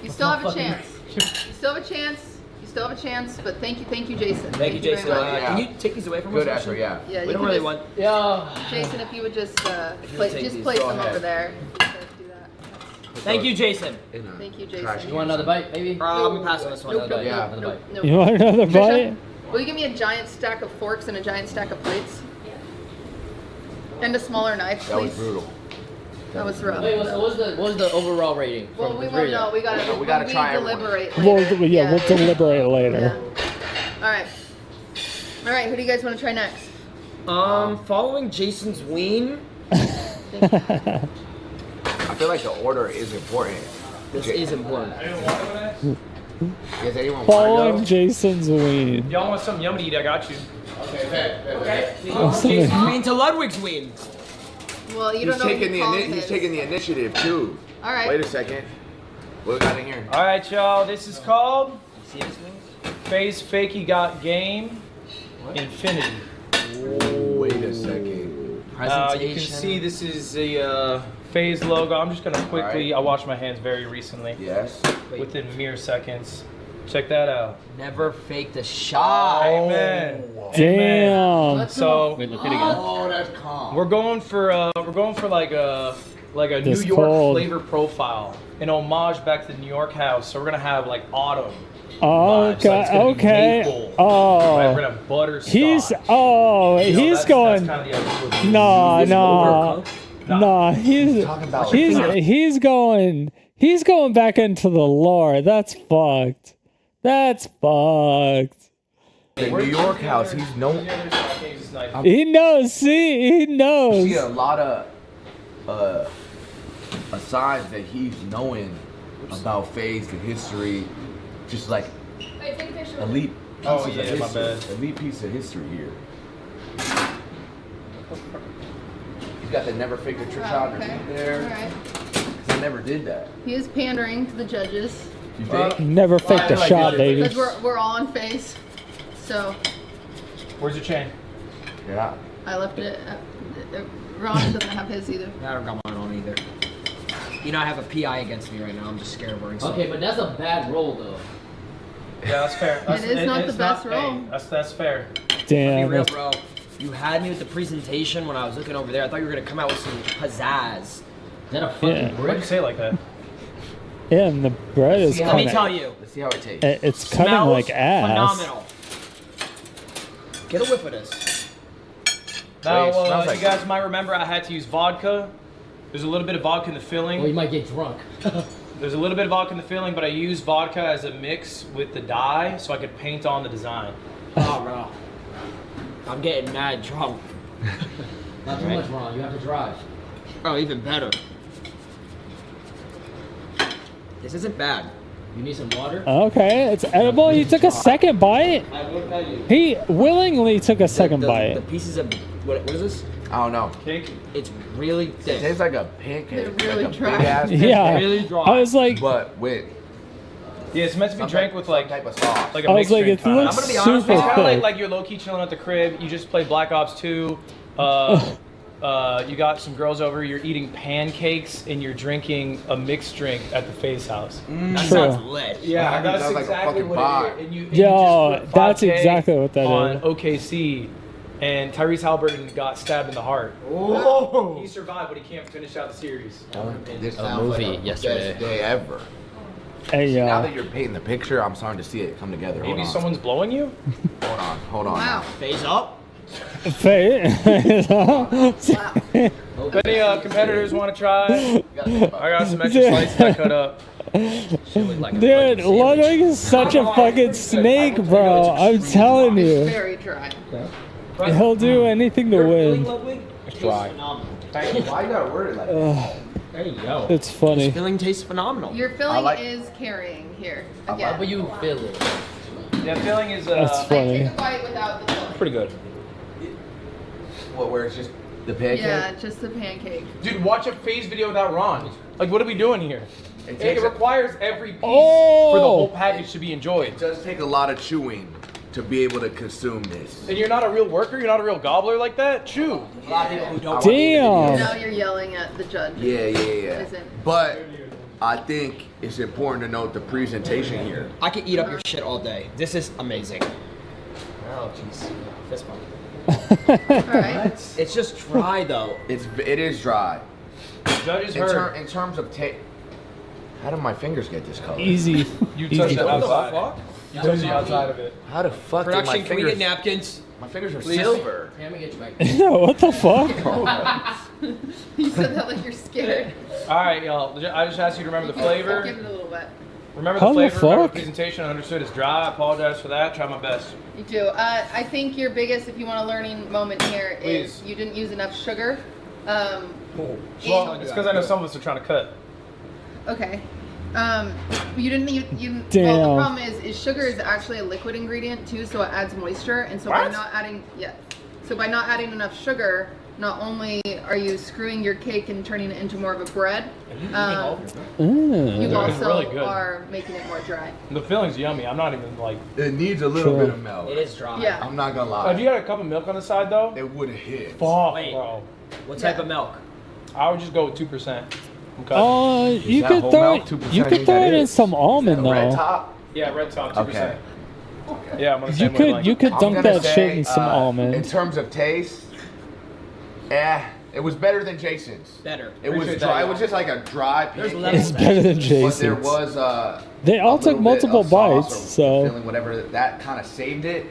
You still have a chance. You still have a chance. You still have a chance. But thank you, Jason. Thank you, Jason. Can you take these away from us? Good effort, yeah. Yeah, we you don't can really just- want. Yeah. Jason, if you would just place these. them Go ahead. over there. Thank you, Jason. Thank you, Jason. You want another bite, baby? I'm passing this one. Another bite. Yeah. Another bite. Nope. You want another Trisha, bite? will you give me a giant stack of forks and a giant stack of plates? And a smaller knife, That was please. brutal. That was rough. Wait, what was the overall rating? Well, from we the won't three of know. them? We gotta try everyone. deliberate We'll later. we'll deliberate later. All right. All right. Who do you guys want to try next? Following Jason's ween. I feel like the order is important. This is important. Does anyone Following want to Jason's ween. Y'all want something yummy to eat? I got you. Okay. Oh, Jason's ween to Ludwig's ween. Well, you He's don't know. taking who called he's this. taking the initiative too. All right. Wait a second. What we got in here? All right, y'all. This is called Phase Fakey Got Game Infinity. Wait a second. You can see this is the Phase logo. I'm just gonna quickly. I washed my hands very recently. Yes. Within mere seconds. Check that out. Never faked a shot. Amen. Damn. So Wait, look at it again. Oh, that's calm. we're going for like a This New York cold. flavor profile, an homage back to the New York house. So we're gonna have like autumn. Oh, vibes. So it's gonna be okay. maple. Oh. Right, we're gonna have butterscotch. He's You know, he's that's going. kind of the idea of it. No, Is it no, overcooked? no. He's going back into the lore. That's fucked. That's fucked. The New York house, he's known. He knows. See, he knows. See a lot of signs that he's knowing about phase, the history, just like elite pieces Oh, yeah, of my history. bad. Elite piece of history here. He's got the never fake a trick shot Okay. there. All right. 'Cause I never did that. He is pandering to the judges. You think? Never faked a shot, baby. Because we're all on face. So Where's your chain? Yeah. I left it. Ron doesn't have his either. I don't got mine on either. You know, I have a PI against me right now. I'm just scared of wearing something. Okay, but that's a bad roll though. Yeah, that's fair. is not the best roll. Hey, that's fair. Damn. Be real, bro. You had me with the presentation when I was looking over there. I thought you were gonna come out with some pizzazz. Is that a fucking Yeah. Why'd you say it like that? Yeah, and the bread is Let me kind tell of. you. Let's see how it tastes. It's cutting Smells like ass. phenomenal. Get a whiff of this. Now, Wait, it smells you like- guys might remember I had to use vodka. There's a little bit of vodka in the filling. Or you might get drunk. There's a little bit of vodka in the filling, but I used vodka as a mix with the dye so I could paint on the design. Oh, bro. I'm getting mad drunk. Not too much, Ron. You have to drive. Oh, even better. This isn't bad. You need some water? Okay, it's edible. He took a second bite. I will tell you. He willingly took a second The bite. pieces of what is this? I don't know. Cake. It's really It thick. tastes like a pancake. They're really like a dry. big ass pancake. Yeah, really dry. I was like, But with Yeah, it's meant to be some drank type- with some like type of sauce. a I was mixed like, drink it kinda. looks I'm gonna be super honest, it's kind of thick. like you're low key chilling at the crib. You just played Black Ops 2. You got some girls over. You're eating pancakes and you're drinking a mixed drink at the Face House. That True. sounds lit. Yeah, That that's sounds like a exactly fucking what bar. it is. And you Yo, just put that's 5K exactly what that on is. OKC. and Tyrese Halliburton got stabbed in the heart. Oh. He survived, but he can't finish out the series. This A sounds movie like the yesterday. best day ever. Hey, Now that you're painting the picture, I'm starting to see it come together. Maybe Hold on. someone's blowing you? Hold on. Wow. Phase up. If any competitors want to try, I got some extra slices I cut up. Dude, Ludwig is such a fucking snake, bro. I'm telling you. Very dry. He'll do anything to win. It's dry. Why you gotta word it like that? There you go. It's funny. This filling tastes phenomenal. Your filling is carrying here again. How you feel it? Yeah, filling is That's funny. Take a bite without the filling. pretty good. What, where it's just the pancake? Yeah, just the pancake. Dude, watch a phase video without Ron. Like, what are we doing here? It requires every piece Oh! for the whole package to be enjoyed. It does take a lot of chewing to be able to consume this. And you're not a real worker? You're not a real gobbler like that? Chew. A lot of people who don't. Damn. Now you're yelling at the judge. Yeah. Isn't. But I think it's important to note the presentation here. I could eat up your shit all day. This is amazing. Oh, jeez. Fist bump. Alright. It's just dry though. It is dry. Judges in terms of taste. How did my fingers get this color? Easy. You Easy. touched the What the outside. fuck? You touched the outside of it. How the fuck did Production, my can we fingers... get napkins? My fingers are Please. silver. Tammy, get you back. Yeah, what the fuck? You said that like you're scared. Alright, y'all. I just asked you to remember the flavor. Give it a little bit. Remember How the the flavor, remember fuck? the presentation. I understood it's dry. I apologize for that. Try my best. You do. I think your biggest, if you want a learning moment here, is Please. you didn't use enough sugar. Well, it's because I know some of us are trying to cut. Okay. You didn't. You Damn. well, the problem is sugar is actually a liquid ingredient too, so it adds moisture, and so by What? not adding so by not adding enough sugar, not only are you screwing your cake and turning it into more of a bread, you It's also really good. are making it more dry. The filling's yummy. I'm not even like. It needs a little bit of milk. It is dry. Yeah. I'm not gonna lie. Have you had a cup of milk on the side though? It would have hit. Fuck, Wait. bro. What type of milk? I would just go with 2%. Okay. You that could whole throw milk? it. 2% You I could think throw that it in is. some almond Red though. top? Yeah, red top, 2%. Okay. Yeah, I'm on the You same could wavelength. you could I'm dunk gonna that shit say, in some In almond. terms of taste, it was better than Jason's. Better. It was Appreciate dry. that, It was just like a dry There's pancake. levels It's better than But there Jason's. was They all a took little bit multiple of sauce bites, or so filling, whatever that kind of saved it.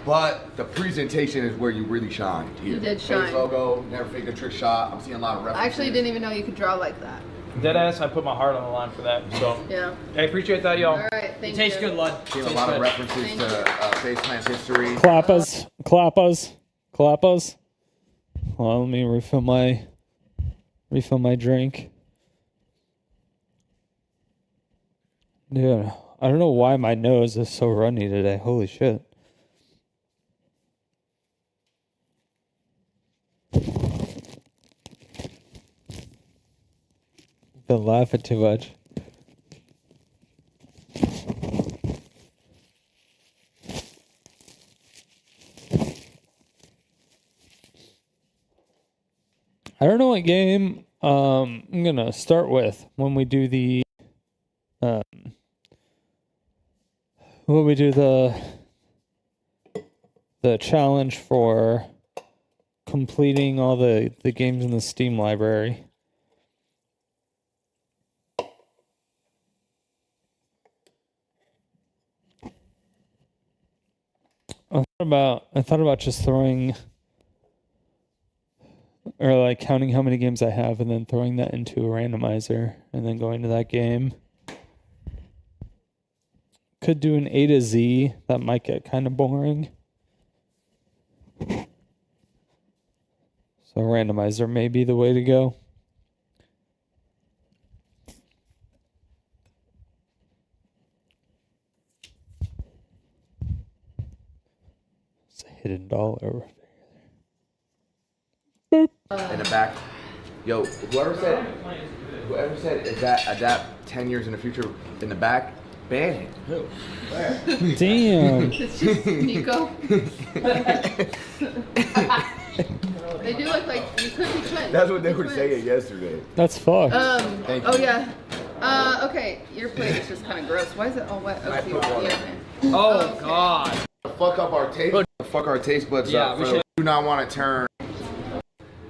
But the presentation is where you really shine. Here. You did Face shine. logo, never faked a trick shot. I'm seeing a lot of I references. actually didn't even know you could draw like that. Deadass, I put my heart on the line for that. So, Yeah. I appreciate that, y'all. All right. Thank It tastes you. good, Lud. Seeing a Tastes lot of good. references Thank to Face Plant's history. clap us, clap us, clap us. Well, let me refill my drink. Dude, I don't know why my nose is so runny today. Holy shit. Been laughing too much. I don't know what game I'm gonna start with when we do the challenge for completing all the games in the Steam library. I thought about just throwing or like counting how many games I have and then throwing that into a randomizer and then going to that game. Could do an A to Z. That might get kind of boring. So randomizer may be the way to go. It's a hidden dollar. In the back. Yo, whoever said adapt 10 years in the future in the back, ban him. Who? Where? Damn. It's just Nico. They do look like you could be twins. That's what they were Twins. saying yesterday. That's fucked. Thank Oh you. yeah. Okay, your plate is just kind of gross. Why is it all wet? I Okay, put water. yeah. Oh Okay. God. Fuck up our table. fuck our taste buds Yeah, up. we For should- do not want to turn.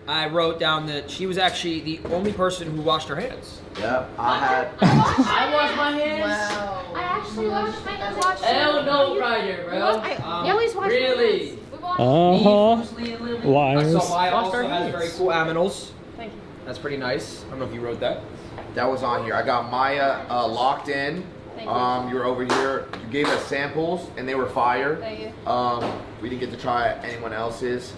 I wrote down that she was actually the only person who washed her hands. Yep, I had. I wash my hands. Wow. I actually washed my hands. Hell no, Ryder, bro. You always wash Really? Liars. I saw Maya Washed also our has hands. very cool aminals. Thank you. That's pretty nice. I don't know if you wrote that. That was on here. I got Maya locked in. Thank you. You were over here. You gave us samples, and they were fire. Thank you. We didn't get to try anyone else's.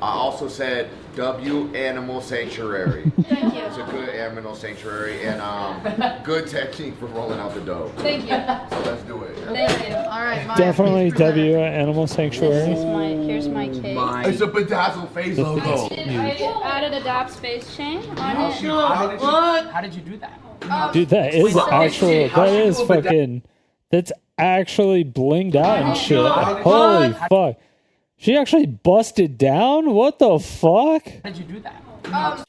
I also said W Animal Sanctuary. Thank you. It's a good animal sanctuary and good technique for rolling out the dough. Thank you. So let's do it. Thank you. All right, Maya, Definitely please present. W Animal Sanctuary. Here's my cake. It's a bedazzled face logo. I added a DAP space chain on it. How did you do that? Dude, that is actual. That is fucking. That's actually blinged out and shit. Holy fuck. She actually busted down? What the fuck? How did you do that?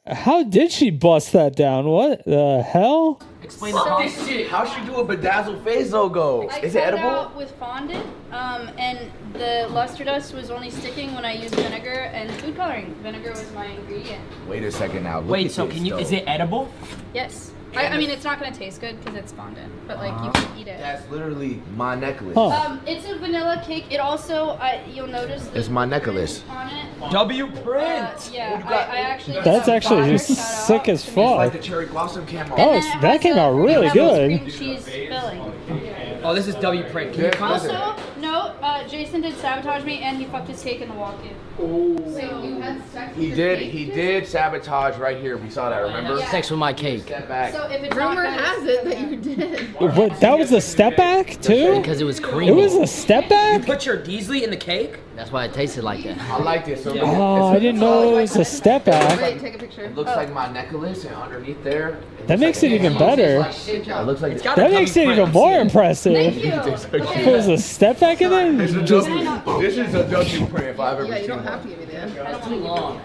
How did she bust that down? What the hell? Explain the process. How'd she do a bedazzled face logo? I Is it cut edible? out with fondant, and the luster dust was only sticking when I used vinegar and food coloring. Vinegar was my ingredient. Wait a second now. Look Wait, at so this can you? dough. Is it edible? Yes. I mean, it's not gonna taste good because it's fondant, but like you can eat it. That's literally my necklace. It's a vanilla cake. It also, you'll notice. It's my necklace. On it. W print. Yeah, I actually. That's actually sick as Like fuck. the cherry blossom camel. Oh, that came out really good. Cream cheese filling. Oh, this is W print. Can you Also, no, Jason did sabotage me and he fucked his cake in the walk-in. Wait, you had sex with He your did. cake, He too? did sabotage right here. We saw that. Remember? Sex with my cake. Step back. So if it's Rumor not has it that you did. But that was a step back too? Because it was creamy. It was a step You back? put your Deasley in the cake? That's why it tasted like that. I like this. So Oh, I didn't know it was a step back. Wait, take a picture. It looks like my necklace, and underneath there. That makes it even better. It looks like got That makes it even more impressive. Thank you. If it was a step back in it, This just is a W print if I've ever Yeah, you seen don't one. have to give me that. That's too long.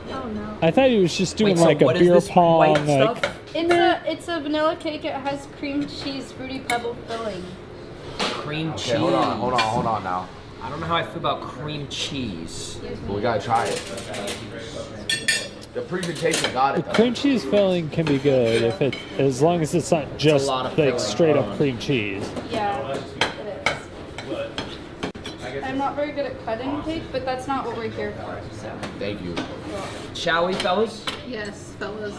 Oh no. I thought he was just doing Wait, so like a what is beer this pong, white like stuff? It's a vanilla cake. It has cream cheese fruity pebble filling. Cream cheese. Okay, hold on now. I don't know how I feel about cream cheese. We gotta try it. The presentation got it. Though. cream cheese filling can be good if it, as long as it's not just lot of like filling. straight up cream cheese. Yeah, it is. I'm not very good at cutting cake, but that's not what we're here for. So. Thank you. Shall we, fellas? Yes, fellas.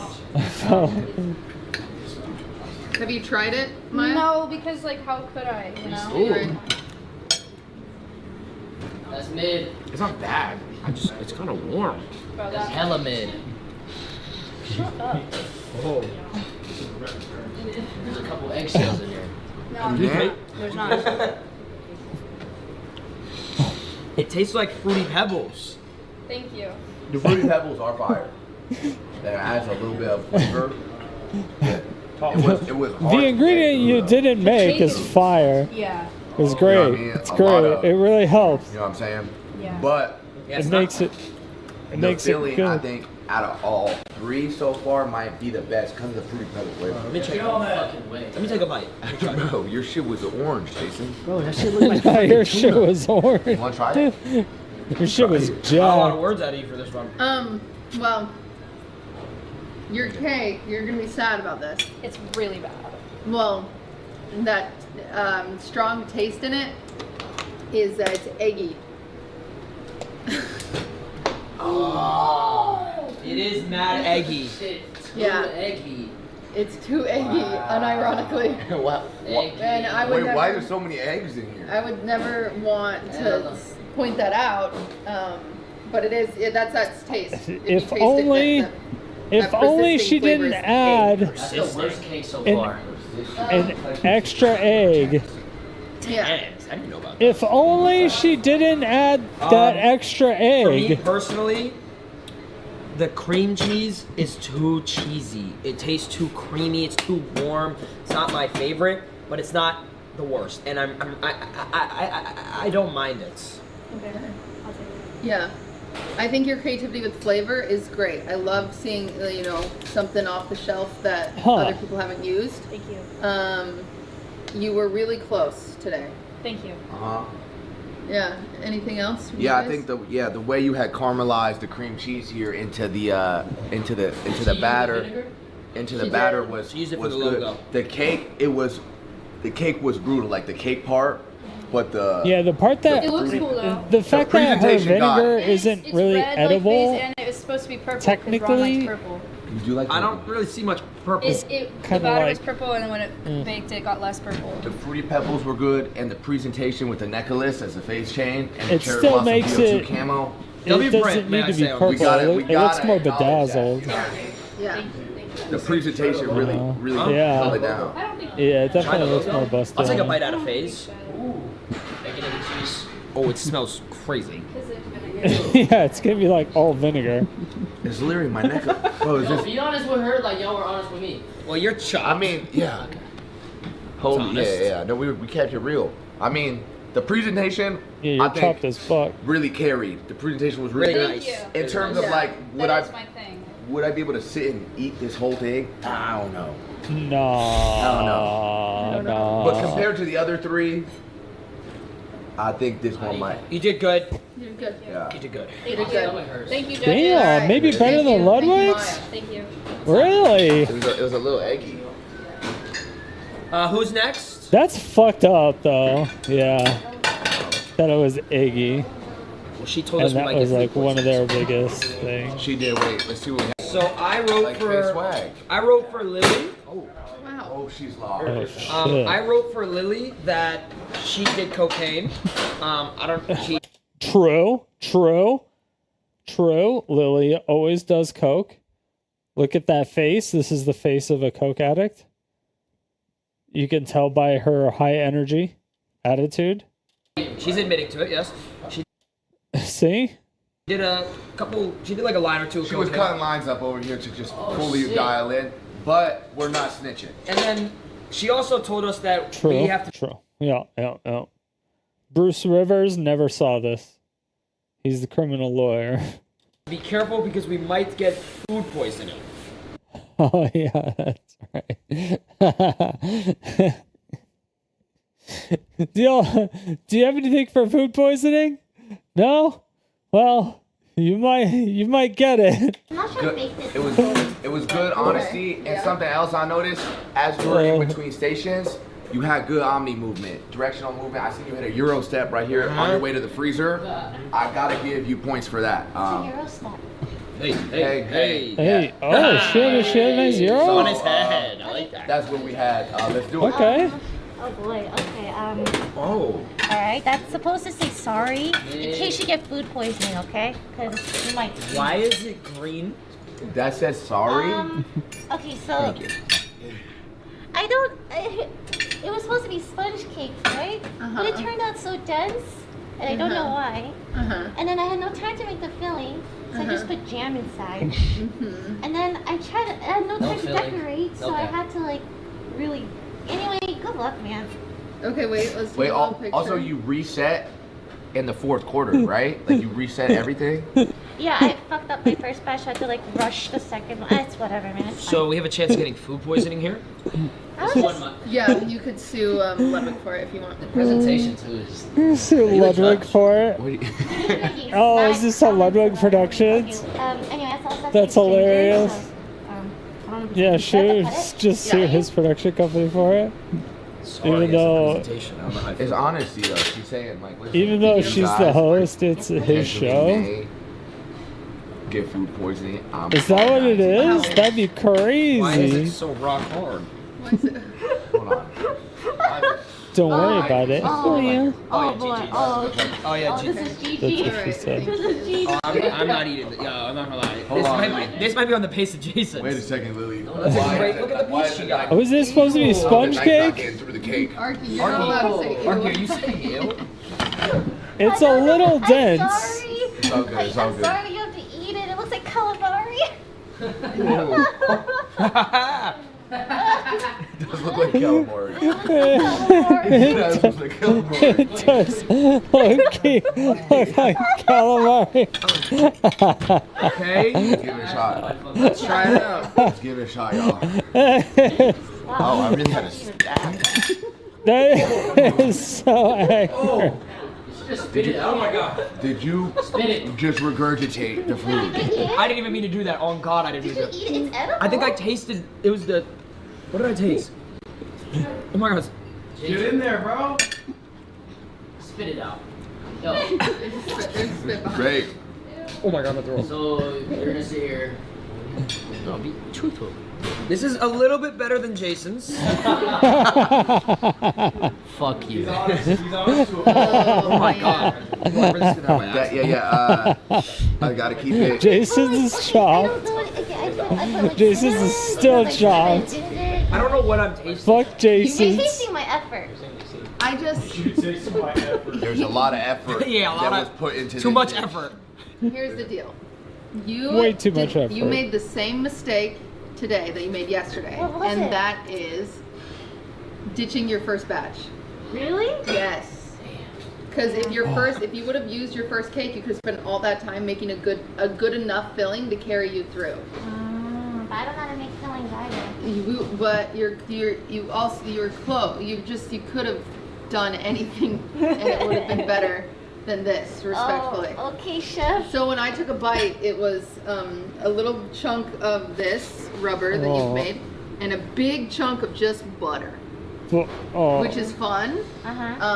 Have you tried it, Maya? No, because like, how could I? You know. Ooh. That's mid. It's not bad. It's kind of warm. Bro, That's hella mid. Shut up. Oh. There's a couple eggshells in here. No, Yeah. there's not. It tastes like Fruity Pebbles. Thank you. The fruity pebbles are fire. That adds a little bit of flavor. It was hard The to ingredient you didn't make is fire. Yeah. It's You great. know what I mean? It's A great. lot of- It really helps. You know what I'm saying? Yeah. But It makes it. It the makes it filling, good. I think, out of all three so far, might be the best because of the fruity pebble flavor. Let me check Get on that fucking way. Let me take a bite. Bro, your shit was orange, Jason. Bro, that shit looked like Your shit was orange. You want to try it? Your shit was Not a lot of jacked. words out of you for this one. Well, your cake, you're gonna be sad about this. It's really bad. Well, that strong taste in it is that it's eggy. It is mad eggy. Yeah. Eggy. It's too eggy, unironically. What? And I would Wait, never, why are there so many eggs in here? I would never want to point that out, but it is. That's that taste. If only, if only she didn't add That's the worst cake so an, far. an extra egg. Yeah. I didn't know about that. If only she didn't add that extra For me egg. personally, the cream cheese is too cheesy. It tastes too creamy. It's too warm. It's not my favorite, but it's not the worst. And I don't mind it. Okay. I'll take it. Yeah. I think your creativity with flavor is great. I love seeing, you know, something off the shelf that other people haven't used. Thank you. You were really close today. Thank you. Yeah. Anything else? from you Yeah, I guys? think the way you had caramelized the cream cheese here into the batter, was She used it for was the good. logo. The cake was brutal, like the cake part, but the the part that It looks cool though. the fact that her presentation got- vinegar isn't It's really red edible. like base, and it was supposed to be purple. 'cause Ron technically- likes purple. You do like I don't really see much purple. The Kinda batter like- was purple, and then when it baked, it got less purple. The fruity pebbles were good, and the presentation with the necklace as a face chain and It the cherry still blossom makes BO2 it. camo. It doesn't need to be purple. It looks more bedazzled. Yeah. The presentation really held it down. Yeah, it Try the definitely looks logo. more busted. I'll take a bite out of Phase. Bacon and cheese. Oh, it smells crazy. Yeah, it's gonna be like all vinegar. It's literally my neck. Bro, is Yo, this? be honest with her like y'all were honest with me. Well, you're chopped. I mean, yeah. Holy, honest. yeah. No, we kept it real. I mean, the presentation, Yeah, you're I think, chopped as fuck. really carried. The presentation was really Really nice. nice. In terms of Yeah. like, would That is my thing. would I be able to sit and eat this whole thing? I don't know. No. I don't know. No. But compared to the other three, I think this one might. You did good. You did good. Yeah. You did good. Thank you. Thank you, judges. Damn, maybe better than Ludwig's? Thank you. Really? It was a little eggy. Who's next? That's fucked up though. Yeah. That it was eggy. Well, she told And us we that might was get like food one of their biggest things. She did. Wait, let's see what we have. So I wrote Like Face for Swag. I wrote for Lily. Wow. Oh, she's large. Oh shit. I wrote for Lily that she did cocaine. I don't. She. True. Lily always does coke. Look at that face. This is the face of a coke addict. You can tell by her high energy attitude. She's admitting to it. Yes. She See? did a couple. She did like a line or two. Of She was cocaine. cutting lines up over here to just fully dial in, but we're not snitching. And then she also told us that True. we have to. True. Yeah. Bruce Rivers never saw this. He's the criminal lawyer. Be careful because we might get food poisoning. Oh yeah, that's right. Do you have anything for food poisoning? No? Well, you might get it. I'm not sure Good. to make this. It was good honesty, and something else I noticed as you were in between stations, you had good omni movement, directional movement. I see you hit a Euro step right here on your way to the freezer. I gotta give you points for that. Euro step. Hey. Hey, oh, she had a nice Euro? On his head. I like that. That's what we had. Let's do it. Okay. Oh boy. Okay. Oh. All right. That's supposed to say sorry in case you get food poisoning. Okay? Because you might. Why is it green? That says sorry. Okay. So. I don't. It was supposed to be sponge cake, right? But it turned out so dense, and I don't know why. And then I had no time to make the filling, so I just put jam inside. And then I had no time to decorate, so I had to like really. Anyway, good luck, man. Okay, wait. Let's do Wait. a little picture. Also, you reset in the fourth quarter, right? Like you reset everything. Yeah, I fucked up my first batch. I had to like rush the second one. It's whatever, man. It's So we have a chance of getting food poisoning here. Yeah, you could sue Ludwig for it if you want. The presentation too is. Sue Ludwig for it. Oh, is this a Ludwig Productions? Anyway, That's hilarious. Yeah, Is that the just sue his production company for it. Even though, It's honesty though. She's saying like, listen, even though you she's guys the host, it's his potentially show. may get food poisoning. Is that what it is? That'd be crazy. Why is it so rock hard? Hold on. Don't worry about it. Oh, yeah. Oh boy. Oh. Oh yeah, Oh, this is That's Gigi. what she said. This is Gigi. I'm not eating it. Yeah, I'm not gonna lie. Hold on. This might be on the pace of Jason's. Wait a second, Lily. Look at the piece she got. Oh, is this supposed to be sponge cake? Through the cake. Arky, you're not allowed to say ew. Arky, are you saying ew? It's a little dense. I'm sorry. It's all good. It's all I'm good. sorry. You have to eat it. It looks like calamari. does look like calamari. It does look like calamari. Okay. Let's give it a shot. Let's try it out. Let's give it a shot, y'all. Oh, I really had to stab. That is so accurate. Oh my god. Did you just regurgitate the food? I didn't even mean to do that. On God, I didn't mean to. Eat it, it's edible. I think I tasted. It was the. What did I taste? Oh my god. Get in there, bro. Spit it out. Yo. Great. Oh my god, my throat. So you're gonna sit here. No, be truthful. This is a little bit better than Jason's. Fuck you. Oh my god. Yeah. I gotta keep it. Jason's is chopped. Jason's is still chopped. I don't know what I'm tasting. Fuck You're Jason's. tasting my effort. I just. There's a lot of effort Yeah, a lot that of- was put into Too this much dish. effort. Here's the deal. You Way too much effort. You made the same mistake today that you made yesterday, What was and it? that is ditching your first batch. Really? Yes. Because if you would have used your first cake, you could have spent all that time making a good enough filling to carry you through. But I don't know how to make fillings either. But you're close. You could have done anything, and it would have been better than this, respectfully. Oh, okay, chef. So when I took a bite, it was a little chunk of this rubber that you've made, and a big chunk of just butter, which is fun.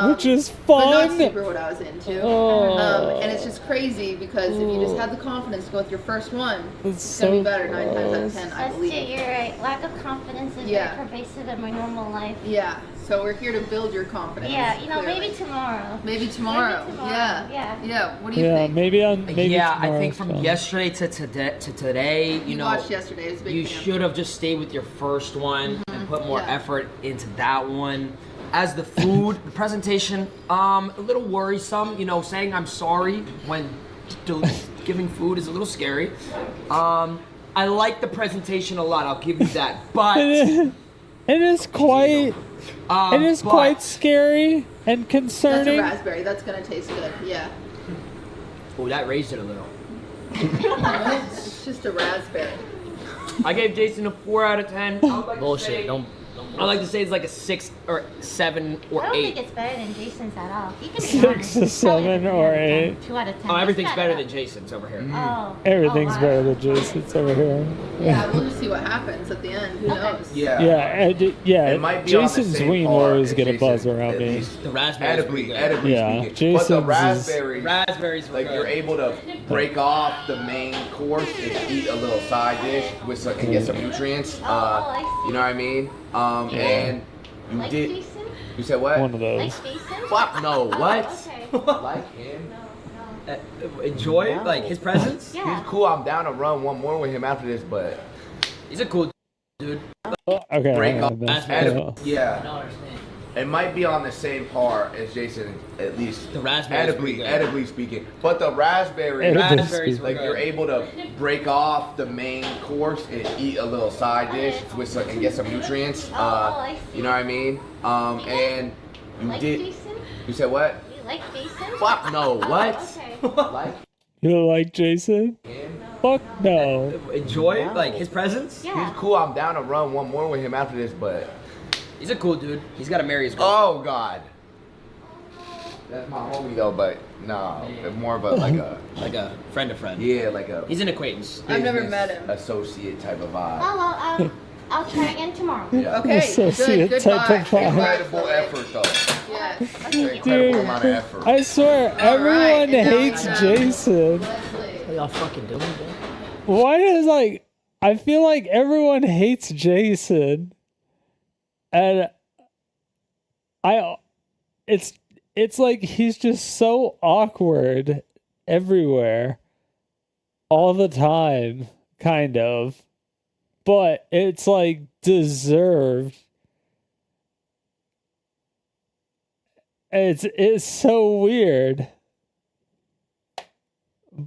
Which is But not fun. super what I was into. And it's just crazy because if you just had the confidence to go with your first one, it's gonna be better 9 times out of 10, I That's believe. it, you're right. Lack of confidence is Yeah. very pervasive in my normal life. Yeah. So we're here to build your confidence. Yeah, clearly. maybe tomorrow. Maybe tomorrow. Yeah. Yeah. What do you think? Maybe Yeah, I tomorrow's think from fun. yesterday to today, you know, watched yesterday. It was a big you fan. should have just stayed with your first one and put more Yeah. effort into that one. As the food, the presentation, a little worrisome. You know, saying I'm sorry when giving food is a little scary. I like the presentation a lot. I'll give you that, but it is quite. It is quite scary and That's a concerning. raspberry. That's gonna taste good. Yeah. Oh, that raised it a little. It's just a raspberry. I gave Jason a 4 out of 10. Bullshit. Don't. I like to say it's like a 6 or 7 or I don't 8. think it's better than Jason's at all. You can be 6 honest. or 7 or 8. 2 out of 10. Oh, everything's It's better not than Jason's over here. Oh. Everything's wow. better than Jason's over here. Yeah, we'll just see what happens at the end. Who knows? Yeah. It might be on the Jason's same wing will par always as get a buzz Jason's, around at me. least. The raspberries were good. Edibly Yeah, speaking. But Jason's the is- raspberries, were like good. you're able to break off the main course and eat a little side dish with some, and get some nutrients. You know what I mean? And you Like did. Jason? You said what? One of those. Like Jason? Fuck no. What? Okay. Like him? Enjoy like his presence. Yeah. He's cool. I'm down to run one more with him after this, but He's a cool dude. Okay. break I off. have this. Edib- I yeah. don't understand. It might be on the same par as Jason, at least. The raspberries were good. Edibly speaking. But the raspberries, Raspberries were like good. you're able to break off the main course and eat a little side dish with some, and get some nutrients. I see. You know what I mean? And you Like did. Jason? You said what? You like Jason? Fuck no. What? Okay. Like You like Jason? him? Fuck no. Enjoy like his presence. Yeah. He's cool. I'm down to run one more with him after this, but. He's a cool dude. He's got to marry his girl. Oh God. That's my homie though, but no, more of a like a friend of friend. Yeah, like a. He's an acquaintance. I've never business met him. Associate type of vibe. Oh, well, I'll try again tomorrow. Yeah. Okay. Associate Good. type Goodbye. of vibe. Incredible effort though. Yes. Incredible amount of effort. I swear, everyone and now hates we know. Jason. What y'all fucking doing, bro? Why is like I feel like everyone hates Jason, and it's like he's just so awkward everywhere, all the time, kind of, but it's like deserved. It's so weird.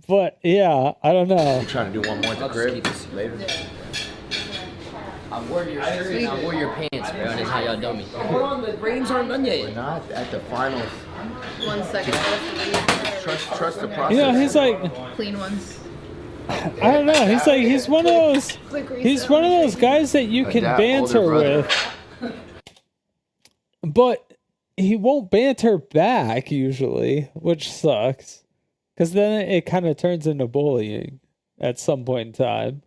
But yeah, I don't know. You trying to do one more at the crib later? I wore your shirt and I wore your pants, bro, and it's how y'all do me. Hold on, the brains aren't done yet. We're not at the finals. 1 second. Trust the process. You know, he's like, Clean ones. I don't know. He's one of those. He's one of those guys that you can Adapt, banter older with, but he won't banter back usually, which sucks. Because then it kind of turns into bullying at some point in time.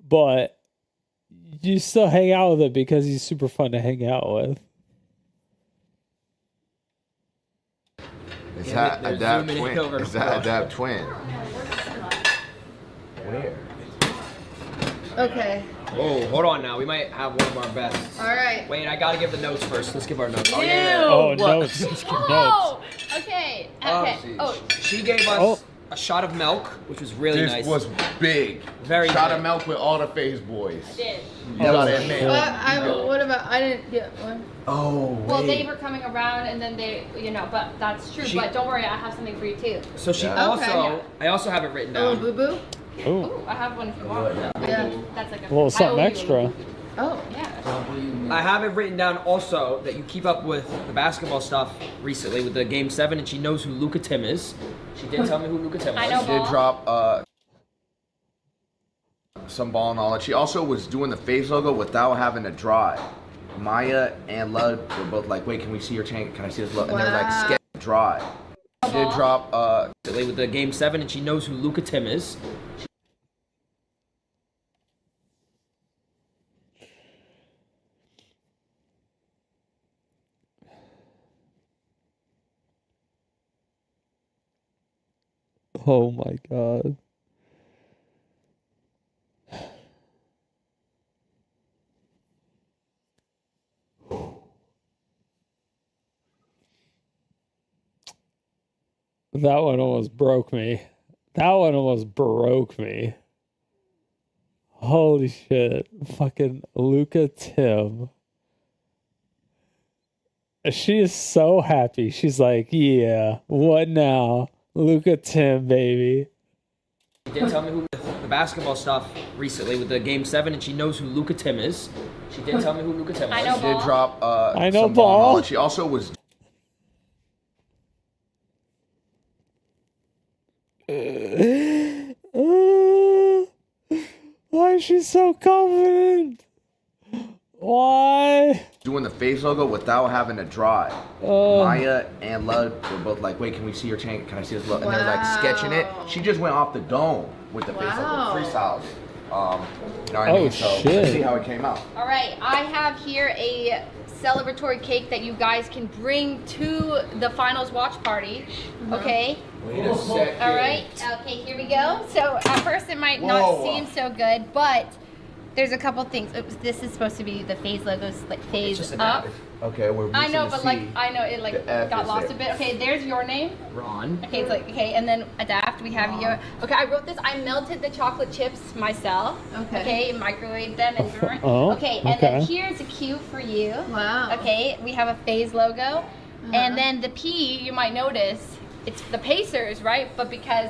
But you still hang out with him because he's super fun to hang out with. It's that adapt twin. It's that adapt twin. Where? Okay. Whoa, hold on now. We might have one of our best. All right. Wait, I gotta give the notes first. Let's give our notes. Ew. Oh, notes. Oh, okay. Okay. Oh, She gave us a shot of milk, which was really This nice. was big. Very shot big. of milk with all the face boys. I did. You gotta admit. what about? I didn't get one. Oh. Well, they were coming around, and then they, but that's true. But don't worry, I have something for you too. So she Yeah. also, I also have it written Oh, down. boo boo. Ooh. I have one if you want. Yeah. That's like A little something I owe you. extra. Oh. Yeah. I have it written down also that you keep up with the basketball stuff recently with the Game 7, and she knows who Luka Tim is. She did tell me who Luka Tim was. I know She did drop some ball knowledge. She also was doing the face logo without having to draw it. Maya and Lud were both like, wait, can we see your chain? Can I see this logo? And they were like, sketch, draw it. She did drop with the Game 7, and she knows who Luka Tim is. Oh my god. That one almost broke me. That one almost broke me. Holy shit. Fucking Luka Tim. She is so happy. She's like, yeah, what now? Luka Tim, baby. She did tell me who the basketball stuff recently with the Game 7, and she knows who Luka Tim is. She did tell me who Luka Tim was. I know She did drop I know some ball ball. knowledge. She also was Why is she so confident? Why? doing the face logo without having to draw it. Maya and Lud were both like, wait, can we see your chain? Can I see this logo? And they're like sketching it. She just went off the dome with the face logo, freestyled it. You know what I mean? So let's see how it came out. All right, I have here a celebratory cake that you guys can bring to the finals watch party. Okay. Wait a second. All right. Okay, here we go. So at first it might not seem so good, but there's a couple things. Oops, this is supposed to be the phase logos, like phase up. Okay, we're I know, missing but the like C. I know it like The F got is lost there. a bit. Okay, there's your name. Ron. Okay, it's like okay, and then adapt. We have your. Okay, I wrote this. I melted the chocolate chips myself. Okay, microwaved them and. Okay, and then here's a cue for you. Wow. Okay, we have a phase logo, and then the P. You might notice it's the Pacers, right? But because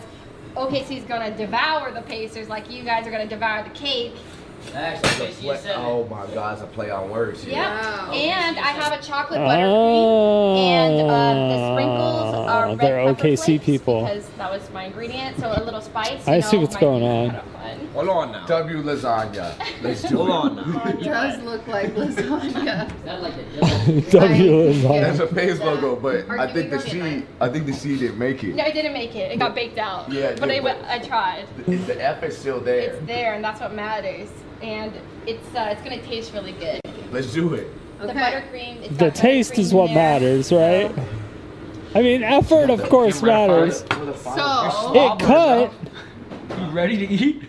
OKC's gonna devour the Pacers, like you guys are gonna devour the cake. Oh my God, it's a play on words here. Yeah, and I have a chocolate buttercream, and the sprinkles are red they're pepper OKC flakes people. because that was my ingredient, so a little spice. I see what's going on. Hold on now. W lasagna. Let's do Hold it. on now. It does look like lasagna. W is There's on. a phase logo, but I think the C didn't make it. No, I didn't make it. It got baked out. Yeah, it but did, I tried. The F is still there. It's there, and that's what matters. And it's gonna taste really good. Let's do it. The buttercream. It's The got taste buttercream is what in there. matters, right? I mean, effort, of course, matters. So It cut. You ready to eat?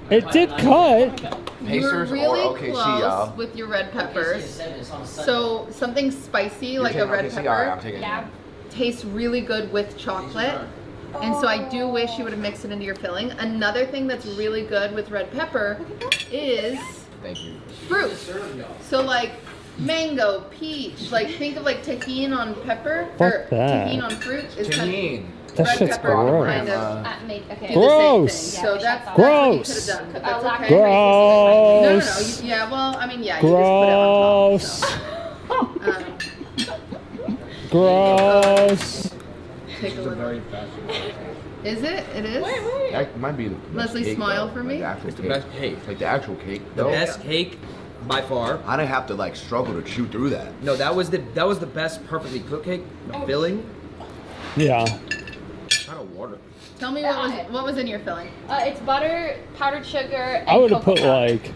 It did cut. You were Pacers really or OKC, close y'all. with your red peppers. So something spicy You're like a taking red OKC? pepper All right, I'm taking it. Yeah. tastes really good with chocolate. And so I do wish you would have mixed it into your filling. Another thing that's really good with red pepper is Thank you. fruit. So like mango, peach, like think of like tahini on pepper or Fuck that. tahini on fruit is kind Tahini. of That red shit's pepper gross. kind of Okay. do the same Gross. thing. So that's Gross. what you could have done. But that's okay. Gross. No. Yeah, well, I mean, yeah. Gross. Gross. Take a look. Is it? It is? That might be the best Leslie, cake, smile though. for Like me. the actual It's the cake. best cake. Like the actual cake. The though. best cake by far. I didn't have to like struggle to chew through that. No, that was the best perfectly cooked cake. The filling. Yeah. Kind of water. Tell me what was in your filling. It's butter, powdered sugar, and I would have put cocoa. like.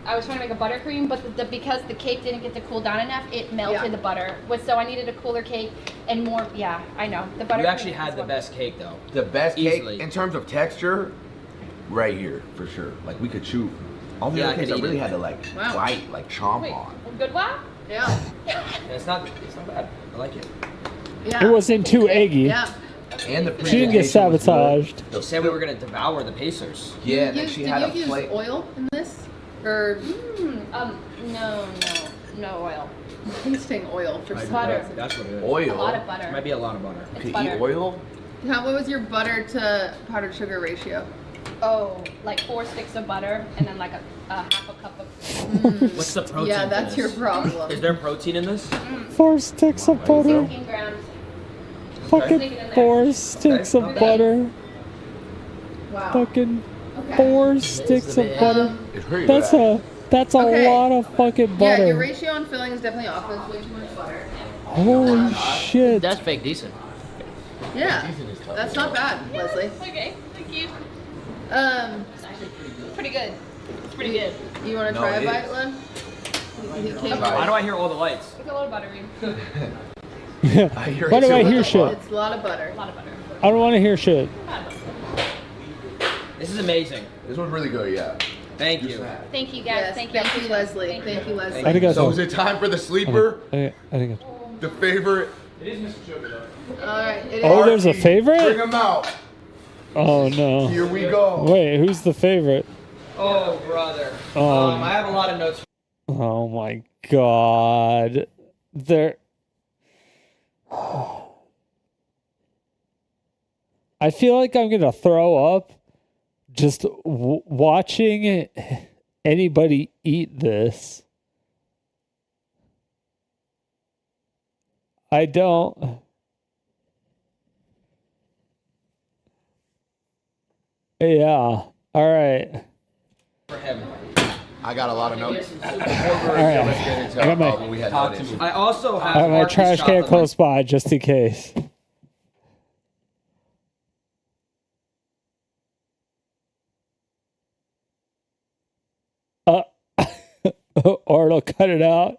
I was trying to make a buttercream, but because the cake didn't get to cool down enough, it melted the butter. So I needed a cooler cake and more. Yeah, I know the butter. You actually had the best cake though. The best Easily. cake in terms of texture, right here for sure. Like we could chew. All the Yeah, I other cakes I could eat really it. had to like Wow. bite, like chomp Wait, on. good one? Yeah. It's not bad. I like it. Yeah. It wasn't too eggy. Yeah. And the She didn't get presentation was good. sabotaged. They said we were gonna devour the Pacers. Yeah, and then Did she had a you use plate. oil in this? Or No oil. I'm tasting oil for some Butter. reason. That's what it is. Oil. A lot of butter. Might be a lot of butter. It's Could butter. eat oil? What was your butter to powdered sugar ratio? Oh, like 4 sticks of butter and then like a half a cup of. What's the protein? Yeah, in that's this? your problem. Is there protein in this? 4 sticks of butter. 15 grams. Fucking 4 sticks of butter. Wow. Fucking Okay. 4 sticks of butter. It's pretty That's good. a Okay. lot of fucking Yeah, your butter. ratio on filling is definitely off. There's way too much butter. Holy shit. That's fake decent. Yeah, that's not bad, Leslie. Okay, thank you. Pretty good. It's pretty good. You want to No, try a it bite, is. Len? You came Why do I hear all the lights? It's a little buttery. Why do I hear shit? It's a lot of butter. A lot of butter. I don't want to hear shit. This is amazing. This one's really good, yeah. Thank you. Thank you guys. Yes, Thank thank you. you, Leslie. Thank you, Leslie. I think I So saw. is it time for the sleeper? I think The favorite? It is Mr. Sugar though. All right. It Oh, is. there's a Bring favorite? them out. Oh no. Here we go. Wait, who's the favorite? Oh brother. Um, I have a lot of notes. Oh my god. There. I feel like I'm gonna throw up just watching anybody eat this. I don't. Yeah. All right. For heaven. I got a lot of notes. All right. Let's get into I got my- when we had Talk to notice. me. I also have I have my Arby's trash can chocolate close by just in case. Or it'll cut it out.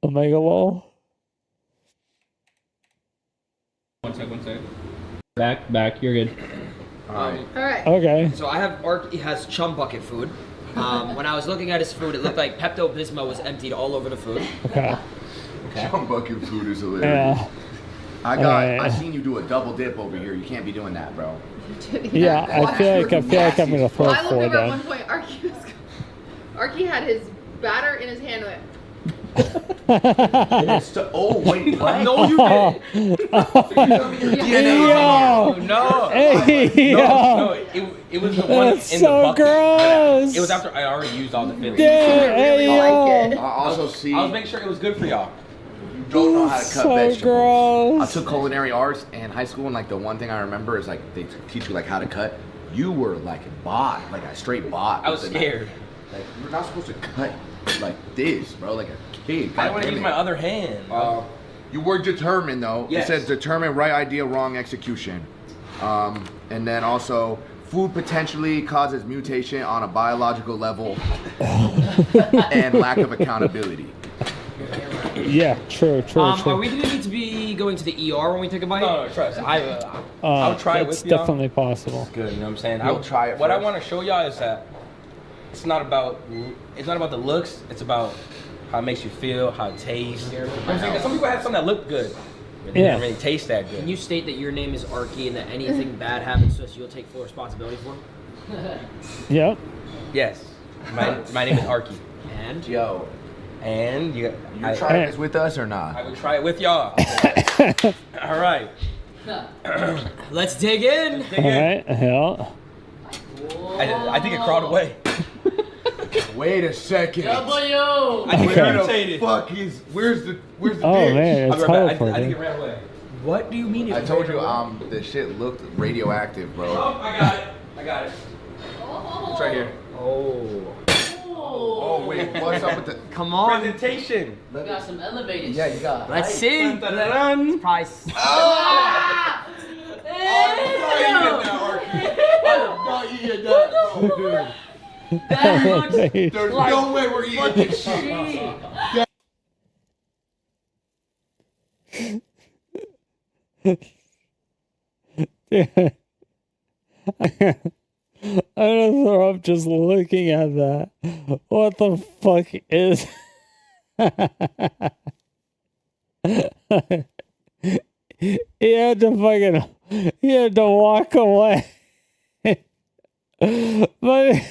Omega Lol. One sec. Back, you're good. All right. Okay. So I have He has chum bucket food. When I was looking at his food, it looked like Pepto Bismol was emptied all over the food. Okay. Chum bucket food is hilarious. Yeah. I seen you do a double dip over here. You can't be doing that, bro. Yeah, I feel like I'm gonna throw Well, I looked four over at one then. point. Arky had his batter in his hand. Went, Oh wait, what? No, you didn't. Yo! No. Hey, No, yo! it was the one That's in so the bucket. gross. It was after I already used all the fillings. Yeah, hey, like yo! I also see I was making sure it was good for y'all. you don't know how to cut So vegetables. gross. I took culinary arts in high school, and like the one thing I remember is like they teach you like how to cut. You were like bot, like a straight bot. I was with the scared. knife. Like you're not supposed to cut like this, bro. Like a kid. I want to use my other hand. You were determined though. Yes. It says determined right idea, wrong execution. And then also food potentially causes mutation on a biological level and lack of accountability. Yeah, true. Are we gonna need to be going to the ER when we take a bite? No, trust. I'll try it It's with y'all. definitely possible. Good, you know what I'm saying? We'll try it What I first. want to show y'all is that it's not about the looks. It's about how it makes you feel, how it tastes. You know what I'm saying? 'Cause some people have something that look good, but they Yeah. don't really taste that good. Can you state that your name is Arky and that anything bad happens to us, you'll take full responsibility for? Yep. Yes. My name is Arky. And Yo, And you trying this with us or not? I will try it with y'all. All right. let's dig in. All right, hell. I think it crawled away. Wait a second. W. I think it Where the mutated. fuck is? Where's the Oh dish? man, it's I think teleporting. it ran away. What do you mean? I told you the shit looked radioactive, bro. Oh, I got it. It's right here. Oh wait, what's up with the? Come on. Presentation. You got some elevators. Yeah, you got. Let's see. Dun-dun-dun. Price. There's no way we're eating this shit. I'm gonna throw up just looking at that. What the fuck is? He had to walk away. But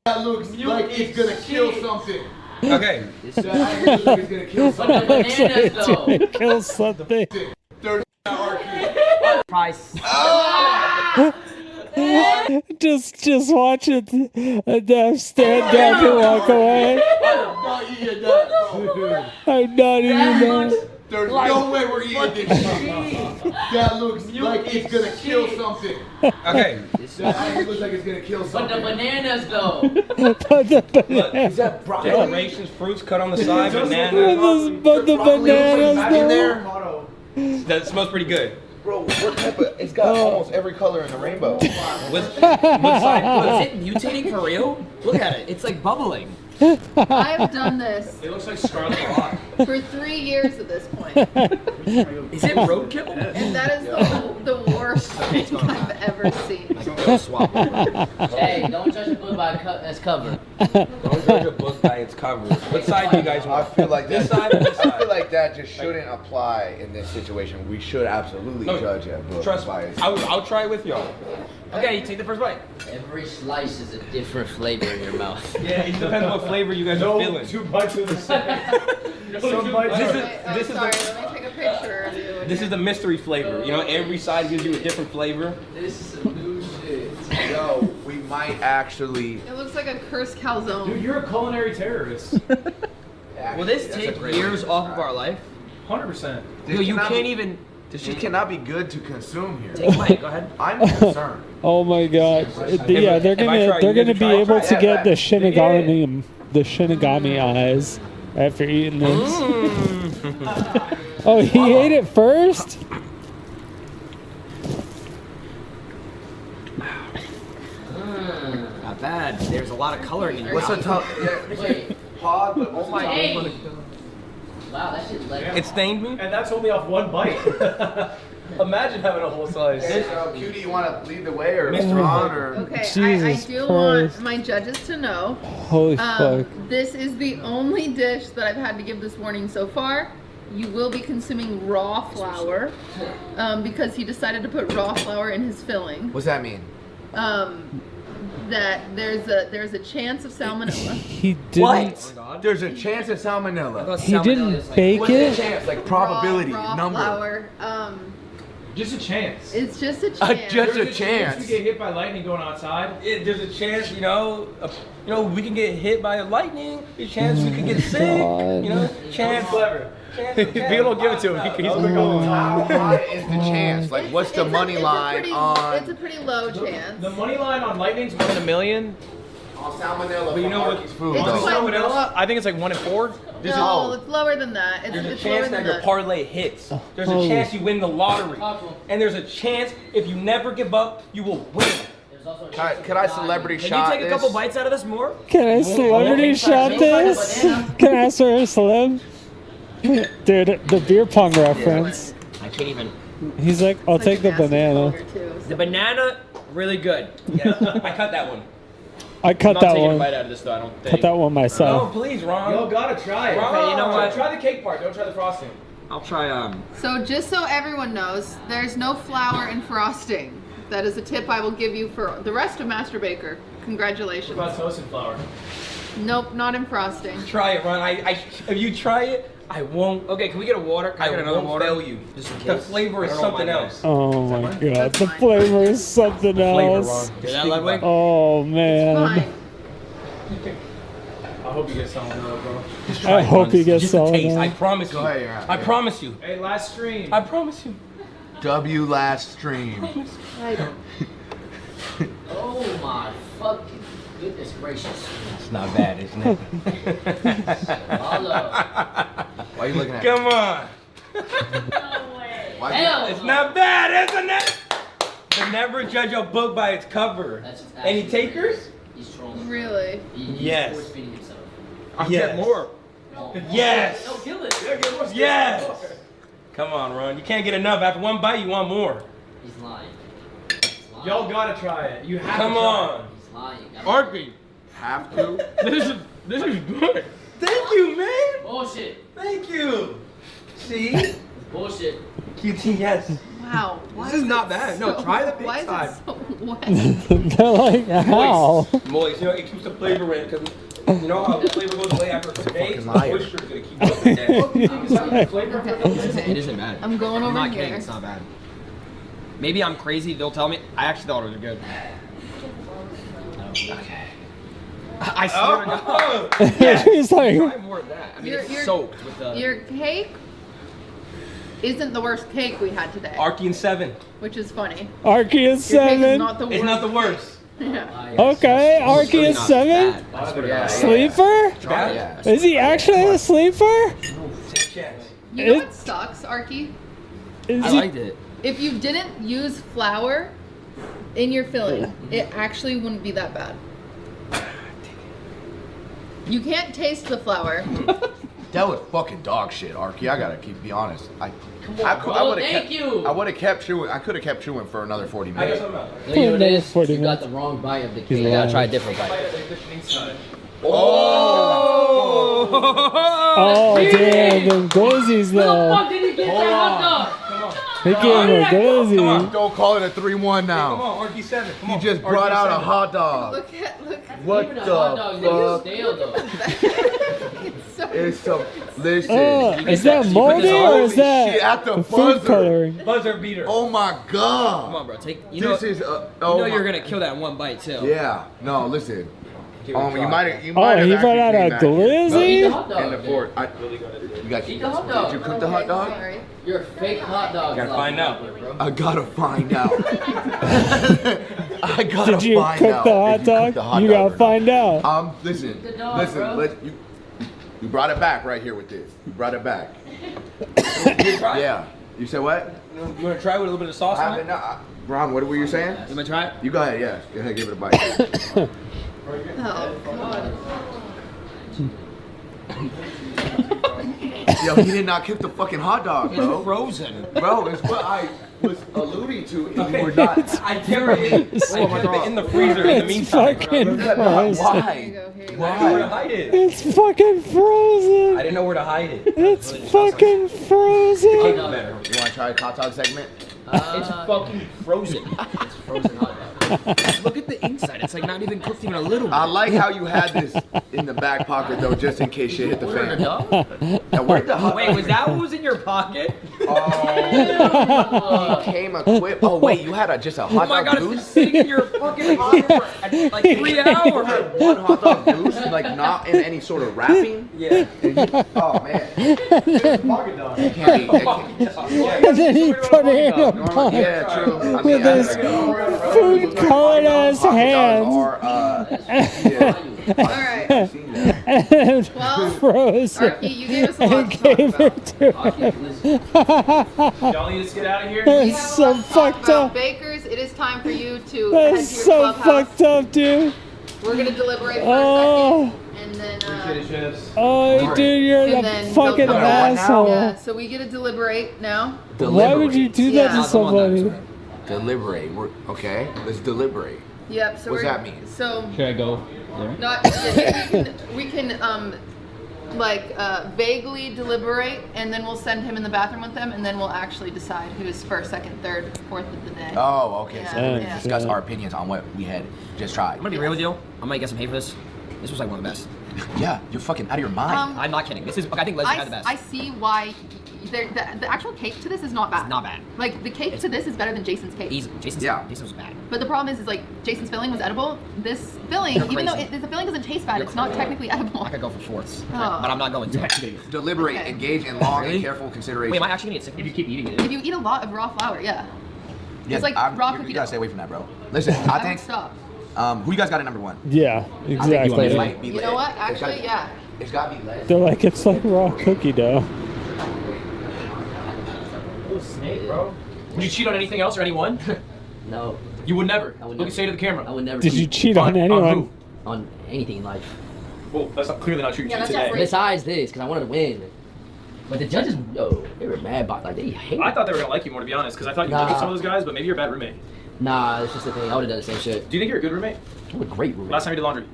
That looks like it's gonna kill something. Okay. That looks like it's gonna kill something. looks like it's gonna kill something. Price. Just watch it. Dev stand up and walk away. I'm not eating that. There's no way we're eating this shit. That looks like it's gonna kill something. Okay. That looks like it's gonna kill But something. the bananas though. But the bananas. Is that broccoli? Decorations, fruits cut on the side, bananas. But the bananas in there? That smells pretty good. Bro, what type of? It's got almost every color in the rainbow. What side? Is it mutating for real? Look at it. It's like bubbling. I've done this It looks like Scarlet Rock. for 3 years at this point. Is it roadkill? And that is the worst thing I've ever seen. Swap over. Hey, don't judge a book by its cover. Don't judge a book by its cover. What side do you guys I want? feel like This that. side or this I feel side? like that just shouldn't apply in this situation. We should absolutely No, judge a book Trust me. by its. I'll try it with y'all. Okay, you take the first bite. Every slice is a different flavor in your mouth. Yeah, it depends on what flavor you guys are feeling. Two bites of the same. Some bites. This is Sorry, the let me take a picture of you. this is the mystery flavor. You know, every side gives you a different flavor. This is some new shit. Yo, we might actually. It looks like a cursed calzone. Dude, you're a culinary terrorist. Will this take years off of our life? 100%. Yo, you can't even. This just cannot be good to consume here. Take mine. Go ahead. I'm concerned. Oh my god. Yeah, they're gonna be able to get the Shinigami eyes after eating this. Oh, he ate it first? Not bad. There's a lot of coloring in your What's the mouth. top? Wait. Pod, but oh my Dang. god. Wow, that shit let It stained me. And that's only off one bite. Imagine having a whole slice. Cutie, you want to lead the way or Mr. Ron or? Okay, I Jesus do Christ. want my judges to know. Holy fuck. This is the only dish that I've had to give this warning so far. You will be consuming raw flour because he decided to put raw flour in his filling. What's that mean? That there's a chance of salmonella. He didn't. What? There's a chance of salmonella. He didn't bake What's the it? chance? Like probability, raw number. flour. Just a chance. It's just a chance. Just There's a chance. You get hit by lightning going outside. There's a chance, you know, we can get hit by lightning. There's a chance we could get sick. God. You know, chance. Clever. If people don't give it to him, he's like, oh. How high is the chance? Like, what's the money line It's on? a pretty low chance. The money line on lightning's 1 in a million. On salmonella But you know what? Arky's food. It's though. quite- Salmonella, I think it's like 1 in 4. No, it's lower than that. There's a It's lower chance than that your that. parlay hits. There's a Holy chance you win the lottery. And there's a chance if you never give up, you will win. Can I celebrity Can shot you take this? a couple bites out of this more? Can I celebrity shot this? Can I swear slim? Dude, the beer pong reference. I can't even. He's like, I'll take the banana. The banana, really good. Yeah, I cut that one. I cut I'm not that taking a one. bite out of this though. I don't think. Cut that one No, myself. please, Ron. Y'all gotta try it. Okay, you know what? Try the cake part. Don't try the frosting. I'll try. So just so everyone knows, there's no flour in frosting. That is a tip I will give you for the rest of Master Baker. Congratulations. What about toasted flour? Nope, not in frosting. Try it, Ron. If you try it, I won't. Okay, can we get a water? Can I get another water? Fail you. Just in case. The flavor is something else. Oh my god, the flavor is something else. Hear that, Ludwig? Oh man. I hope you get salmonella, bro. I hope you get Just a taste. I salmonella. promise you. Go ahead, yeah. I promise you. Hey, last stream. I promise you. W last stream. Oh my fucking goodness gracious. It's not bad, isn't it? Why are you looking at me? Come on. Hell It's not bad, isn't it? But never judge a book by its cover. Any takers? He's trolling. Really? Yes. Force feeding himself. I'll Yes. get more. Yes. No, kill it. Yes. Come on, Ron. You can't get enough. After one bite, you want more. He's lying. Y'all gotta try it. You have Come to try on. He's lying. Arky. Have to? This is good. Thank you, man. Bullshit. Thank you. See? It's bullshit. QT, yes. Wow. This is not bad. No, try the big Why side. is it so wet? They're like, how? Moist. You know, it keeps the flavor in because you know how the flavor goes away after a few days? The liar. moisture is going to keep going down. It isn't bad. I'm going I'm over not here. kidding. It's not bad. Maybe I'm crazy. They'll tell me. I actually thought it was good. Okay. I swear to God. He's like, Try more of that. I mean, it's soaked with the. Your cake isn't the worst cake we had today, Arky and 7. which is funny. Arky is Your cake is 7. not the worst. It's not the worst. Yeah. Okay, Arky is 7. Sleeper? Yeah. Is he actually a sleeper? Take a chance. You know what sucks, Arky? Is I he- liked it. If you didn't use flour in your filling, it actually wouldn't be that bad. You can't taste the flour. That was fucking dog shit, Arky. I gotta be honest. I bro, would've thank kept, you. I would have kept chewing. I could have kept chewing for another 40 I got minutes. something else. No, you know what it is? 40 You got minutes. the wrong bite of the He's cake. You gotta lying. try a different bite. Oh, damn, them glizzies though. Did he get that hot dog? They gave him a glizzy. Don't call it a 3-1 now. Come on, Arky 7. Come You on. just Arky brought out a 7. hot dog. Look. What Even the a hot dog nigga fuck? stale though. It's so. Listen. Is that moldy or is Shit, at that the food buzzer. coloring? Buzzer beater. Oh my Come god. on, bro. Take. You know. This is. You Oh know my- you're gonna kill that in one bite too. Yeah. No, listen. Give it a You try. might have. Oh, he brought out a Eat the glizzy? hot dog. And the fork. You got. Eat the hot dog. Did you cook the hot dog? Sorry. You're a fake hot dog. Gotta find out. Bro. I gotta find out. I gotta Did you find cook out the if hot you cooked dog? the hot You dog gotta or not. find out. Listen, Good dog, listen. bro. You brought it back right here with this. You brought it back. Yeah. You said what? You want to try with a little bit of sauce on it? Ron, what were you saying? You wanna try it? You go ahead. Yeah. Go ahead. Give it a bite. Oh God. Yo, he did not cook the fucking hot dog, It's bro. frozen. Bro, it's what I was alluding to, and you were not. I kept it in the freezer in the It's meantime. fucking Why? frozen. I didn't know where to hide it. It's fucking I frozen. didn't know where to hide it. It's fucking frozen. Better. You want to try a hot dog segment? It's fucking frozen. It's frozen hot dog. Look at the inside. It's like not even cooked even a little bit. I like how you had this in the back pocket though, just in case shit hit the fan. Now, where'd the hot Wait, was that what was in your pocket? Oh, he came equipped. Oh wait, you had just a Oh hot my dog god, it's been goose? sitting in your fucking pocket for like 3 You hours. had one hot dog goose, like not in any sort of wrapping. Yeah. Oh man, Pocket dog. you can't eat. And then he put it in a box Yeah, true. I mean, with his food colored ass hands. All right. And Well, froze it Arky, you gave us a lot and to talk gave about. it to him. Y'all need to get out of here. We That's have a so lot to talk fucked about. up. Bakers, it is time for you to head That's to your so clubhouse. fucked up, dude. We're gonna deliberate for Oh. a second, and then Oh, dude, you're and the then fucking they'll come back. asshole. Yeah, so we get to deliberate now. Why would you do that Yeah. to somebody? Deliberate. Okay, let's deliberate. Yep. So What's we're, that mean? So Should I go there? not we can like vaguely deliberate, and then we'll send him in the bathroom with them, and then we'll actually decide who's first, second, third, fourth of the day. Oh, okay. Yeah, So we're yeah. gonna discuss our opinions on what we had just tried. I'm gonna be real with you. I might get some hate for this. This was like one of the best. Yeah, you're fucking out of your mind. I'm not kidding. This is. I think Leslie had the best. I see why. The actual cake to this is not bad. It's not bad. Like the cake to this is better than Jason's cake. Easy. Jason's was bad. But the problem is like Jason's filling was edible. This filling, You're even though crazy. the filling doesn't taste bad, it's not technically edible. I could go for fourths, Oh. but I'm not going to. Deliberate, engage in long Really? and careful consideration. Wait, am I actually gonna get sick if you keep eating it? If you eat a lot of raw flour, yeah. Yeah, It's like raw cookie You gotta dough. stay away from that, bro. Listen, I would think. stop. Who you guys got at number 1? Yeah, exactly. It might be You lit. know what? It's gotta Actually, be- yeah. It's gotta be lit. They're like, it's like raw cookie dough. Oh, snake, bro. Would you cheat on anything else or anyone? No. You would never. I would Look and say to the camera. I would never. Did you cheat on anyone? who? On anything in life. Well, that's clearly not true. You cheated today. Besides this, because I wanted to win. But the judges, yo, they were mad about, like, they hate. I thought they were gonna like you more, to be honest, because I thought you Nah. liked some of those guys, but maybe you're a bad roommate. Nah, it's just the thing. I would have done the same shit. Do you think you're a good roommate? I'm a great roommate. Last time you did laundry.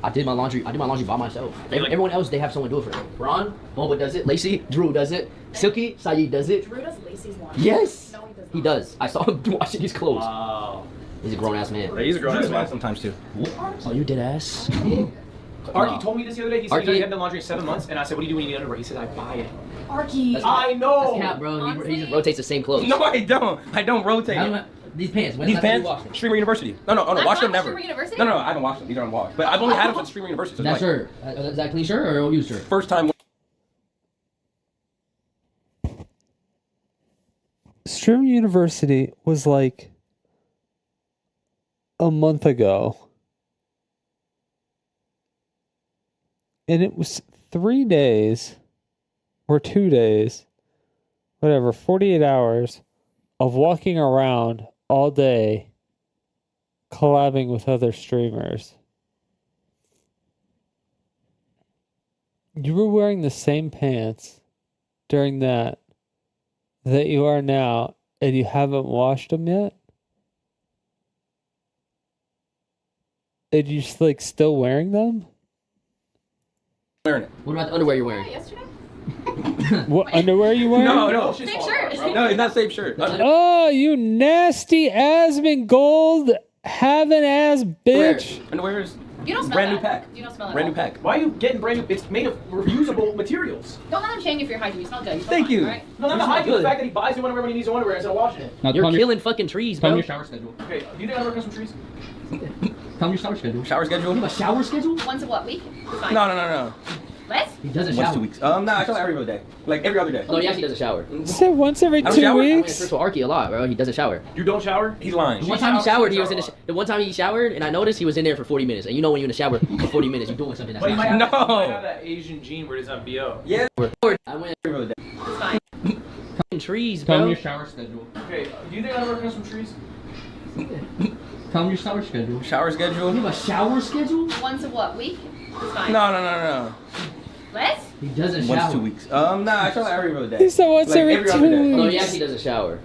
I did my laundry by myself. Everyone else, they have someone do it for them. Ron, Boba does it. Lacey, Drew does it. Silky, Saeed does it. Drew does Lacey's laundry. Yes. No, he does not. He does. I saw him washing his clothes. Wow. He's a grown ass man. Yeah, he's a grown ass man sometimes too. Oh, you did ass. Arky told me this the other day. He said Arky- he hadn't done laundry in 7 months, and I said, "What do you do when you need underwear?" He said, "I buy it." Arky. I know. That's cap, bro. He just rotates the same clothes. No, I don't. I don't rotate. These pants. When These last time you pants? washed them? Streamer University. No, I've wash them not never. Streamer University? No, I haven't washed them. These are unwashed. But I've only had them since Streamer University. So That it's shirt. Is that a clean shirt or a used shirt? First time. Stream University was like a month ago. And it was 3 days or 2 days, whatever, 48 hours of walking around all day collabing with other streamers. You were wearing the same pants during that you are now, and you haven't washed them yet? And you just like still wearing them? Wearing it. What about the underwear you're wearing? What underwear are you wearing? No. Same shirt. No, it's not same shirt. Oh, you nasty Asmongold having ass bitch. Underwear is You don't smell brand new that. pack. You don't smell that. Brand at new all. pack. Why are you getting brand new? It's made of reusable materials. Don't let him shame you for your hygiene. You smell good. You smell Thank fine, you. all right? No, You not smell hiding the good. fact that he buys new underwear when he needs new underwear instead of washing it. Now, you're killing fucking trees, Tell bro. me your shower schedule. Okay, do you think underwear comes from trees? Tell me your shower schedule. Shower schedule? You have a shower schedule? Once a what week? Fine. No. What? He doesn't Once shower. 2 weeks. No, I shower every other day. Like every other day. No, he actually doesn't shower. So once every I don't 2 shower. I went weeks? to Arky a lot, bro. He doesn't shower. You don't shower? He's lying. The one time he showered, he was in the one time he showered, and I noticed he was in there for 40 minutes. And you know when you're in the shower for 40 minutes, you're doing something that's But he not might have, shower. he might have that Asian gene where it doesn't have BO. Yeah. I went Every other day. fucking trees, Tell me bro. your shower schedule. Okay, do you think underwear comes from trees? Tell me your shower schedule. Shower schedule? You have a shower schedule? Once a what week? Fine. No. What? He doesn't Once shower. 2 weeks. I shower every other day. He said once Like, every every 2 other day. weeks. No, he actually doesn't shower.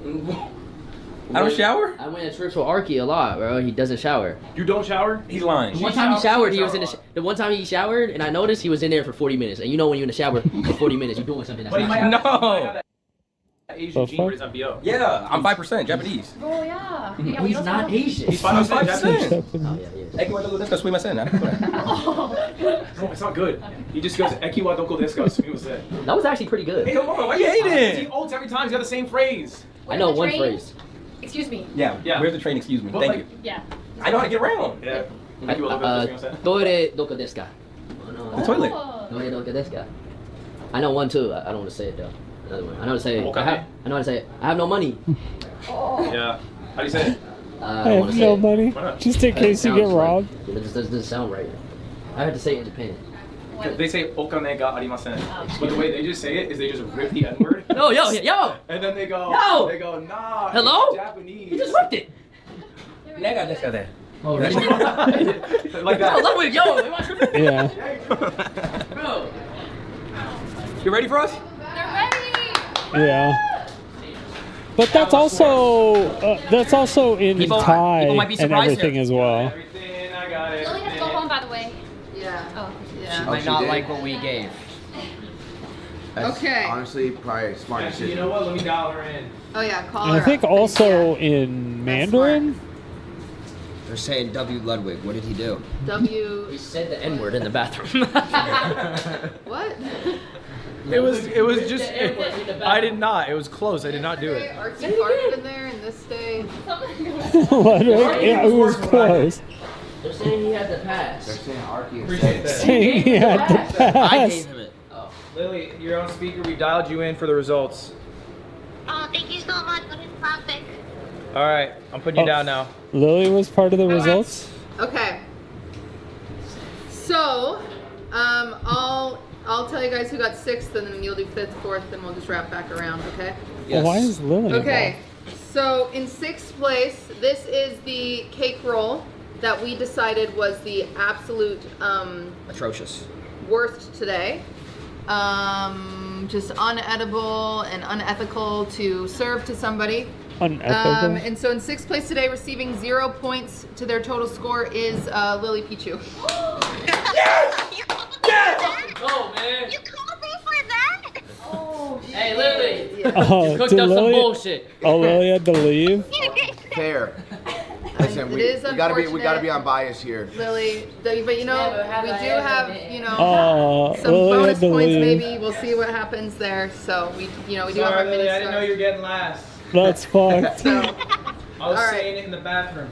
I don't shower? I went to church with Arky a lot, bro. He doesn't shower. You don't shower? He's lying. The one time he showered, he was in the one time he showered, and I noticed he was in there for 40 minutes. And you know when you're in the shower for 40 minutes, you're doing something that's But he not might shower. have, No. he might have that Asian gene where it doesn't have BO. Yeah, I'm 5% Japanese. Oh yeah. He's not Asian. He's I'm 5% Japanese. 5%. Oh, yeah, he is. Eki wa desu ka sumimasen. No, it's not good. He just goes, Eki wa doko desu ka sumimasen. That was actually pretty good. Hey, come on, why you hating? He ults every time. He's got the same phrase. I know Where's the one train? phrase. Excuse me. Yeah. Where's the train? Excuse me. But Thank like- you. Yeah. I know how to get around. Yeah. Eki wa doko desu ka sumimasen. Toire doko desu ka? The toilet. Toire doko desu ka? I know one too. I don't want to say it though. Another one. I know how to say it. Okay. I know how to say it. I have no money. Yeah. How do you say it? I I don't want have to say no it. money. Why not? Just in case you get robbed. It just doesn't sound right. I had to say it in Japan. They say okane ga arimasen. But the way they just say it is they just rip the N word. No, yo. And then they go, Yo! nah. Hello? It's Japanese. You just ripped it. Nega desu ka de. Oh, really? Like that. I love it. Yo, am I tripping? Yeah. Bro. You ready for us? They're ready. Yeah. But that's also in People Thai might be and surprised everything here. as well. Everything, I got it. Lily has to go home, by the way. Yeah. Oh. She Yeah. might she not did? like what we gave. That's Okay. honestly probably a smart Actually, decision. you know what? Let me dial her in. Oh yeah, call And I her think up. also in Mandarin. They're saying W. Ludwig. What did he do? W. He said the N word in the bathroom. What? It was just. I did not. It was close. I did not do it. Archie farted in there, and this day. Ludwig, yeah, it was close. They're saying he had the pass. They're saying Arky Appreciate that. Saying he had the I pass. gave him it. Oh. Lily, you're on speaker. We dialed you in for the results. Oh, thank you so much for this topic. All right, I'm putting you down now. Lily was part of the results. Okay. So, I'll tell you guys who got 6th, and then you'll do 5th, 4th, and we'll just wrap back around. Okay. Well, why is Lily? Okay. So in 6th place, this is the cake roll that we decided was the absolute Atrocious. worst today. Just unedible and unethical to serve to somebody. Unethical. And so in 6th place today, receiving 0 points to their total score is Lily Pichu. Oh, man. You called me for that? Oh, hey, Lily. Oh, You cooked did up some Lily- bullshit. Oh, Lily had to leave. Fair. Listen, It we is gotta be unfortunate. unbiased here. Lily, but you know, we do have, you know, Oh, some Lily bonus had to points leave. maybe. We'll see what happens there. So we do have our Sorry, mini Lily. I didn't know stars. you were getting last. That's fucked. I was All right. saying it in the bathroom.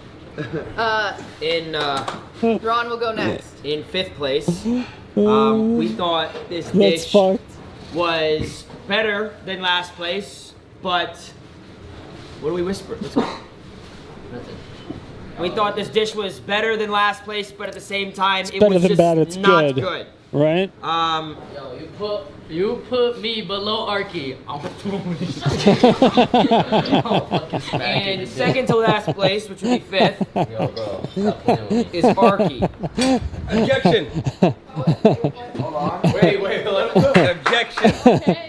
In Ron will go next. in 5th place, we thought this That's dish fucked. was better than last place, but what do we whisper? Let's go. Nothing. We thought this dish was better than last place, but at the same time, it Better was than just bad. It's not good. Right? Yo, you put me below Arky. I'm And second to last place, which would be 5th, is Arky. Objection. Hold on. Wait, let him go. Objection.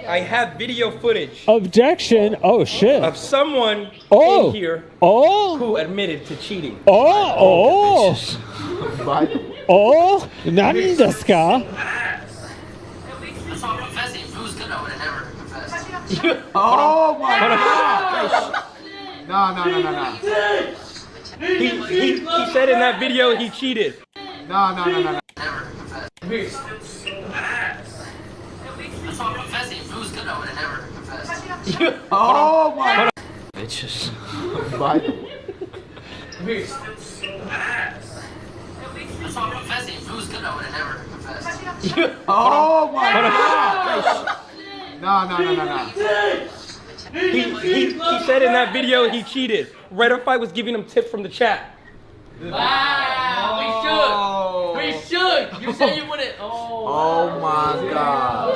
I have video footage Objection. Oh shit. of someone Oh. in here Oh. who admitted to cheating. Oh. Oh. Nani desu ka? Oh my god! No. He said in that video he cheated. No. Oh my Bitches. Oh my god! No. He said in that video he cheated. Redify was giving him tips from the chat. Wow, we should. You said you wouldn't. Oh my god.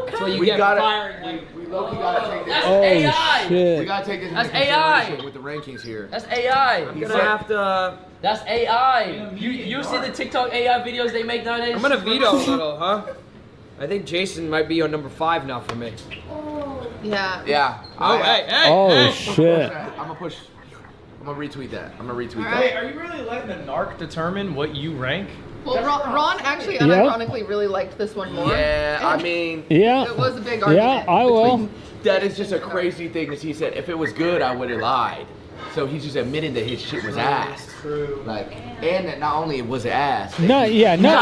That's what you We get gotta- for firing me. We low-key gotta take this. That's Oh AI. We shit. gotta take this That's into AI. consideration with the rankings here. That's AI. I'm gonna have to. That's AI. You see the TikTok AI videos they make nowadays? I'm gonna veto a little, huh? I think Jason might be on number 5 now for me. Yeah. Yeah. Oh, hey. Oh shit. I'm gonna retweet that. Wait, are you really letting the narc determine what you rank? Well, Ron actually Yep. unironically really liked this one more. Yeah, I mean, Yeah. It was a big argument. Yeah, I will. that is just a crazy thing because he said if it was good, I would have lied. So he's just admitting that his shit was ass. True. Like, and that not only was it ass. Not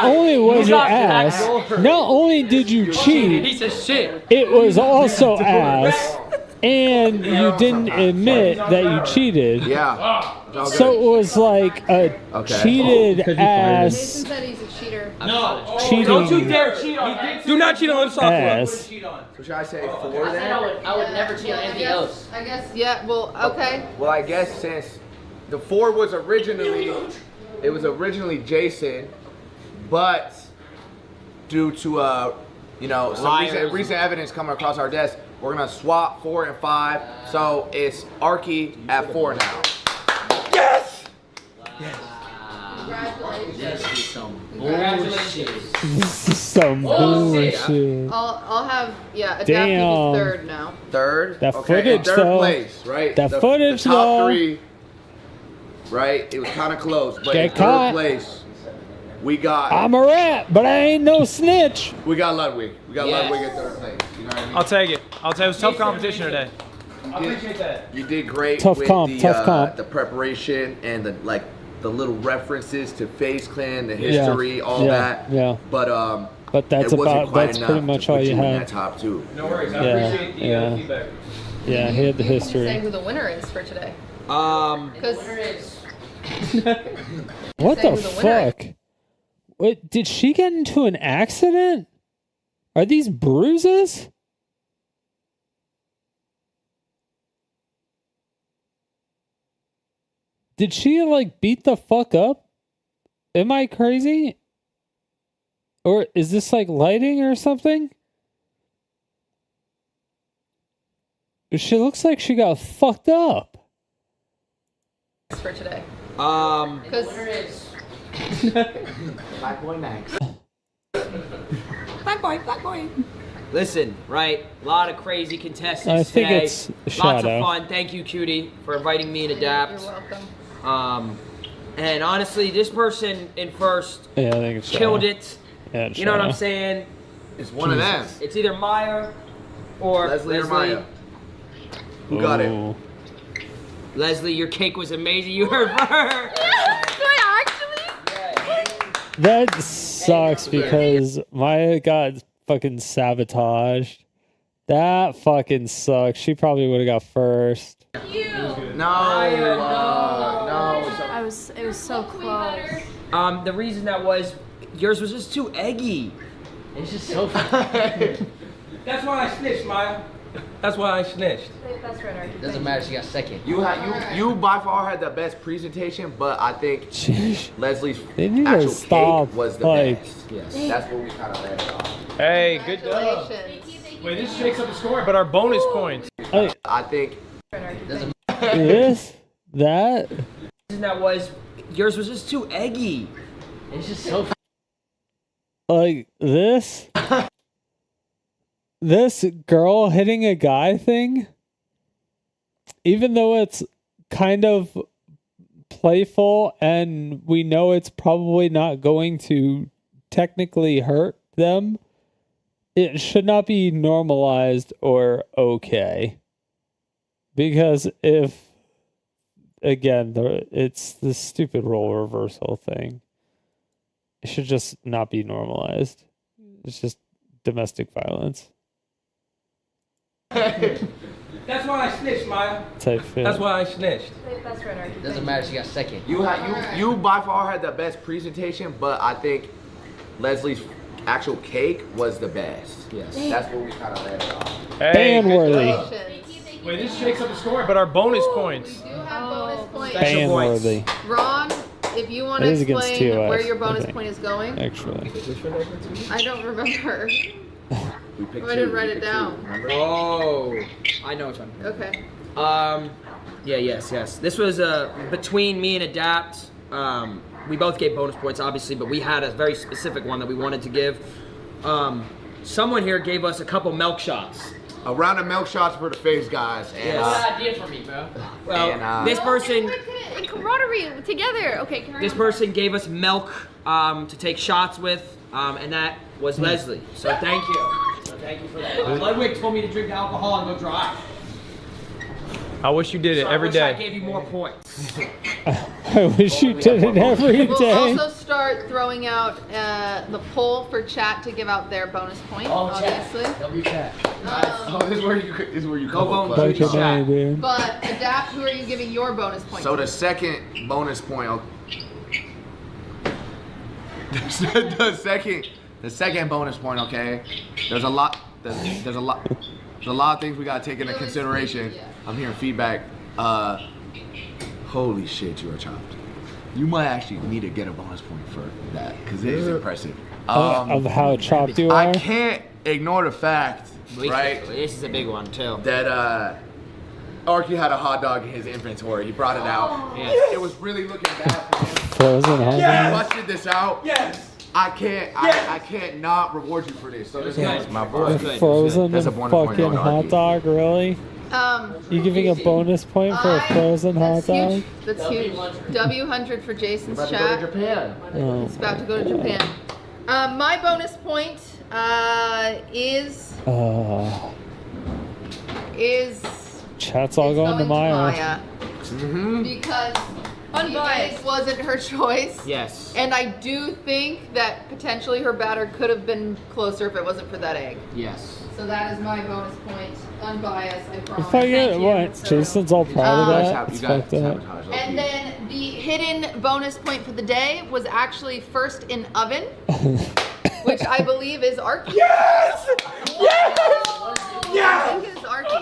only was it ass, not only did you cheat, Piece of shit. it was also ass, and you didn't admit that you cheated. Yeah. So it was like a cheated ass Jason said he's a cheater. No. cheating Don't you dare cheat on that. Do not cheat on Live Software. ass. So should I say 4 I said then? I would never cheat on anything else. I guess, yeah, well, okay. Well, I guess since the 4 was originally Jason, but due to some recent evidence coming across our desk, we're gonna swap 4 and 5. So it's Arky at 4 now. Yes! Congratulations. This is some bullshit. This is some bullshit. I'll have, Adaptive Damn. is 3rd now. 3rd. That okay, footage, and 3rd though. place, right? That footage, the top though. 3, right? It was kind of close, but Get in 3rd caught. place, We got. I'm a rat, but I ain't no snitch. We got Ludwig. We got Yes. Ludwig at third place. You know what I mean? I'll take it. It was tough competition today. I appreciate that. You did great Tough with comp, tough comp. the preparation and the little references to FaZe Clan, the history, all that. Yeah. But that's it wasn't about quite that's enough pretty much to all put you in had. that top two. No worries. I Yeah, appreciate the yeah. feedback. Yeah, he had the Say history. who the winner is for today. Because What Say the who the winner is. fuck? Wait, did she get into an accident? Are these bruises? Did she like beat the fuck up? Am I crazy? Or is this like lighting or something? She looks like she got fucked up. For today. Because Black boy Max. Black boy. Listen, right? A lot of crazy contestants I think today. it's Lots Shadow. of fun. Thank you, Cutie, for inviting me and Adapt. You're welcome. And honestly, this person in first Yeah, I think it's killed Shadow. it. Yeah, it's You know what I'm Shadow. saying? It's one of them. It's either Maya or Leslie or Maya. Who got it? Leslie, your cake was amazing. You heard from her. That sucks because Maya got fucking sabotaged. That fucking sucks. She probably would have got first. No. It was so close. The reason that was yours was just too eggy. It's just so That's why I snitched, Maya. That's why I snitched. That's right, Archie. Doesn't matter. She got second. You by far had the best presentation, but I think Leslie's They need to actual stop, cake was the like- best. Yes, that's what we kind of landed on. Hey, good job. Wait, this shakes up the score, but our bonus points. I think This, that. The reason that was yours was just too eggy. It's just so. Like this girl hitting a guy thing, even though it's kind of playful and we know it's probably not going to technically hurt them, it should not be normalized or okay. Because if, again, it's this stupid role reversal thing, it should just not be normalized. It's just domestic violence That's why I snitched, Maya. type shit. That's why I snitched. That's right, Archie. Doesn't matter. She got second. you by far had the best presentation, but I think Leslie's actual cake was the best. Yes, that's what we kind of landed on. Hey, good Ban-worthy. job. Wait, this shakes up the score, but our bonus points. You have bonus points. Ban-worthy. Ron, if you want It to is against explain TOS, where your I bonus think. point is going, Actually. I don't remember. We picked I didn't two, write we it picked down. two, remember? Oh, I know which one. Okay. Yes. This was between me and Adapt. We both gave bonus points, obviously, but we had a very specific one that we wanted to give. Someone here gave us a couple milk shots. A round of milk shots for the FaZe guys. And, idea for me, bro. Well, this person, In camaraderie together. Okay, carry this on. person gave us milk to take shots with, and that was Leslie. So thank you. So thank you for that. Ludwig told me to drink alcohol and go drive. I wish you did it So every I wish I day. gave you more points. I wish you did it every We'll day. also start throwing out the poll for chat to give out their bonus point, obviously. Don't be chat. Oh, this is where you Go come vote up. in Juiciest chat. dude. But Adapt, who are you giving your bonus point So to? the second bonus point, the second bonus point, okay. There's a lot of things we gotta take into consideration. I'm hearing feedback. Holy shit, you are chopped. You might actually need to get a bonus point for that because it is impressive. Of how chopped you are. I can't ignore the fact, right? This is a big one too. That Arky had a hot dog in his inventory. He brought it out. Yeah. It was really looking bad for him. Frozen hot He dog. busted this out. Yes. I can't not reward you for this. So this Good. is my The boy. Good. frozen That's a bonus point fucking on hot Arky. dog, really? You giving a bonus point for a frozen hot dog? Huge. That's huge. W100 for Jason's About to chat. go to Japan. Oh. He's about to go to Japan. My bonus point is Chat's all going to Maya. Because it wasn't her choice. Yes. And I do think that potentially her batter could have been closer if it wasn't for that egg. Yes. So that is my bonus point. Unbiased, I promise. If I get what? Jason's all proud of that. It's fucked up. And then the hidden bonus point for the day was actually first in oven, which I believe is Arky. Yes! Yes! I think it's Arky.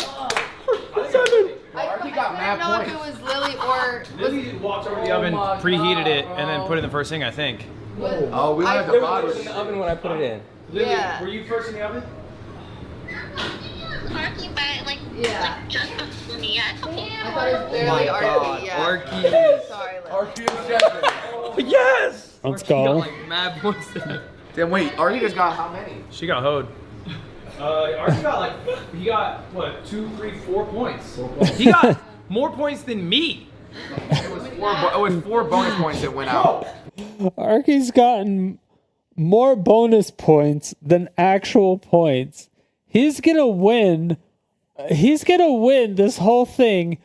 Arky got I mad don't know if points. it was Lily or... Lily walked over to the oven, preheated it, and then put it in the first thing, I think. Oh, we had the bottom in the oven when I put it in. Lily, Yeah. were you first in the oven? Arky, but like just before me. Yeah, it's okay. I thought it was barely Arky, yeah. Arky. Sorry, Lily. Arky is 7. Yes! Let's go. Like mad points. Then wait, Arky just got how many? She got hoed. Arky got he got, what, 2, 3, 4 points. He got more points than me. It was 4 bonus points that went out. Arky's gotten more bonus points than actual points. He's gonna win. He's gonna win this whole thing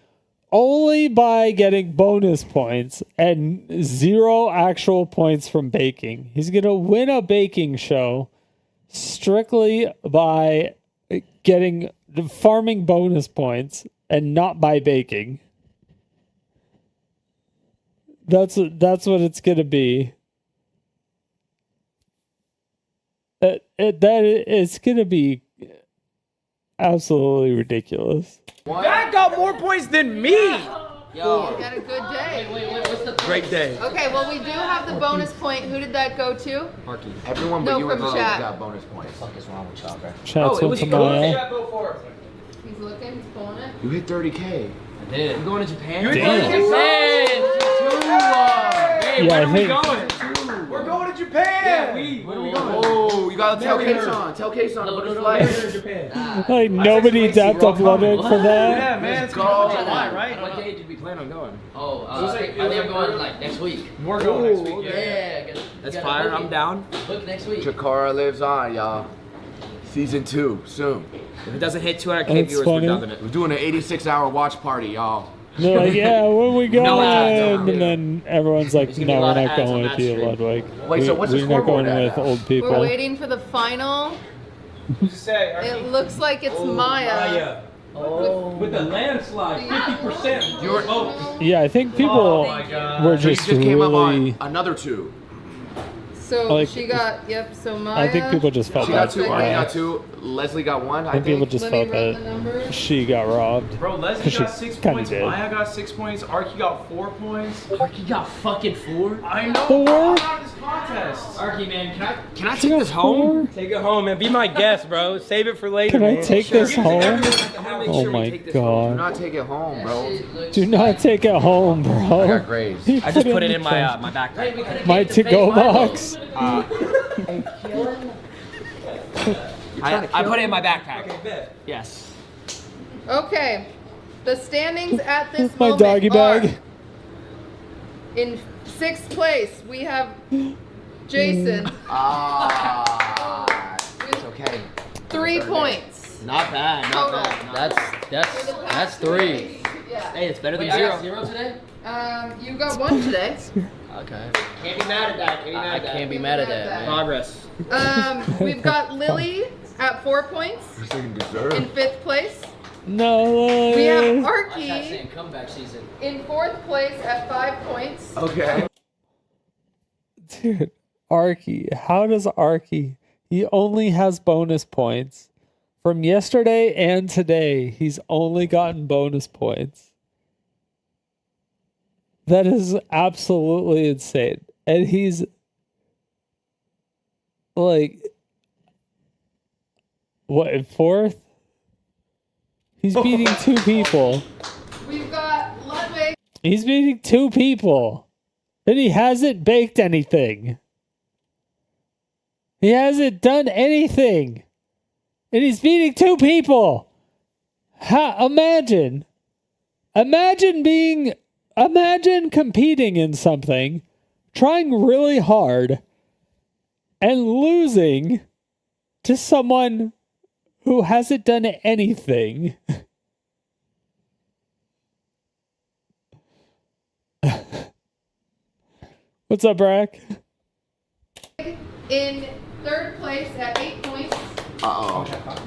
only by getting bonus points and 0 actual points from baking. He's gonna win a baking show strictly by farming bonus points and not by baking. That's what it's gonna be. It's gonna be absolutely ridiculous. That got more points than me. Yo. You had a good day. What's the Great day. Okay, well, we do have the bonus point. Who did that go to? Arky. Everyone but No, you and from Lily chat. got bonus points. What is wrong with y'all, bro? Chat's went to Maya. He's looking, he's pulling it. You hit 30K. I did. I'm going to Japan. You Damn. Hey, Yeah, where I are we think- going? We're going to Japan. Where are we going? Oh, you gotta tell Never. Kason. Tell Kason to put his We're flag. going to Japan. Like nobody dapped up Ludwig for that. Yeah, man. It's Let's going go. to July, right? What day did we plan on going? Oh, It was like- I think I'm going like next week. We're going next week. Yeah, Yeah. that's fire. I'm down. Book next week. Chikara lives on, y'all. Season 2 soon. If it doesn't hit 200K That's viewers, funny. we're dubbing it. We're doing an 86-hour watch party, y'all. They're like, yeah, where we going? No ads. And then everyone's like, There's gonna be no, a we're lot of not ads going on with that you, stream. Ludwig. Wait, so what's the We're not scoreboard going at with now? old people. We're waiting for the final. Who's to say? It looks like it's Maya. With the landslide, 50%. You're- vote. Yeah, I think people Oh my God. were So you just just came up really. on another 2. So Like- she got, so Maya. I think people just felt She got that. 2, Arky got 2, Leslie got 1, I I think people think. just Let me felt run the that numbers. she got robbed. Bro, Leslie 'Cause she got 6 kinda points. did. Maya got 6 points. Arky got 4 points. Arky got fucking 4. I know. 4? I'm out of this contest. Arky, man, can I She take got this home? 4? Take it home, man. Be my guest, bro. Save it for later, Can I man. take this home? Make Oh sure we my take this Do god. not take it home, bro. Do not take it home, bro. I got grades. He I just put it the in my trash. my backpack. My to-go box. I put it in my backpack. Yes. Okay. The standings at this My moment doggy bag. are, in 6th place, we have Jason, Ah, it's okay. 3 points. Not bad. Not Total. bad. For the past That's 3. 3 days. Yeah. Hey, it's better than Wait, I 0. got 0 today? You got 1 today. Okay. Can't be mad at that. I can't be mad at that. Progress. We've got Lily at 4 points in 5th place. No. We have Watch that Arky saying comeback season. in 4th place at 5 points. Okay. Dude, Arky. How does Arky? He only has bonus points. From yesterday and today, he's only gotten bonus points. That is absolutely insane. And he's like, what, in 4th? He's beating 2 people. We've got Ludwig. He's beating 2 people. And he hasn't baked anything. He hasn't done anything. And he's beating 2 people. Imagine competing in something, trying really hard, and losing to someone who hasn't done anything. What's up, Brack? In third place at 8 points. Uh-oh.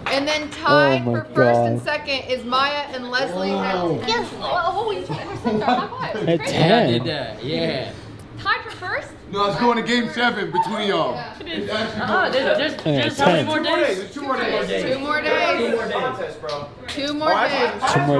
And then tied Oh my for first and God. second is Maya and Leslie at 10. Yes. Oh, you took it high five. At 10? Yeah. Tied for first? No, it's going to game 7 between y'all. There's Yeah, There's how many 10. more days? There's 2 more days. 2 more days. 2 more days. 2 more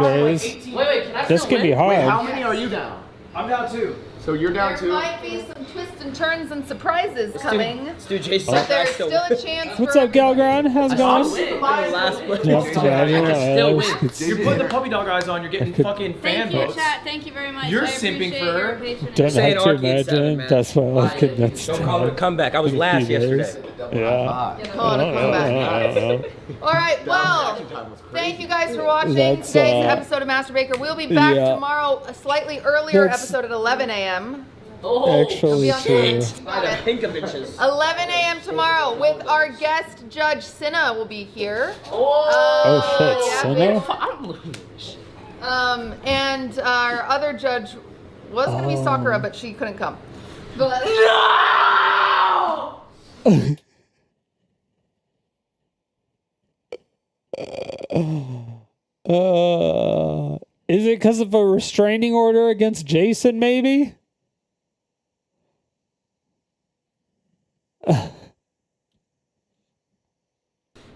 days. Wait, can I This still could be win? hard. How many are you down? I'm down 2. So you're down There 2? might be some twists and turns and surprises coming. Let's do Jason. But there's still a chance What's for up, Galgron? How's it going? Last place. Not too bad. You're putting the puppy dog eyes on. You're getting fucking fan Thank you, votes. chat. Thank you very much. You're I simping appreciate for your her. patience. Don't Saying have to Arcade 7, imagine. man. That's why I was convinced. Don't call it a comeback. I was In a last few days. yesterday. Yeah. Call it a comeback. All right, well, thank you guys for watching That's, today's episode of Master Baker. We'll be back yeah. tomorrow, a slightly earlier That's- episode at 11 a.m. Actually, true. By the Pinkoviches. 11 a.m. tomorrow with our guest judge Cinna will be here. Oh shit, yeah, Sinner? and our other judge was going to be Sakura, but she couldn't come. But Is it because of a restraining order against Jason, maybe?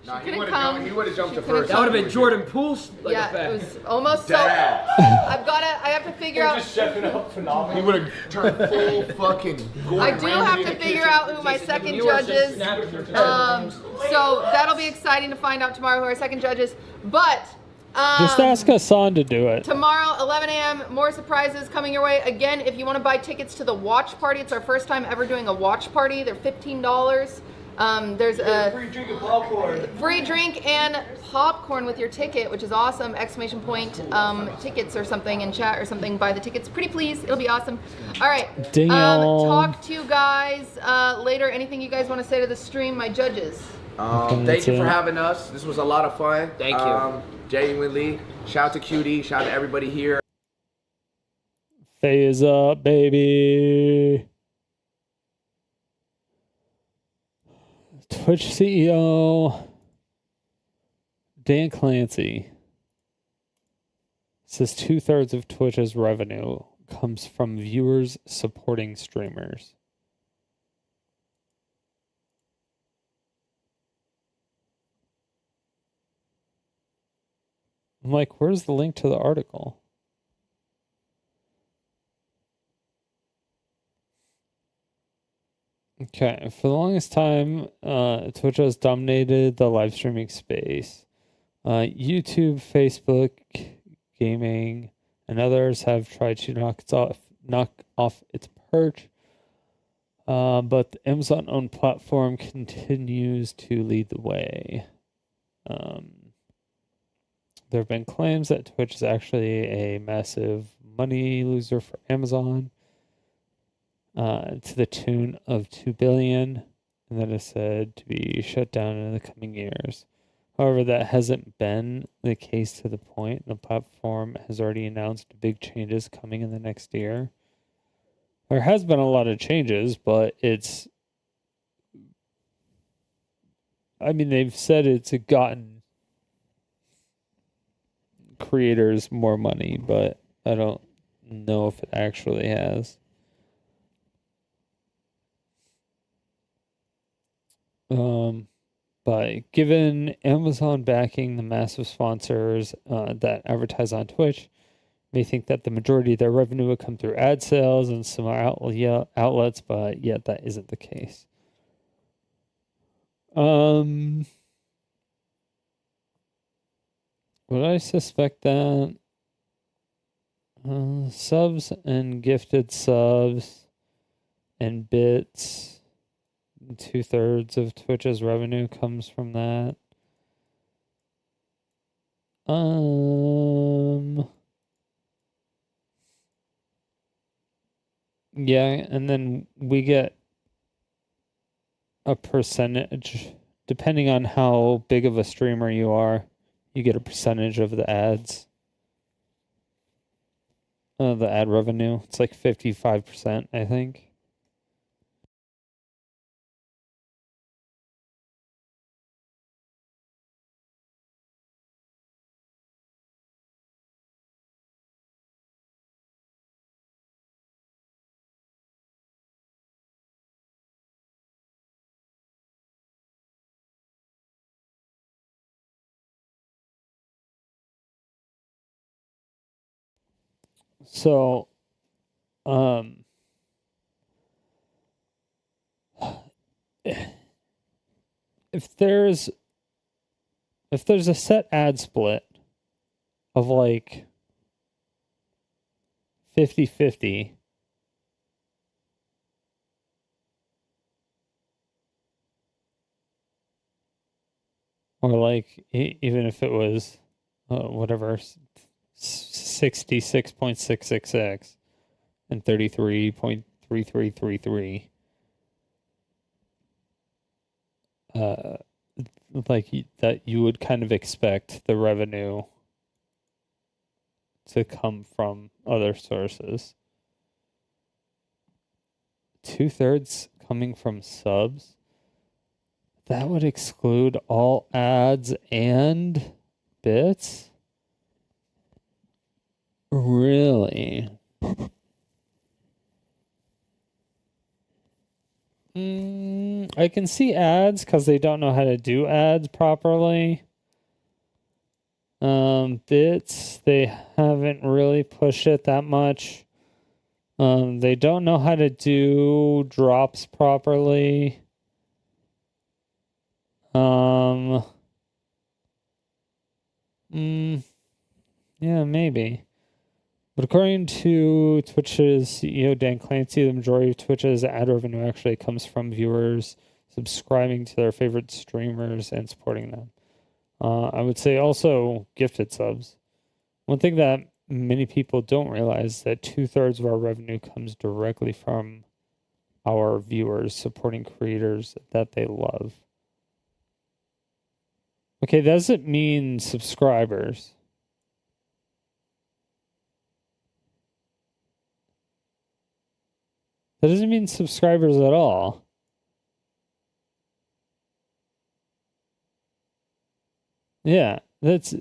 Nah, he couldn't would come. have jumped to She couldn't first. That would have been Jordan Poole's like yeah, effect. it was almost so. Damn. I have to figure out. Just chefing up phenomenal. He would have turned full fucking Gordon I do Ramsay have in to the figure kitchen. out who my second judge is. So that'll be exciting to find out tomorrow who our second judge is. But Just ask Hassan to do it. tomorrow, 11 a.m., more surprises coming your way. Again, if you want to buy tickets to the watch party, it's our first time ever doing a watch party. They're $15. There's a Free drink and popcorn. free drink and popcorn with your ticket, which is awesome. Exclamation point tickets or something in chat or something. Buy the tickets, pretty please. It'll be awesome. All right. Damn. Talk to you guys later. Anything you guys want to say to the stream, my judges? Thank you for having us. This was a lot of fun. Thank you. Genuinely. Shout out to Cutie. Shout out to everybody here. Phase up, baby. Twitch CEO Dan Clancy says 2/3 of Twitch's revenue comes from viewers supporting streamers. I'm like, where's the link to the article? Okay, for the longest time, Twitch has dominated the live streaming space. YouTube, Facebook, gaming, and others have tried to knock off its perch. But the Amazon-owned platform continues to lead the way. There have been claims that Twitch is actually a massive money loser for Amazon. To the tune of $2 billion, and that is said to be shut down in the coming years. However, that hasn't been the case to the point. The platform has already announced big changes coming in the next year. There has been a lot of changes, but it's... I mean, they've said it's gotten creators more money, but I don't know if it actually has. But given Amazon backing the massive sponsors that advertise on Twitch, may think that the majority of their revenue would come through ad sales and some outlets, but yet that isn't the case. Would I suspect that subs and gifted subs and bits, 2/3 of Twitch's revenue comes from that. Yeah, and then we get a percentage, depending on how big of a streamer you are, you get a percentage of the ads. The ad revenue. It's like 55%, I think. So, if there's a set ad split of like 50-50, or like even if it was whatever 66.666 and 33.3333, like that you would kind of expect the revenue to come from other sources. 2/3 coming from subs. That would exclude all ads and bits? Really? I can see ads because they don't know how to do ads properly. Bits, they haven't really pushed it that much. They don't know how to do drops properly. Yeah, maybe. But according to Twitch's CEO Dan Clancy, the majority of Twitch's ad revenue actually comes from viewers subscribing to their favorite streamers and supporting them. I would say also gifted subs. One thing that many people don't realize is that 2/3 of our revenue comes directly from our viewers supporting creators that they love. Okay, that doesn't mean subscribers. That doesn't mean subscribers at all. Yeah, that's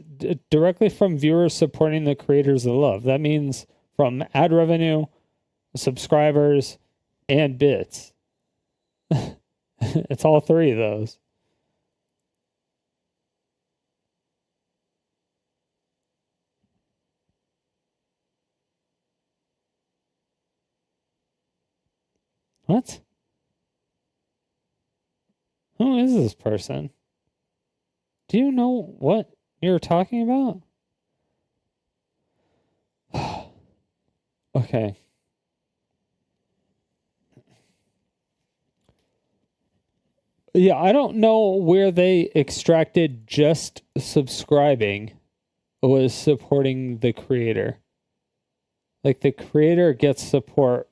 directly from viewers supporting the creators they love. That means from ad revenue, subscribers, and bits. It's all three of those. What? Who is this person? Do you know what you're talking about? Okay. Yeah, I don't know where they extracted just subscribing was supporting the creator. Like the creator gets support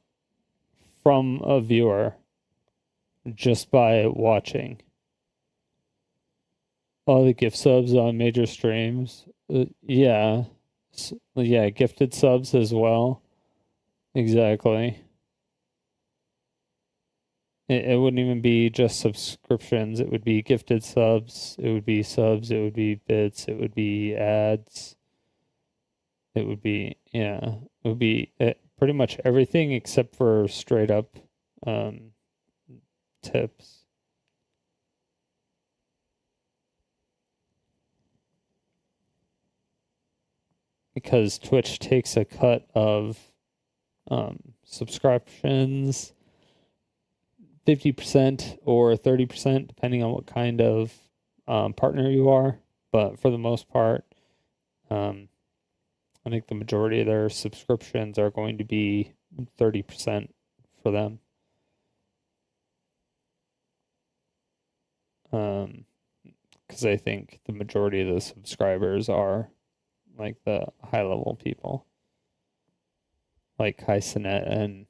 from a viewer just by watching. All the gift subs on major streams. Yeah. Yeah, gifted subs as well. Exactly. It wouldn't even be just subscriptions. It would be gifted subs. It would be subs. It would be bits. It would be ads. It would be, yeah. It would be pretty much everything except for straight up tips. Because Twitch takes a cut of subscriptions, 50% or 30%, depending on what kind of partner you are. But for the most part, I think the majority of their subscriptions are going to be 30% for them. Because I think the majority of the subscribers are like the high level people, like Kaisenet and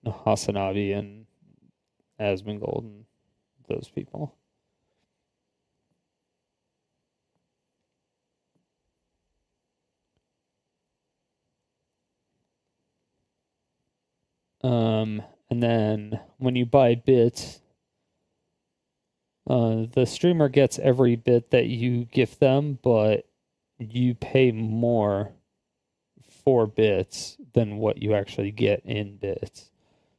Hasanabi and Asmongold and those people. And then when you buy bits, the streamer gets every bit that you gift them, but you pay more for bits than what you actually get in bits.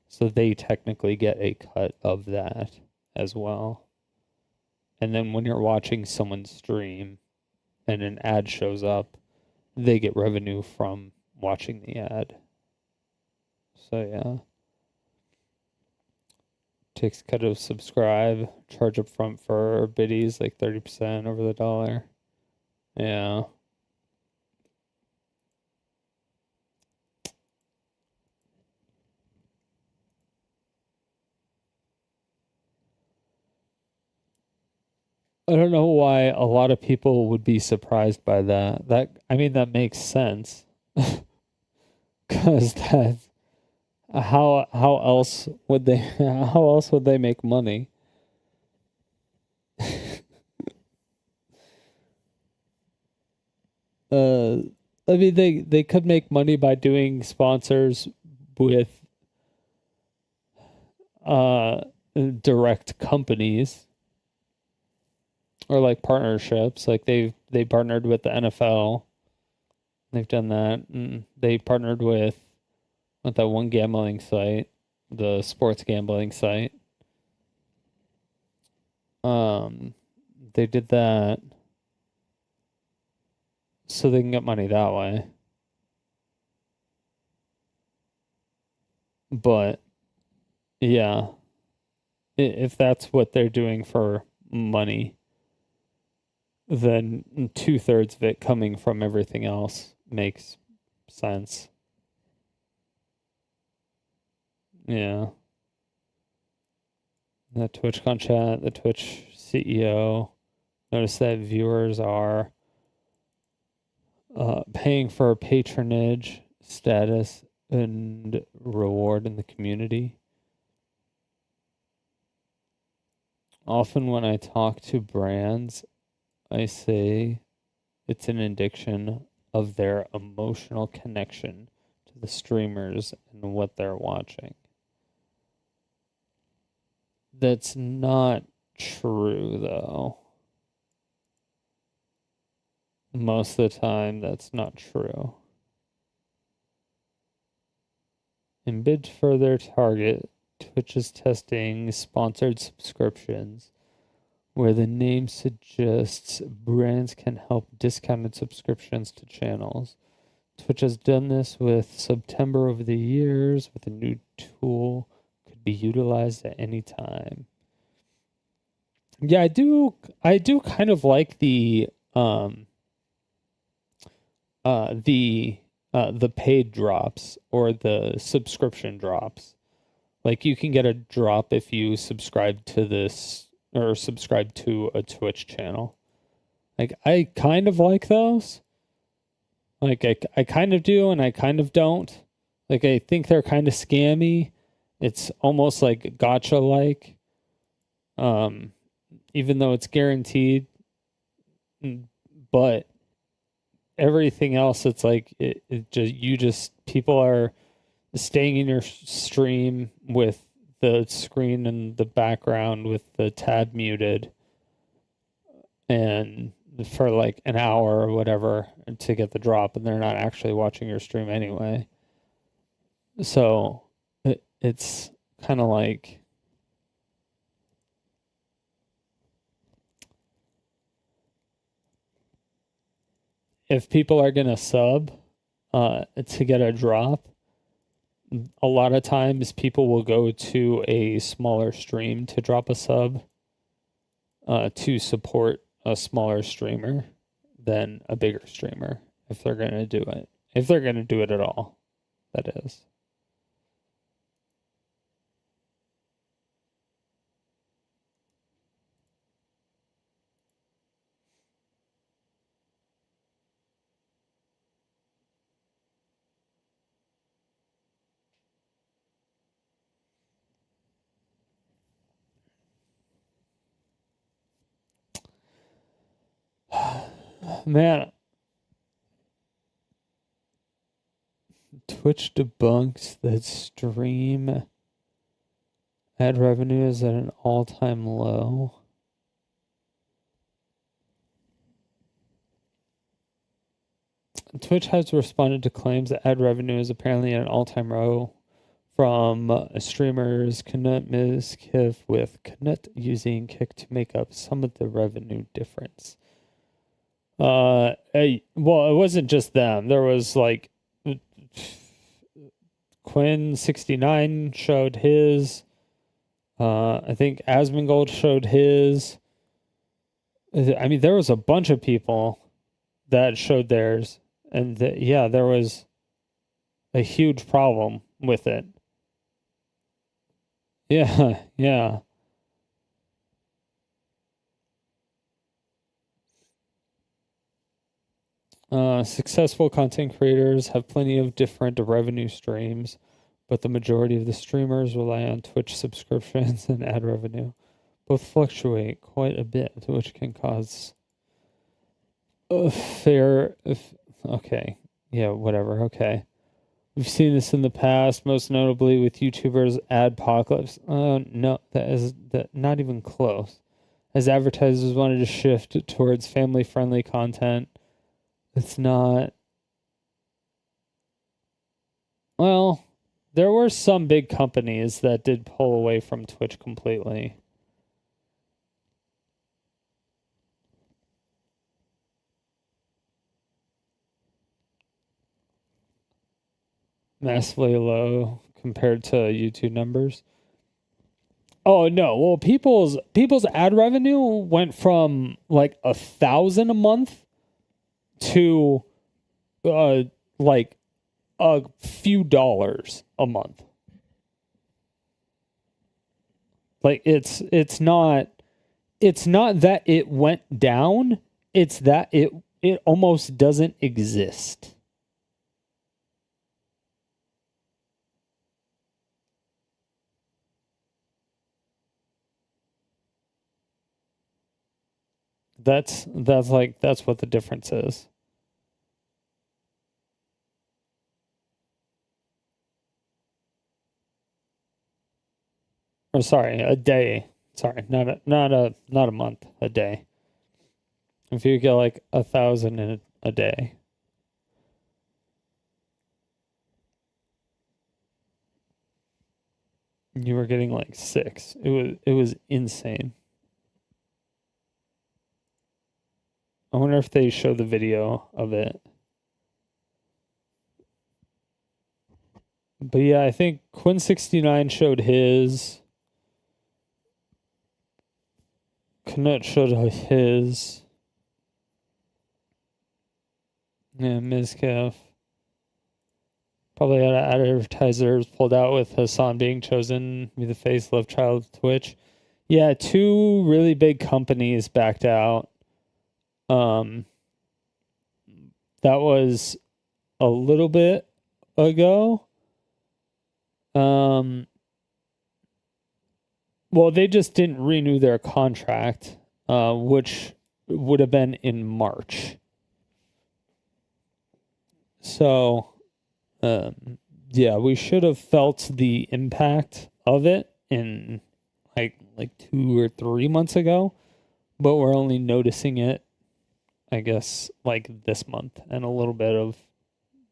So they technically get a cut of that as well. And then when you're watching someone stream and an ad shows up, they get revenue from watching the ad. So yeah. Takes cut of subscribe, charge up front for biddies, like 30% over the dollar. Yeah. I don't know why a lot of people would be surprised by that. That makes sense. Cuz that's how else would they make money? They could make money by doing sponsors with direct companies or like partnerships. Like they partnered with the NFL. They've done that. And they partnered with that one gambling site, the sports gambling site. They did that so they can get money that way. But yeah, if that's what they're doing for money, then 2/3 of it coming from everything else makes sense. Yeah. The TwitchCon chat, the Twitch CEO. Notice that viewers are paying for patronage, status, and reward in the community. Often when I talk to brands, I say it's an indication of their emotional connection to the streamers and what they're watching. That's not true, though. Most of the time, that's not true. In bid to further target, Twitch is testing sponsored subscriptions, where the name suggests brands can help discounted subscriptions to channels. Twitch has done this with September over the years with a new tool could be utilized at any time. Yeah, I do kind of like the paid drops or the subscription drops. Like you can get a drop if you subscribe to this or subscribe to a Twitch channel. Like I kind of like those. Like I kind of do and I kind of don't. Like I think they're kind of scammy. It's almost like gotcha like. Even though it's guaranteed. But everything else, it's like people are staying in your stream with the screen in the background with the tab muted and for like an hour or whatever to get the drop, and they're not actually watching your stream anyway. So it's kind of like if people are going to sub to get a drop, a lot of times people will go to a smaller stream to drop a sub to support a smaller streamer than a bigger streamer if they're going to do it. If they're going to do it at all, that is. Man, Twitch debunks that stream ad revenue is at an all-time low. Twitch has responded to claims that ad revenue is apparently at an all-time low from streamers Knut Mizkiff, with Knut using Kick to make up some of the revenue difference. Well, it wasn't just them. There was like Quinn69 showed his. I think Asmongold showed his. I mean, there was a bunch of people that showed theirs, and yeah, there was a huge problem with it. Yeah, yeah. Successful content creators have plenty of different revenue streams, but the majority of the streamers rely on Twitch subscriptions and ad revenue. Both fluctuate quite a bit, which can cause okay. Yeah, whatever. Okay. We've seen this in the past, most notably with YouTubers Adpocalypse. No, that not even close. As advertisers wanted to shift towards family-friendly content, it's not. Well, there were some big companies that did pull away from Twitch completely. Massively low compared to YouTube numbers. Oh no! Well, people's ad revenue went from like 1,000 a month to like a few dollars a month. Like it's not that it went down, it's that it almost doesn't exist. That's what the difference is. Or sorry, a day. Sorry, not a month, a day. If you get like 1,000 in a day. You were getting like 6. It was insane. I wonder if they show the video of it. But yeah, I think Quinn69 showed his. Knut showed his. Yeah, Mizkef. Probably had advertisers pulled out with Hassan being chosen to be the face love child of Twitch. Yeah, 2 really big companies backed out. That was a little bit ago. Well, they just didn't renew their contract, which would have been in March. So, yeah, we should have felt the impact of it in like 2 or 3 months ago, but we're only noticing it, I guess, like this month and a little bit of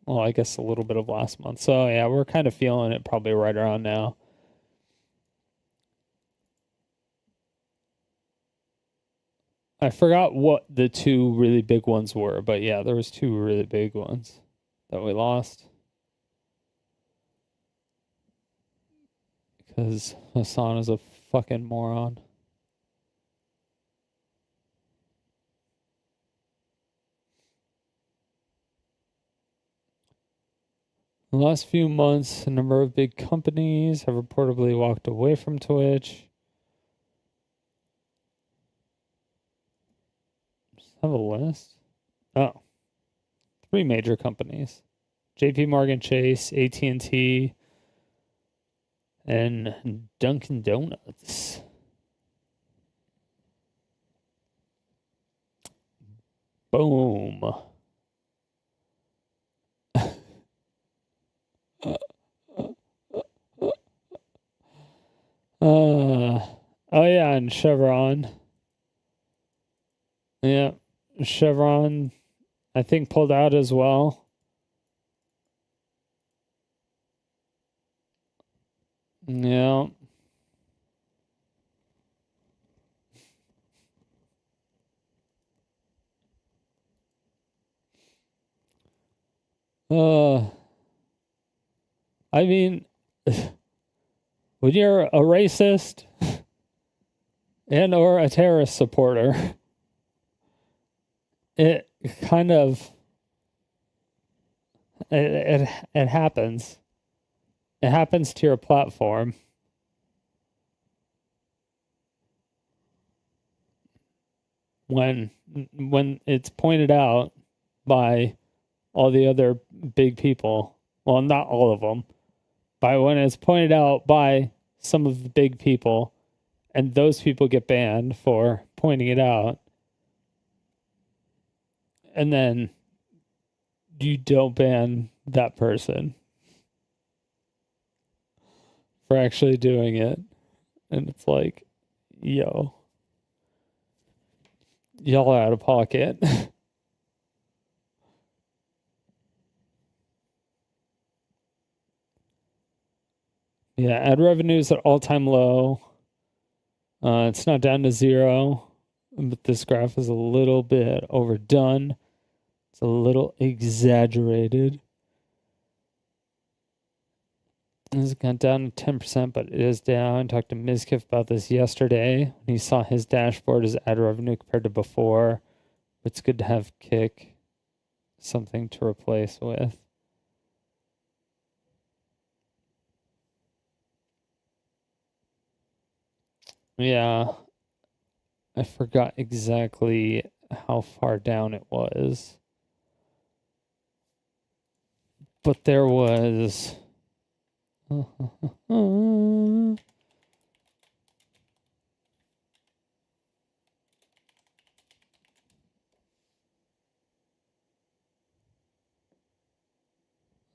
last month. So yeah, we're kind of feeling it probably right around now. I forgot what the 2 really big ones were, but yeah, there was 2 really big ones that we lost. Because Hassan is a fucking moron. In the last few months, a number of big companies have reportedly walked away from Twitch. Just have a list. Oh. 3 major companies. JP Morgan Chase, AT&T, and Dunkin' Donuts. Boom. Oh yeah, and Chevron. Yeah, Chevron, I think pulled out as well. Yeah. I mean, when you're a racist and or a terrorist supporter, it kind of it happens. It happens to your platform. When it's pointed out by all the other big people, well, not all of them, but when it's pointed out by some of the big people, and those people get banned for pointing it out, and then you don't ban that person for actually doing it, and it's like, yo, y'all are out of pocket. Yeah, ad revenue is at all-time low. It's not down to zero, but this graph is a little bit overdone. It's a little exaggerated. It's gone down to 10%, but it is down. I talked to Mizkif about this yesterday. He saw his dashboard as ad revenue compared to before. It's good to have Kick, something to replace with. Yeah, I forgot exactly how far down it was. But there was...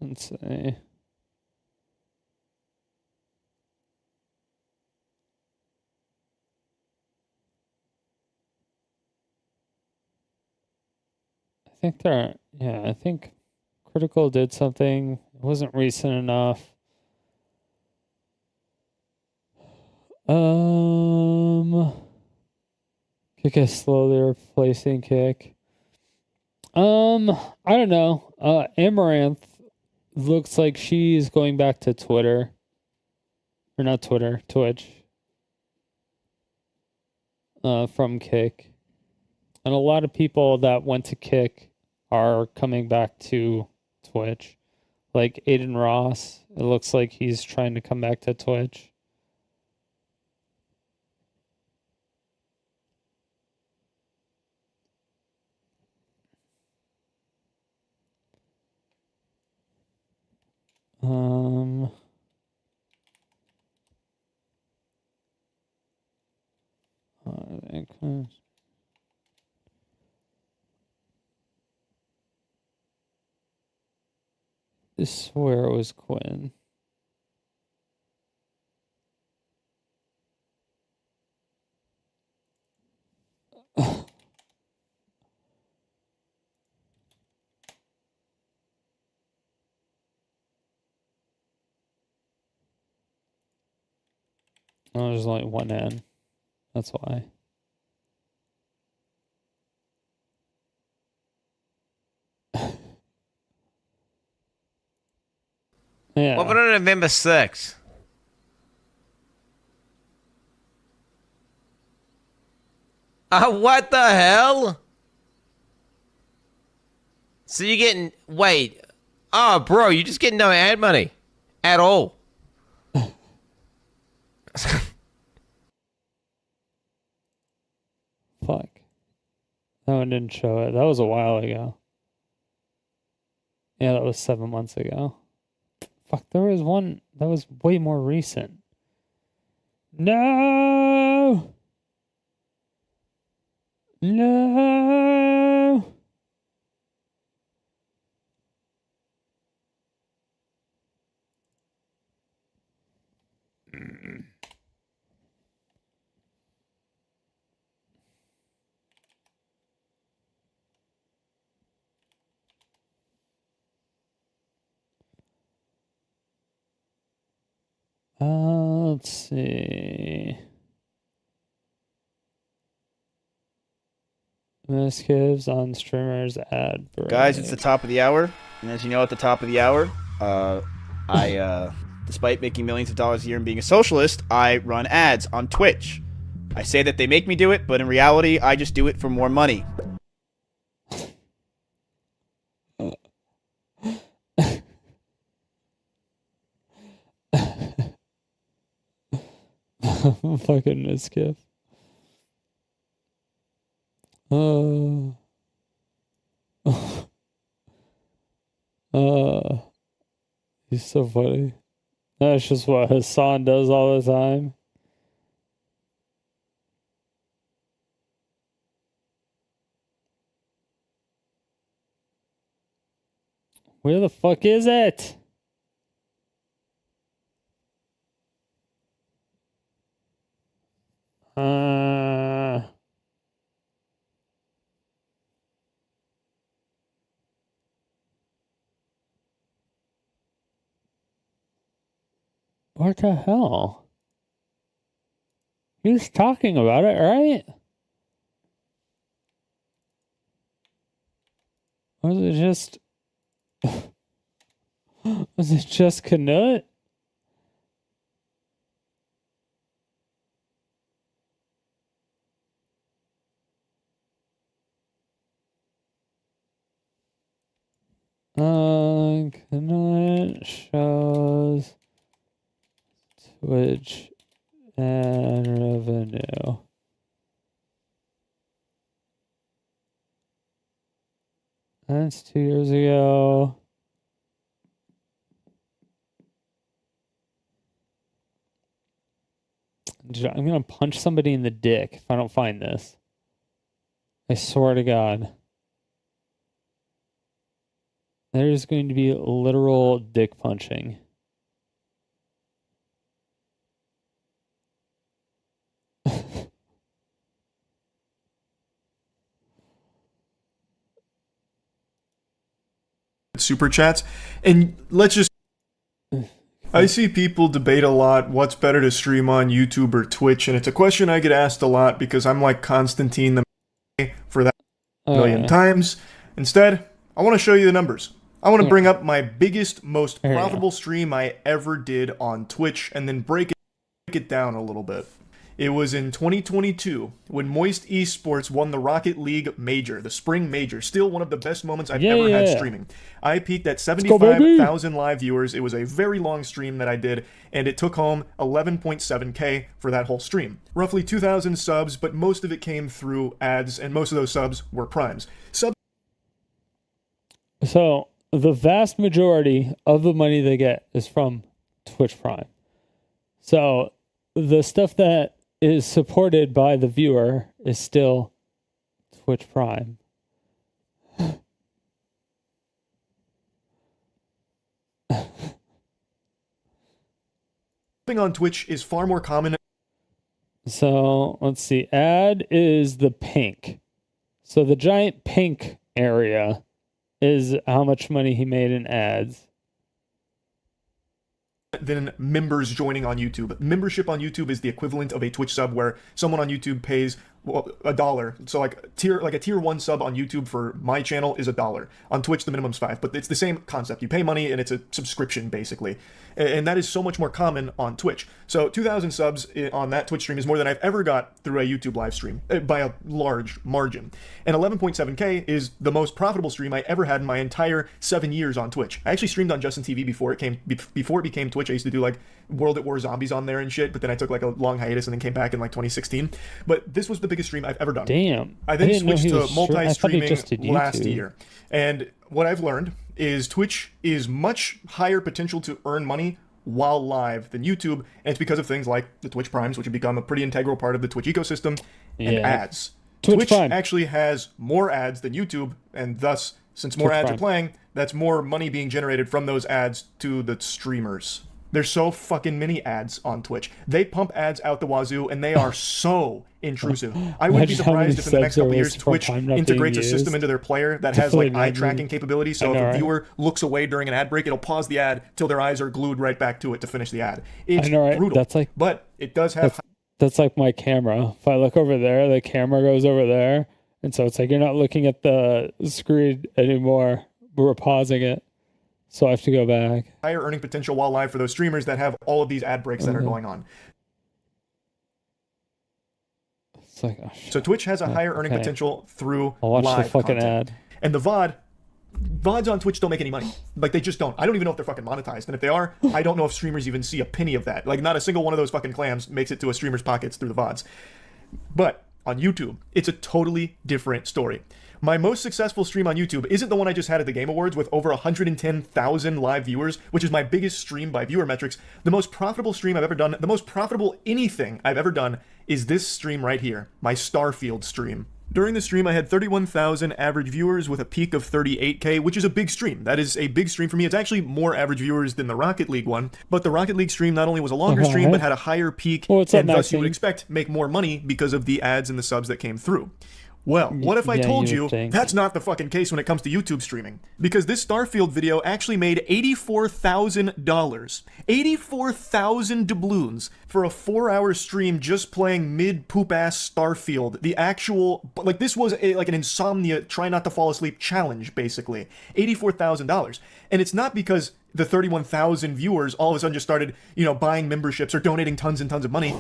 Let's see. I think Critical did something. It wasn't recent enough. Kick is slowly replacing Kick. I don't know. Amaranth looks like she's going back to Twitter. Or not Twitter, Twitch. From Kick. And a lot of people that went to Kick are coming back to Twitch. Like Aiden Ross, it looks like he's trying to come back to Twitch. I swear it was Quinn. Oh, there's only one N. That's why. Yeah. What about on November 6th? What the hell? So you're getting... Wait. Oh, bro, you're just getting no ad money. At all. Fuck. That one didn't show it. That was a while ago. Yeah, that was 7 months ago. Fuck, there was one that was way more recent. No! No! Let's see. Misgives on streamers ad break. Guys, it's the top of the hour, and as you know, at the top of the hour, despite making millions of dollars a year and being a socialist, I run ads on Twitch. I say that they make me do it, but in reality, I just do it for more money. Fucking misgive. He's so funny. That's just what Hassan does all the time. Where the fuck is it? What the hell? He was talking about it, right? Was it just... Was it just Canut? Canut shows Twitch and revenue. That's 2 years ago. I'm gonna punch somebody in the dick if I don't find this. I swear to God. There's going to be literal dick punching. Super chats, and let's just I see people debate a lot what's better to stream on YouTube or Twitch, and it's a question I get asked a lot because I'm like Constantine the for that a million times. Instead, I want to show you the numbers. I want to bring up my biggest, most profitable stream I ever did on Twitch and then break it down a little bit. It was in 2022 when Moist Esports won the Rocket League Major, the Spring Major. Still one of the best moments I've ever had streaming. I peaked at 75,000 live viewers. It was a very long stream that I did, and it took home 11.7K for that whole stream. Roughly 2,000 subs, but most of it came through ads, and most of those subs were primes. So, the vast majority of the money they get is from Twitch Prime. So, the stuff that is supported by the viewer is still Twitch Prime. Subbing on Twitch is far more common. So, let's see. Ad is the pink. So, the giant pink area is how much money he made in ads. Than members joining on YouTube. Membership on YouTube is the equivalent of a Twitch sub, where someone on YouTube pays $1. So like a tier 1 sub on YouTube for my channel is $1. On Twitch the minimum's $5, but it's the same concept. You pay money and it's a subscription basically. And that is so much more common on Twitch. So 2,000 subs on that Twitch stream is more than I've ever got through a YouTube live stream by a large margin. And 11.7K is the most profitable stream I ever had in my entire 7 years on Twitch. I actually streamed on Justin TV before it became Twitch. I used to do like World at War Zombies on there and shit, but then I took like a long hiatus and then came back in like 2016. But this was the biggest stream I've ever done. Damn. I then didn't know switched he to was multi-streaming last year. And what I've learned is Twitch is much higher potential to earn money while live than YouTube, and it's because of things like the Twitch Primes, which have become a pretty integral part of the Twitch ecosystem, and ads. Twitch actually has more ads than YouTube, and thus, since more ads are playing, that's more money being generated from those ads to the streamers. There's so fucking many ads on Twitch. They pump ads out the wazoo, and they are so intrusive. I wouldn't be Imagine how many surprised if in the next subs couple there years was from Twitch time not being integrates a system used. into their player that To has like fill eye in tracking ad- capability. So I know, if a right? viewer looks away during an ad break, it'll pause the ad till their eyes are glued right back to it to finish the ad. It's I know, right? brutal. That's like, but it does have. that's like my camera. If I look over there, the camera goes over there, and so it's like you're not looking at the screen anymore. We're pausing it, so I have to go back. Higher earning potential while live for those streamers that have all of these ad breaks that are going on. It's like, oh, So Twitch has a higher earning okay. potential through I'll watch live the fucking content. ad. And the VODs on Twitch don't make any money. Like, they just don't. I don't even know if they're fucking monetized. And if they are, I don't know if streamers even see a penny of that. Like, not a single one of those fucking clams makes it to a streamer's pockets through the VODs. But on YouTube, it's a totally different story. My most successful stream on YouTube isn't the one I just had at the Game Awards with over 110,000 live viewers, which is my biggest stream by viewer metrics. The most profitable stream I've ever done, the most profitable anything I've ever done, is this stream right here, my Starfield stream. During the stream, I had 31,000 average viewers with a peak of 38K, which is a big stream. That is a big stream for me. It's actually more average viewers than the Rocket League one, but the Rocket League stream not only was a longer stream, but had a higher peak, What's up, and thus you would Maxine? expect make more money because of the ads and the subs that came through. Well, what if I Yeah, told you you would think. that's not the fucking case when it comes to YouTube streaming? Because this Starfield video actually made $84,000. 84,000 doubloons for a 4-hour stream just playing mid-poop-ass Starfield. The actual... Like, this was like an insomnia, try not to fall asleep challenge, basically. $84,000. And it's not because the 31,000 viewers all of a sudden just started, you know, buying memberships or donating tons and tons of money.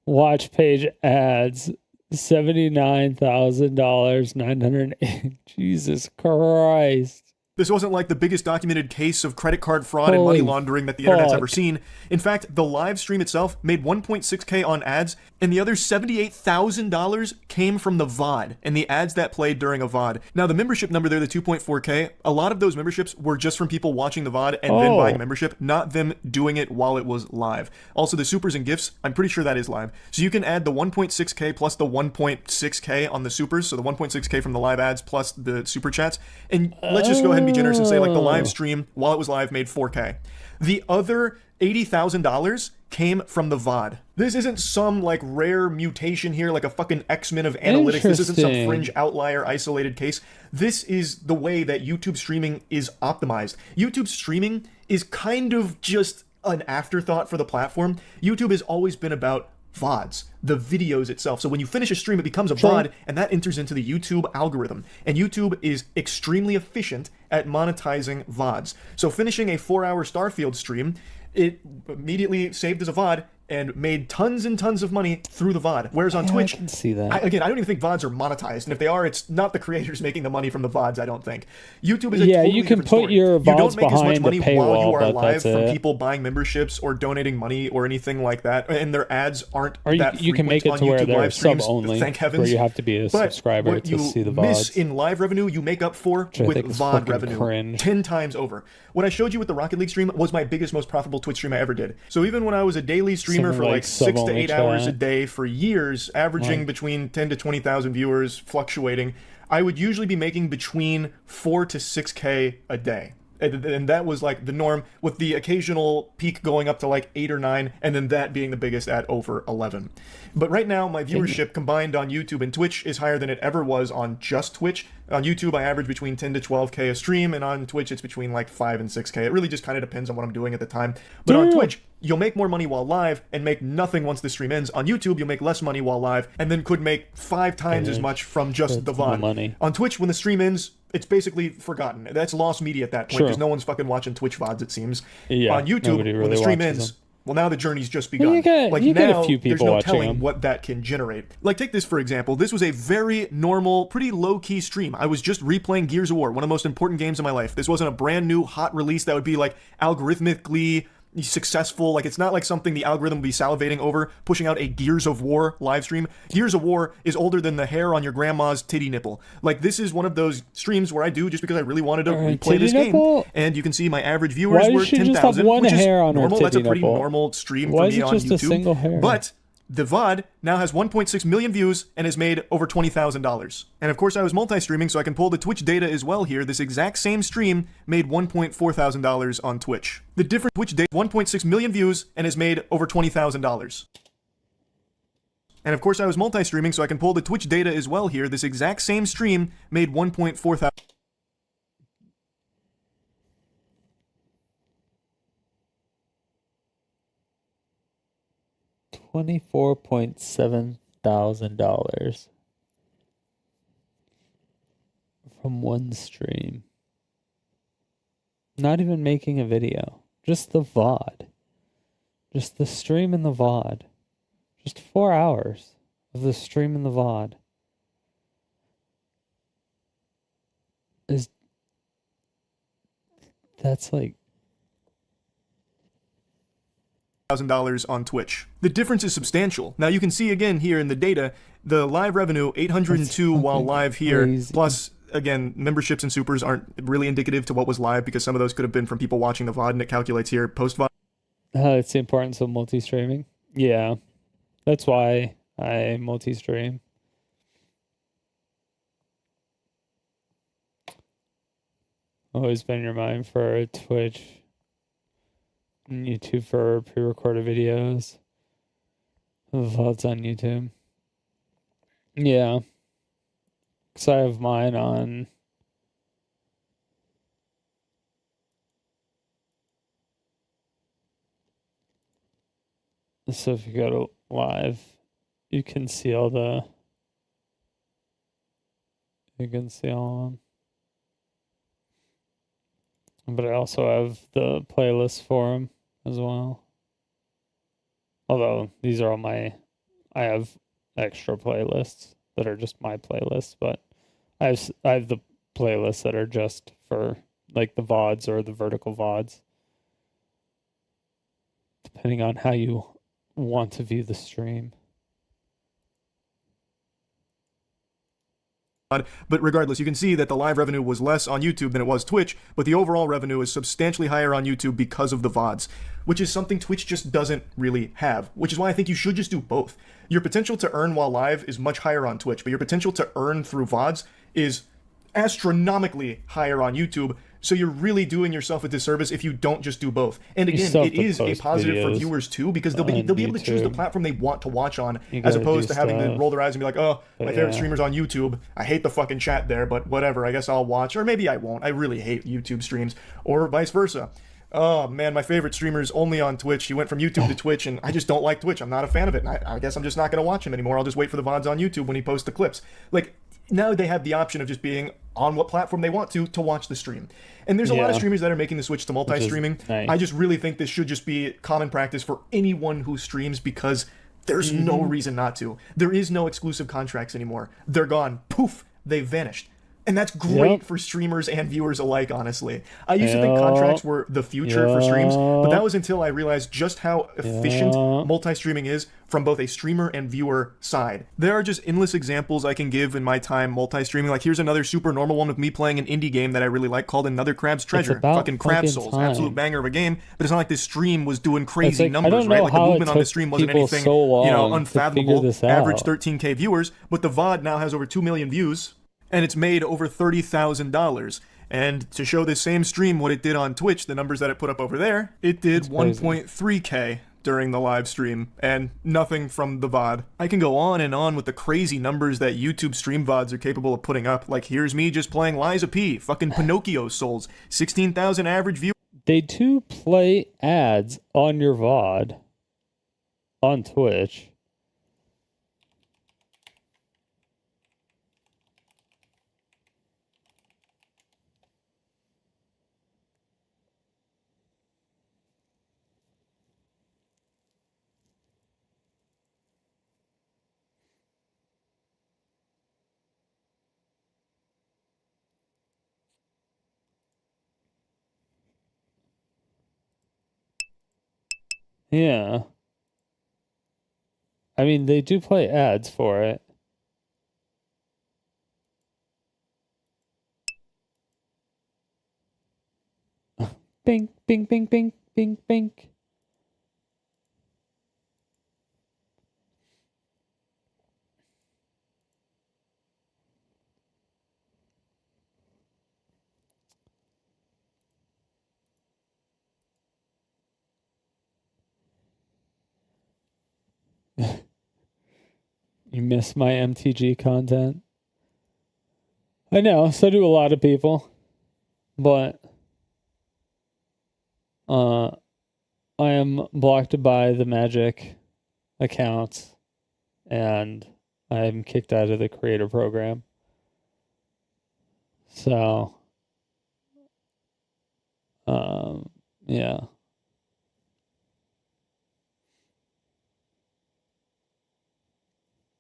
Watch page ads, $79,000, 908. Jesus Christ. This wasn't like the biggest documented case of credit card fraud and money Holy laundering that the internet's fuck. ever seen. In fact, the live stream itself made 1.6K on ads, and the other $78,000 came from the VOD and the ads that played during a VOD. Now, the membership number there, the 2.4K, a lot of those memberships were just from people watching the VOD and then buying a membership, not them doing it while it was live. Also, the supers and gifts, I'm pretty sure that is live. So you can add the 1.6K plus the 1.6K on the supers, so the 1.6K from the live ads plus the super chats, and let's just go ahead and be generous and say like the live stream while it was live made 4K. The other $80,000 came from the VOD. This isn't some like rare mutation here, like a fucking X-Men of analytics. This isn't some Interesting. fringe outlier isolated case. This is the way that YouTube streaming is optimized. YouTube streaming is kind of just an afterthought for the platform. YouTube has always been about VODs, the videos itself. So when you finish a stream, it becomes a VOD, and that enters into the YouTube algorithm. And YouTube is extremely efficient at monetizing VODs. So finishing a 4-hour Starfield stream, it immediately saved as a VOD and made tons and tons of money through the VOD. Whereas on Twitch, I can see that. I don't even think VODs are monetized. And if they are, it's not the creators making the money from the VODs, I don't think. YouTube is a totally you can different put story. your You don't VODs make as much behind money the while you paywall, are but live that's from it. people buying memberships or donating money or anything like that. And their ads aren't Or that you can make frequent it to on where YouTube they're live streams, sub-only, thank heavens. where you have to be a But subscriber what to you see the miss VODs. in live revenue, you make up for Which I with think is VOD fucking revenue cringe. 10 times over. What I showed you with the Rocket League stream was my biggest, most profitable Twitch stream I ever did. So even when I was a daily streamer Something for like like 6 to sub-only 8 hours a chat. day for years, averaging Like- between 10 to 20,000 viewers, fluctuating, I would usually be making between 4 to 6K a day. And that was like the norm, with the occasional peak going up to like 8 or 9, and then that being the biggest at over 11. But right now, my viewership combined on YouTube and Twitch is higher than it ever was on just Twitch. On YouTube, I average between 10 to 12K a stream, and on Twitch, it's between like 5 and 6K. It really just kind of depends on what I'm doing at the time. But on Twitch, you'll make more money while live and make nothing once the stream ends. On YouTube, you'll make less money while live and then could make 5 times as much from just the VOD. money. On Twitch, when the stream ends, it's basically forgotten. That's lost media at that point True. because no one's fucking watching Twitch VODs, it seems. Yeah, On YouTube, nobody when really the stream watches ends, them. well, now the journey's just Well, begun. you get- like you get a now, few there's people no watching telling them. what that can generate. Like, take this for example. This was a very normal, pretty low-key stream. I was just replaying Gears of War, one of the most important games in my life. This wasn't a brand new hot release that would be like algorithmically successful. Like, it's not like something the algorithm would be salivating over, pushing out a Gears of War live stream. Gears of War is older than the hair on your grandma's titty nipple. Like, this is one of those streams where I do just because I really wanted to replay titty this nipple? game. And you can see my average viewers Why were does she just have 10,000, one which is hair on her normal. That's a titty pretty nipple? normal stream Why for is me it on just a YouTube. single hair? But The VOD now has 1.6 million views and has made over $20,000. And of course I was multi-streaming, so I can pull the Twitch data as well here. This exact same stream made $1.4 thousand on Twitch. The different Twitch data, 1.6 million views and has made over $20,000. And of course I was multi-streaming, so I can pull the Twitch data as well here. This exact same stream made 1.4 thousand. 24,700 from one stream. Not even making a video. Just the VOD. Just the stream and the VOD. Just 4 hours of the stream and the VOD. That's like $1,000 on Twitch. The difference is substantial. Now you can see again here in the data, the live revenue 802 while live here, crazy. plus again memberships and supers aren't really indicative to what was live because some of those could have been from people watching the VOD, and it calculates here post VOD. it's the importance of multi-streaming. Yeah, that's why I multi-stream. Always been in your mind for Twitch and YouTube for pre-recorded videos. VODs on YouTube. Yeah. Because I have mine on... So if you go to live, you can see all the... You can see all of them. But I also have the playlist for them as well. Although these are all I have extra playlists that are just my playlists, but I have the playlists that are just for like the VODs or the vertical VODs. Depending on how you want to view the stream. But regardless, you can see that the live revenue was less on YouTube than it was Twitch, but the overall revenue is substantially higher on YouTube because of the VODs, which is something Twitch just doesn't really have, which is why I think you should just do both. Your potential to earn while live is much higher on Twitch, but your potential to earn through VODs is astronomically higher on YouTube, so you're really doing yourself a disservice if you don't just do both. And again, it is a positive for viewers too, because they'll be able to choose the platform they want to watch on, as opposed to having to roll their eyes and be like, oh, my favorite streamer's on YouTube. I hate the fucking chat there, but whatever, I guess I'll watch. Or maybe I won't. I really hate YouTube streams. Or vice versa. Oh man, my favorite streamer's only on Twitch. He went from YouTube to Twitch, and I just don't like Twitch. I'm not a fan of it. And I guess I'm just not going to watch him anymore. I'll just wait for the VODs on YouTube when he posts the clips. Like, now they have the option of just being on what platform they want to watch the stream. And there's a lot of streamers that are making the switch to multi-streaming. Nice. I just really think this should just be common practice for anyone who streams, because there's no reason not to. There is no exclusive contracts anymore. They're gone. Poof, they've vanished. And that's great for streamers and viewers alike, honestly. I used to think contracts were the future for streams, but that was until I realized just how efficient multi-streaming is from both a streamer and viewer side. There are just endless examples I can give in my time multi-streaming. Like, here's another super normal one of me playing an indie game that I really like called Another Crab's Treasure. Fucking Crab Souls. Absolute banger of a game, but it's not like this stream was doing crazy numbers, right? Like, the movement on the stream wasn't anything, unfathomable. Average 13K viewers, but the VOD now has over 2 million views. And it's made over $30,000. And to show this same stream what it did on Twitch, the numbers that it put up over there, it did 1.3K during the live stream, and nothing from the VOD. I can go on and on with the crazy numbers that YouTube stream VODs are capable of putting up. Like, here's me just playing Liza P, fucking Pinocchio Souls, 16,000 average views. They do play ads on your VOD on Twitch. Yeah. I mean, they do play ads for it. Bing, bing, bing, bing, bing, bing. You miss my MTG content. I know, so do a lot of people. But I am blocked by the Magic accounts, and I'm kicked out of the creator program. So, yeah.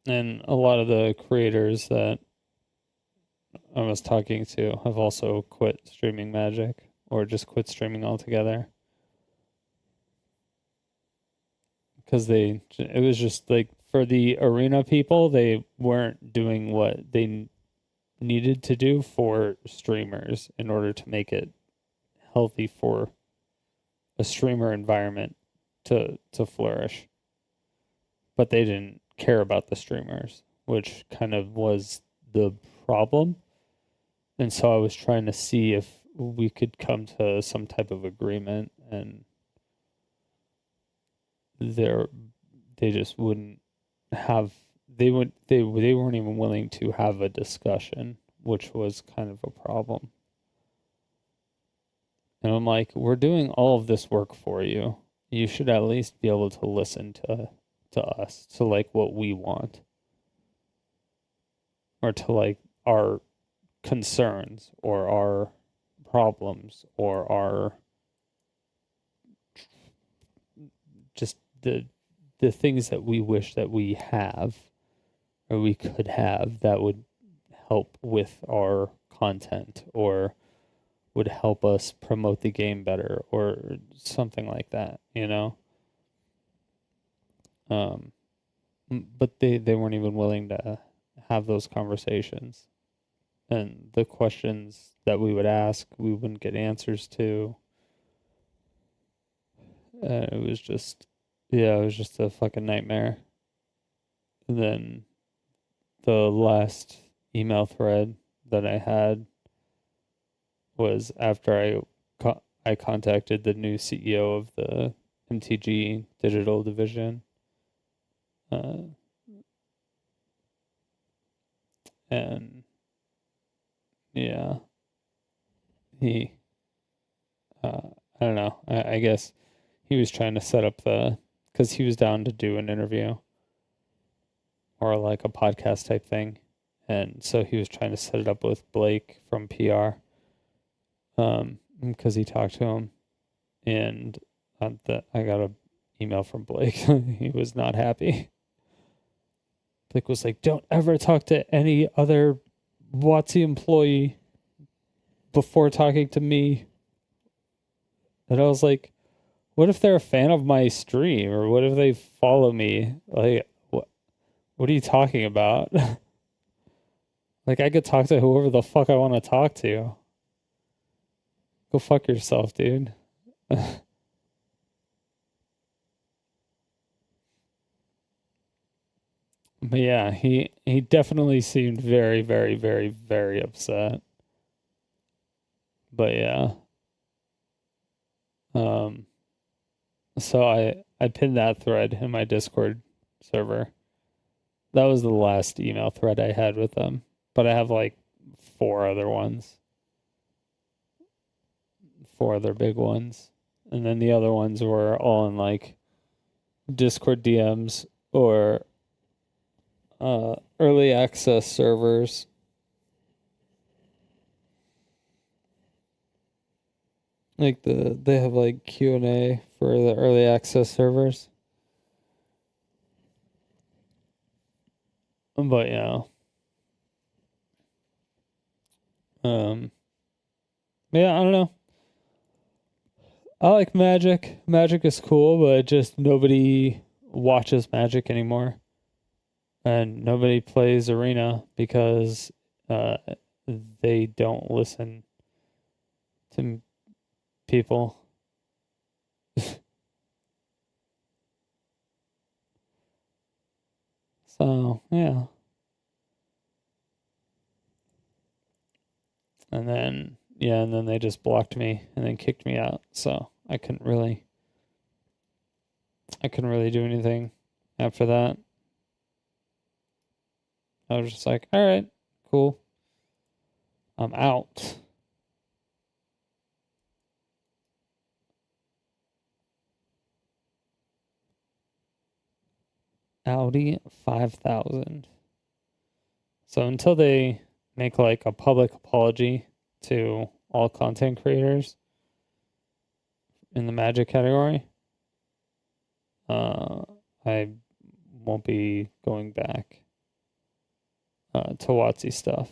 And a lot of the creators that I was talking to have also quit streaming Magic or just quit streaming altogether. Because it was just like for the arena people, they weren't doing what they needed to do for streamers in order to make it healthy for a streamer environment to flourish. But they didn't care about the streamers, which kind of was the problem. And so I was trying to see if we could come to some type of agreement, and they just wouldn't have they weren't even willing to have a discussion, which was kind of a problem. And I'm like, we're doing all of this work for you. You should at least be able to listen to us, to like what we want, or to like our concerns or our problems or our just the things that we wish that we have or we could have that would help with our content or would help us promote the game better or something like that, you know? But they weren't even willing to have those conversations. And the questions that we would ask, we wouldn't get answers to. It was just a fucking nightmare. And then the last email thread that I had was after I contacted the new CEO of the MTG digital division. And yeah, he, I don't know. I guess he was trying to set up because he was down to do an interview or like a podcast type thing. And so he was trying to set it up with Blake from PR. Because he talked to him, and I got an email from Blake. He was not happy. Blake was like, "Don't ever talk to any other WotC employee before talking to me." And I was like, "What if they're a fan of my stream, or what if they follow me? Like, what are you talking about?" Like, I could talk to whoever the fuck I want to talk to. Go fuck yourself, dude. But yeah, he definitely seemed very, very, very, very upset. But yeah. So I pinned that thread in my Discord server. That was the last email thread I had with them. But I have like 4 other ones. 4 other big ones. And then the other ones were all in like Discord DMs or early access servers. Like they have like Q&A for the early access servers. But yeah. Yeah, I don't know. I like Magic. Magic is cool, but just nobody watches Magic anymore. And nobody plays Arena because they don't listen to people. So, yeah. And then they just blocked me and then kicked me out. So I couldn't really do anything after that. I was just like, all right, cool. I'm out. Audi 5000. So until they make like a public apology to all content creators in the Magic category, I won't be going back to WotC stuff.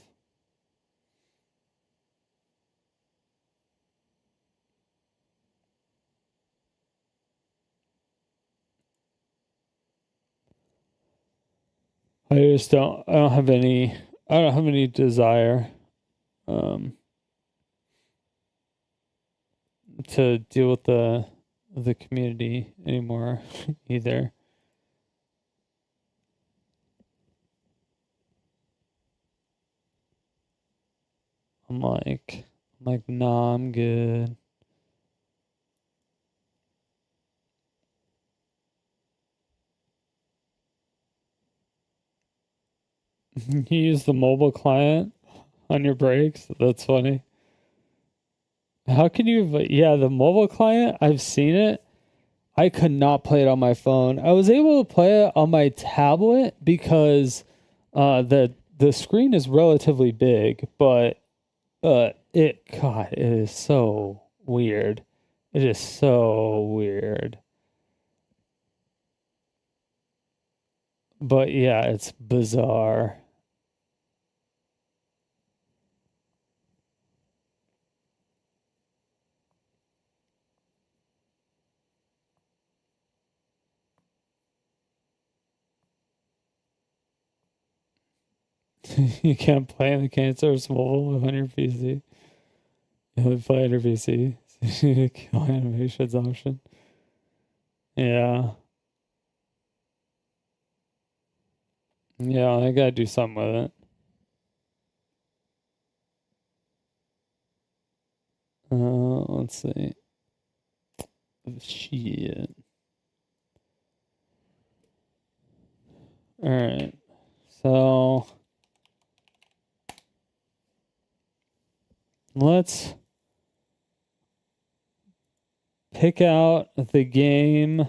I don't have any desire to deal with the community anymore either. I'm like, nah, I'm good. You use the mobile client on your breaks? That's funny. How can you? Yeah, the mobile client, I've seen it. I could not play it on my phone. I was able to play it on my tablet because the screen is relatively big, but it is so weird. It is so weird. But yeah, it's bizarre. You can't play in the cancer's mobile on your PC. You only play on your PC. So you need to kill animations option. Yeah. Yeah, I gotta do something with it. Let's see. Shit. Alright. So let's pick out the game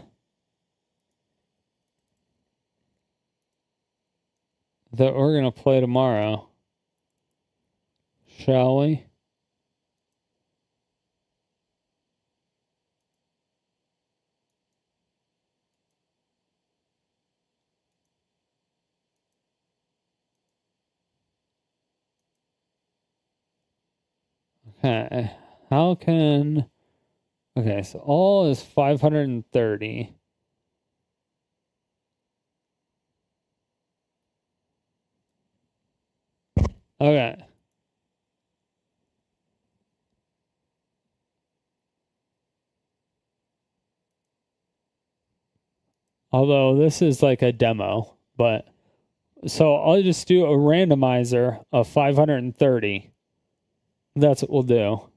that we're gonna play tomorrow. Shall we? Okay. How can... Okay, so all is 530. Okay. Although this is like a demo, but... So I'll just do a randomizer of 530. That's what we'll do.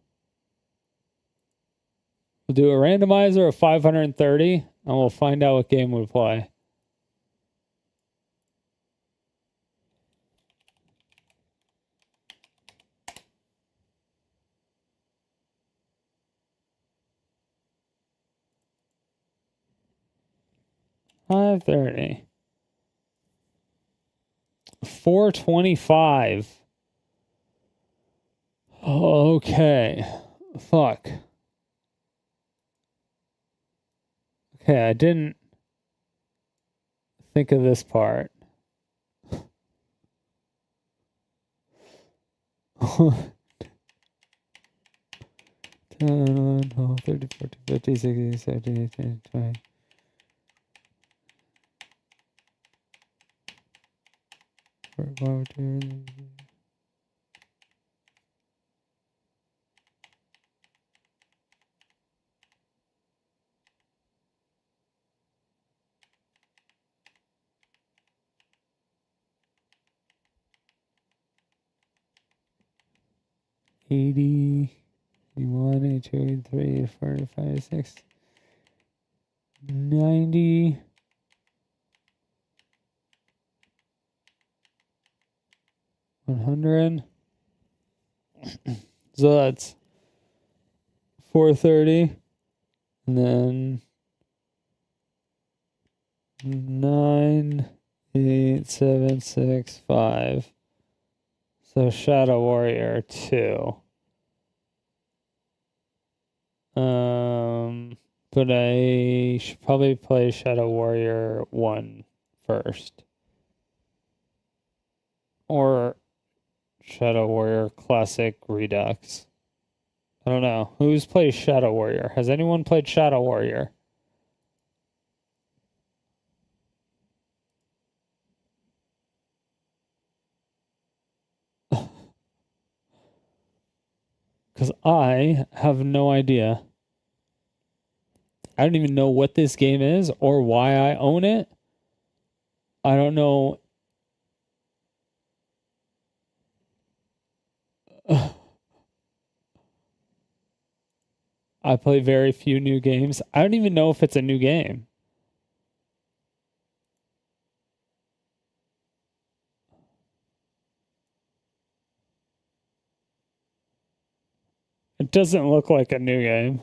We'll do a randomizer of 530, and we'll find out what game we play. $530. 425. Okay. Fuck. Okay, I didn't think of this part. 10, 11, 12, 13, 14, 15, 16, 17, 18, 20. $80, $81, $82, $83, $84, $85, $86, $90. 100. So that's 430. And then 9, 8, 7, 6, 5. So Shadow Warrior 2. But I should probably play Shadow Warrior 1 first. Or Shadow Warrior Classic Redux. I don't know. Who's played Shadow Warrior? Has anyone played Shadow Warrior? Because I have no idea. I don't even know what this game is or why I own it. I don't know. I play very few new games. I don't even know if it's a new game. It doesn't look like a new game.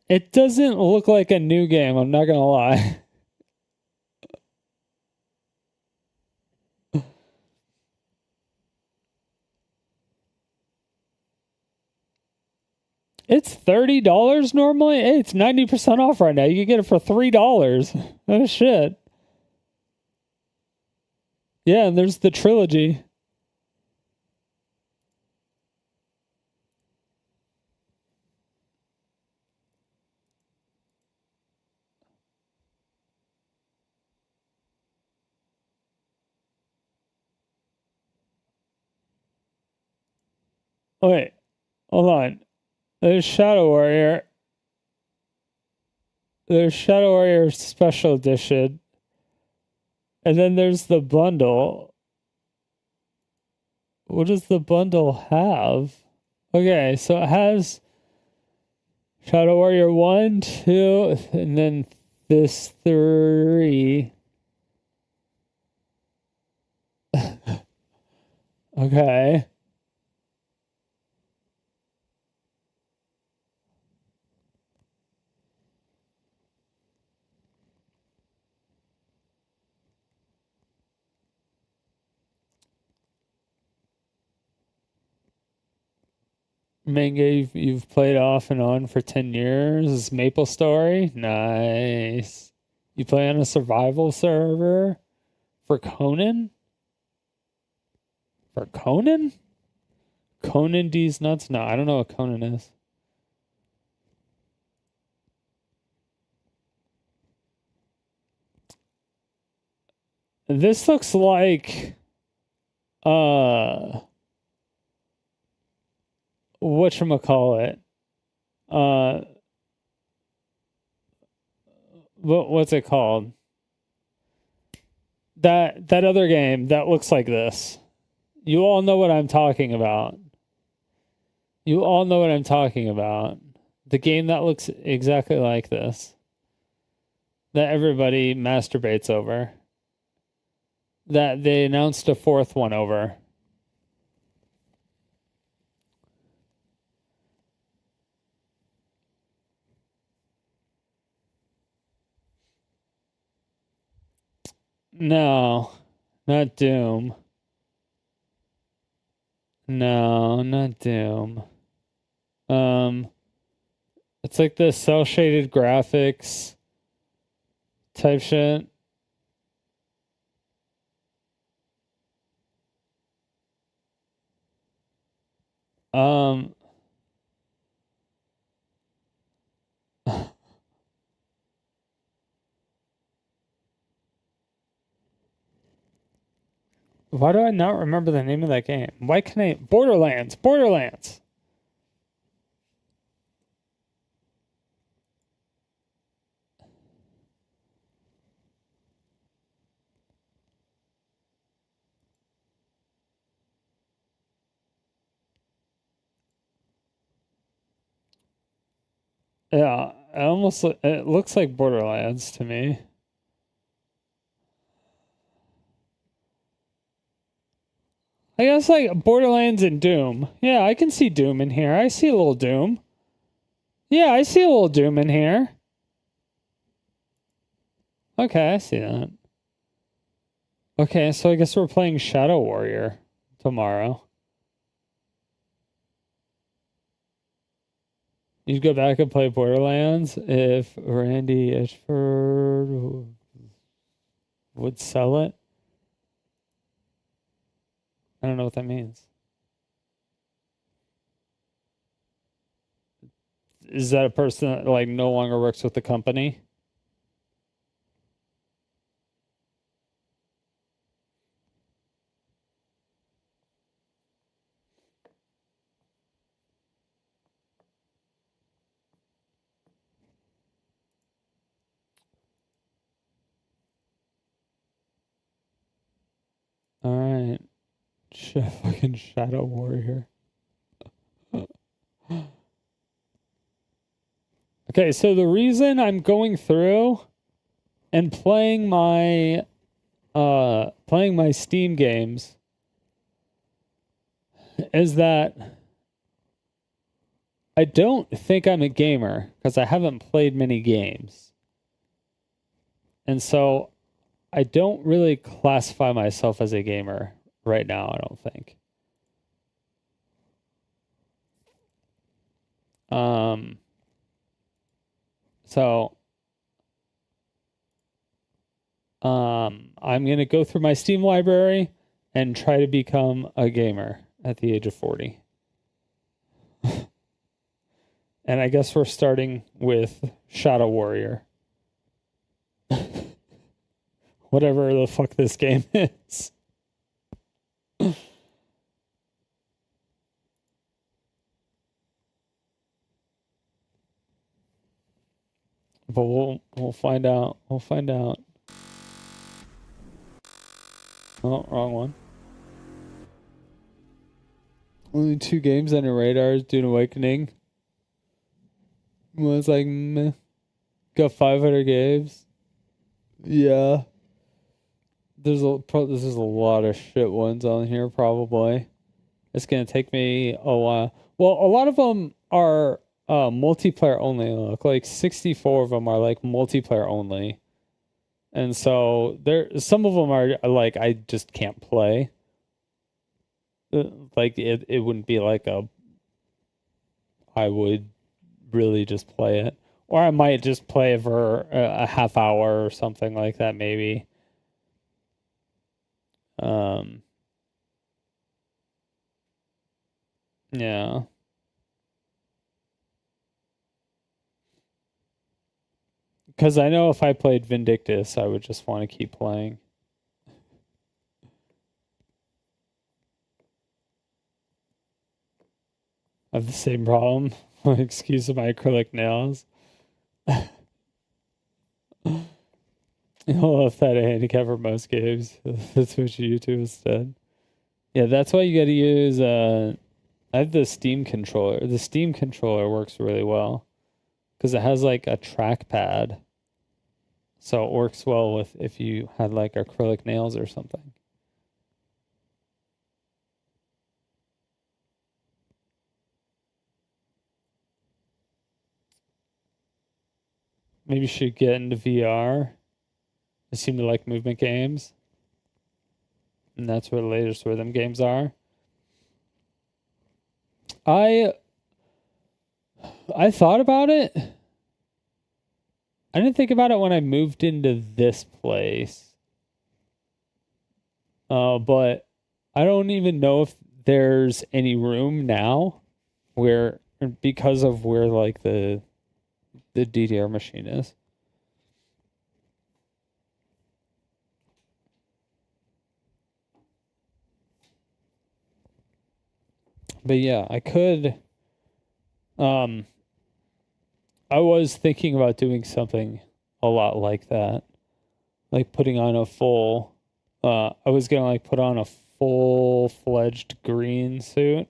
It doesn't look like a new game, I'm not gonna lie. It's $30 normally? Hey, it's 90% off right now. You can get it for $3. Oh shit. Yeah, and there's the trilogy. Wait, hold on. There's Shadow Warrior. There's Shadow Warrior Special Edition. And then there's the bundle. What does the bundle have? Okay, so it has Shadow Warrior 1, 2, and then this 3. Okay. Manga you've played off and on for 10 years. Maple Story? Nice. You play on a survival server? For Conan? For Conan? Conan D's Nuts? No, I don't know what Conan is. This looks like whatchamacallit? What's it called? That other game that looks like this. You all know what I'm talking about. You all know what I'm talking about. The game that looks exactly like this. That everybody masturbates over. That they announced a fourth one over. No, not Doom. No, not Doom. It's like the cell shaded graphics type shit. Why do I not remember the name of that game? Why can I? Borderlands. Borderlands. Yeah, it looks like Borderlands to me. I guess like Borderlands and Doom. Yeah, I can see Doom in here. I see a little Doom. Yeah, I see a little Doom in here. Okay, I see that. Okay, so I guess we're playing Shadow Warrior tomorrow. You'd go back and play Borderlands if Randy Ishford would sell it? I don't know what that means. Is that a person that like no longer works with the company? All right. Fucking Shadow Warrior. Okay, so the reason I'm going through and playing my Steam games is that I don't think I'm a gamer because I haven't played many games. And so I don't really classify myself as a gamer right now, I don't think. So I'm going to go through my Steam library and try to become a gamer at the age of 40. And I guess we're starting with Shadow Warrior. Whatever the fuck this game is. But we'll find out. We'll find out. Oh, wrong one. Only 2 games on your radar is Dune Awakening. Was like meh. Got 500 games. Yeah. This is a lot of shit ones on here probably. It's gonna take me a while. Well, a lot of them are multiplayer only. Look, like 64 of them are like multiplayer only, and so some of them are like I just can't play. Like it wouldn't be like I would really just play it, or I might just play it for a half hour or something like that, maybe. Yeah. Because I know if I played Vindictus, I would just want to keep playing. I have the same problem. Excuse my acrylic nails. I'll have that a handicap for most games. That's what YouTube instead. Yeah, that's why you got to use. I have the Steam controller. The Steam controller works really well because it has like a trackpad, so it works well with if you had like acrylic nails or something. Maybe you should get into VR. I seem to like movement games. And that's where the latest rhythm games are. I thought about it. I didn't think about it when I moved into this place. But I don't even know if there's any room now where because of where like the DDR machine is. But yeah, I could. I was thinking about doing something a lot like that, like putting on a full. I was gonna like put on a full-fledged green suit,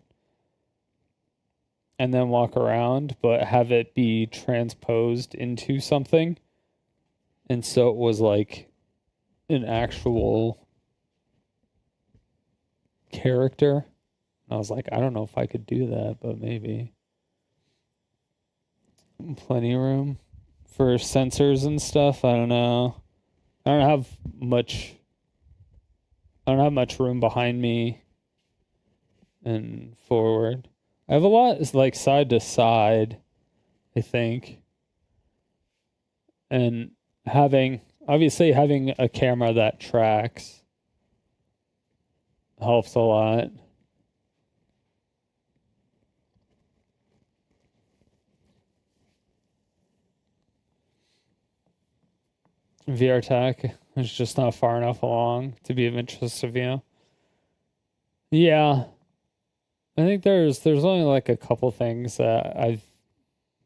and then walk around, but have it be transposed into something. And so it was like an actual character. I was like, I don't know if I could do that, but maybe. Plenty of room for sensors and stuff. I don't know. I don't have much room behind me and forward. I have a lot is like side to side, I think. And having a camera that tracks helps a lot. VR tech is just not far enough along to be of interest to you. Yeah. I think there's only like a couple things that I've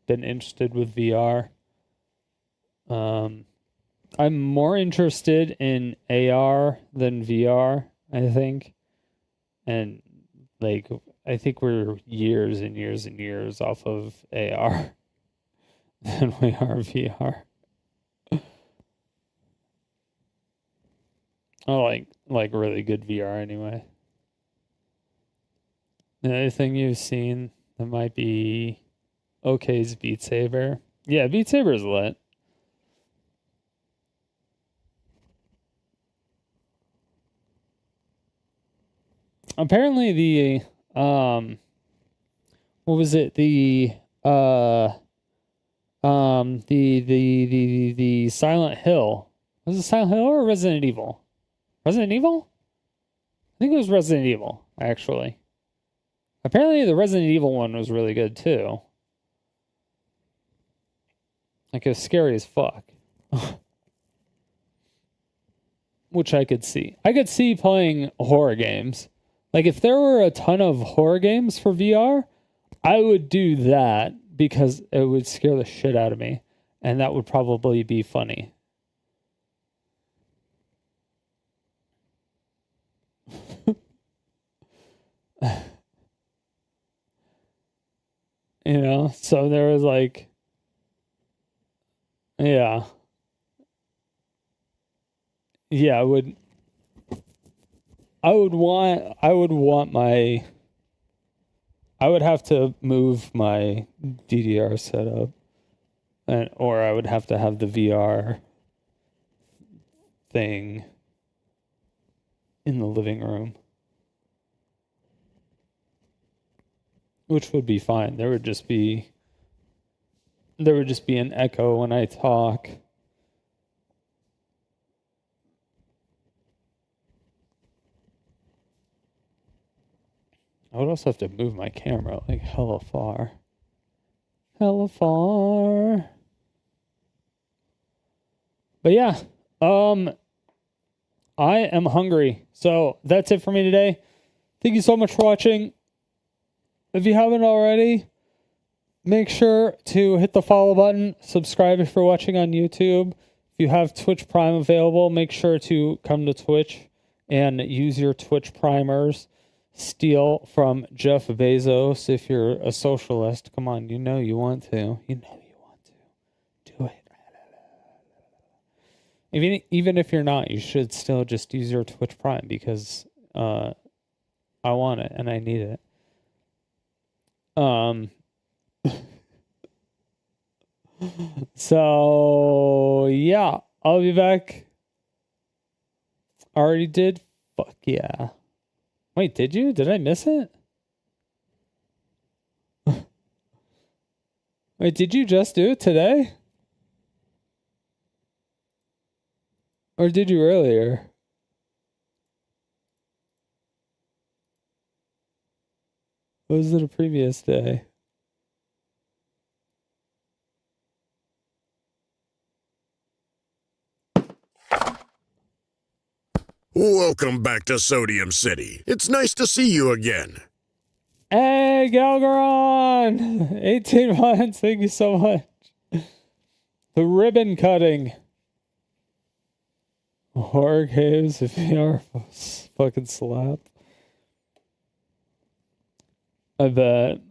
been interested with VR. I'm more interested in AR than VR, I think. And like I think we're years and years and years off of AR than we are VR. Oh, like really good VR anyway. Anything you've seen that might be okay's Beat Saber. Yeah, Beat Saber is lit. Apparently the what was it? The Silent Hill. Was it Silent Hill or Resident Evil? Resident Evil? I think it was Resident Evil, actually. Apparently the Resident Evil one was really good too. Like it was scary as fuck. Which I could see. I could see playing horror games. Like if there were a ton of horror games for VR, I would do that because it would scare the shit out of me. And that would probably be funny. You know, so there was like, yeah. Yeah, I would have to move my DDR setup or I would have to have the VR thing in the living room. Which would be fine. There would just be an echo when I talk. I would also have to move my camera like hella far. Hella far. But yeah, I am hungry. So that's it for me today. Thank you so much for watching. If you haven't already, make sure to hit the follow button. Subscribe if you're watching on YouTube. If you have Twitch Prime available, make sure to come to Twitch and use your Twitch primers. Steal from Jeff Bezos if you're a socialist. Come on, you know you want to. You know you want to. Do it. Even if you're not, you should still just use your Twitch Prime because I want it and I need it. So yeah, I'll be back. Already did? Fuck yeah. Wait, did you? Did I miss it? Wait, did you just do it today? Or did you earlier? Or was it a previous day? Welcome back to Sodium City. It's nice to see you again. Hey, Galgaron! 18 months, thank you so much. The ribbon cutting. Horror caves, if you are fucking slap. I bet.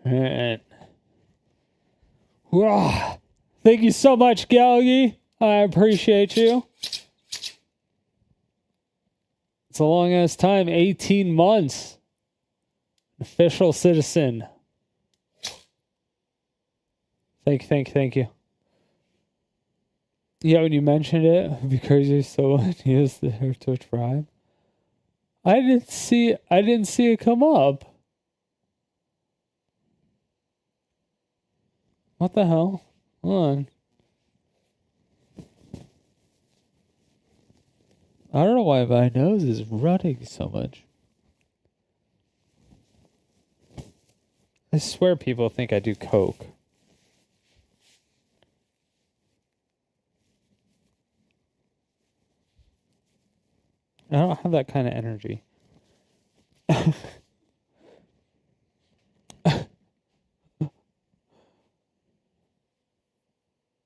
Alright. Wow. Thank you so much, Galgi. I appreciate you. It's a long ass time. 18 months. Official citizen. Thank you. Yeah, when you mentioned it, it'd be crazy if someone used their Twitch Prime. I didn't see it come up. What the hell? Hold on. I don't know why my nose is running so much. I swear people think I do coke. I don't have that kind of energy.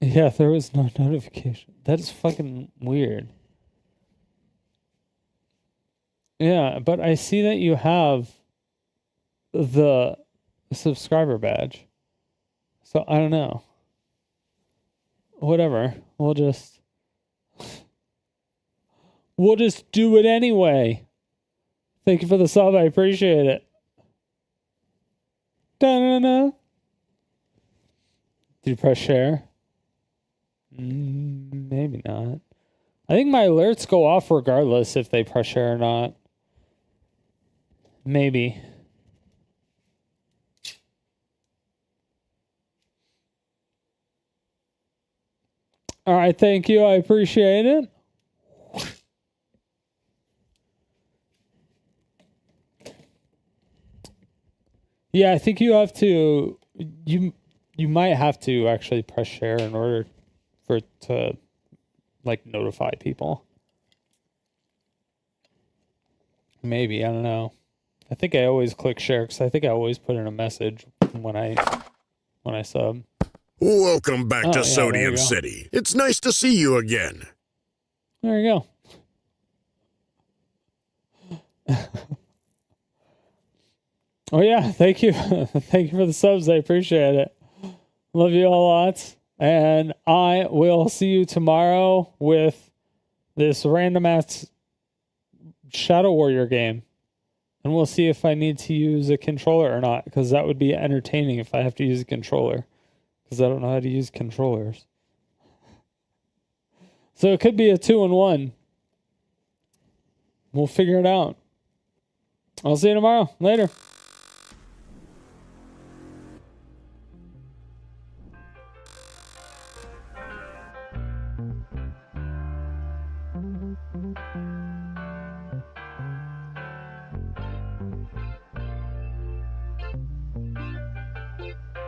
Yeah, there was no notification. That is fucking weird. Yeah, but I see that you have the subscriber badge. So I don't know. Whatever. We'll just do it anyway. Thank you for the sub. I appreciate it. Da-na-na. Did you press share? Maybe not. I think my alerts go off regardless if they press share or not. Maybe. All right, thank you. I appreciate it. Yeah, I think you have to. You might have to actually press share in order for it to like notify people. Maybe, I don't know. I think I always click share because I think I always put in a message when I sub. Welcome back Oh, to yeah, there Sodium you go. City. It's nice to see you again. There you go. Oh yeah, thank you. Thank you for the subs. I appreciate it. Love you all lots. And I will see you tomorrow with this random ass Shadow Warrior game. And we'll see if I need to use a controller or not, because that would be entertaining if I have to use a controller. Because I don't know how to use controllers. So it could be a 2-in-1. We'll figure it out. I'll see you tomorrow. Later.